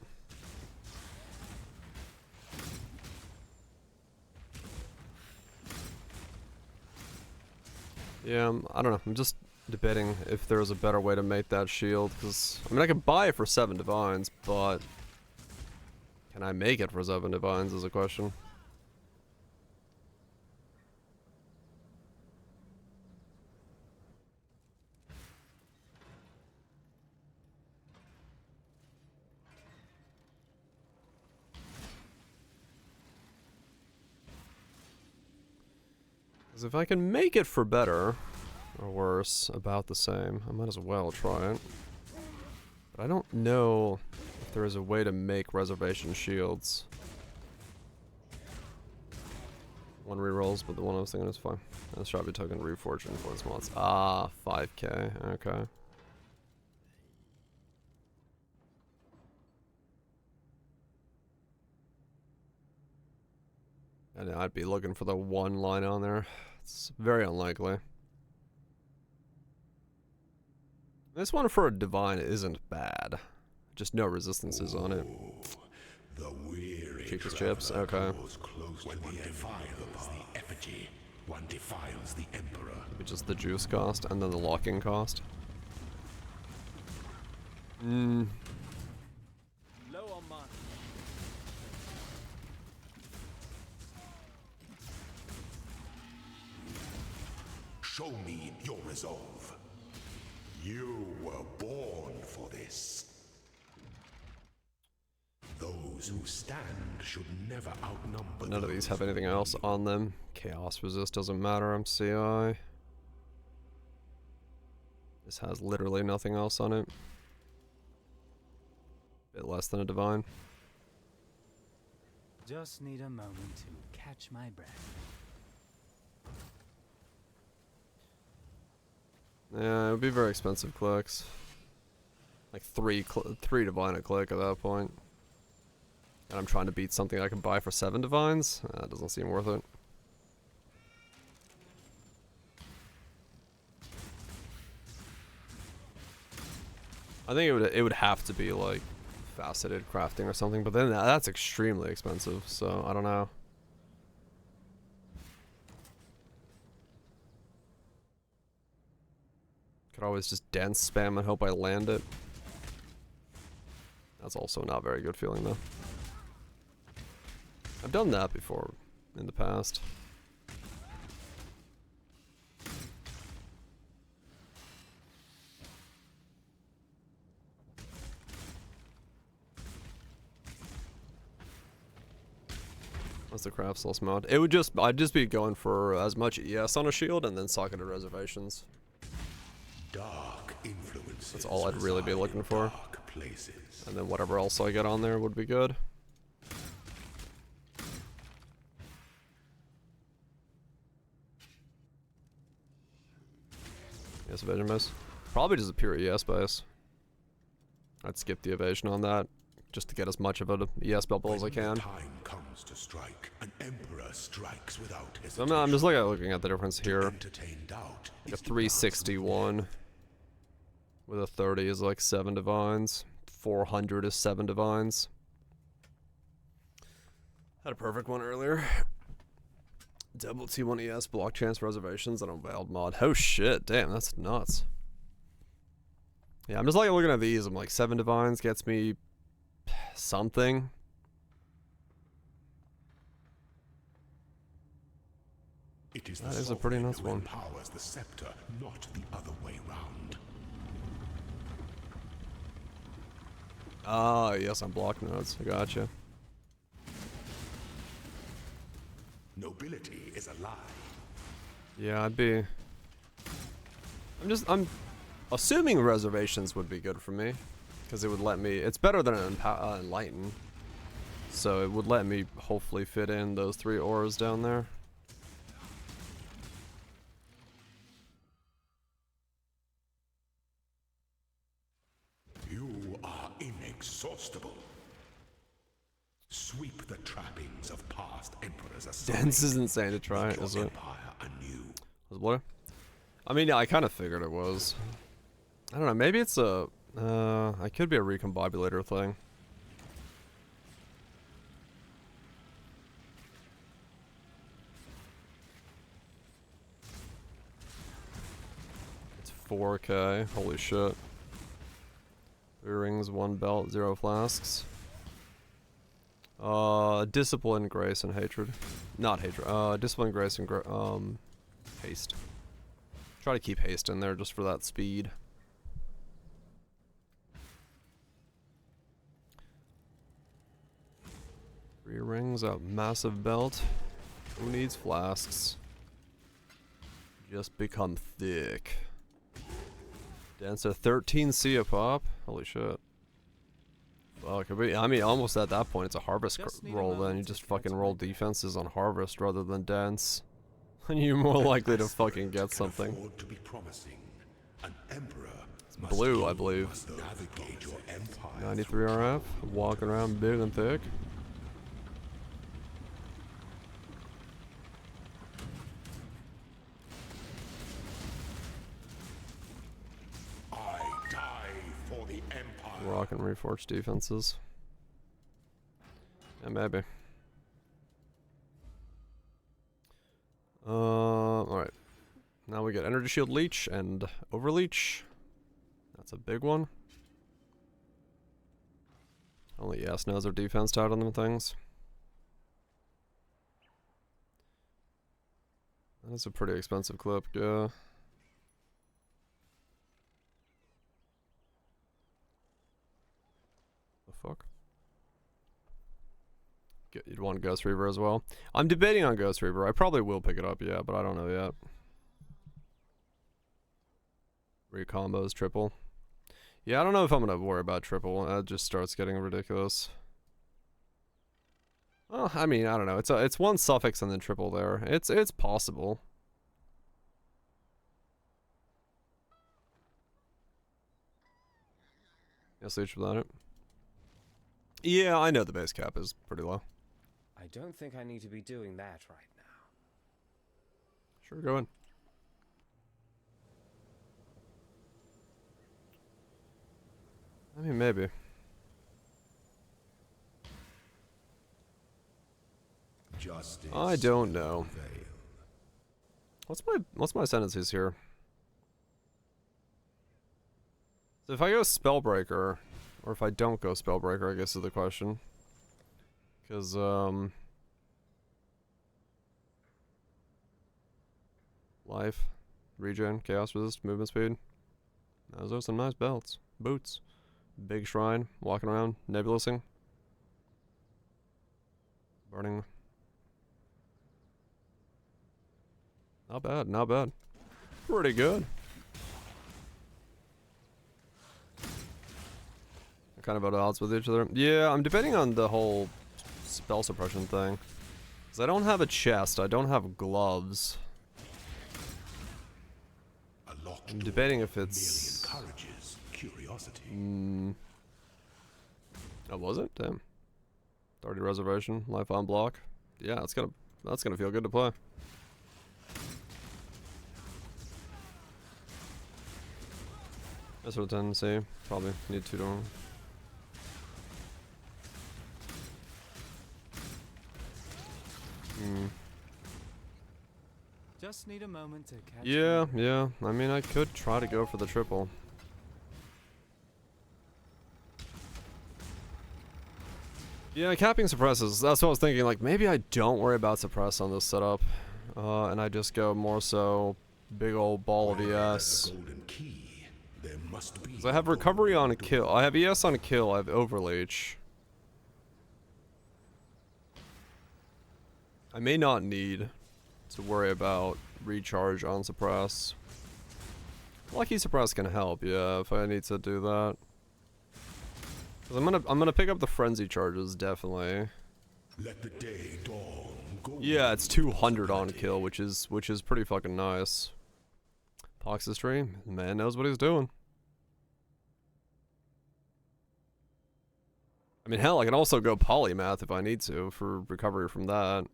Yeah, I don't know. I'm just debating if there's a better way to make that shield, because I mean I could buy it for 7 divines, but can I make it for 7 divines is a question. Because if I can make it for better, or worse, about the same, I might as well try it. But I don't know if there is a way to make reservation shields. 1 rerolls, but the one I was thinking is fine. That's Shabby token reforged influence mods. Ah, 5k, okay. And I'd be looking for the 1 line on there. It's very unlikely. This one for a divine isn't bad. Just no resistances on it.
The weary
Cheapest chips, okay.
draws close when one defiles the effigy, one defiles the emperor.
Which is the juice cost and then the locking cost.
Mm.
Low on mana.
Show me your resolve. You were born for this. Those who stand should never outnumber.
None of these have anything else on them. Chaos resist doesn't matter. I'm CI. This has literally nothing else on it. Bit less than a divine.
Just need a moment to catch my breath.
Yeah, it would be very expensive clicks. Like three divine a click at that point. And I'm trying to beat something I can buy for 7 divines. That doesn't seem worth it. I think it would have to be like faceted crafting or something, but then that's extremely expensive. So I don't know. Could always just dense spam and hope I land it. That's also not very good feeling though. I've done that before in the past. What's the craft sauce mod? It would just, I'd just be going for as much ES on a shield and then socketed reservations.
Dark influences.
That's all I'd really be looking for.
Dark places.
And then whatever else I get on there would be good. Yes, evasion base. Probably just a pure ES base. I'd skip the evasion on that, just to get as much of an ES bubble as I can.
Time comes to strike. An emperor strikes without hesitation.
I'm just looking at the difference here.
Entertain doubt.
Like a 361 with a 30 is like 7 divines. 400 is 7 divines. Had a perfect one earlier. Double T1 ES, block chance reservations, and a veiled mod. Oh shit, damn, that's nuts. Yeah, I'm just like looking at these. I'm like 7 divines gets me something.
It is
that is a pretty nuts one.
Empowers the scepter, not the other way round.
Ah, yes, I'm block nodes. I gotcha.
Nobility is a lie.
Yeah, I'm assuming reservations would be good for me, because it would let me, it's better than an enlighten, so it would let me hopefully fit in those 3 auras down there.
You are inexhaustible. Sweep the trappings of past emperors aside.
Dense is insane to try, is it? Was what? I mean, yeah, I kind of figured it was. I don't know, maybe it's a, it could be a recombobulator thing. It's 4K, holy shit. 3 rings, 1 belt, 0 flasks. Discipline, grace, and hatred. Not hatred. Discipline, grace, and haste. Try to keep haste in there just for that speed. Three rings, a massive belt. Who needs flasks? Just become thick. Dancer 13 C a pop. Holy shit. Well, it could be. I mean, almost at that point, it's a harvest roll. Then you just fucking roll defenses on harvest rather than dense, and you're more likely to fucking get something.
To be promising. An emperor
it's blue, I believe.
Navigate your empire
93 RF, walking around big and thick.
I die for the empire.
Rock and reforged defenses. Yeah, maybe. Alright. Now we get energy shield leech and overleech. That's a big one.
Only ES knows their defense tied on them things. That's a pretty expensive clip, yeah. The fuck? You'd want Ghost Reaver as well. I'm debating on Ghost Reaver. I probably will pick it up, yeah, but I don't know yet. Recombos, triple. Yeah, I don't know if I'm gonna worry about triple. That just starts getting ridiculous. Well, I mean, I don't know. It's one suffix and then triple there. It's possible. Yes, Leech without it. Yeah, I know the base cap is pretty low.
I don't think I need to be doing that right now.
Sure, go in. I mean, maybe.
Justice
I don't know. What's my sentences here? So if I go Spellbreaker, or if I don't go Spellbreaker, I guess is the question. Because, life, regen, chaos resist, movement speed. Those are some nice belts. Boots. Big shrine, walking around, nebulousing. Burning. Not bad, not bad. Pretty good. They're kind of at odds with each other. Yeah, I'm debating on the whole spell suppression thing. Because I don't have a chest, I don't have gloves. I'm debating if it's...
encourages curiosity.
Oh, was it? Damn. 30 reservation, life on block. Yeah, that's gonna feel good to play. That's what I tend to say. Probably need 2 to 1.
Just need a moment to catch.
Yeah, yeah. I mean, I could try to go for the triple. Yeah, capping suppresses. That's what I was thinking. Like, maybe I don't worry about suppress on this setup, and I just go more so big old ball of ES. Because I have recovery on a kill. I have ES on a kill. I have overleech. I may not need to worry about recharge on suppress. Lucky suppress can help, yeah, if I need to do that. Cause I'm gonna pick up the frenzy charges definitely.
Let the day dawn.
Yeah, it's 200 on kill, which is pretty fucking nice. Pox's stream, man knows what he's doing. I mean, hell, I can also go polymath if I need to for recovery from that.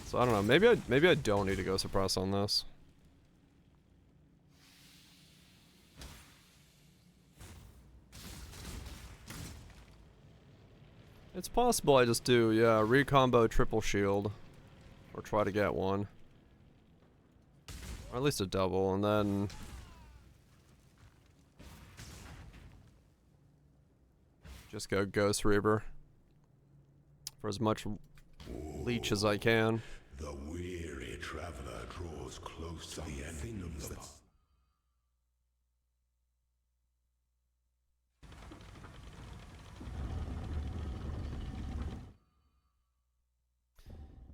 So I don't know. Maybe I don't need to go suppress on this. It's possible I just do, yeah, recombo triple shield, or try to get one, or at least a double, and then just go Ghost Reaver for as much leech as I can.
The weary traveler draws close to the endings that...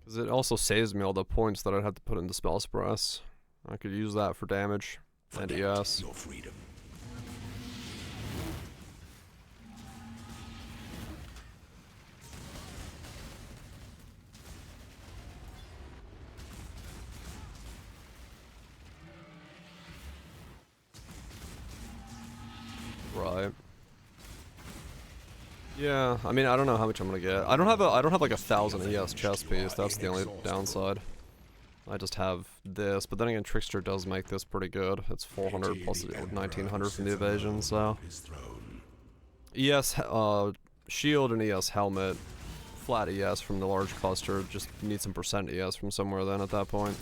Because it also saves me all the points that I'd have to put into Spell Suppress. I could use that for damage and ES.
Your freedom.
Right. Yeah, I mean, I don't know how much I'm gonna get. I don't have like 1,000 ES chest piece. That's the only downside. I just have this, but then again, Trickster does make this pretty good. It's 400 plus 1,900 from the evasion, so. ES, shield and ES helmet, flat ES from the large cluster. Just need some percent ES from somewhere then at that point.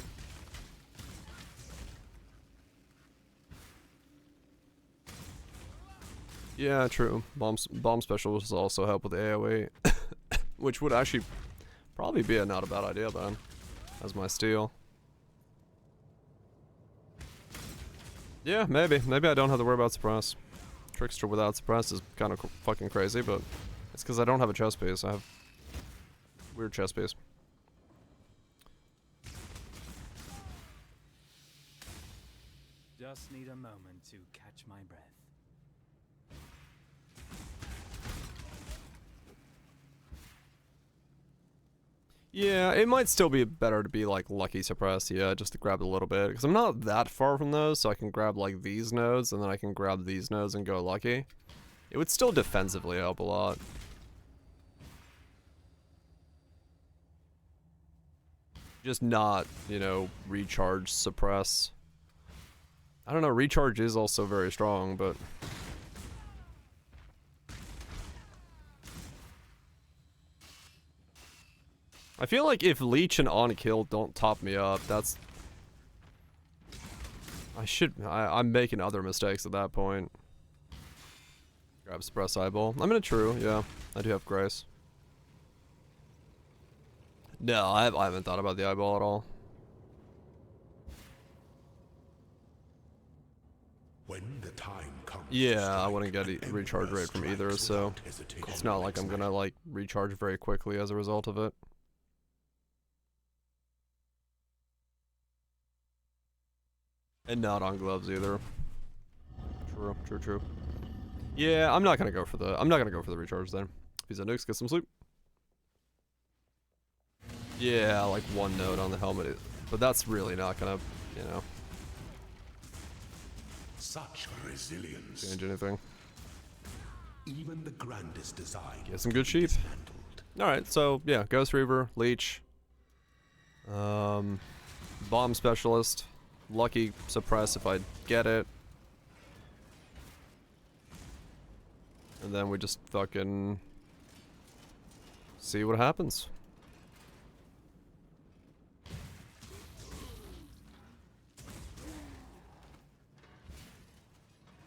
Yeah, true. Bomb specialists also help with AoE, which would actually probably be a not a bad idea then, as my steal. Yeah, maybe. Maybe I don't have to worry about suppress. Trickster without suppress is kind of fucking crazy, but it's because I don't have a chest piece. I have weird chest piece.
Just need a moment to catch my breath.
Yeah, it might still be better to be like lucky suppress, yeah, just to grab a little bit. Because I'm not that far from those, so I can grab like these nodes, and then I can grab these nodes and go lucky. It would still defensively help a lot. Just not, you know, recharge suppress. I don't know, recharge is also very strong, but... I feel like if Leech and On Kill don't top me up, that's... I'm making other mistakes at that point. Grab Suppress Eyeball. I'm in a true, yeah. I do have Grace. No, I haven't thought about the Eyeball at all.
When the time comes,
Yeah, I wouldn't get a recharge rate from either, so... It's not like I'm gonna, like, recharge very quickly as a result of it. And not on gloves either. True. Yeah, I'm not gonna go for the recharge then. If he's a nukes, get some sleep. Yeah, like one node on the helmet, but that's really not gonna, you know,
such resilience.
Change anything.
Even the grandest design.
Get some good sheep. Alright, so yeah, Ghost Reaver, Leech, Bomb Specialist, Lucky Suppress if I get it. And then we just fucking see what happens.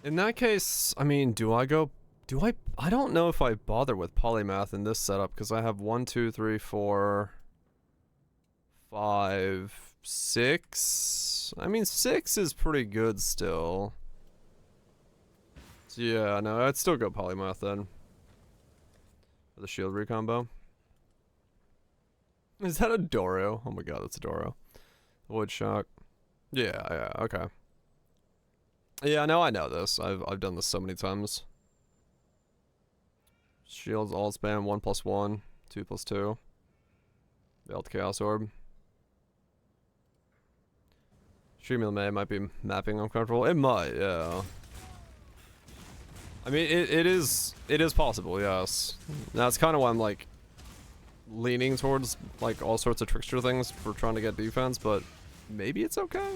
In that case, I mean, I don't know if I bother with polymath in this setup because I have 1, 2, 3, 4, 5, 6. I mean, 6 is pretty good still. So yeah, no, I'd still go polymath then. For the shield recombo. Is that a Doro? Oh my god, that's a Doro. Wood shock. Yeah, okay. Yeah, no, I know this. I've done this so many times. Shields all spam 1+1, 2+2. Veiled Chaos Orb. Streaming May might be mapping uncomfortable. It might, yeah. I mean, it is possible, yes. That's kind of why I'm like leaning towards like all sorts of trickster things for trying to get defense, but maybe it's okay.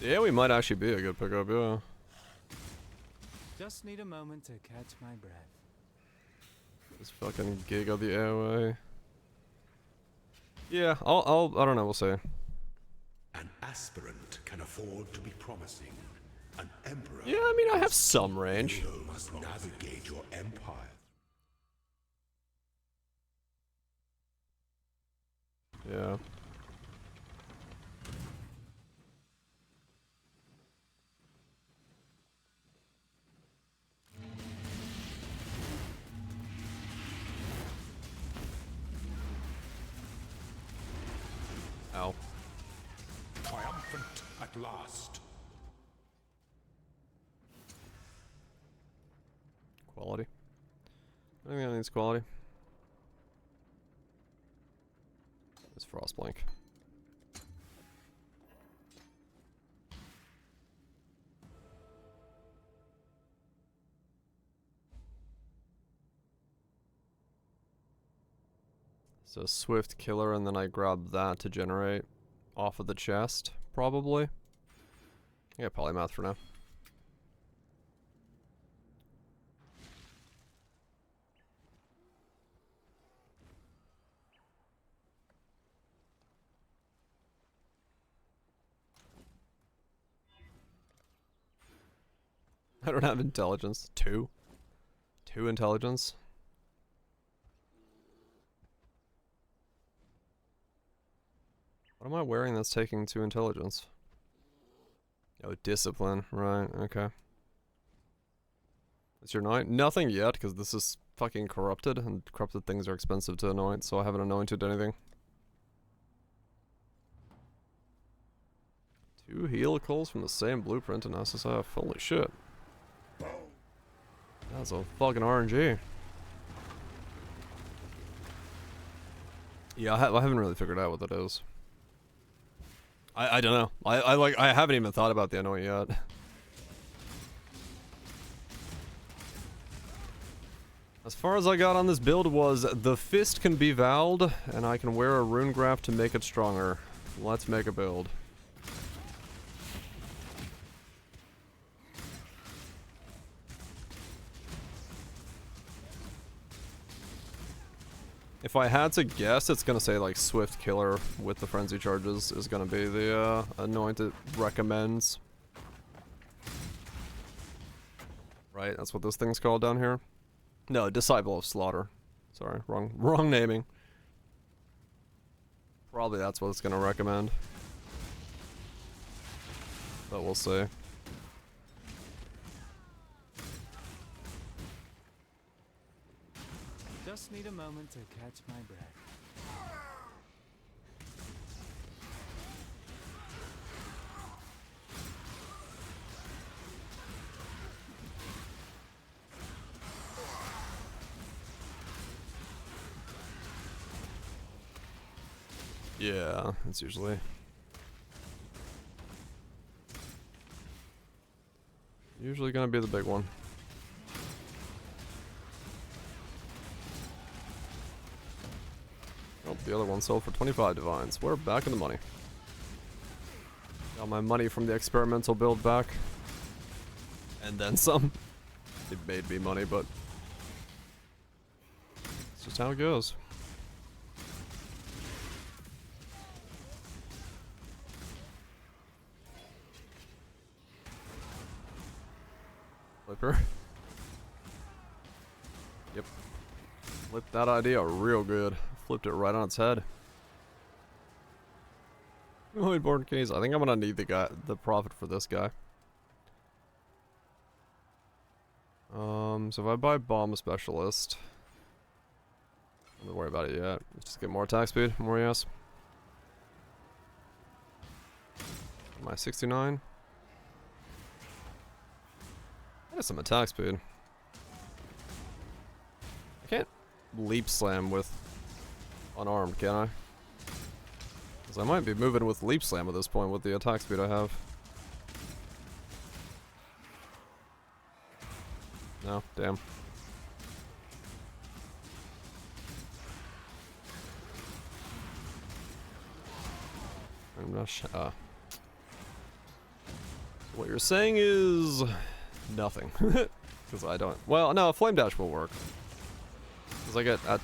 Yeah, we might actually be a good pickup, yeah.
Just need a moment to catch my breath.
This fucking gig of the AOA. Yeah, I don't know, we'll see.
An aspirant can afford to be promising. An emperor.
Yeah, I mean, I have some range.
You must navigate your empire.
Yeah. Ow.
Triumphant at last.
Quality. I think that needs quality. It's Frostblink. So Swift Killer, and then I grab that to generate off of the chest, probably. Yeah, polymath for now. I don't have intelligence. 2? 2 intelligence? What am I wearing that's taking 2 intelligence? Oh, discipline. Right, okay. What's your anoint? Nothing yet, because this is fucking corrupted, and corrupted things are expensive to anoint, so I haven't anointed anything. 2 helicals from the same blueprint in SSF. Holy shit. That's a fucking RNG. Yeah, I haven't really figured out what that is. I don't know. I haven't even thought about the anoint yet. As far as I got on this build was, the fist can be vowed, and I can wear a rune graph to make it stronger. Let's make a build. If I had to guess, it's gonna say like Swift Killer with the Frenzy Charges is gonna be the anoint it recommends. Right, that's what this thing's called down here. No, Disciple of Slaughter. Sorry, wrong naming. Probably that's what it's gonna recommend. But we'll see.
Just need a moment to catch my breath.
Yeah, it's usually gonna be the big one. Oh, the other one sold for 25 divines. We're back in the money. Got my money from the experimental build back. And then some. It made me money, but it's just how it goes. Flipper. Yep. Flipped that idea real good. Flipped it right on its head. Voidborn case. I think I'm gonna need the profit for this guy. So if I buy Bomb Specialist, don't worry about it yet. Just get more attack speed, more yes. Am I 69? I got some attack speed. I can't leap slam with unarmed, can I? Because I might be moving with leap slam at this point with the attack speed I have. No, damn. I'm not sure. What you're saying is nothing. Because I don't. Well, no, Flame Dash will work. Because I get at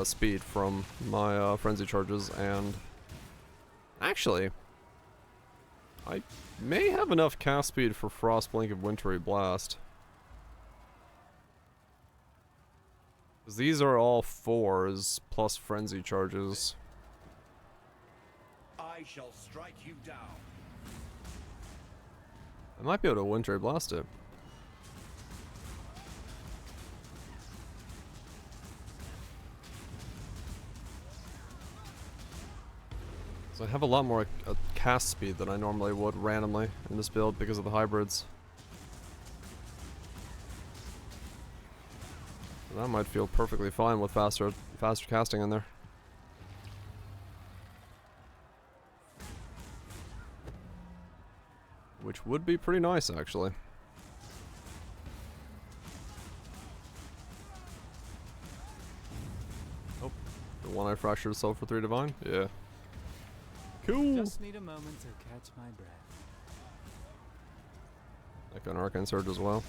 speed from my Frenzy Charges, and actually, I may have enough cast speed for Frost Blink of Wintry Blast. Because these are all 4s plus Frenzy Charges.
I shall strike you down.
I might be able to Wintry Blast it. So I have a lot more cast speed than I normally would randomly in this build because of the hybrids. So that might feel perfectly fine with faster casting in there. Which would be pretty nice, actually. Oh, the one-eye fracture sold for 3 divine? Yeah. Cool!
Just need a moment to catch my breath.
I got an Arcane Surge as well.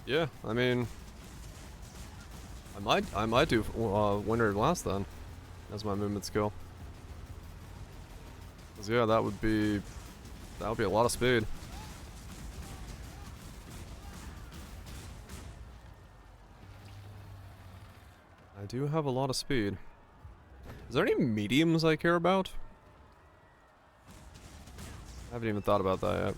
Yeah, I mean, I might do Wintry Blast then, as my movement skill. 'Cause yeah, that would be a lot of speed. I do have a lot of speed. Is there any mediums I care about? I haven't even thought about that yet.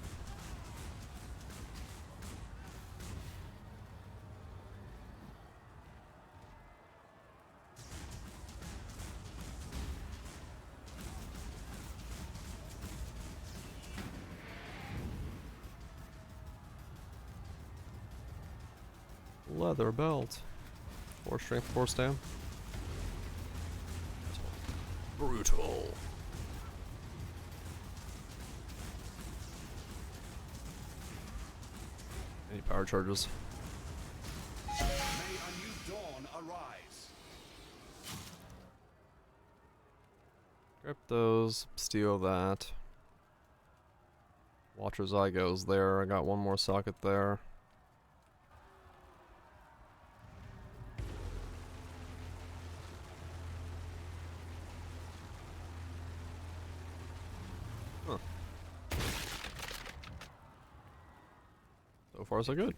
Leather belt. 4 strength, 4 stam. Brutal. Any power charges?
May a new dawn arise.
Grab those, steal that. Watcher's Eye goes there. I got one more socket there. Huh. So far, so good.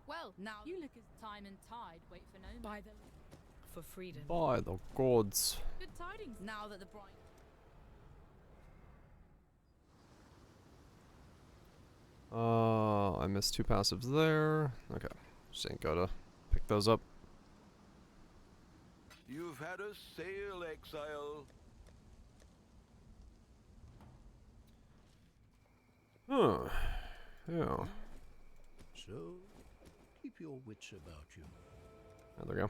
Well, now you look as time and tide wait for no by the for freedom.
By the gods.
Good tidings now that the bride.
I missed 2 passives there. Okay, just ain't gotta pick those up.
You've had a sail, exile.
Huh. Yeah.
So, keep your wits about you.
There we go.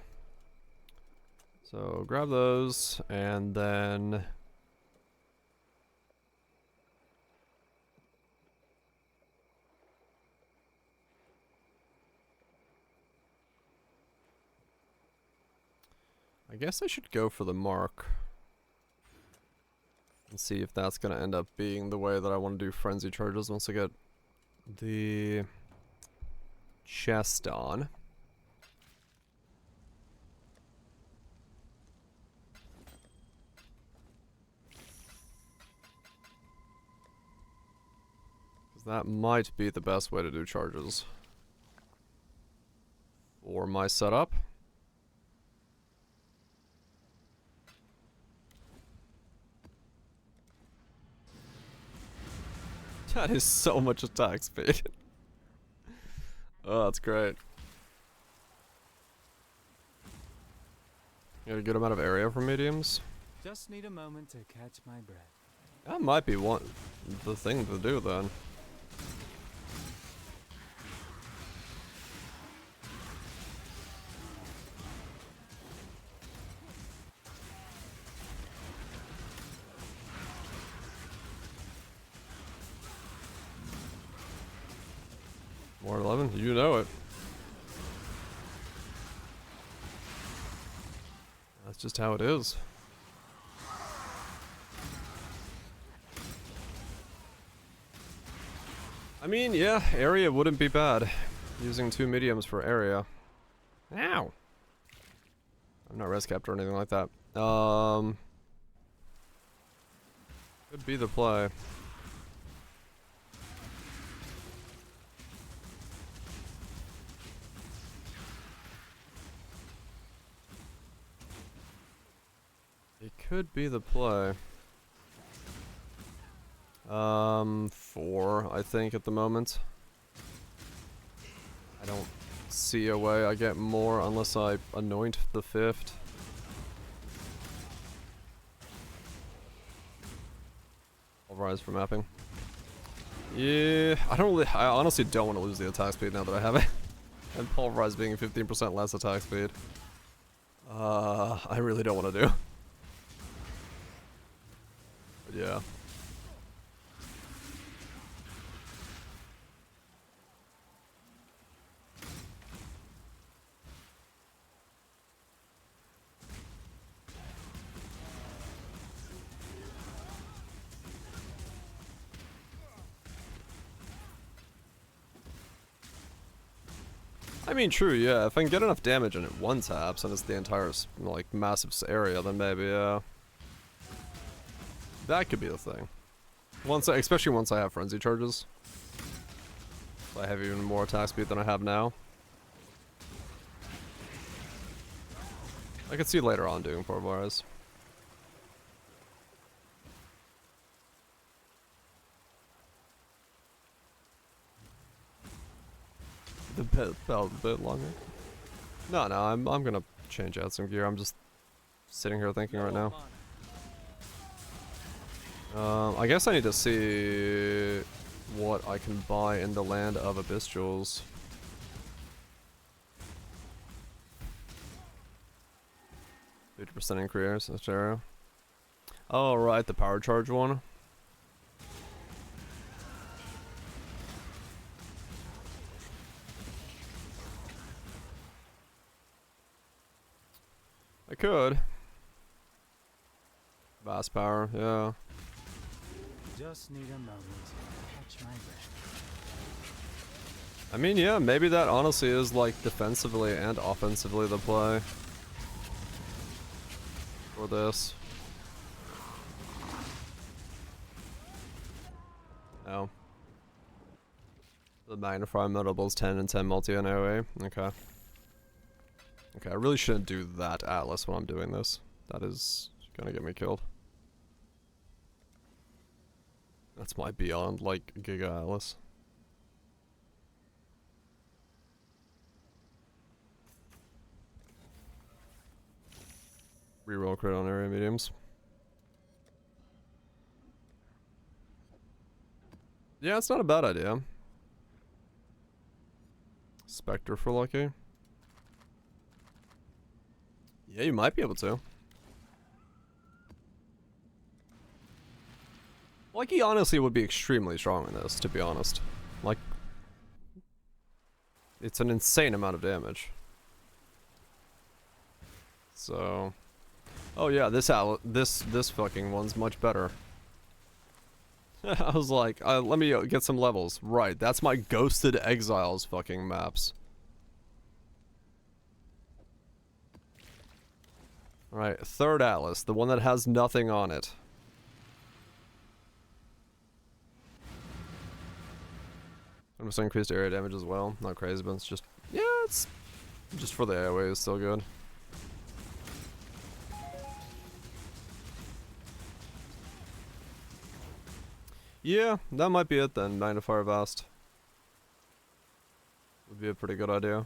So grab those and then I guess I should go for the mark and see if that's gonna end up being the way that I want to do frenzy charges once I get the chest on. That might be the best way to do charges for my setup. That is so much attack speed. Oh, that's great. Get a good amount of area for mediums.
Just need a moment to catch my breath.
That might be the thing to do then. More 11, you know it. That's just how it is. I mean, yeah, area wouldn't be bad. Using 2 mediums for area. Ow! I'm not res capped or anything like that. Could be the play. It could be the play. 4, I think, at the moment. I don't see a way I get more unless I anoint the 5th. Pulverize for mapping. Yeah, I honestly don't want to lose the attack speed now that I have it. And Pulverize being 15% less attack speed. I really don't want to do. But yeah. I mean, true, yeah. If I can get enough damage and it one taps and it's the entire, like, massive area, then maybe, yeah. That could be the thing. Especially once I have frenzy charges. I have even more attack speed than I have now. I could see later on doing Porvaras. The bit felt a bit longer. No, I'm gonna change out some gear. I'm just sitting here thinking right now. I guess I need to see what I can buy in the land of Abyss Jewels. %50 increase, that's area. Oh, right, the power charge one. I could. Vast power, yeah.
Just need a moment to catch my breath.
I mean, yeah, maybe that honestly is like defensively and offensively the play for this. No. The Magnify Metables 10 and 10 multi and AoE. Okay. Okay, I really shouldn't do that Atlas when I'm doing this. That is gonna get me killed. That's my beyond, like, Giga Atlas. Reroll crit on area mediums. Yeah, it's not a bad idea. Spectre for lucky. Yeah, you might be able to. Lucky honestly would be extremely strong in this, to be honest. Like, it's an insane amount of damage. So, oh yeah, this fucking one's much better. I was like, let me get some levels. Right, that's my Ghosted Exiles fucking maps. Alright, third Atlas, the one that has nothing on it. I'm just increased area damage as well. Not crazy, but it's just, yeah, it's just for the AoE is still good. Yeah, that might be it then. Magnify Vast would be a pretty good idea.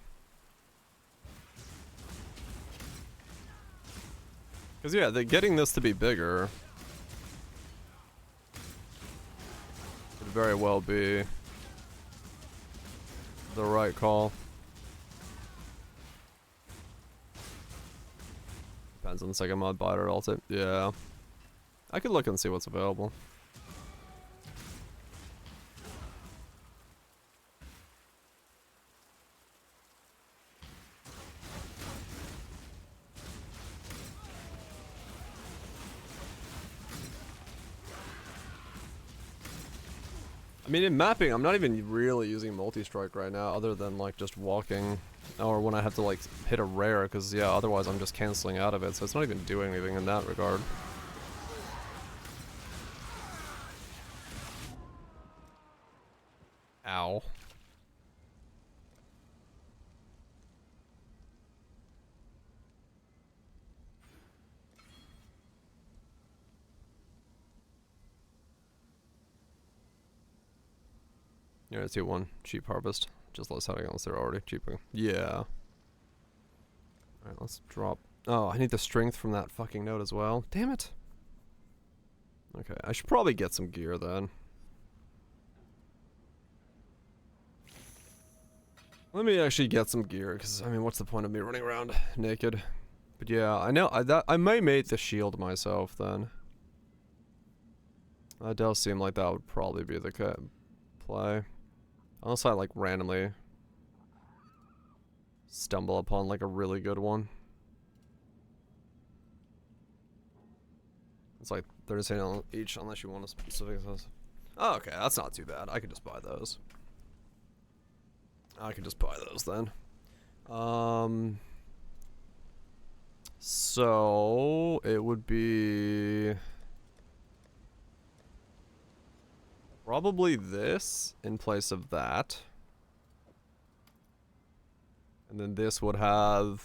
Because yeah, getting this to be bigger could very well be the right call. Depends on the second mod bite or alt it. Yeah. I could look and see what's available. I mean, in mapping, I'm not even really using multi-strike right now, other than, like, just walking, or when I have to, like, hit a rare, because, yeah, otherwise I'm just canceling out of it, so it's not even doing anything in that regard. Ow. Yeah, let's do one. Cheap harvest. Just less heading unless they're already cheaping. Yeah. Alright, let's drop. Oh, I need the strength from that fucking note as well. Damn it. Okay, I should probably get some gear then. Let me actually get some gear, because, I mean, what's the point of me running around naked? But yeah, I know, I may make the shield myself then. That does seem like that would probably be the play. Unless I, like, randomly stumble upon, like, a really good one. It's like 30 on each unless you want a specific size. Oh, okay, that's not too bad. I could just buy those. I could just buy those then. So it would be probably this in place of that. And then this would have,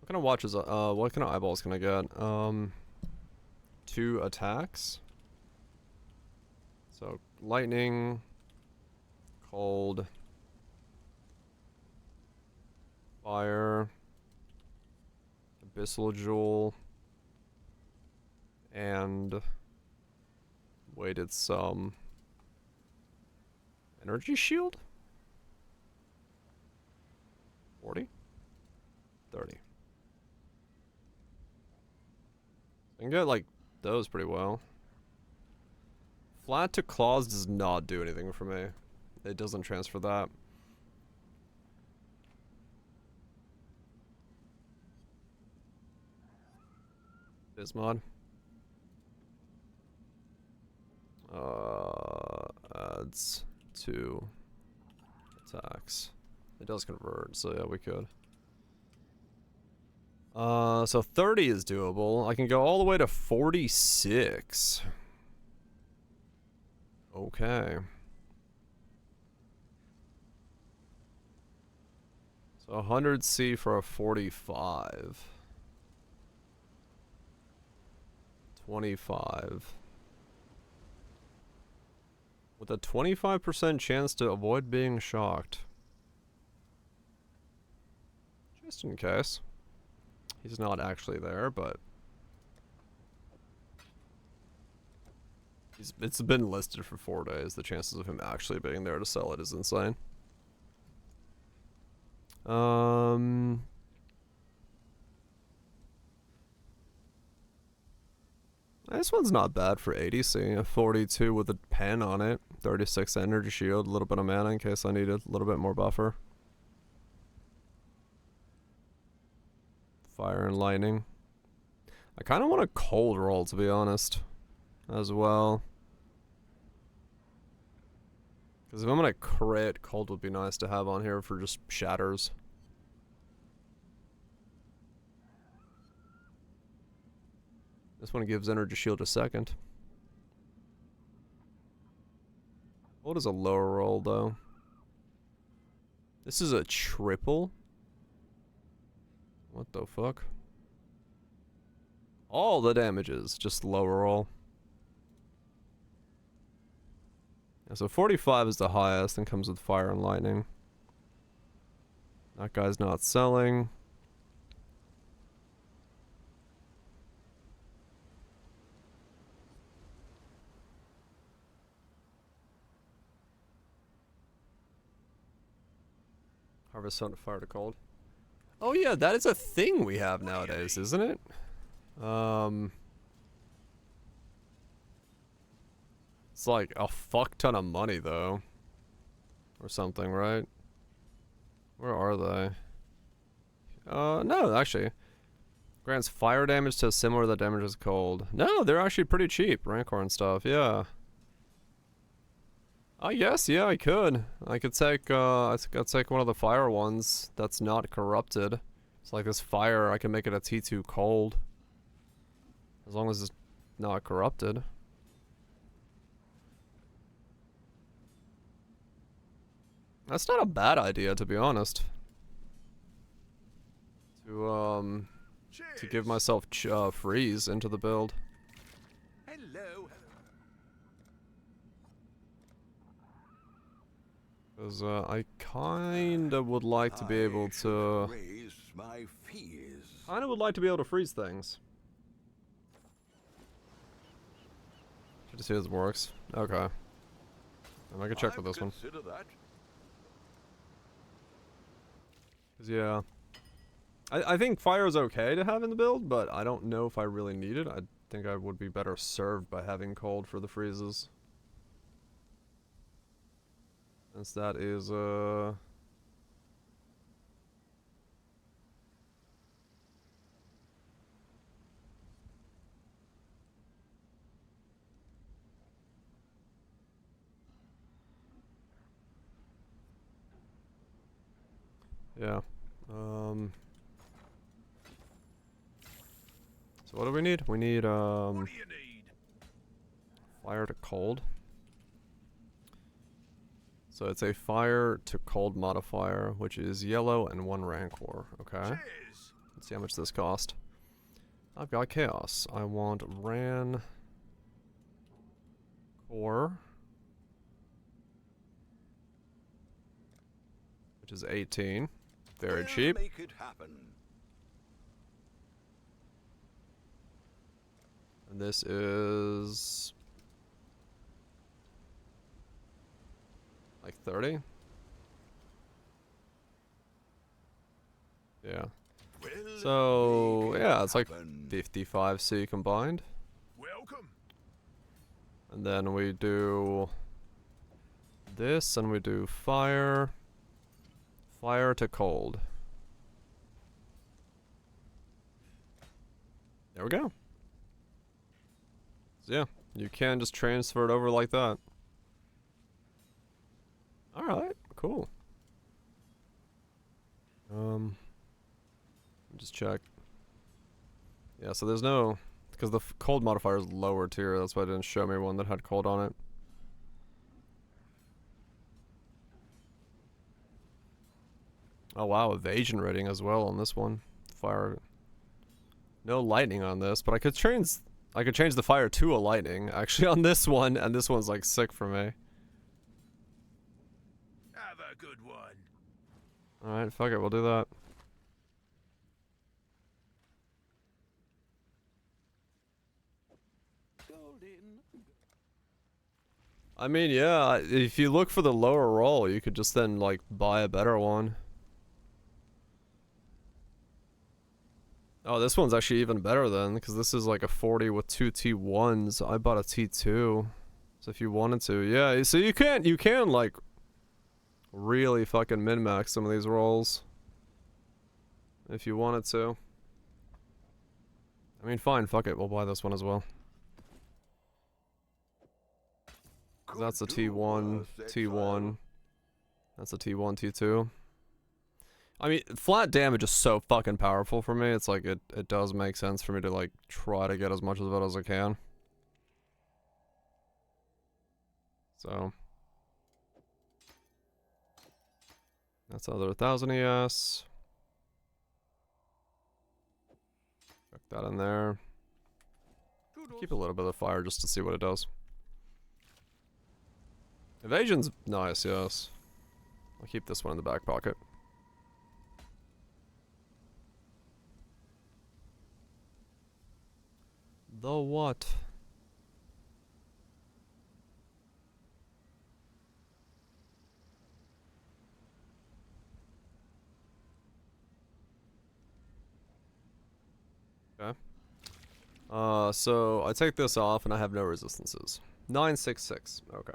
what kind of watches, what kind of eyeballs can I get? 2 attacks. So lightning, cold, fire, abyssal jewel, and weighted some energy shield. 40? 30. I can get like those pretty well. Flat to claws does not do anything for me. It doesn't transfer that. Bismod. Adds 2 attacks. It does convert, so yeah, we could. So 30 is doable. I can go all the way to 46. Okay. So 100C for a 45. 25. With a 25% chance to avoid being shocked. Just in case. He's not actually there, but it's been listed for 4 days. The chances of him actually being there to sell it is insane. This one's not bad for ADC. A 42 with a pen on it. 36 energy shield. A little bit of mana in case I need a little bit more buffer. Fire and lightning. I kind of want a cold roll, to be honest, as well. Because if I'm going to crit, cold would be nice to have on here for just shatters. This one gives energy shield a second. What is a lower roll, though? This is a triple? What the fuck? All the damages, just lower roll. Yeah, so 45 is the highest and comes with fire and lightning. That guy's not selling. Harvest Sun to Fire to Cold. Oh yeah, that is a thing we have nowadays, isn't it? It's like a fuck ton of money though. Or something, right? Where are they? No, actually. Grants fire damage to similar that damages cold. No, they're actually pretty cheap, Rancor and stuff, yeah. I guess, yeah, I could. I could take, I could take one of the fire ones that's not corrupted. It's like this fire, I can make it a T2 cold. As long as it's not corrupted. That's not a bad idea, to be honest. To give myself freeze into the build.
Hello.
Because I kinda would like to be able to... Kinda would like to be able to freeze things. Should see how this works. Okay. And I can check with this one.
That.
Cause yeah. I think fire is okay to have in the build, but I don't know if I really need it. I think I would be better served by having cold for the freezes. Since that is, Yeah. So what do we need? We need fire to cold. So it's a fire to cold modifier, which is yellow and 1 rancor. Okay. Let's see how much this cost. I've got chaos. I want ran core, which is 18. Very cheap.
Make it happen.
And this is like 30. Yeah. So yeah, it's like 55C combined.
Welcome.
And then we do this, and we do fire to cold. There we go. So yeah, you can just transfer it over like that. Alright, cool. Just check. Yeah, so there's no, because the cold modifier is lower tier, that's why it didn't show me one that had cold on it. Oh wow, evasion rating as well on this one. Fire. No lightning on this, but I could change the fire to a lightning actually on this one, and this one's like sick for me.
Have a good one.
Alright, fuck it, we'll do that. I mean, yeah, if you look for the lower roll, you could just then, like, buy a better one. Oh, this one's actually even better then, because this is like a 40 with 2 T1s. I bought a T2. So if you wanted to, yeah, so you can, like, really fucking min-max some of these rolls. If you wanted to. I mean, fine, fuck it, we'll buy this one as well. That's a T1, T1. That's a T1, T2. I mean, flat damage is so fucking powerful for me. It's like, it does make sense for me to, like, try to get as much of it as I can. So. That's another 1000 ES. Check that in there. Keep a little bit of fire just to see what it does. Evasion's nice, yes. I'll keep this one in the back pocket. The what? Okay. So I take this off and I have no resistances. 966. Okay.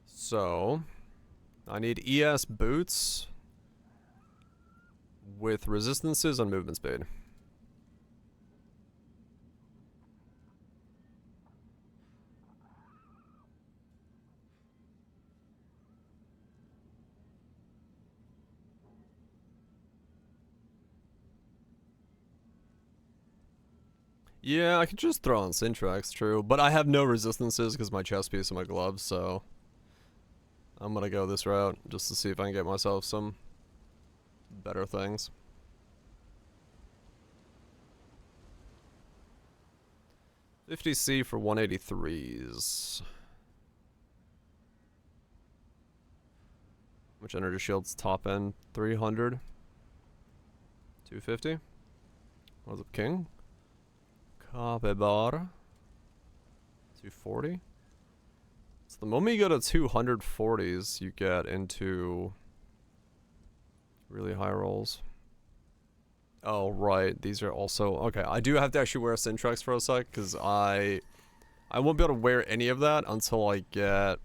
So I need ES boots with resistances and movement speed. Yeah, I could just throw on Syntrax, true. But I have no resistances because my chest piece and my gloves, so I'm gonna go this route just to see if I can get myself some better things. $50C for 183s. Which energy shield's top end? 300. 250. What's up, King? Copy bar. 240. So the moment you go to 240s, you get into really high rolls. Oh, right. These are also... Okay, I do have to actually wear Syntrax for a sec, because I won't be able to wear any of that until I get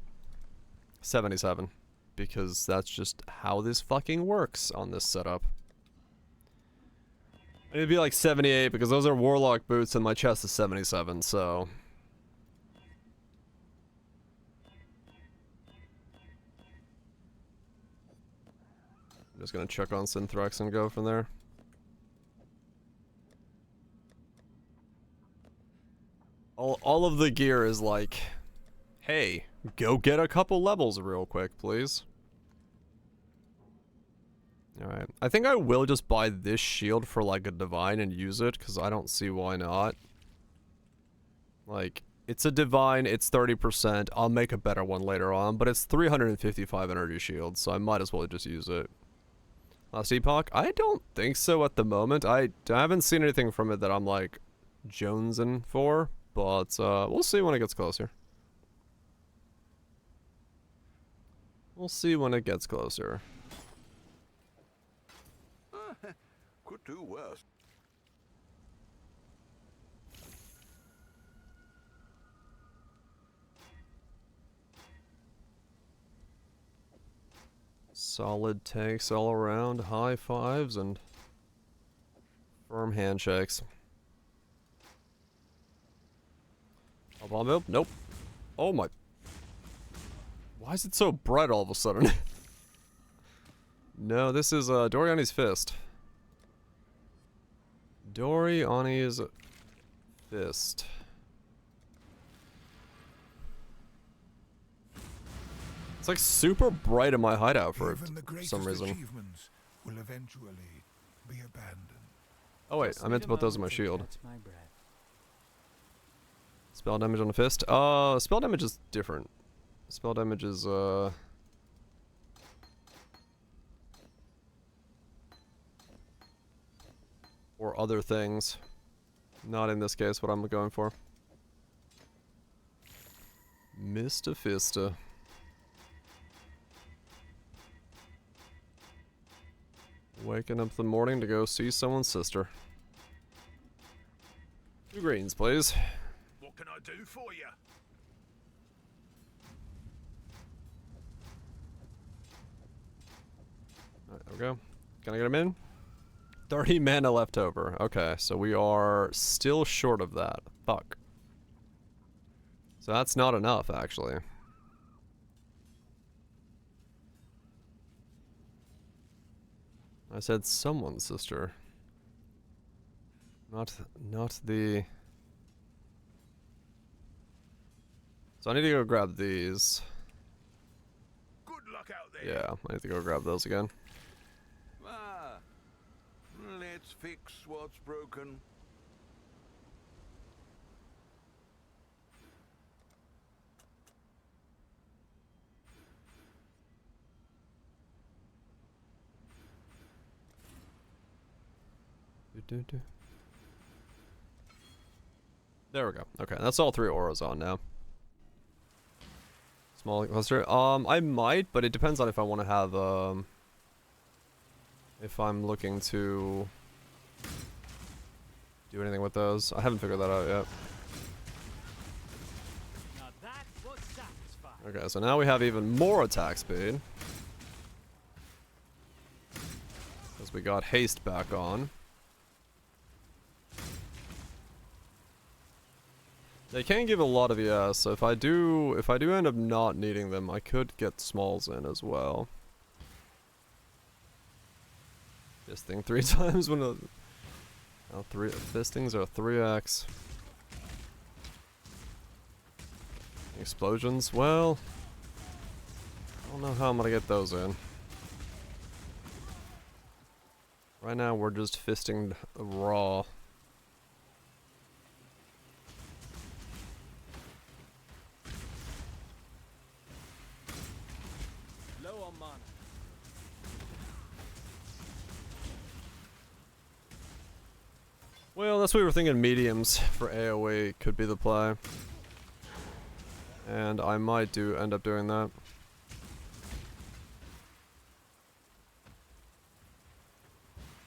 77. Because that's just how this fucking works on this setup. It'd be like 78, because those are Warlock boots and my chest is 77, so... Just gonna check on Synthrex and go from there. All of the gear is like, hey, go get a couple levels real quick, please. Alright, I think I will just buy this shield for like a divine and use it, because I don't see why not. Like, it's a divine, it's 30%, I'll make a better one later on, but it's 355 energy shield, so I might as well just use it. Last epoch? I don't think so at the moment. I haven't seen anything from it that I'm like jonesing for, but we'll see when it gets closer. We'll see when it gets closer.
Could do worse.
Solid takes all around, high fives and firm handshakes. A bomb build? Nope. Oh my. Why is it so bright all of a sudden? No, this is Doryani's fist. Doryani's fist. It's like super bright in my hideout for some reason.
Achievements will eventually be abandoned.
Oh wait, I meant to put those in my shield. Spell damage on the fist? Spell damage is different. Spell damage is, or other things. Not in this case what I'm going for. Mr. Fista. Waking up in the morning to go see someone's sister. 2 greens, please.
What can I do for you?
Alright, there we go. Can I get him in? 30 mana left over. Okay, so we are still short of that. Fuck. So that's not enough, actually. I said someone's sister. Not the... So I need to go grab these.
Good luck out there.
Yeah, I need to go grab those again.
Ah, let's fix what's broken.
There we go. Okay, that's all 3 auras on now. Small cluster. I might, but it depends on if I want to have, if I'm looking to do anything with those. I haven't figured that out yet.
Now that was satisfying.
Okay, so now we have even more attack speed. Because we got haste back on. They can give a lot of ES, so if I do end up not needing them, I could get smalls in as well. Fisting 3 times when a... Oh, fistings are 3x. Explosions, well... I don't know how I'm gonna get those in. Right now we're just fisting raw. Well, that's what we were thinking. Mediums for AoE could be the play. And I might end up doing that.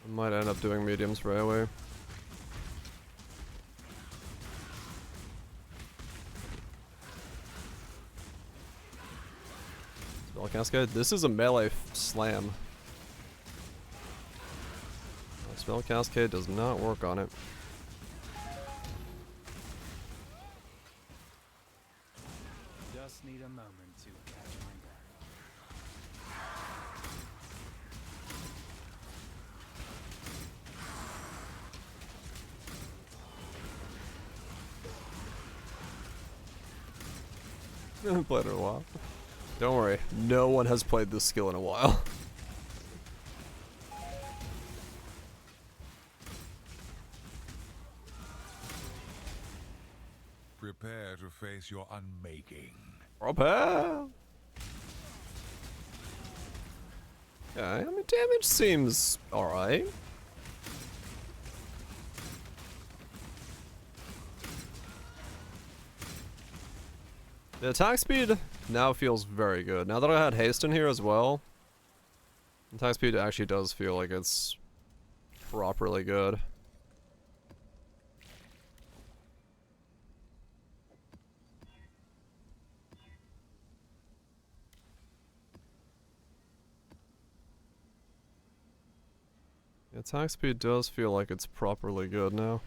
I might end up doing mediums for AoE. Spell Cascade. This is a melee slam. Spell Cascade does not work on it.
Just need a moment to catch my breath.
I haven't played it in a while. Don't worry, no one has played this skill in a while.
Prepare to face your unmaking.
Prepare! Yeah, I mean, damage seems alright. The attack speed now feels very good. Now that I had haste in here as well, attack speed actually does feel like it's properly good. The attack speed does feel like it's properly good now.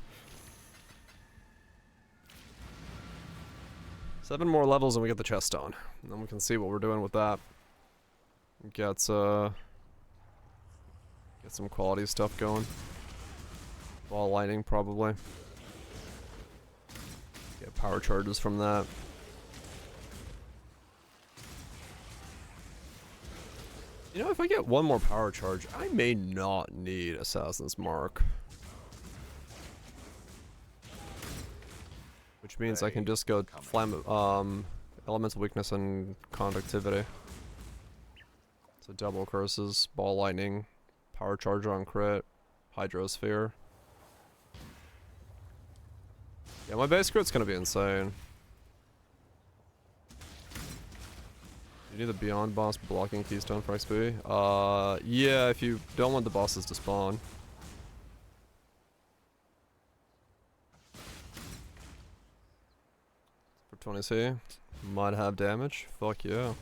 7 more levels and we get the chest on. And then we can see what we're doing with that. Get some quality stuff going. Ball lightning probably. Get power charges from that. You know, if I get one more power charge, I may not need Assassin's Mark. Which means I can just go elemental weakness and conductivity. So double curses, ball lightning, power charge on crit, hydrosphere. Yeah, my base crit's gonna be insane. You need the Beyond boss blocking keystone for XP? Yeah, if you don't want the bosses to spawn. For 20C, might have damage. Fuck yeah.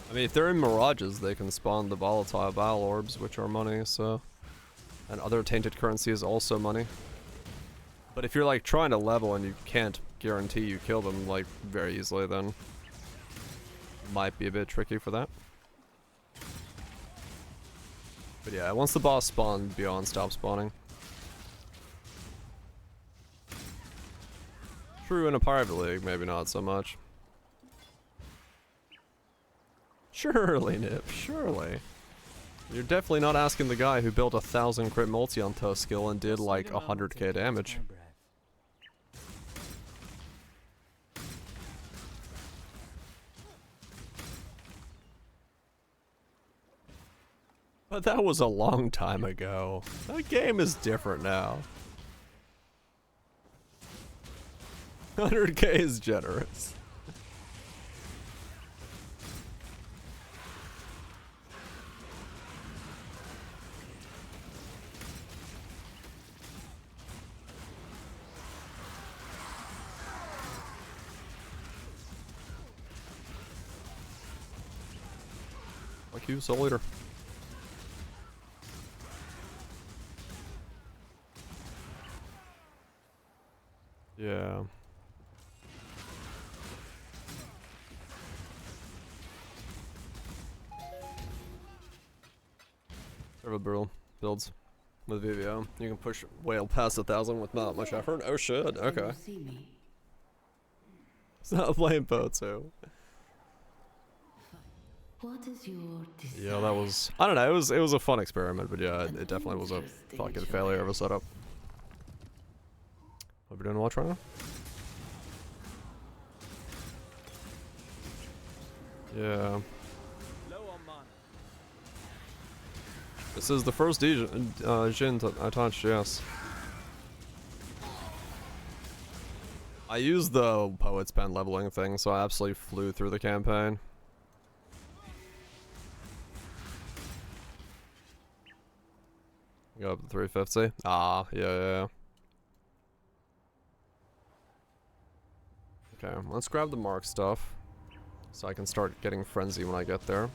I mean, if they're in mirages, they can spawn the volatile battle orbs, which are money, so... And other tainted currency is also money. But if you're, like, trying to level and you can't guarantee you kill them, like, very easily, then... Might be a bit tricky for that. But yeah, once the boss spawns, Beyond stops spawning. True in a private league, maybe not so much. Surely, Nip, surely. You're definitely not asking the guy who built 1,000 crit multi on Tusk skill and did like 100k damage. But that was a long time ago. That game is different now. 100k is generous. Like you, Soul Eater. Yeah. Server builds with VVO. You can push whale past 1,000 with not much effort. Oh shit, okay. Stop playing Poto.
What is your desire?
Yeah, that was... I don't know, it was a fun experiment, but yeah, it definitely was a fucking failure of a setup. What are we doing to watch right now? Yeah. This is the first Jin I touched, yes. I used the Poet's Pen leveling thing, so I absolutely flew through the campaign. Go up to 350. Ah, yeah. Okay, let's grab the mark stuff. So I can start getting frenzy when I get there.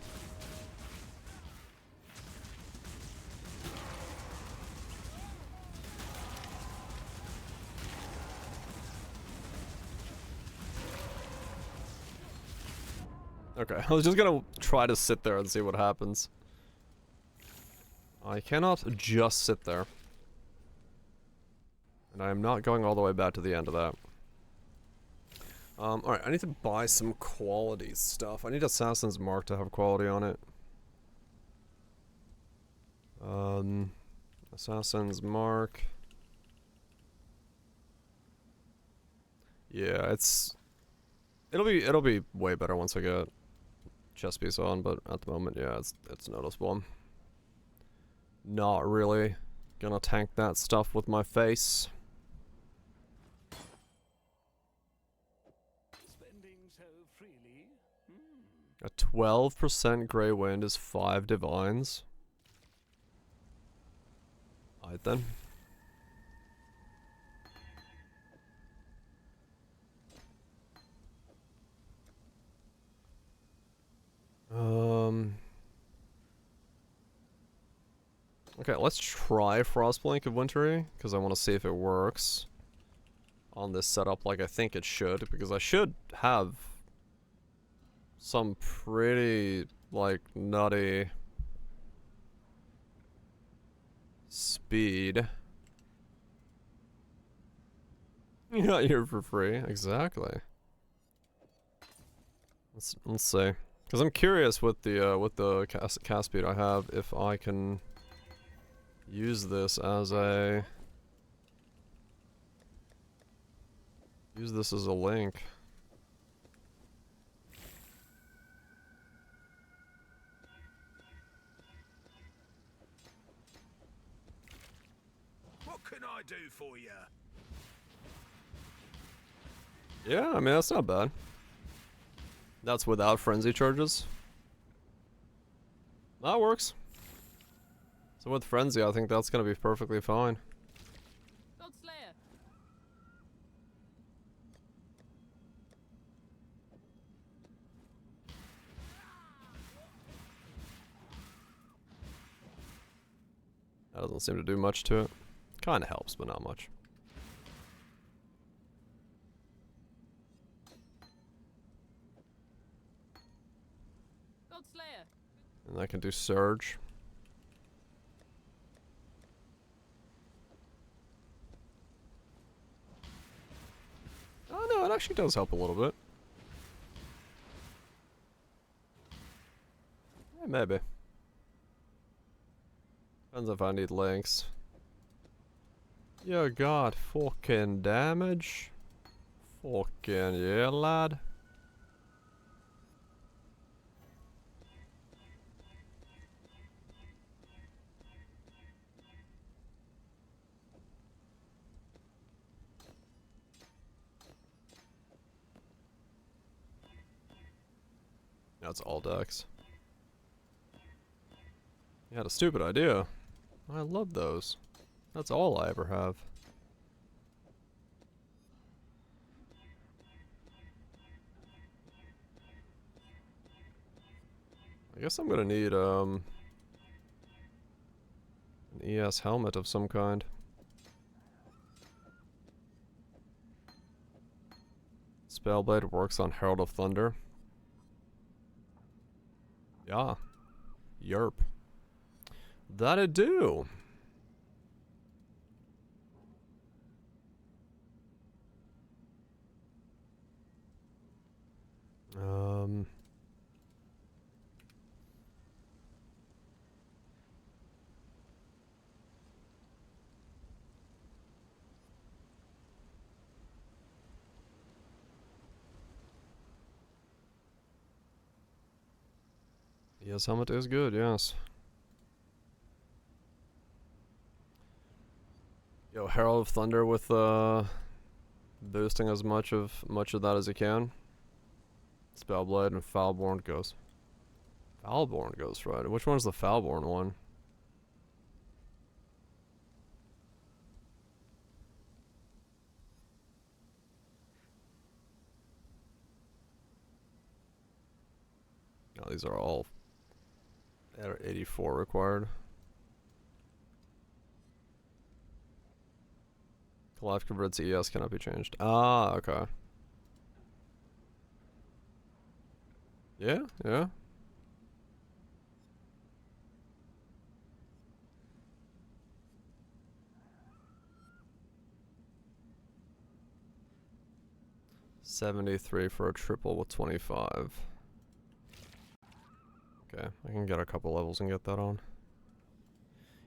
Okay, I was just gonna try to sit there and see what happens. I cannot just sit there. And I am not going all the way back to the end of that. Alright, I need to buy some quality stuff. I need Assassin's Mark to have quality on it. Assassin's Mark. Yeah, it'll be way better once I get chest piece on, but at the moment, yeah, it's noticeable. Not really gonna tank that stuff with my face. A 12% Grey Wind is 5 Divines. Alright then. Okay, let's try Frostblink of Wintry, because I want to see if it works on this setup like I think it should, because I should have some pretty, like, nutty speed. You're not here for free, exactly. Let's see, because I'm curious with the cast speed I have if I can use this as a link.
What can I do for you?
Yeah, I mean, that's not bad. That's without frenzy charges. That works. So with frenzy, I think that's gonna be perfectly fine.
Godslayer.
That doesn't seem to do much to it. Kinda helps, but not much.
Godslayer.
And I can do Surge. Oh no, it actually does help a little bit. Yeah, maybe. Depends if I need links. You got fucking damage. Fucking yeah, lad. That's all decks. You had a stupid idea. I love those. That's all I ever have. I guess I'm gonna need an ES helmet of some kind. Spellblade works on Herald of Thunder. Yeah. Yerp. That'd do. Yes, helmet is good, yes. Yo, Herald of Thunder with boosting as much of that as you can. Spellblade and Foulborn goes. Foulborn goes right. Which one's the Foulborn one? No, these are all at 84 required. Collapse converted to ES cannot be changed. Ah, okay. Yeah, yeah. 73 for a triple with 25. Okay, I can get a couple levels and get that on.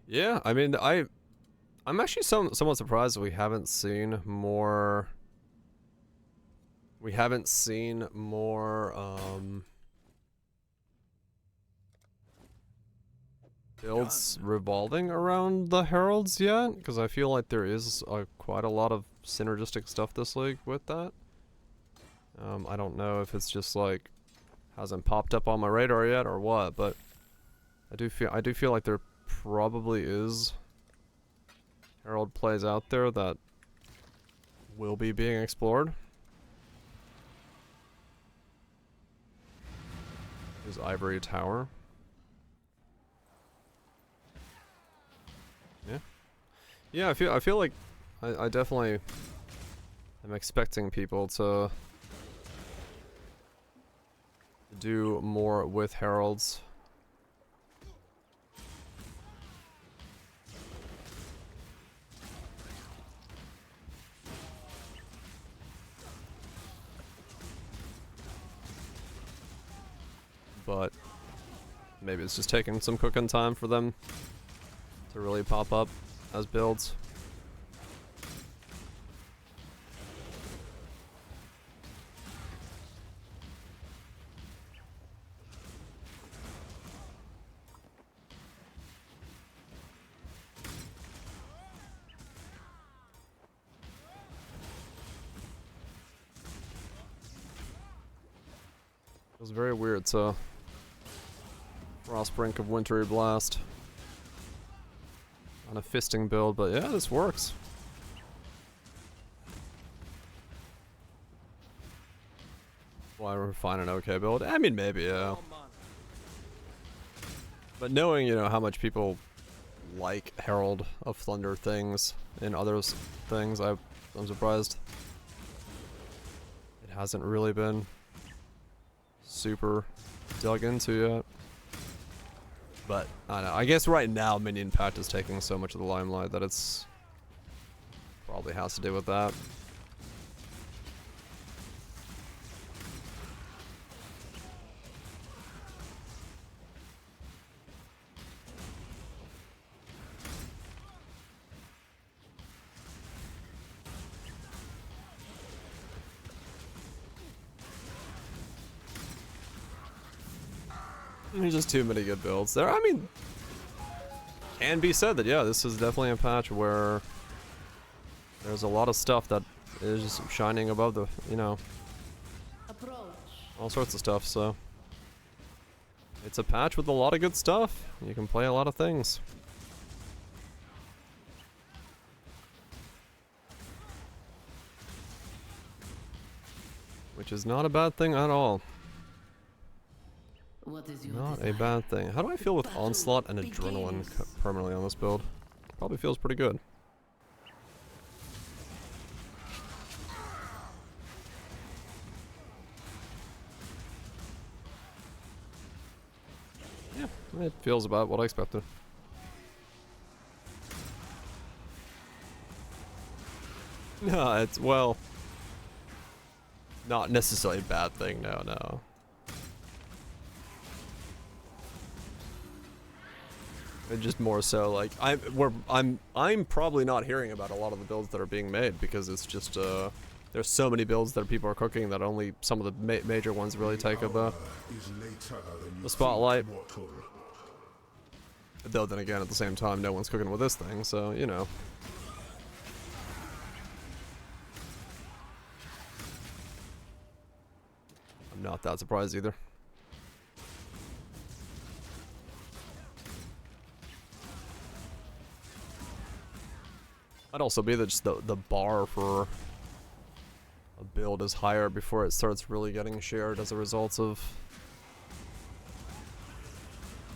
Yeah, I mean, I'm actually somewhat surprised that we haven't seen more. We haven't seen more builds revolving around the heralds yet, because I feel like there is quite a lot of synergistic stuff this league with that. I don't know if it's just like hasn't popped up on my radar yet or what, but I do feel like there probably is herald plays out there that will be being explored. Is Ivory Tower. Yeah. Yeah, I feel like I definitely am expecting people to do more with heralds. But maybe it's just taking some cooking time for them to really pop up as builds. It was very weird to Frostbrink of Wintry Blast on a fisting build, but yeah, this works. Why refine an okay build? I mean, maybe, yeah. But knowing, you know, how much people like Herald of Thunder things and other things, I'm surprised it hasn't really been super dug into yet. But I don't know, I guess right now Minion Pact is taking so much of the limelight that it's probably has to do with that. There's just too many good builds there. I mean, can be said that, yeah, this is definitely a patch where there's a lot of stuff that is just shining above the, you know, all sorts of stuff, so it's a patch with a lot of good stuff. You can play a lot of things. Which is not a bad thing at all. Not a bad thing. How do I feel with Onslaught and Adrenaline permanently on this build? Probably feels pretty good. Yeah, it feels about what I expected. No, it's, well, not necessarily a bad thing, no. And just more so like I'm probably not hearing about a lot of the builds that are being made because it's just there's so many builds that people are cooking that only some of the major ones really take up the spotlight. Though then again, at the same time, no one's cooking with this thing, so you know. I'm not that surprised either. Might also be that just the bar for a build is higher before it starts really getting shared as a result of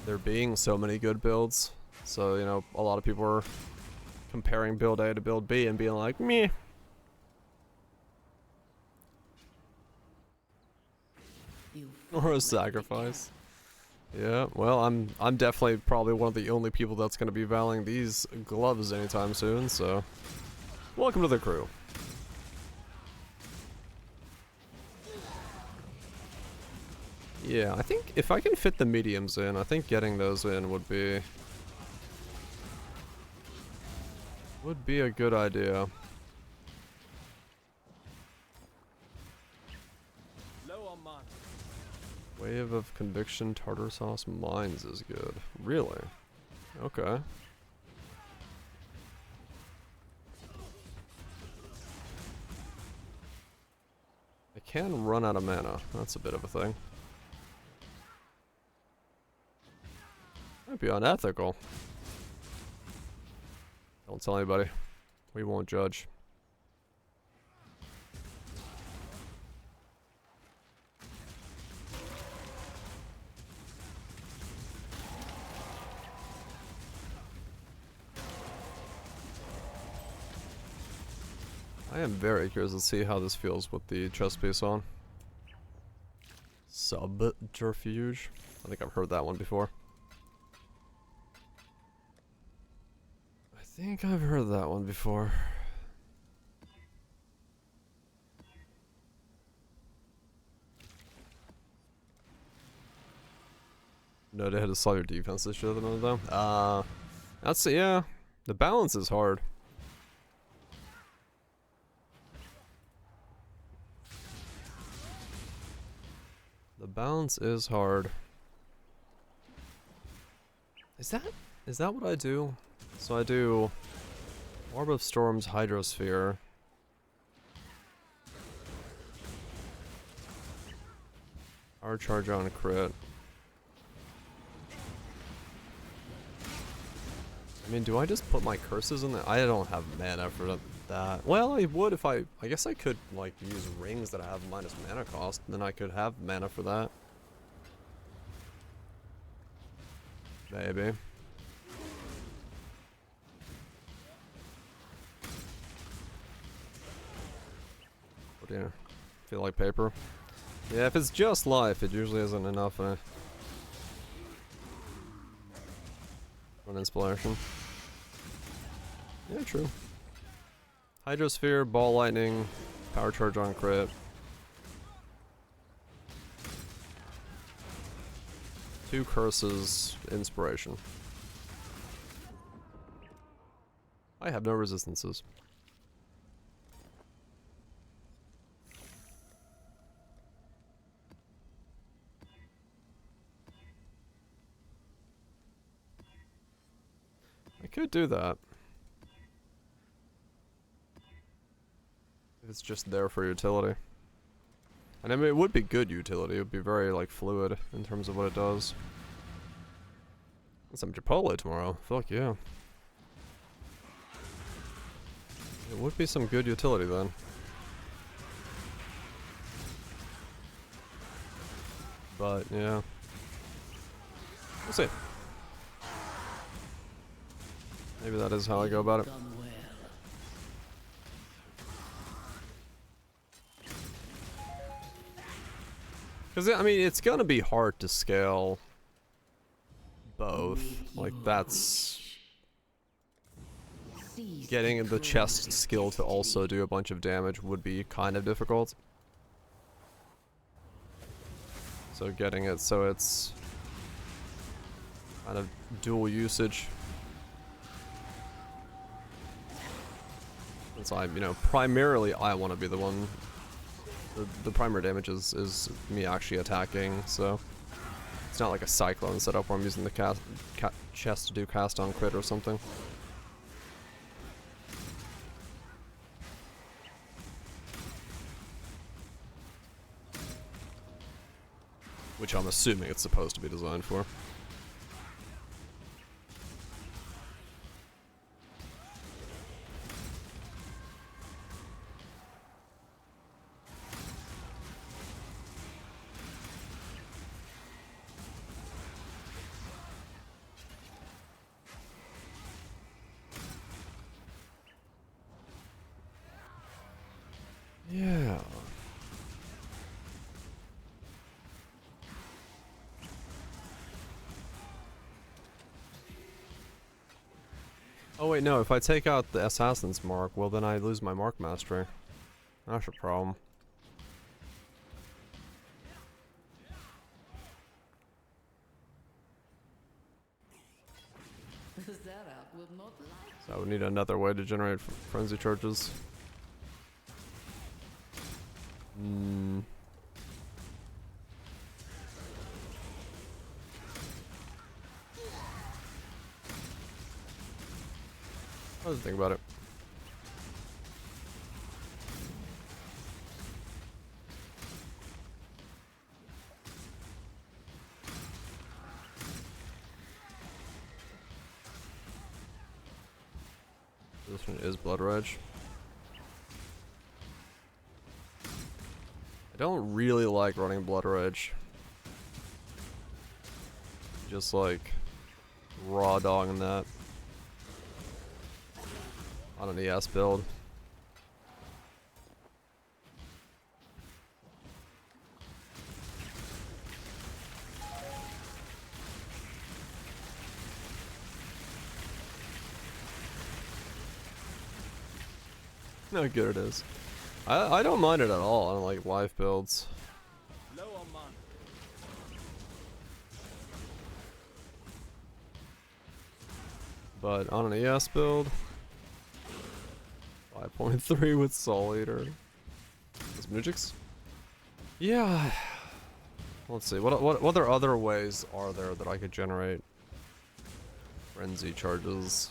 there being so many good builds. So, you know, a lot of people are comparing build A to build B and being like, meh. Or a sacrifice. Yeah, well, I'm definitely probably one of the only people that's going to be valuing these gloves anytime soon, so welcome to the crew. Yeah, I think if I can fit the mediums in, I think getting those in would be a good idea.
Low on mana.
Wave of Conviction, Tartar Sauce, Mines is good. Really? Okay. I can run out of mana. That's a bit of a thing. Might be unethical. Don't tell anybody. We won't judge. I am very curious to see how this feels with the chest piece on. Subterfuge. I think I've heard that one before. I think I've heard that one before. No, they had to solve your defense issue at the moment though. That's, yeah. The balance is hard. The balance is hard. Is that what I do? So I do Orb of Storms, Hydrosphere. Power Charge on crit. I mean, do I just put my curses in there? I don't have mana for that. Well, I would if I guess I could, like, use rings that have minus mana cost, and then I could have mana for that. Maybe. What do you feel like paper? Yeah, if it's just life, it usually isn't enough for an inspiration. Yeah, true. Hydrosphere, Ball Lightning, Power Charge on crit. Two curses, inspiration. I have no resistances. I could do that. If it's just there for utility. And I mean, it would be good utility. It would be very, like, fluid in terms of what it does. Some Chipotle tomorrow. Fuck yeah. It would be some good utility then. But, yeah. We'll see. Maybe that is how I go about it. Because, I mean, it's gonna be hard to scale both. Like, that's... Getting the chest skill to also do a bunch of damage would be kind of difficult. So getting it so it's kind of dual usage. Since I'm, you know, primarily I want to be the one. The primary damage is me actually attacking, so it's not like a cyclone setup where I'm using the chest to do cast on crit or something. Which I'm assuming it's supposed to be designed for. Yeah. Oh wait, no, if I take out the Assassin's Mark, well then I lose my Mark Mastery. That's a problem.
Zara will not like.
So I would need another way to generate frenzy charges. I was thinking about it. This one is Blood Rage. I don't really like running Blood Rage. Just like raw dogging that on an ES build. How good it is. I don't mind it at all on like live builds.
Low on mana.
But on an ES build, 5.3 with Soul Eater. Those Mujix? Yeah. Let's see. What other ways are there that I could generate frenzy charges?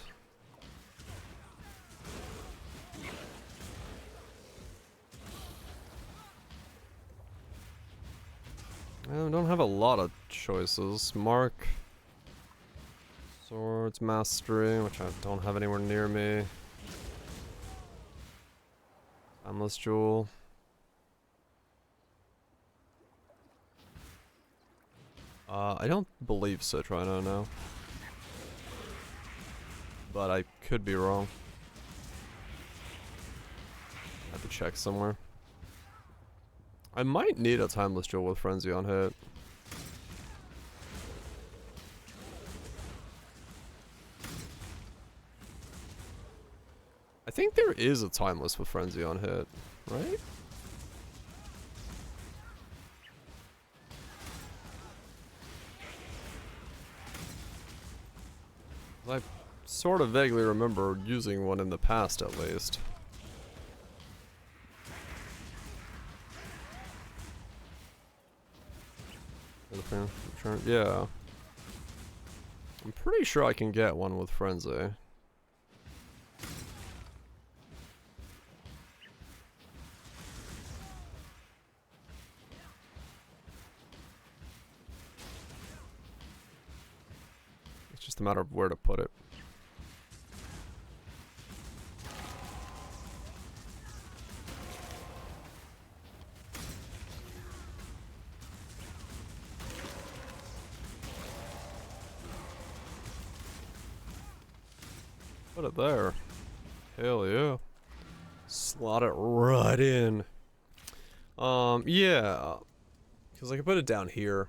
I don't have a lot of choices. Mark. Swords Mastery, which I don't have anywhere near me. Timeless Jewel. I don't believe Citrino, no. But I could be wrong. I have to check somewhere. I might need a Timeless Jewel with Frenzy on hit. I think there is a Timeless with Frenzy on hit, right? I sort of vaguely remember using one in the past, at least. Yeah. I'm pretty sure I can get one with Frenzy. It's just a matter of where to put it. Put it there. Hell yeah. Slot it right in. Yeah. Because I can put it down here.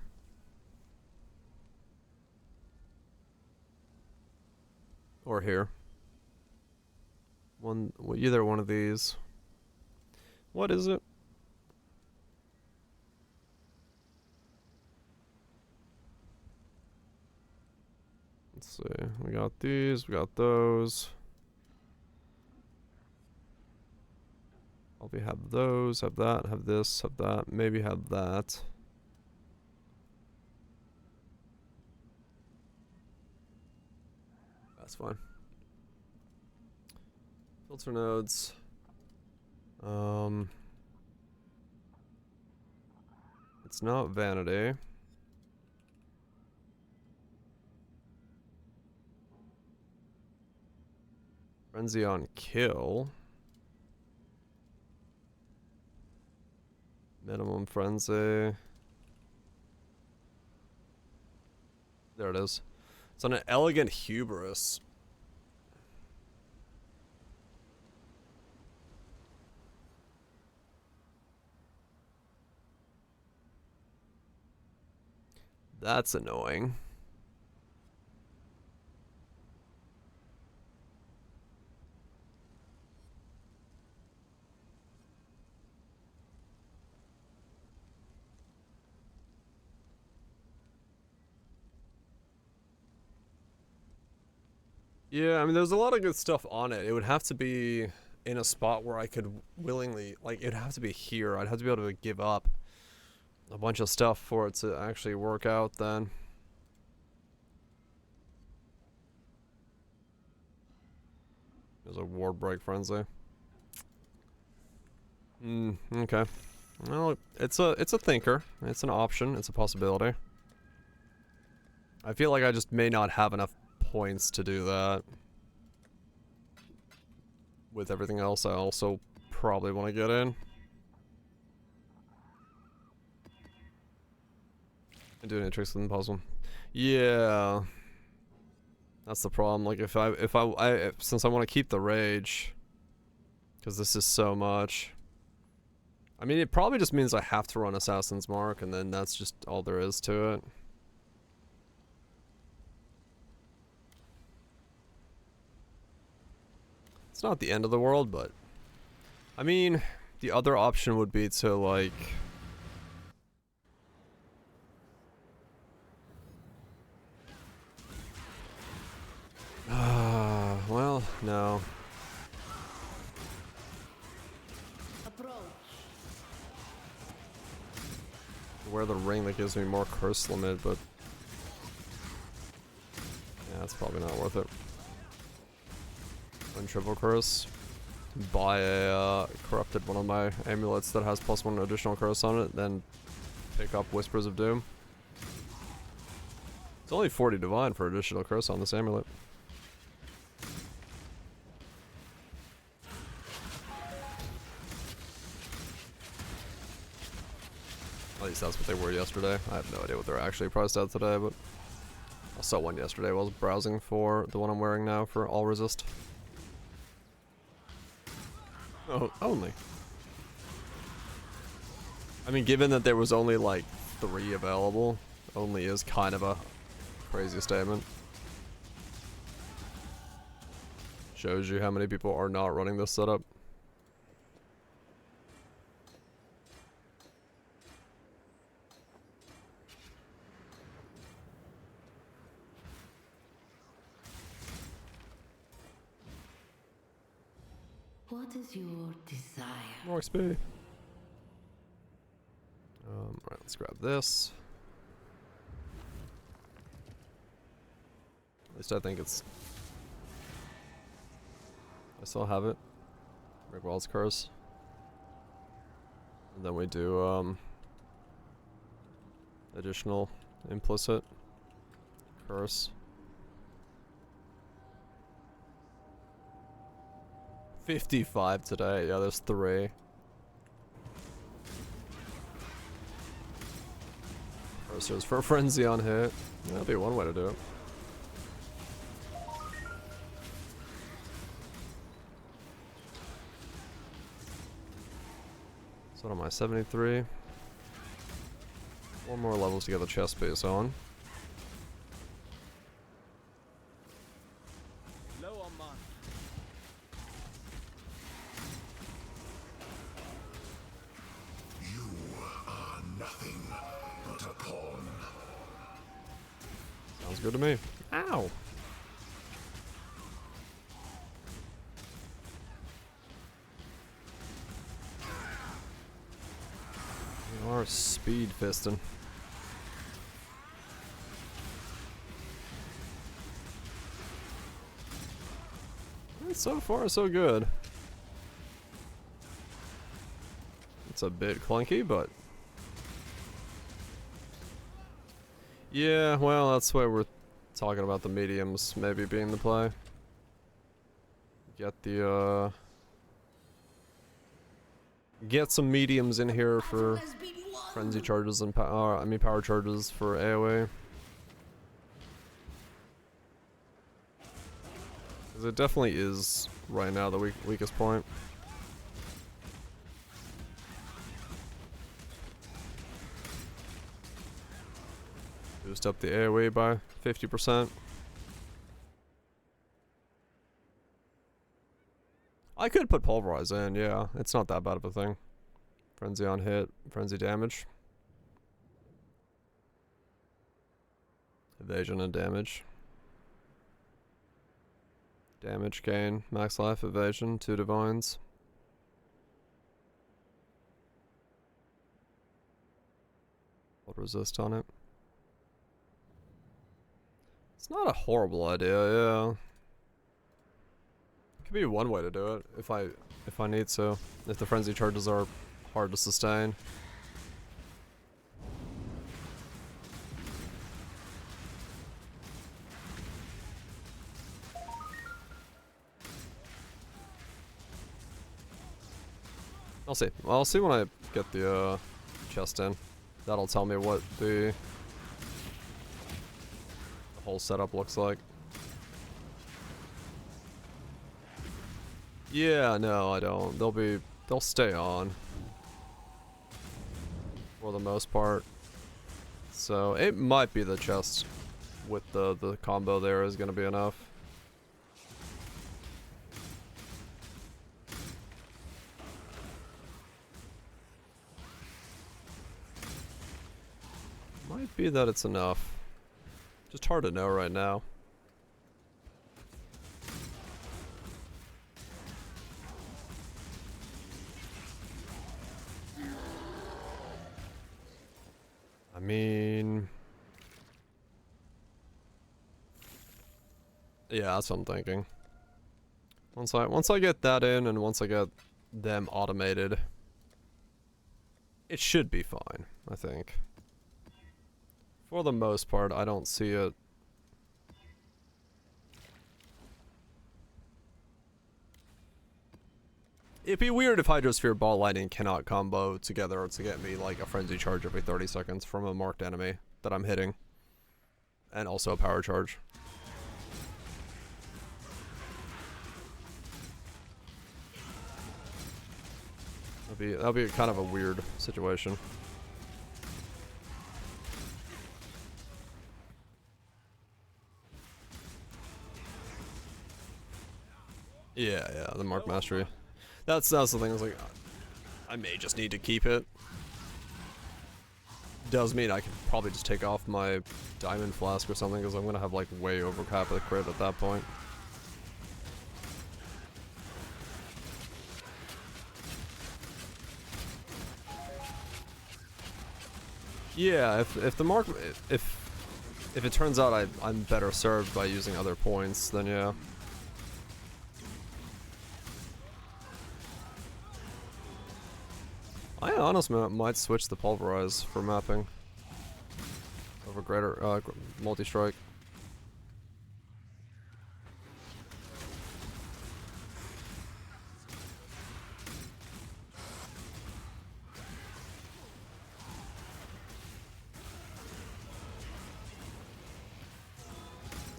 Or here. Either one of these. What is it? Let's see. We got these, we got those. Probably have those, have that, have this, have that, maybe have that. That's fine. Filter nodes. It's not vanity. Frenzy on kill. Minimum frenzy. There it is. It's on an elegant hubris. That's annoying. Yeah, I mean, there's a lot of good stuff on it. It would have to be in a spot where I could willingly, like, it'd have to be here. I'd have to be able to give up a bunch of stuff for it to actually work out then. There's a ward break frenzy. Okay. Well, it's a thinker. It's an option. It's a possibility. I feel like I just may not have enough points to do that. With everything else, I also probably want to get in. And do any tricks with the puzzle. Yeah. That's the problem. Like since I want to keep the rage, because this is so much. I mean, it probably just means I have to run Assassin's Mark, and then that's just all there is to it. It's not the end of the world, but I mean, the other option would be to like well, no. Wear the ring that gives me more curse limit, but yeah, that's probably not worth it. One triple curse. Buy a corrupted one of my amulets that has +1 additional curse on it, then pick up Whispers of Doom. It's only 40 divine for additional curse on this amulet. At least that's what they were yesterday. I have no idea what they're actually priced at today, but I saw one yesterday while I was browsing for the one I'm wearing now for all resist. Oh, only. I mean, given that there was only like 3 available, only is kind of a crazy statement. Shows you how many people are not running this setup.
What is your desire?
More XP. Right, let's grab this. At least I think it's... I still have it. Rigwell's Curse. And then we do, additional implicit curse. 55 today. Yeah, there's 3. Cursors for Frenzy on hit. That'd be one way to do it. So what am I, 73? 4 more levels to get the chest piece on.
Low on mana.
You are nothing but a pawn.
Sounds good to me. Ow! You are speed fisting. So far, so good. It's a bit clunky, but yeah, well, that's why we're talking about the mediums maybe being the play. Get the get some mediums in here for frenzy charges and power charges for AoE. Because it definitely is right now the weakest point. Boost up the AoE by 50%. I could put Pulverize in, yeah. It's not that bad of a thing. Frenzy on hit, frenzy damage. Evasion and damage. Damage gain, max life, evasion, 2 divines. Hold resist on it. It's not a horrible idea, yeah. Could be one way to do it if I need to. If the frenzy charges are hard to sustain. I'll see. Well, I'll see when I get the chest in. That'll tell me what the whole setup looks like. Yeah, no, I don't. They'll stay on for the most part. So it might be the chest with the combo there is gonna be enough. Might be that it's enough. Just hard to know right now. I mean, yeah, that's what I'm thinking. Once I get that in and once I get them automated, it should be fine, I think. For the most part, I don't see it. It'd be weird if Hydrosphere Ball Lightning cannot combo together to get me like a Frenzy Charge every 30 seconds from a marked enemy that I'm hitting. And also a Power Charge. That'd be kind of a weird situation. Yeah, the Mark Mastery. That's the thing, is like, I may just need to keep it. Does mean I can probably just take off my Diamond Flask or something, because I'm gonna have like way over cap of the crit at that point. Yeah, if the mark if it turns out I'm better served by using other points, then yeah. I honestly might switch the Pulverize for mapping over greater multi-strike.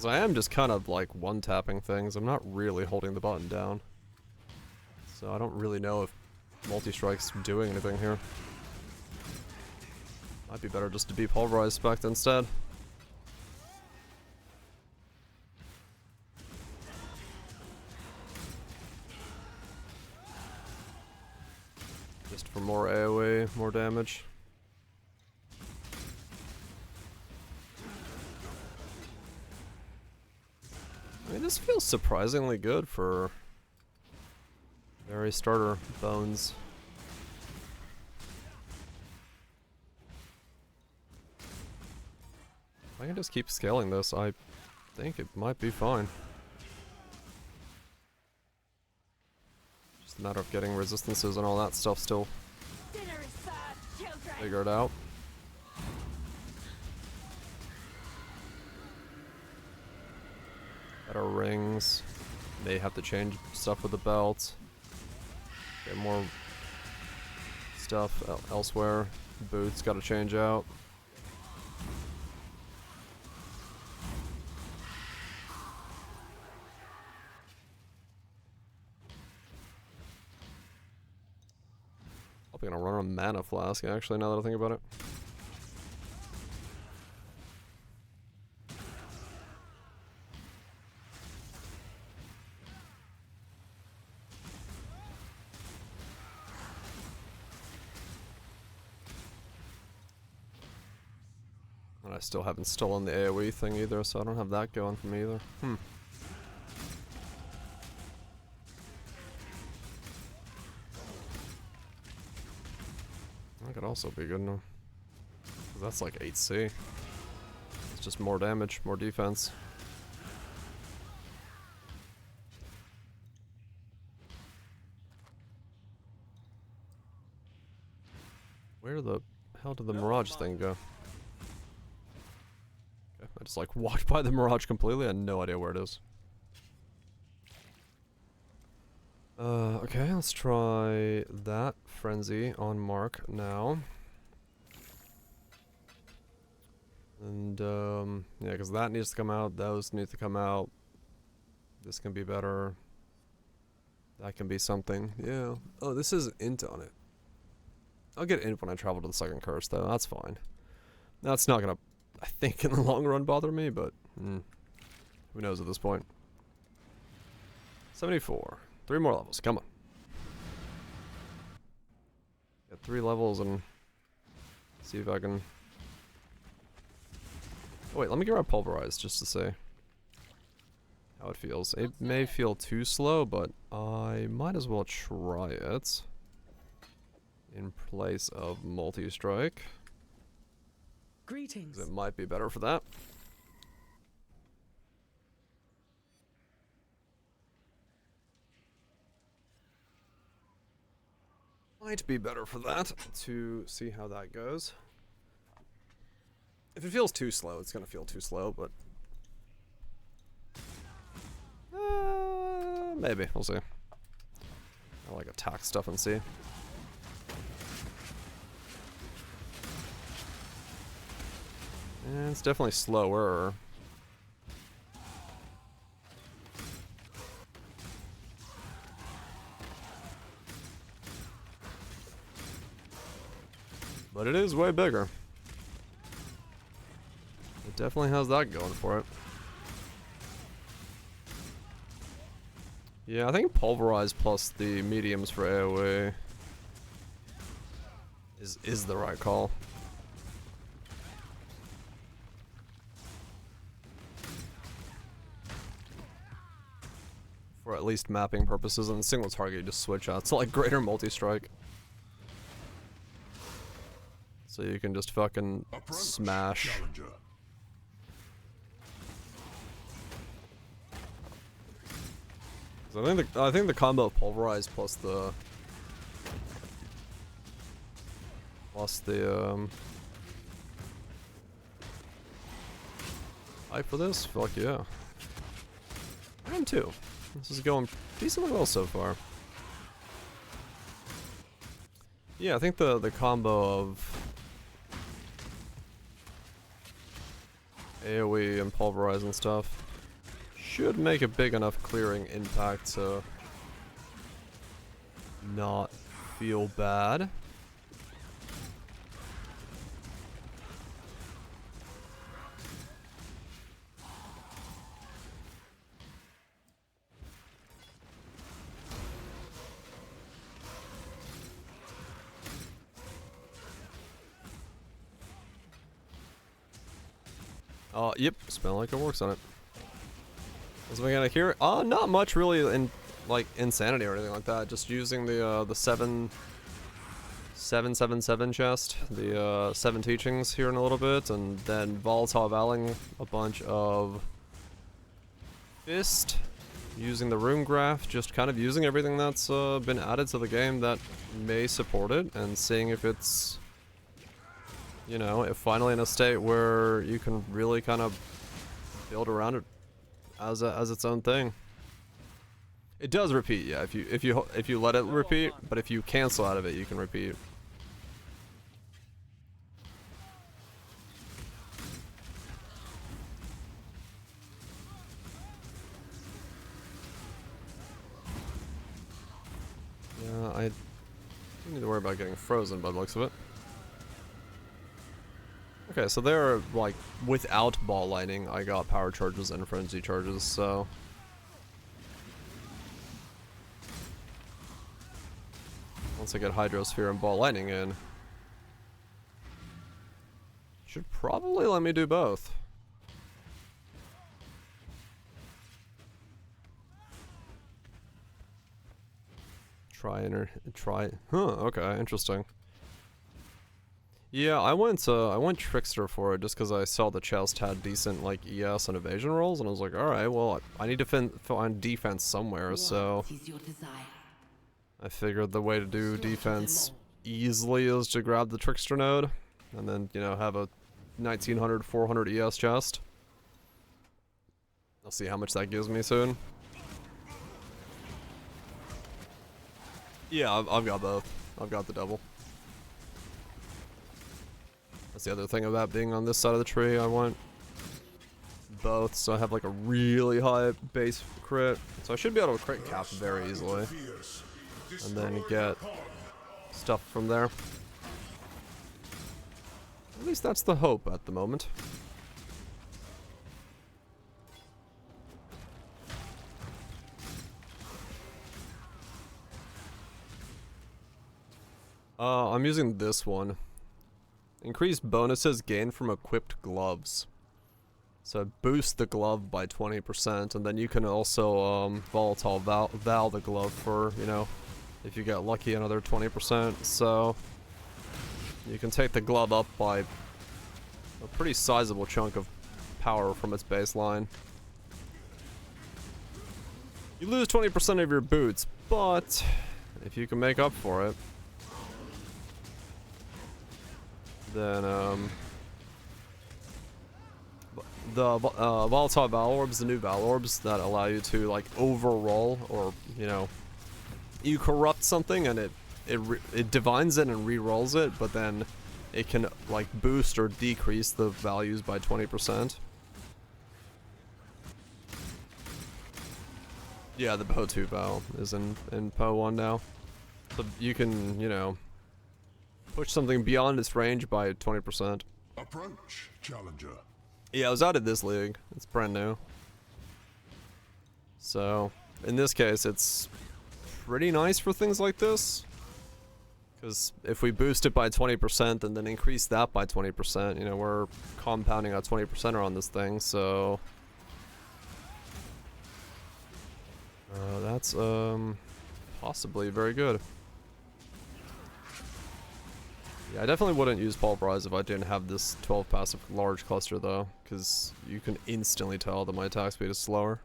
I am just kind of like one-tapping things. I'm not really holding the button down. So I don't really know if multi-strike's doing anything here. Might be better just to be pulverized spec instead. Just for more AoE, more damage. I mean, this feels surprisingly good for very starter bones. If I can just keep scaling this, I think it might be fine. Just a matter of getting resistances and all that stuff still figured out. Better rings. May have to change stuff with the belt. Get more stuff elsewhere. Boots gotta change out. Probably gonna run a mana flask actually, now that I think about it. I still haven't stolen the AoE thing either, so I don't have that going for me either. That could also be good enough. That's like 8C. It's just more damage, more defense. Where the hell did the Mirage thing go? Okay, I just like walked by the Mirage completely. I had no idea where it is. Okay, let's try that Frenzy on Mark now. And, yeah, because that needs to come out, those need to come out. This can be better. That can be something, yeah. Oh, this is int on it. I'll get int when I travel to the second curse, though, that's fine. That's not gonna, I think, in the long run bother me, but, who knows at this point. 74. 3 more levels, come on. Get 3 levels and see if I can... Oh wait, let me get my pulverized just to see how it feels. It may feel too slow, but I might as well try it in place of multi-strike.
Greetings.
It might be better for that. Might be better for that, to see how that goes. If it feels too slow, it's gonna feel too slow, but... maybe, we'll see. I'll like attack stuff and see. It's definitely slower. But it is way bigger. It definitely has that going for it. Yeah, I think Pulverize plus the mediums for AoE is the right call. For at least mapping purposes, and single target you just switch out to like greater multi-strike. So you can just fucking smash.
Challenger.
So I think the combo of Pulverize plus the hype for this? Fuck yeah. I am too. This is going decently well so far. Yeah, I think the combo of AoE and Pulverize and stuff should make a big enough clearing impact to not feel bad. Yep, Spell like it works on it. What's the mechanic here? Not much really in like insanity or anything like that. Just using the 777 chest, the 7 teachings here in a little bit, and then volatile valing a bunch of fist, using the room graph, just kind of using everything that's been added to the game that may support it, and seeing if it's, you know, if finally in a state where you can really kind of build around it as its own thing. It does repeat, yeah. If you let it repeat, but if you cancel out of it, you can repeat. Yeah, I don't need to worry about getting frozen by the looks of it. Okay, so they're like without ball lightning, I got power charges and frenzy charges, so once I get Hydrosphere and ball lightning in, should probably let me do both. Try, huh, okay, interesting. Yeah, I went Trickster for it just because I saw the chest had decent like ES and evasion rolls, and I was like, all right, well, I need to find defense somewhere, so
What is your desire?
I figured the way to do defense easily is to grab the Trickster node, and then have a 1900 400 ES chest. I'll see how much that gives me soon. Yeah, I've got both. I've got the double. That's the other thing about being on this side of the tree. I want both, so I have like a really high base crit. So I should be able to crit cap very easily. And then get stuff from there. At least that's the hope at the moment. I'm using this one. Increased bonuses gained from equipped gloves. So boost the glove by 20%, and then you can also volatile val the glove for, if you get lucky, another 20%. So you can take the glove up by a pretty sizable chunk of power from its baseline. You lose 20% of your boots, but if you can make up for it, then the volatile val orbs, the new val orbs that allow you to like overroll, or you corrupt something and it divines it and re-rolls it, but then it can like boost or decrease the values by 20%. Yeah, the Poe 2 val is in Poe 1 now. So you can, push something beyond its range by 20%.
Approach, challenger.
Yeah, it was out of this league. It's brand new. So, in this case, it's pretty nice for things like this. Because if we boost it by 20% and then increase that by 20%, we're compounding a 20% on this thing, so... that's, possibly very good. Yeah, I definitely wouldn't use Pulverize if I didn't have this 12 passive large cluster though, because you can instantly tell that my attack speed is slower.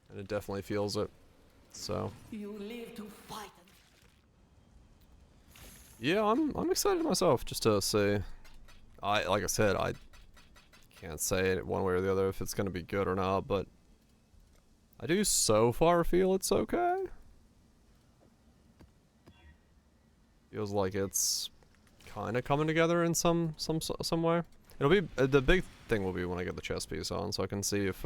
And it definitely feels it. So.
You live to fight.
Yeah, I'm excited myself just to see. Like I said, I can't say it one way or the other if it's gonna be good or not, but I do so far feel it's okay. Feels like it's kind of coming together in some way. It'll be the big thing will be when I get the chess piece on, so I can see if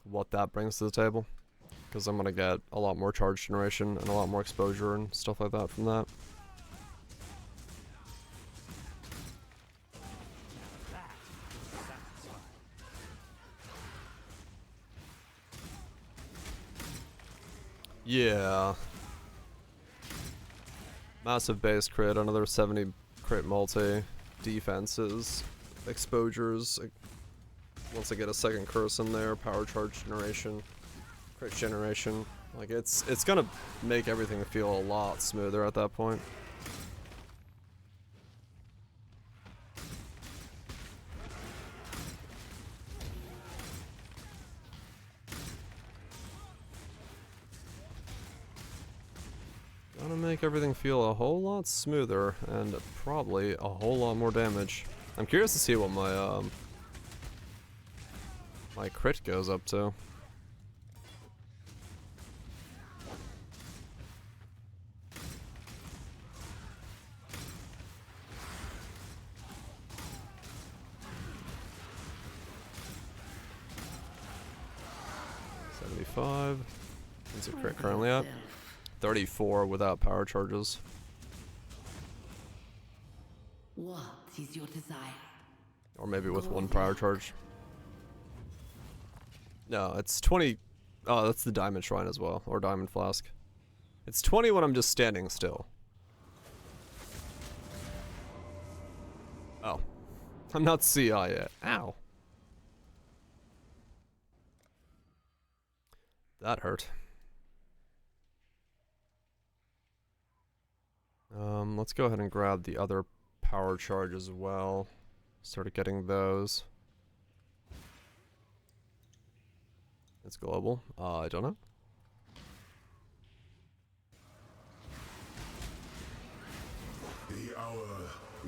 what that brings to the table, because I'm gonna get a lot more charge generation and a lot more exposure and stuff like that from that. Yeah. Massive base crit, another 70 crit multi, defenses, exposures, once I get a second curse in there, power charge generation, crit generation. Like it's gonna make everything feel a lot smoother at that point. Gonna make everything feel a whole lot smoother and probably a whole lot more damage. I'm curious to see what my my crit goes up to. $75. What's the crit currently at? 34 without power charges.
What is your desire?
Or maybe with one power charge. No, it's 20. Oh, that's the diamond shrine as well, or diamond flask. It's 20 when I'm just standing still. Oh. I'm not CI yet. Ow. That hurt. Let's go ahead and grab the other power charge as well. Started getting those. It's global. I don't know.
The hour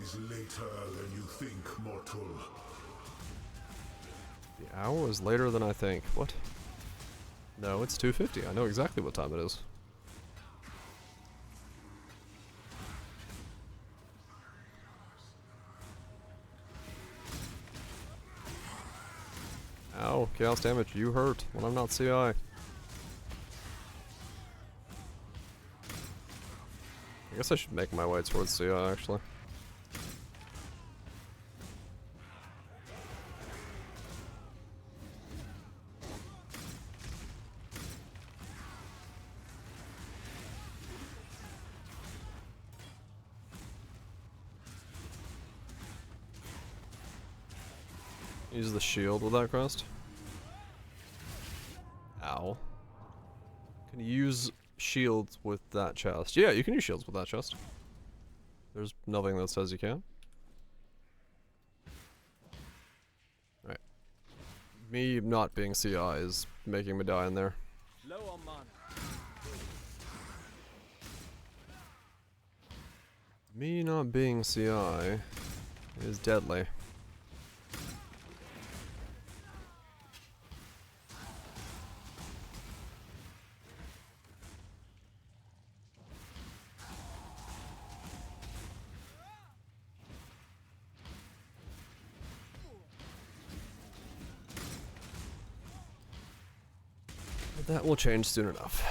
is later than you think, mortal.
The hour is later than I think. What? No, it's 2:50. I know exactly what time it is. Ow, chaos damage. You hurt when I'm not CI. I guess I should make my way towards CI actually. Use the shield with that crest. Ow. Can you use shields with that chest? Yeah, you can use shields with that chest. There's nothing that says you can't. Alright. Me not being CI is making me die in there.
Low on mana.
Me not being CI is deadly. That will change soon enough.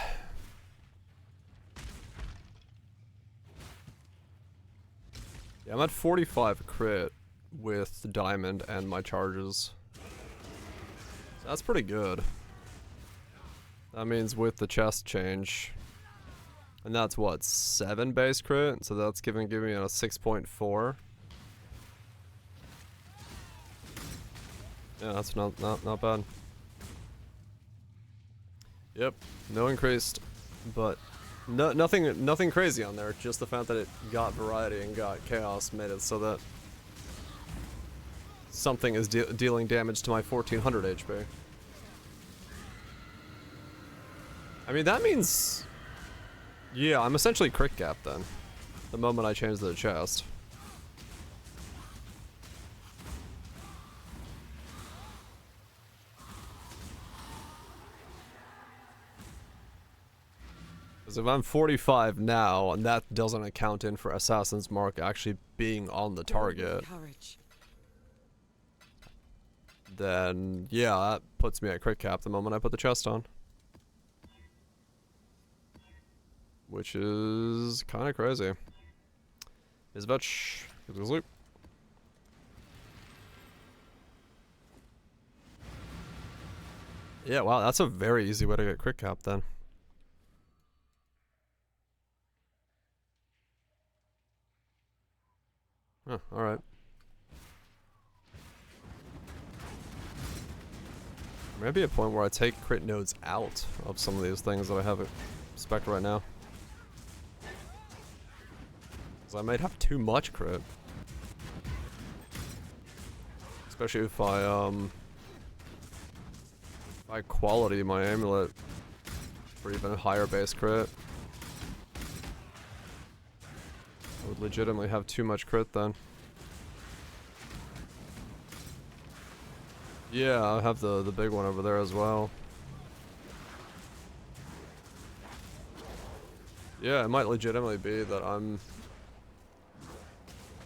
Yeah, I'm at 45 crit with the diamond and my charges. So that's pretty good. That means with the chest change. And that's what, 7 base crit? So that's giving me a 6.4. Yeah, that's not bad. Yep, no increased, but nothing crazy on there. Just the fact that it got variety and got chaos made it so that something is dealing damage to my 1400 HP. I mean, that means, yeah, I'm essentially crit gap then. The moment I change the chest. Because if I'm 45 now, and that doesn't account in for Assassin's Mark actually being on the target, then yeah, that puts me at crit cap the moment I put the chest on. Which is kind of crazy. Izvech, get his loot. Yeah, wow, that's a very easy way to get crit cap then. Oh, alright. Maybe a point where I take crit nodes out of some of these things that I have spec right now. Because I might have too much crit. Especially if I quality my amulet for even higher base crit. I would legitimately have too much crit then. Yeah, I have the big one over there as well. Yeah, it might legitimately be that I'm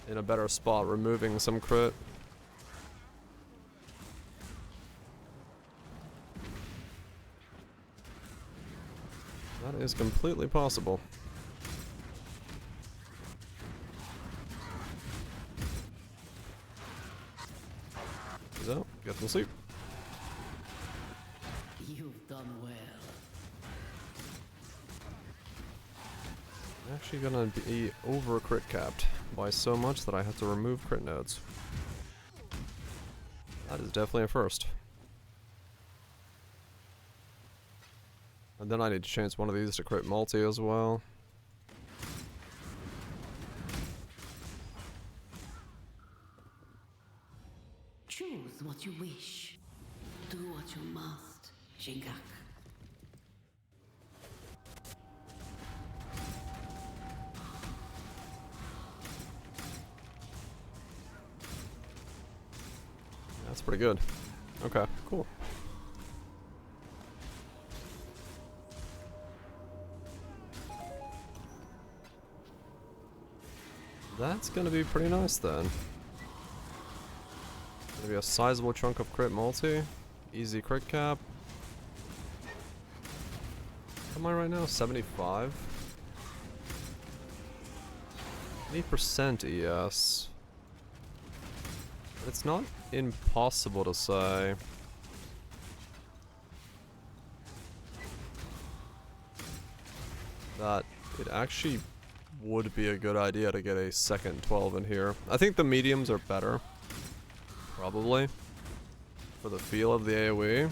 in a better spot removing some crit. That is completely possible. So, get some sleep.
You've done well.
I'm actually gonna be over crit capped by so much that I have to remove crit nodes. That is definitely a first. And then I need to change one of these to crit multi as well.
Choose what you wish. Do what you must, Shingak.
That's pretty good. Okay, cool. That's gonna be pretty nice then. Gonna be a sizable chunk of crit multi. Easy crit cap. Am I right now? 75? 80% ES. But it's not impossible to say. That it actually would be a good idea to get a second 12 in here. I think the mediums are better. Probably. For the feel of the AoE.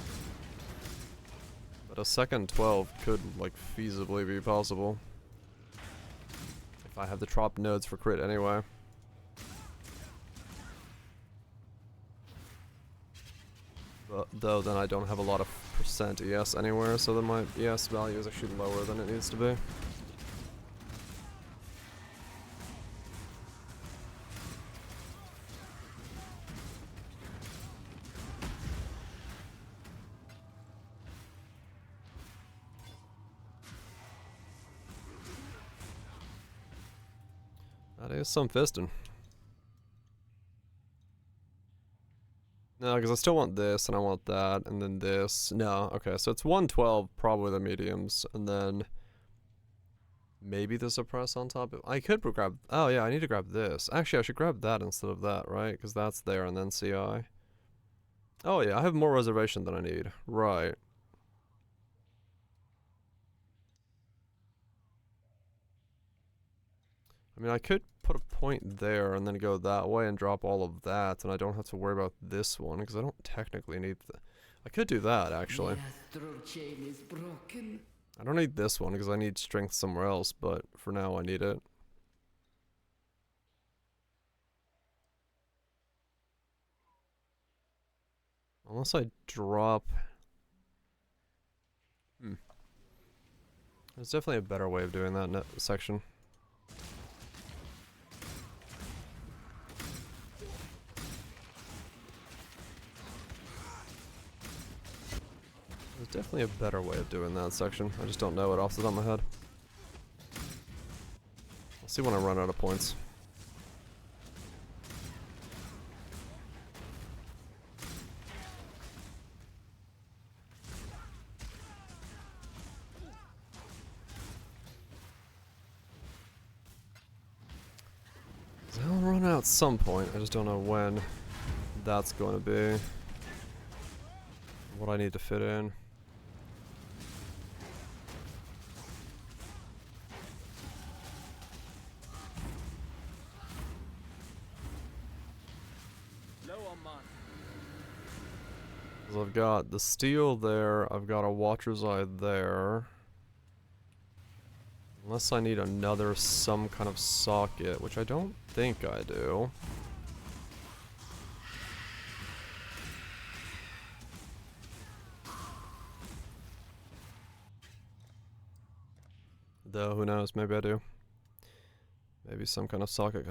But a second 12 could, like, feasibly be possible. If I have the trop nodes for crit anyway. But, though, then I don't have a lot of percent ES anywhere, so then my ES value is actually lower than it needs to be. That is some fisting. No, because I still want this, and I want that, and then this. No, okay, so it's 112, probably the mediums, and then maybe the suppress on top. I could grab, oh yeah, I need to grab this. Actually, I should grab that instead of that, right? Because that's there, and then CI. Oh yeah, I have more reservation than I need. Right. I mean, I could put a point there and then go that way and drop all of that, and I don't have to worry about this one, because I don't technically need I could do that, actually.
The astral chain is broken.
I don't need this one, because I need strength somewhere else, but for now I need it. Unless I drop... There's definitely a better way of doing that section. There's definitely a better way of doing that section. I just don't know it off the top of my head. I'll see when I run out of points. I'll run out at some point. I just don't know when that's going to be. What I need to fit in. So I've got the steel there, I've got a Watcher's Eye there. Unless I need another, some kind of socket, which I don't think I do. Though, who knows, maybe I do. Maybe some kind of socket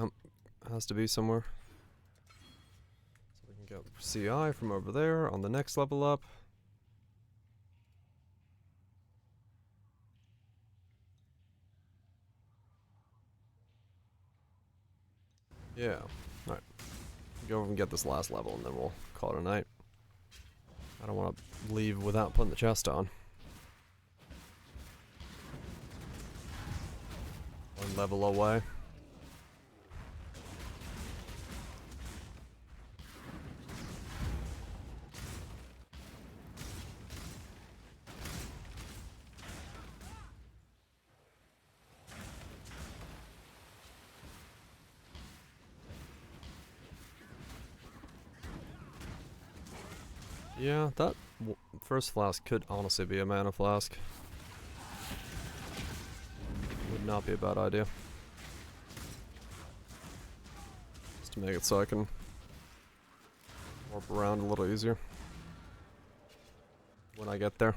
has to be somewhere. So we can get CI from over there on the next level up. Yeah, alright. Go over and get this last level and then we'll call it a night. I don't want to leave without putting the chest on. One level away. Yeah, that first flask could honestly be a mana flask. Would not be a bad idea. Just to make it so I can warp around a little easier when I get there.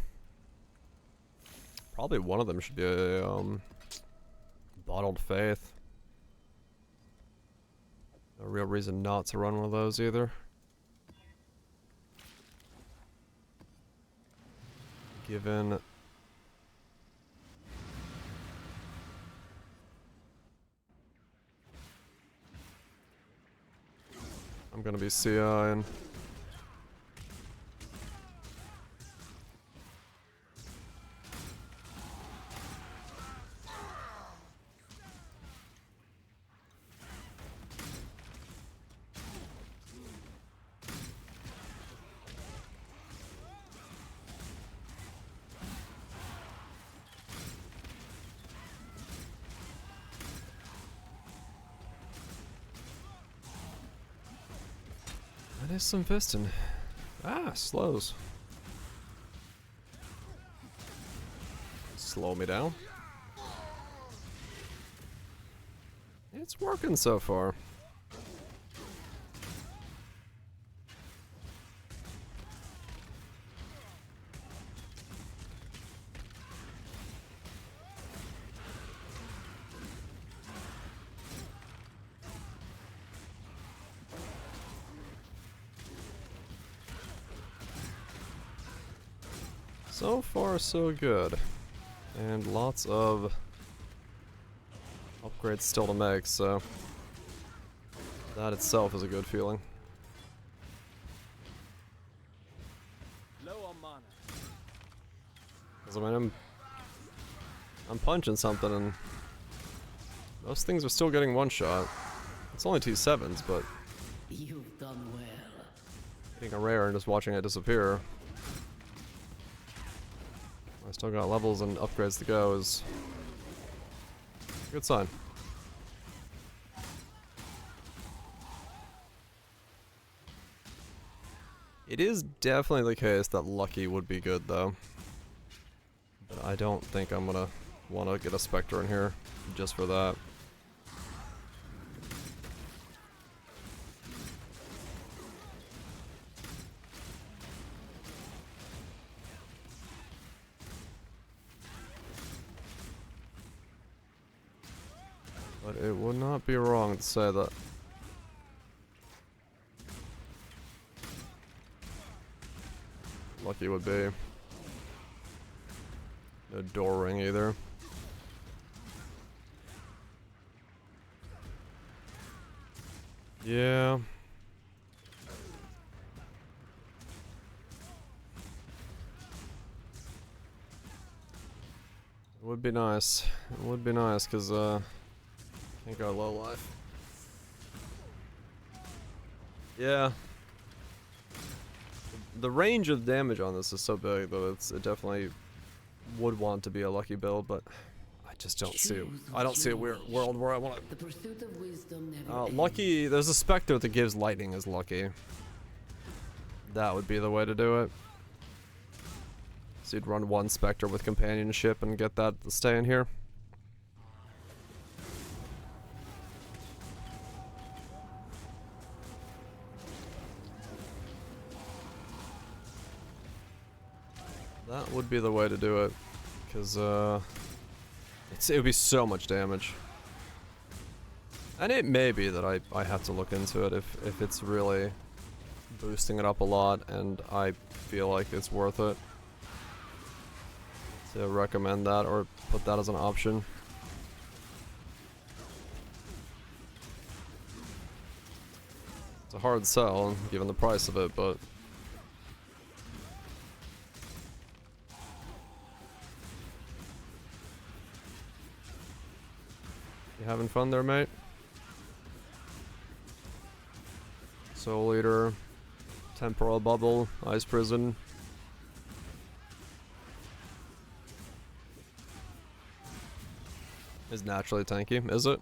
Probably one of them should be a Bottled Faith. No real reason not to run one of those either. Given I'm gonna be CIing. That is some piston. Ah, slows. Slow me down. It's working so far. So far, so good. And lots of upgrades still to make, so that itself is a good feeling.
Low on mana.
Because I mean, I'm punching something and most things are still getting one shot. It's only 2/7s, but
You've done well.
hitting a rare and just watching it disappear. I still got levels and upgrades to go is a good sign. It is definitely the case that Lucky would be good though. But I don't think I'm gonna want to get a Spectre in here just for that. But it would not be wrong to say that. Lucky would be. No door ring either. Yeah. It would be nice. It would be nice, because, can't go low life. Yeah. The range of damage on this is so big that it definitely would want to be a Lucky build, but I just don't see it. I don't see a weird world where I want to.
The pursuit of wisdom never ends.
Lucky, there's a Spectre that gives lightning as Lucky. That would be the way to do it. So you'd run one Spectre with companionship and get that to stay in here. That would be the way to do it, because it would be so much damage. And it may be that I have to look into it if it's really boosting it up a lot and I feel like it's worth it to recommend that or put that as an option. It's a hard sell given the price of it, but you having fun there, mate? Soul Eater, Temporal Bubble, Ice Prison. Is naturally tanky, is it?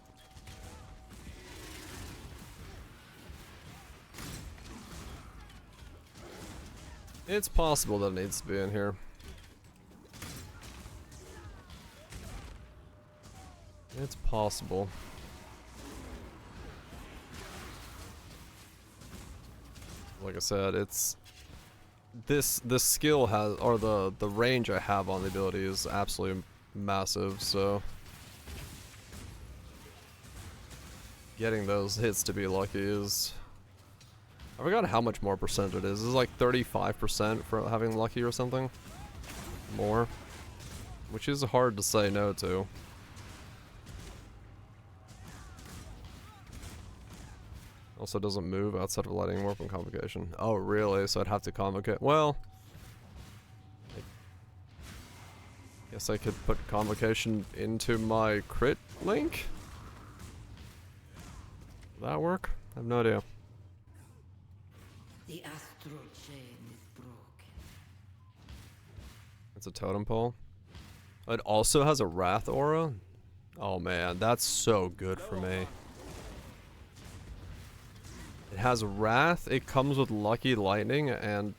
It's possible that it needs to be in here. It's possible. Like I said, it's this skill has, or the range I have on the ability is absolutely massive, so getting those hits to be lucky is, I forgot how much more percent it is. It's like 35% for having lucky or something more, which is hard to say no to. Also doesn't move outside of lighting warp and convocation. Oh really? So I'd have to convocate. Well, I guess I could put convocation into my crit link? Will that work? I have no idea.
The astral chain is broken.
It's a totem pole. It also has a wrath aura? Oh man, that's so good for me. It has wrath, it comes with lucky lightning, and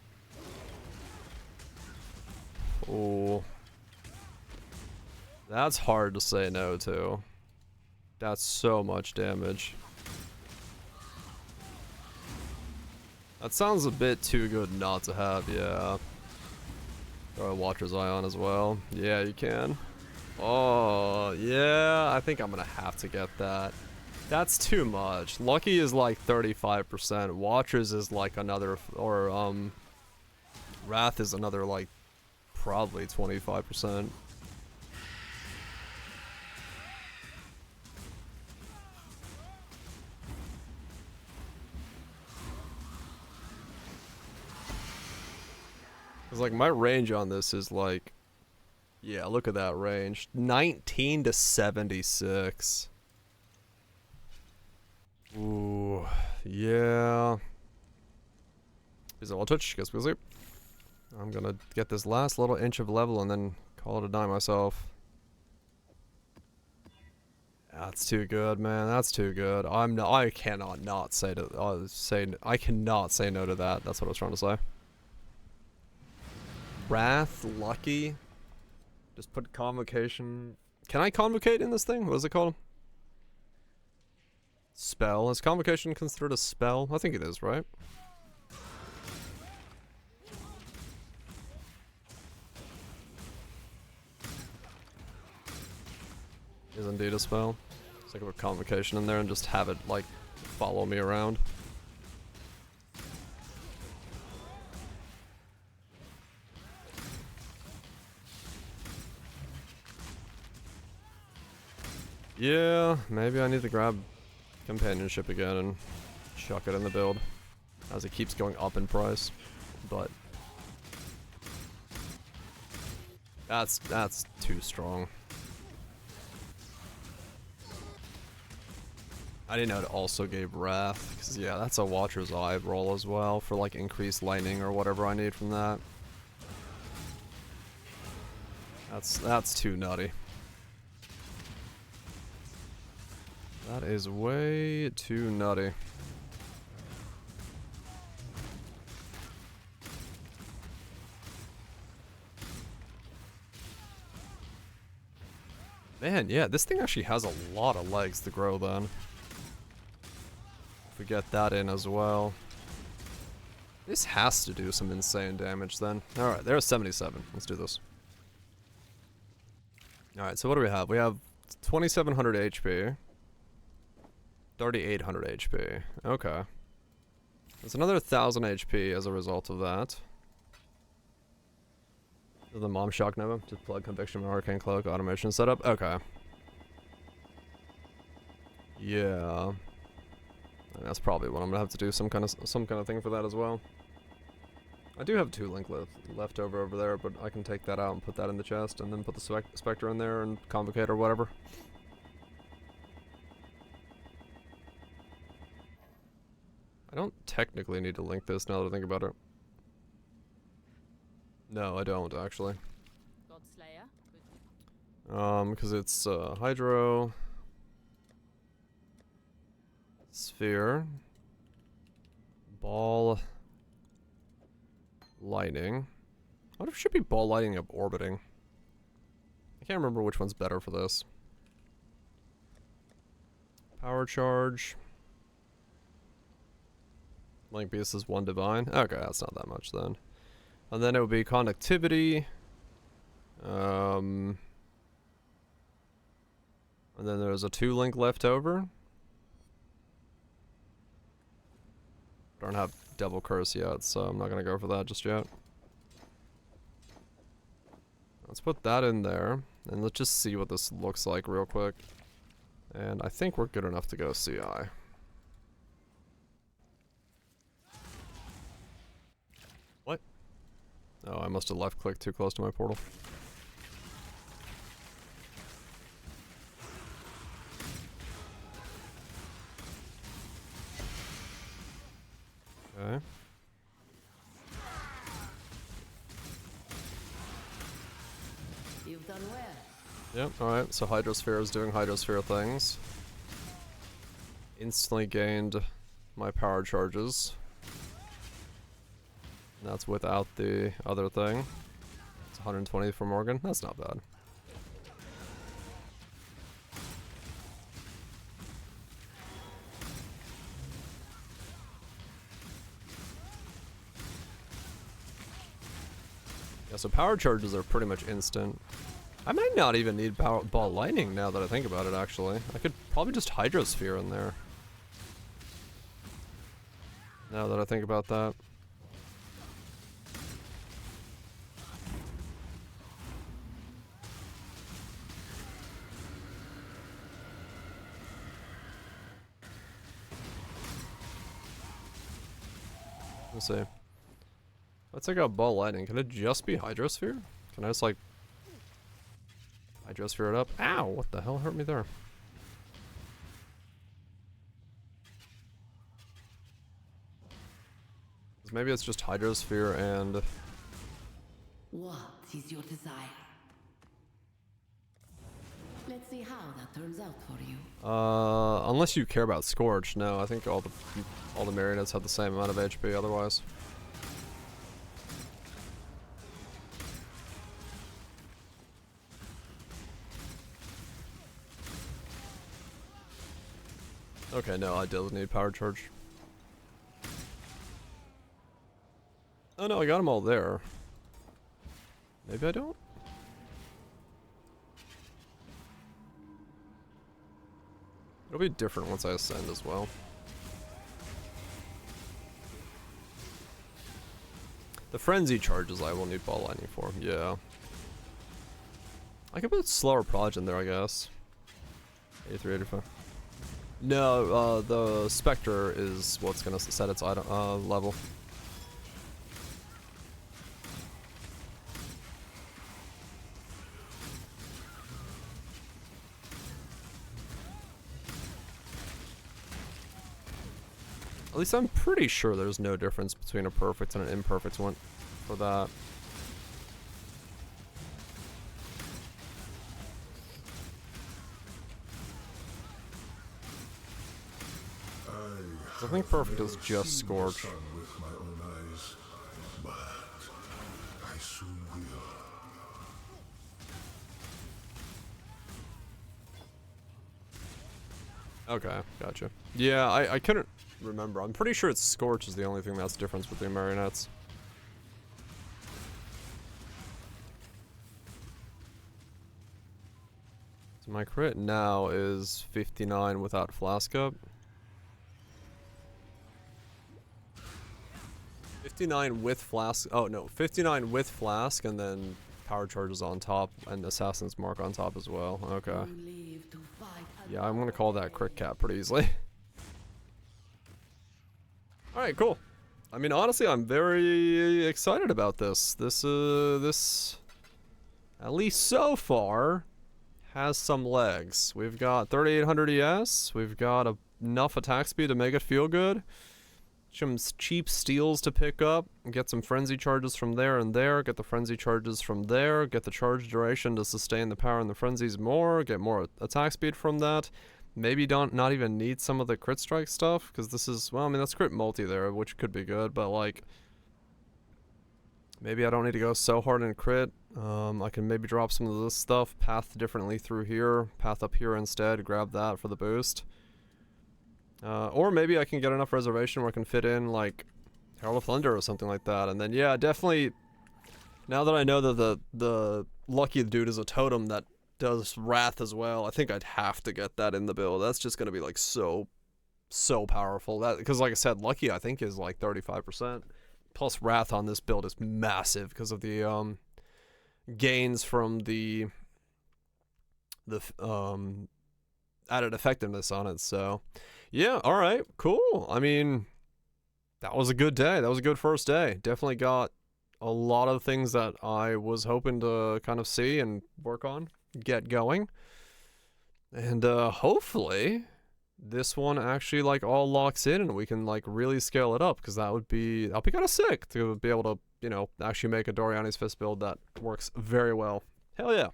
oh, that's hard to say no to. That's so much damage. That sounds a bit too good not to have, yeah. Throw a Watcher's Eye on as well. Yeah, you can. Oh, yeah, I think I'm gonna have to get that. That's too much. Lucky is like 35%. Watchers is like another, or Wrath is another like probably 25%. Cause like my range on this is like, yeah, look at that range. 19 to 76. Ooh, yeah. Is it all Twitch? Guess we'll see. I'm gonna get this last little inch of level and then call it a die myself. That's too good, man. That's too good. I cannot not say to I cannot say no to that. That's what I was trying to say. Wrath, lucky. Just put convocation. Can I convocate in this thing? What is it called? Spell. Is convocation considered a spell? I think it is, right? Is indeed a spell. So I can put convocation in there and just have it like follow me around. Yeah, maybe I need to grab companionship again and chuck it in the build as it keeps going up in price, but that's too strong. I didn't know it also gave Wrath, because yeah, that's a Watcher's Eye roll as well for like increased lightning or whatever I need from that. That's too nutty. That is way too nutty. Man, yeah, this thing actually has a lot of legs to grow then. If we get that in as well. This has to do some insane damage then. Alright, there's 77. Let's do this. Alright, so what do we have? We have 2700 HP. 3800 HP. Okay. There's another 1000 HP as a result of that. The Mom Shock Nova. Just plug Conviction, Arcane Cloak, Automation setup. Okay. Yeah. And that's probably what I'm gonna have to do. Some kind of thing for that as well. I do have 2 link left over there, but I can take that out and put that in the chest, and then put the Spectre in there and Convocate or whatever. I don't technically need to link this now that I think about it. No, I don't actually. Because it's Hydro, Sphere, Ball, Lightning. What if it should be Ball, Lightning, up Orbiting? I can't remember which one's better for this. Power Charge. Link Beast is 1 divine. Okay, that's not that much then. And then it would be conductivity. And then there's a 2 link left over. Don't have Devil Curse yet, so I'm not gonna go for that just yet. Let's put that in there, and let's just see what this looks like real quick. And I think we're good enough to go CI. What? Oh, I must have left-clicked too close to my portal. Okay.
You've done well.
Yep, alright, so Hydrosphere is doing Hydrosphere things. Instantly gained my power charges. And that's without the other thing. It's 120 for Morgan. That's not bad. Yeah, so power charges are pretty much instant. I might not even need power ball lightning now that I think about it, actually. I could probably just Hydrosphere in there. Now that I think about that. Let's see. Let's take out ball lightning. Can it just be Hydrosphere? Can I just like Hydrosphere it up? Ow! What the hell hurt me there? 'Cause maybe it's just Hydrosphere and...
What is your desire? Let's see how that turns out for you.
Unless you care about Scorch, no. I think all the marionettes have the same amount of HP otherwise. Okay, no, I do need power charge. Oh no, I got them all there. Maybe I don't? It'll be different once I ascend as well. The frenzy charges I will need ball lightning for, yeah. I could put slower proj in there, I guess. 83, 85. No, the Spectre is what's gonna set its item level. At least I'm pretty sure there's no difference between a perfect and an imperfect one for that. I think perfect is just Scorch.
With my own eyes, but I soon will.
Okay, gotcha. Yeah, I couldn't remember. I'm pretty sure it's Scorch is the only thing that's the difference between marionettes. So my crit now is 59 without flask up. 59 with flask. Oh no, 59 with flask and then power charges on top and assassin's mark on top as well. Okay. Yeah, I'm gonna call that crit cap pretty easily. Alright, cool. I mean, honestly, I'm very excited about this. This, at least so far, has some legs. We've got 3800 ES. We've got enough attack speed to make it feel good. Some cheap steals to pick up. Get some frenzy charges from there and there. Get the frenzy charges from there. Get the charge duration to sustain the power and the frenzies more. Get more attack speed from that. Maybe not even need some of the crit strike stuff, because this is, well, I mean, that's crit multi there, which could be good, but like, maybe I don't need to go so hard in crit. I can maybe drop some of this stuff, path differently through here, path up here instead, grab that for the boost. Or maybe I can get enough reservation where I can fit in, like, Herald of Thunder or something like that. And then, yeah, definitely, now that I know that the Lucky Dude is a totem that does Wrath as well, I think I'd have to get that in the build. That's just going to be, like, so powerful. That, because, like I said, Lucky, I think, is, like, 35%. Plus, Wrath on this build is massive because of the, gains from the added effectiveness on it. So yeah, all right, cool. I mean, that was a good day. That was a good first day. Definitely got a lot of things that I was hoping to kind of see and work on, get going. And hopefully this one actually like all locks in and we can like really scale it up, because that'll be kind of sick to be able to, you know, actually make a Doryani's Fist build that works very well. Hell yeah.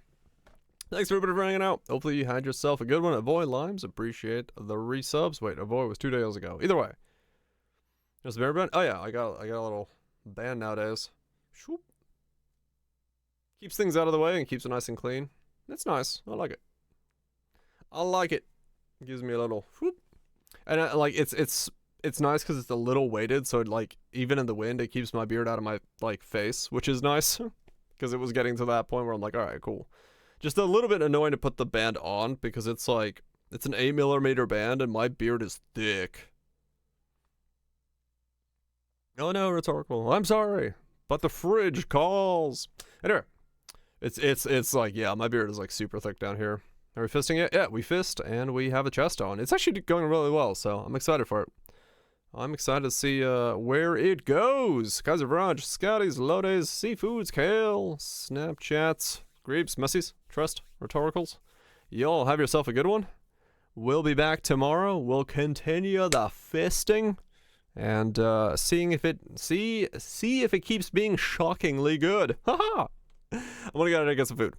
Thanks everybody for hanging out. Hopefully you had yourself a good one. Avoid Limes, appreciate the resubs. Wait, Avoid was 2 days ago. Either way. There's a bear band. Oh yeah, I got a little band nowadays. Shoop. Keeps things out of the way and keeps it nice and clean. It's nice. I like it. I like it. Gives me a little whoop. And like it's nice because it's a little weighted, so like even in the wind it keeps my beard out of my like face, which is nice. Because it was getting to that point where I'm like, all right, cool. Just a little bit annoying to put the band on because it's like, it's an 8mm band and my beard is thick. Oh no, rhetorical. I'm sorry, but the fridge calls. Anyway, it's like, yeah, my beard is like super thick down here. Are we fisting it? Yeah, we fist and we have a chest on. It's actually going really well, so I'm excited for it. I'm excited to see where it goes. Kaiser Virage, Scotties, Lodes, Seafoods, Kale, Snapchats, Greaves, Messies, Trust, Rhetoricals. Y'all have yourself a good one. We'll be back tomorrow. We'll continue the fisting and seeing if it see if it keeps being shockingly good. Haha. I'm gonna go get some food.